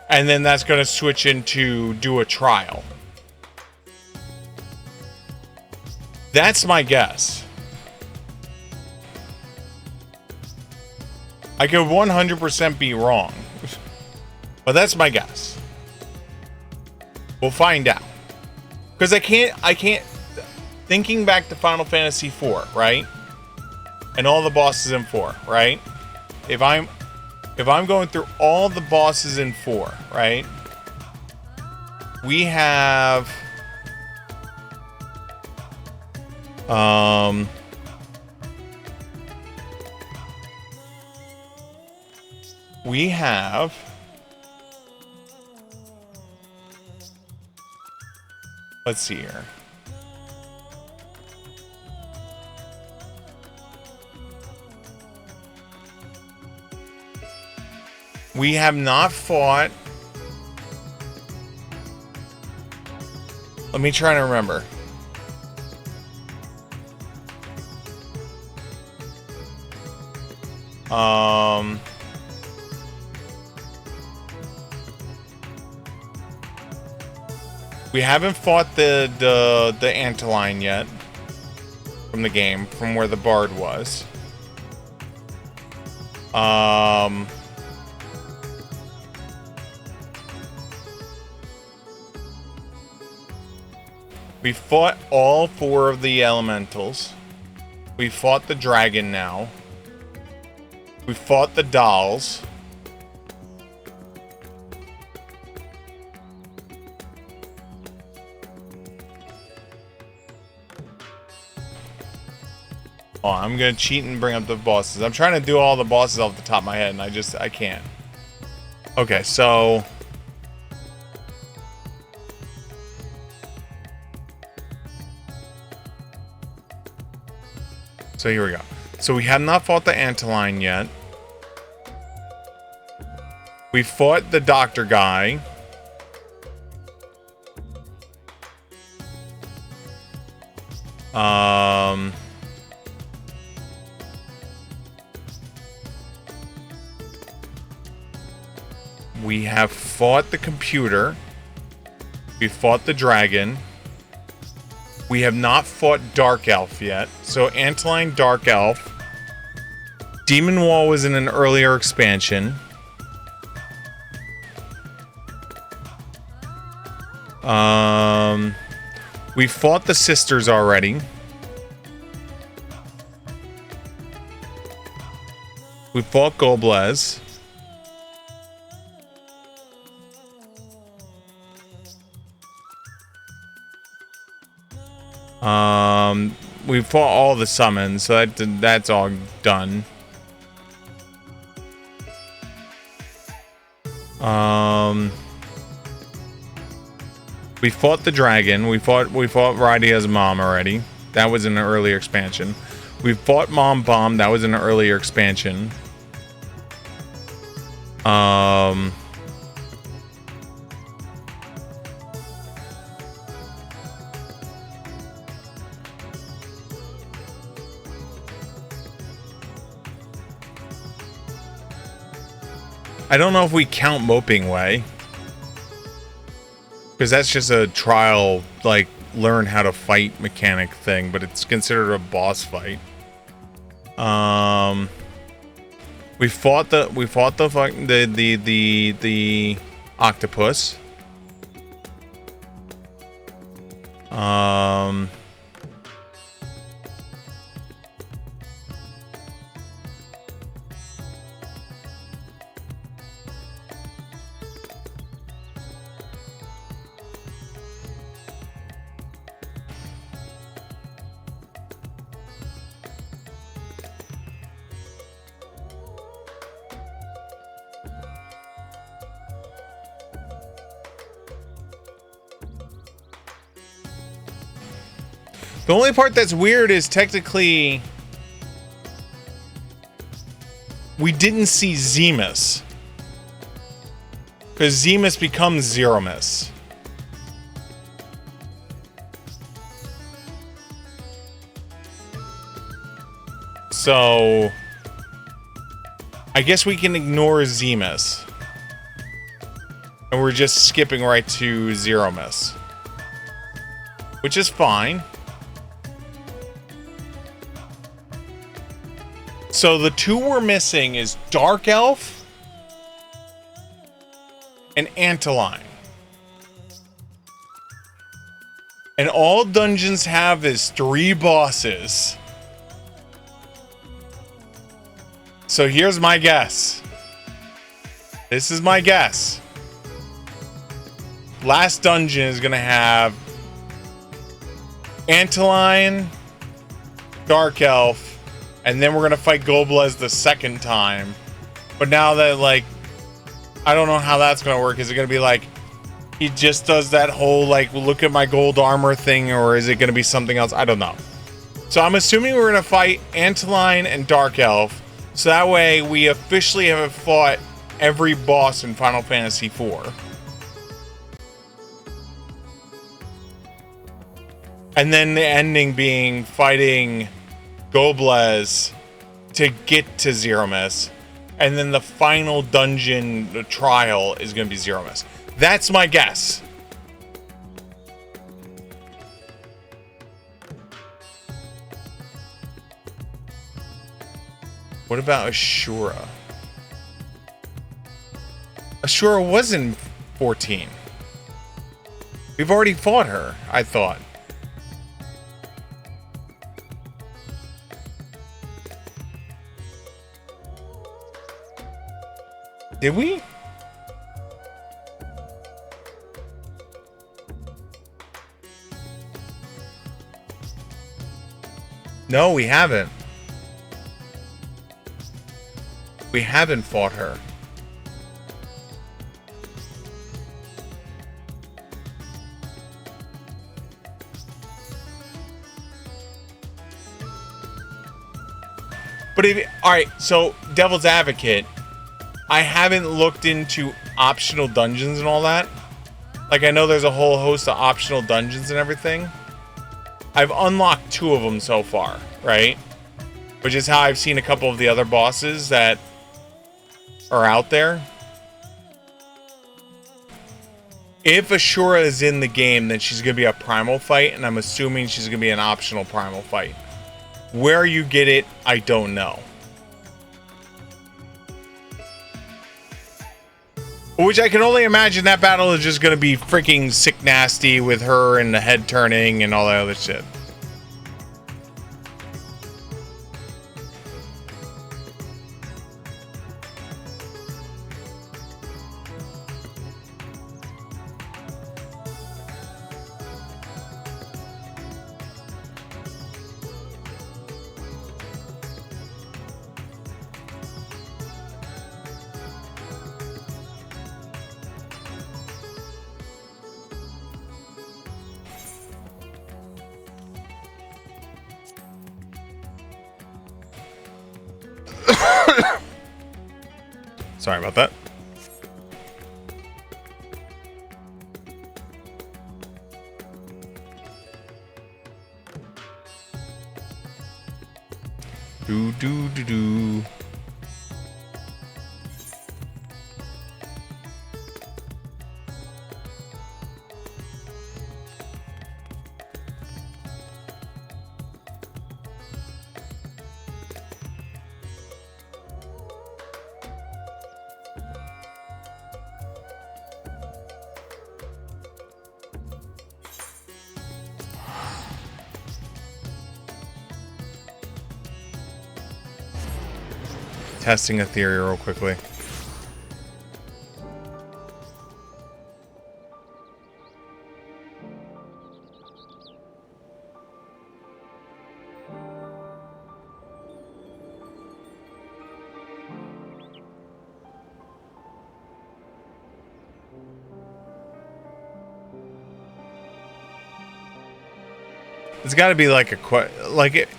And then that's going to switch into do a trial. That's my guess. I could 100% be wrong. But that's my guess. We'll find out. Because I can't... Thinking back to Final Fantasy IV, right? And all the bosses in 4, right? If I'm going through all the bosses in 4, right? We have let's see here. We have not fought. Let me try to remember. We haven't fought the Anteline yet from the game, from where the Bard was. We fought all 4 of the elementals. We fought the dragon now. We fought the dolls. Oh, I'm gonna cheat and bring up the bosses. I'm trying to do all the bosses off the top of my head, and I can't. Okay, so... So here we go. So we have not fought the Anteline yet. We fought the doctor guy. We have fought the computer. We fought the dragon. We have not fought Dark Elf yet. So Anteline, Dark Elf. Demon Wall was in an earlier expansion. We fought the sisters already. We fought Goblez. We fought all the summons, so that's all done. We fought the dragon. We fought Rydia's mom already. That was in an earlier expansion. We fought Mom Bomb. That was in an earlier expansion. I don't know if we count Moping Way. Because that's just a trial, like, learn how to fight mechanic thing, but it's considered a boss fight. We fought the octopus. The only part that's weird is technically we didn't see Zemus. Because Zemus becomes Zeromus. So I guess we can ignore Zemus. And we're just skipping right to Zeromus. Which is fine. So the 2 we're missing is Dark Elf and Anteline. And all dungeons have is 3 bosses. So here's my guess. This is my guess. Last dungeon is going to have Anteline, Dark Elf, and then we're going to fight Goblez the second time. But now that, like, I don't know how that's going to work. Is it going to be like, he just does that whole, like, look at my gold armor thing, or is it going to be something else? I don't know. So I'm assuming we're going to fight Anteline and Dark Elf. So that way we officially have fought every boss in Final Fantasy IV. And then the ending being fighting Goblez to get to Zeromus. And then the final dungeon, the trial, is going to be Zeromus. That's my guess. What about Ashura? Ashura was in 14. We've already fought her, I thought. Did we? No, we haven't. We haven't fought her. But if, all right, so Devil's Advocate, I haven't looked into optional dungeons and all that. Like, I know there's a whole host of optional dungeons and everything. I've unlocked 2 of them so far, right? Which is how I've seen a couple of the other bosses that are out there. If Ashura is in the game, then she's going to be a primal fight, and I'm assuming she's going to be an optional primal fight. Where you get it, I don't know. Which I can only imagine that battle is just going to be freaking sick nasty with her and the head turning and all that other shit. Sorry about that. Do do do do. Testing a theory real quickly. It's got to be like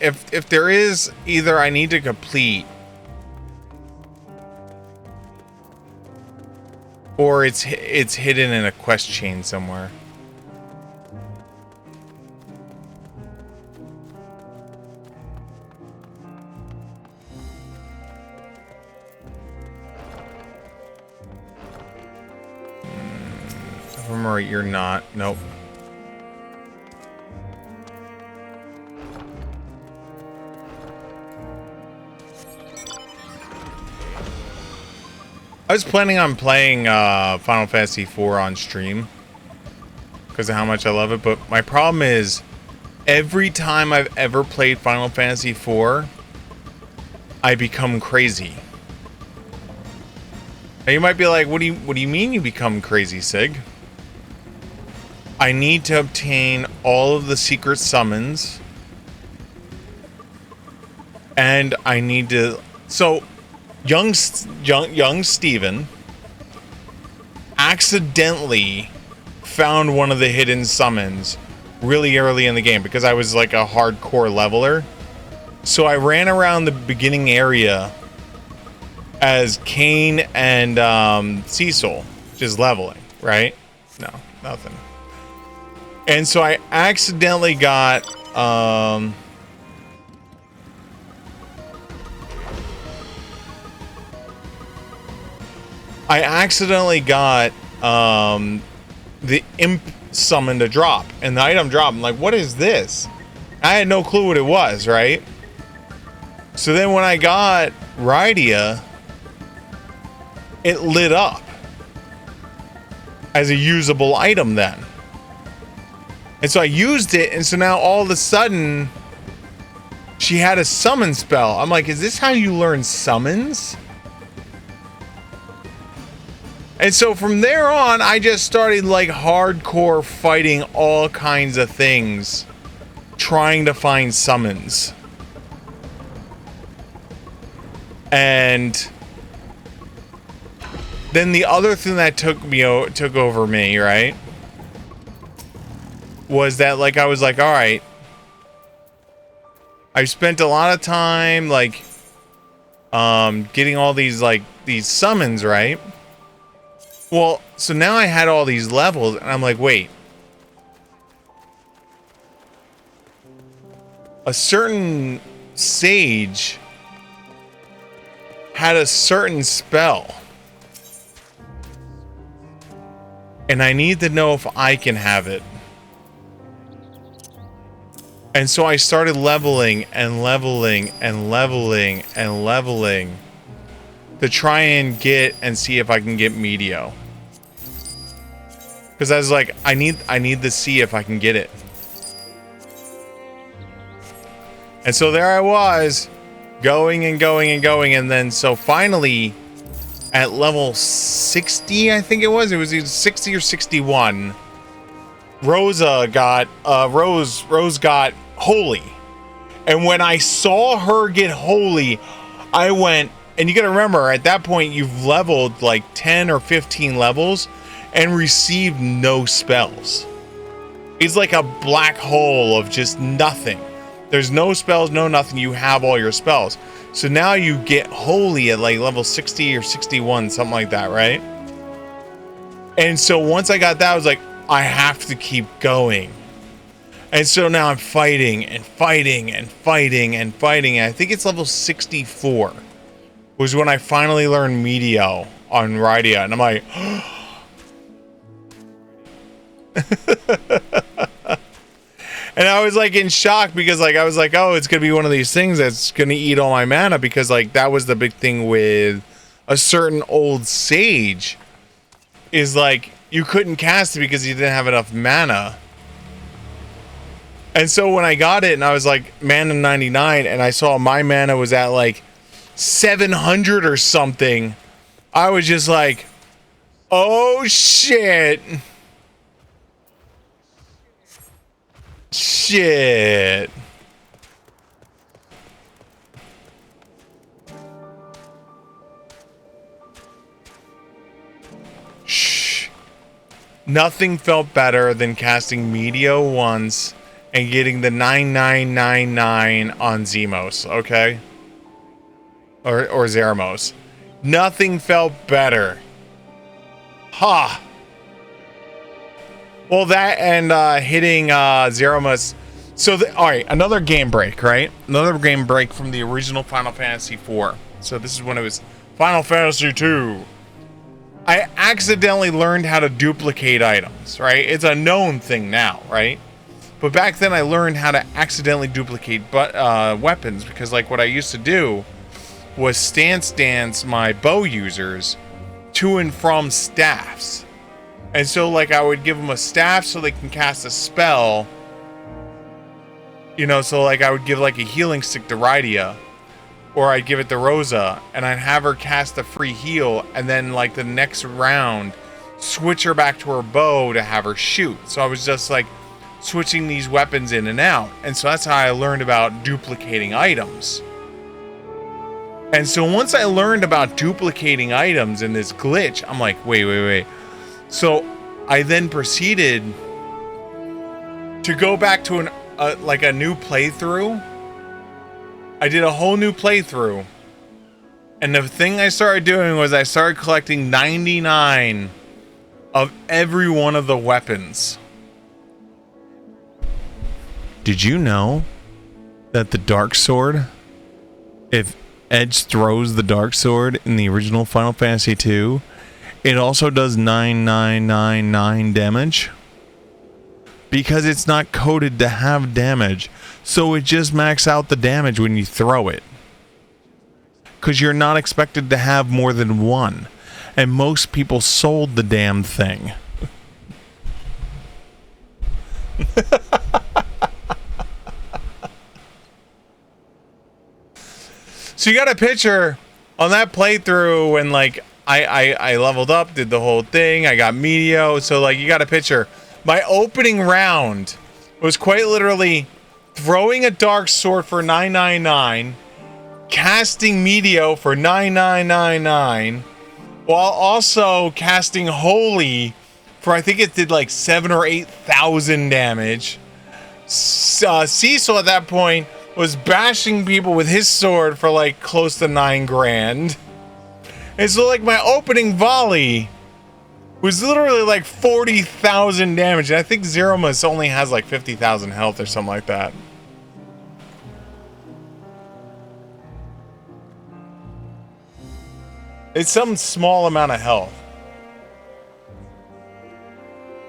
if there is, either I need to complete or it's hidden in a quest chain somewhere. If I'm right, you're not. Nope. I was planning on playing Final Fantasy IV on stream because of how much I love it, but my problem is every time I've ever played Final Fantasy IV, I become crazy. Now you might be like, what do you mean you become crazy, Sig? I need to obtain all of the secret summons, and I need to. So, young Steven accidentally found one of the hidden summons really early in the game because I was like a hardcore leveler. So I ran around the beginning area as Kane and Cecil, just leveling, right? No, nothing. And so I accidentally got the imp summon to drop, and the item drop. I'm like, what is this? I had no clue what it was, right? So then when I got Rydia, it lit up as a usable item then. And so I used it, and so now all of a sudden she had a summon spell. I'm like, is this how you learn summons? And so from there on, I just started like hardcore fighting all kinds of things, trying to find summons. And then the other thing that took over me, right, was that like I was like, all right, I've spent a lot of time like getting all these summons, right? Well, so now I had all these levels, and I'm like, wait. A certain sage had a certain spell. And I need to know if I can have it. And so I started leveling and leveling and leveling and leveling to try and get and see if I can get Meteo. Because I was like, I need to see if I can get it. And so there I was, going and going and going, and then so finally at level 60, I think it was either 60 or 61, Rose got holy. And when I saw her get holy, I went, and you gotta remember, at that point you've leveled like 10 or 15 levels and received no spells. It's like a black hole of just nothing. There's no spells, no nothing. You have all your spells. So now you get holy at like level 60 or 61, something like that, right? And so once I got that, I was like, I have to keep going. And so now I'm fighting and fighting and fighting and fighting. And I think it's level 64 was when I finally learned Meteo on Rydia. And I'm like, and I was like in shock because like I was like, oh, it's gonna be one of these things that's gonna eat all my mana, because like that was the big thing with a certain old sage, is like you couldn't cast it because you didn't have enough mana. And so when I got it and I was like mana 99 and I saw my mana was at like 700 or something, I was just like, oh shit. Shit. Shh. Nothing felt better than casting Meteo once and getting the 9999 on Zemos, okay? Or Zeramos. Nothing felt better. Ha! Well, that and hitting Zeramos. So, alright, another game break, right? Another game break from the original Final Fantasy IV. So this is when it was Final Fantasy II. I accidentally learned how to duplicate items, right? It's a known thing now, right? But back then I learned how to accidentally duplicate weapons, because like what I used to do was stance my bow users to and from staffs. And so like I would give them a staff so they can cast a spell. You know, so like I would give like a healing stick to Rydia, or I'd give it to Rosa, and I'd have her cast a free heal, and then like the next round switch her back to her bow to have her shoot. So I was just like switching these weapons in and out. And so that's how I learned about duplicating items. And so once I learned about duplicating items in this glitch, I'm like, wait. So I then proceeded to go back to like a new playthrough. I did a whole new playthrough. And the thing I started doing was I started collecting 99 of every one of the weapons. Did you know that the Dark Sword, if Edge throws the Dark Sword in the original Final Fantasy II, it also does 9999 damage? Because it's not coded to have damage, so it just maxes out the damage when you throw it. Because you're not expected to have more than one, and most people sold the damn thing. So you got a picture on that playthrough when like I leveled up, did the whole thing. I got Meteo. So like you got a picture. My opening round was quite literally throwing a dark sword for 999, casting Meteo for 9999, while also casting Holy for I think it did like 7,000 or 8,000 damage. Cecil at that point was bashing people with his sword for like close to 9 grand. And so like my opening volley was literally like 40,000 damage. And I think Zeromus only has like 50,000 health or something like that. It's some small amount of health.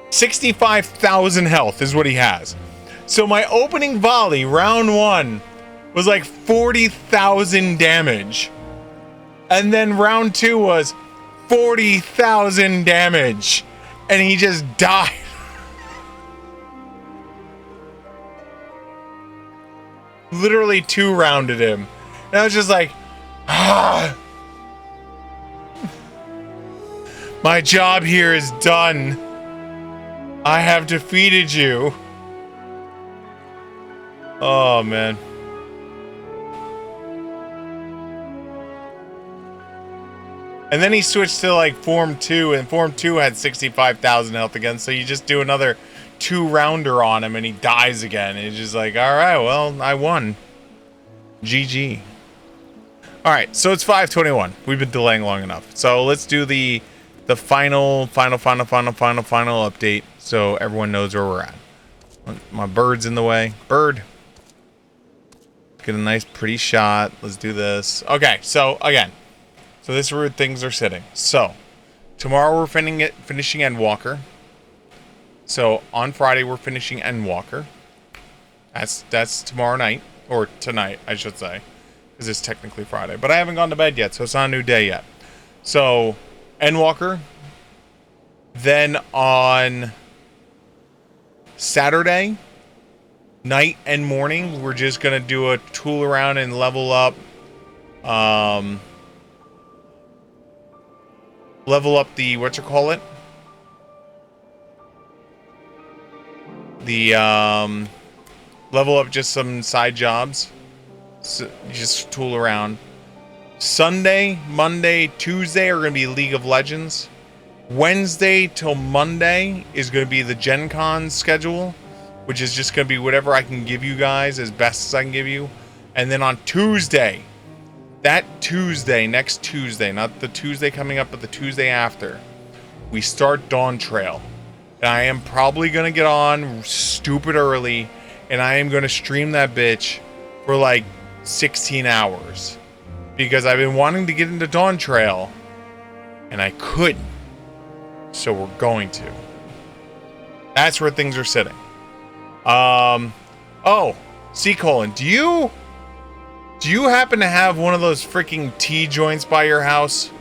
65,000 health is what he has. So my opening volley, round 1, was like 40,000 damage. And then round 2 was 40,000 damage. And he just died. Literally 2-rounded him. And I was just like, ah. My job here is done. I have defeated you. Oh, man. And then he switched to like Form 2, and Form 2 had 65,000 health again, so you just do another 2-rounder on him and he dies again. And it's just like, alright, well, I won. GG. Alright, so it's 5:21. We've been delaying long enough. So let's do the final update so everyone knows where we're at. My bird's in the way. Bird. Get a nice pretty shot. Let's do this. Okay, so again. So this is where things are sitting. So tomorrow we're finishing Endwalker. So on Friday we're finishing Endwalker. That's tomorrow night. Or tonight, I should say. Because it's technically Friday. But I haven't gone to bed yet, so it's not a new day yet. So Endwalker. Then on Saturday night and morning, we're just gonna do a tool around and level up the level up just some side jobs. So just tool around. Sunday, Monday, Tuesday are gonna be League of Legends. Wednesday till Monday is going to be the Gen Con schedule, which is just going to be whatever I can give you guys as best as I can give you. And then on Tuesday, next Tuesday, not the Tuesday coming up, but the Tuesday after, we start Dawn Trail. And I am probably going to get on stupid early, and I am going to stream that bitch for like 16 hours. Because I've been wanting to get into Dawn Trail, and I couldn't. So we're going to. That's where things are sitting. Oh, C-colon, do you happen to have one of those freaking T-joints by your house?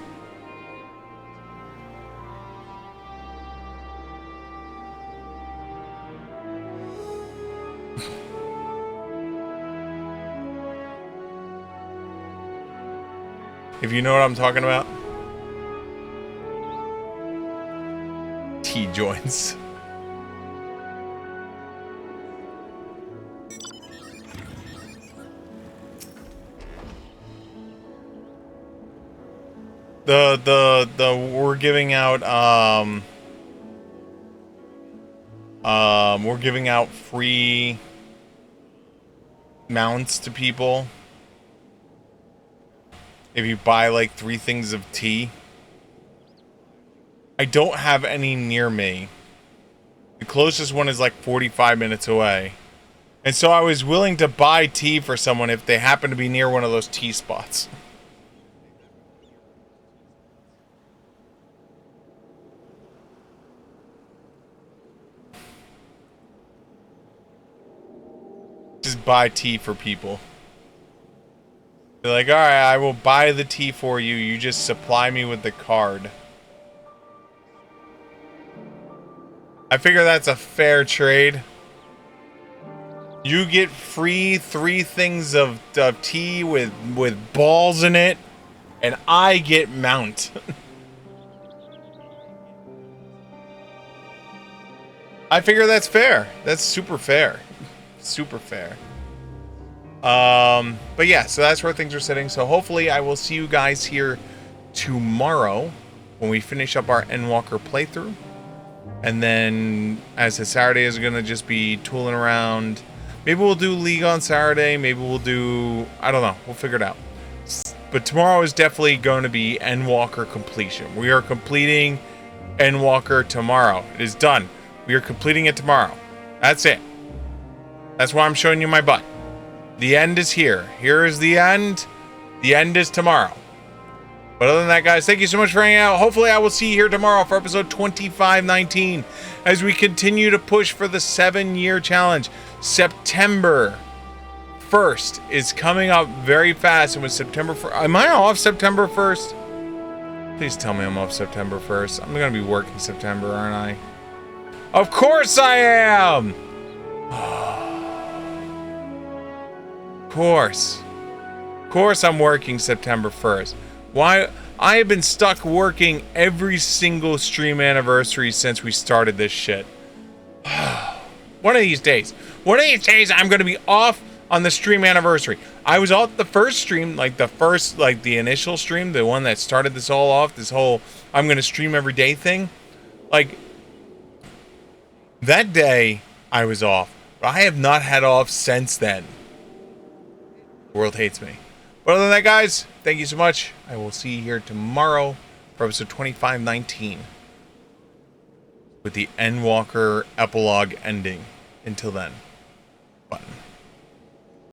If you know what I'm talking about. T-joints. We're giving out free mounts to people if you buy like 3 things of tea. I don't have any near me. The closest one is like 45 minutes away. And so I was willing to buy tea for someone if they happen to be near one of those tea spots. Just buy tea for people. They're like, alright, I will buy the tea for you. You just supply me with the card. I figure that's a fair trade. You get free 3 things of tea with balls in it, and I get mount. I figure that's fair. That's super fair. Super fair. But yeah, so that's where things are sitting. So hopefully I will see you guys here tomorrow when we finish up our Endwalker playthrough. And then as the Saturday is going to just be tooling around. Maybe we'll do League on Saturday. Maybe we'll do... I don't know. We'll figure it out. But tomorrow is definitely going to be Endwalker completion. We are completing Endwalker tomorrow. It is done. We are completing it tomorrow. That's it. That's why I'm showing you my butt. The end is here. Here is the end. The end is tomorrow. But other than that, guys, thank you so much for hanging out. Hopefully, I will see you here tomorrow for episode 2519 as we continue to push for the 7-year challenge. September 1st is coming up very fast. And with September 1st, am I off September 1st? Please tell me I'm off September 1st. I'm going to be working September, aren't I? Of course I am! Of course. Of course I'm working September 1st. Why? I have been stuck working every single stream anniversary since we started this shit. One of these days. One of these days I'm going to be off on the stream anniversary. I was off the first stream, like the initial stream, the one that started this all off, this whole I'm going to stream every day thing. Like, that day I was off. But I have not had off since then. The world hates me. But other than that, guys, thank you so much. I will see you here tomorrow for episode 2519 with the Endwalker epilogue ending. Until then, button.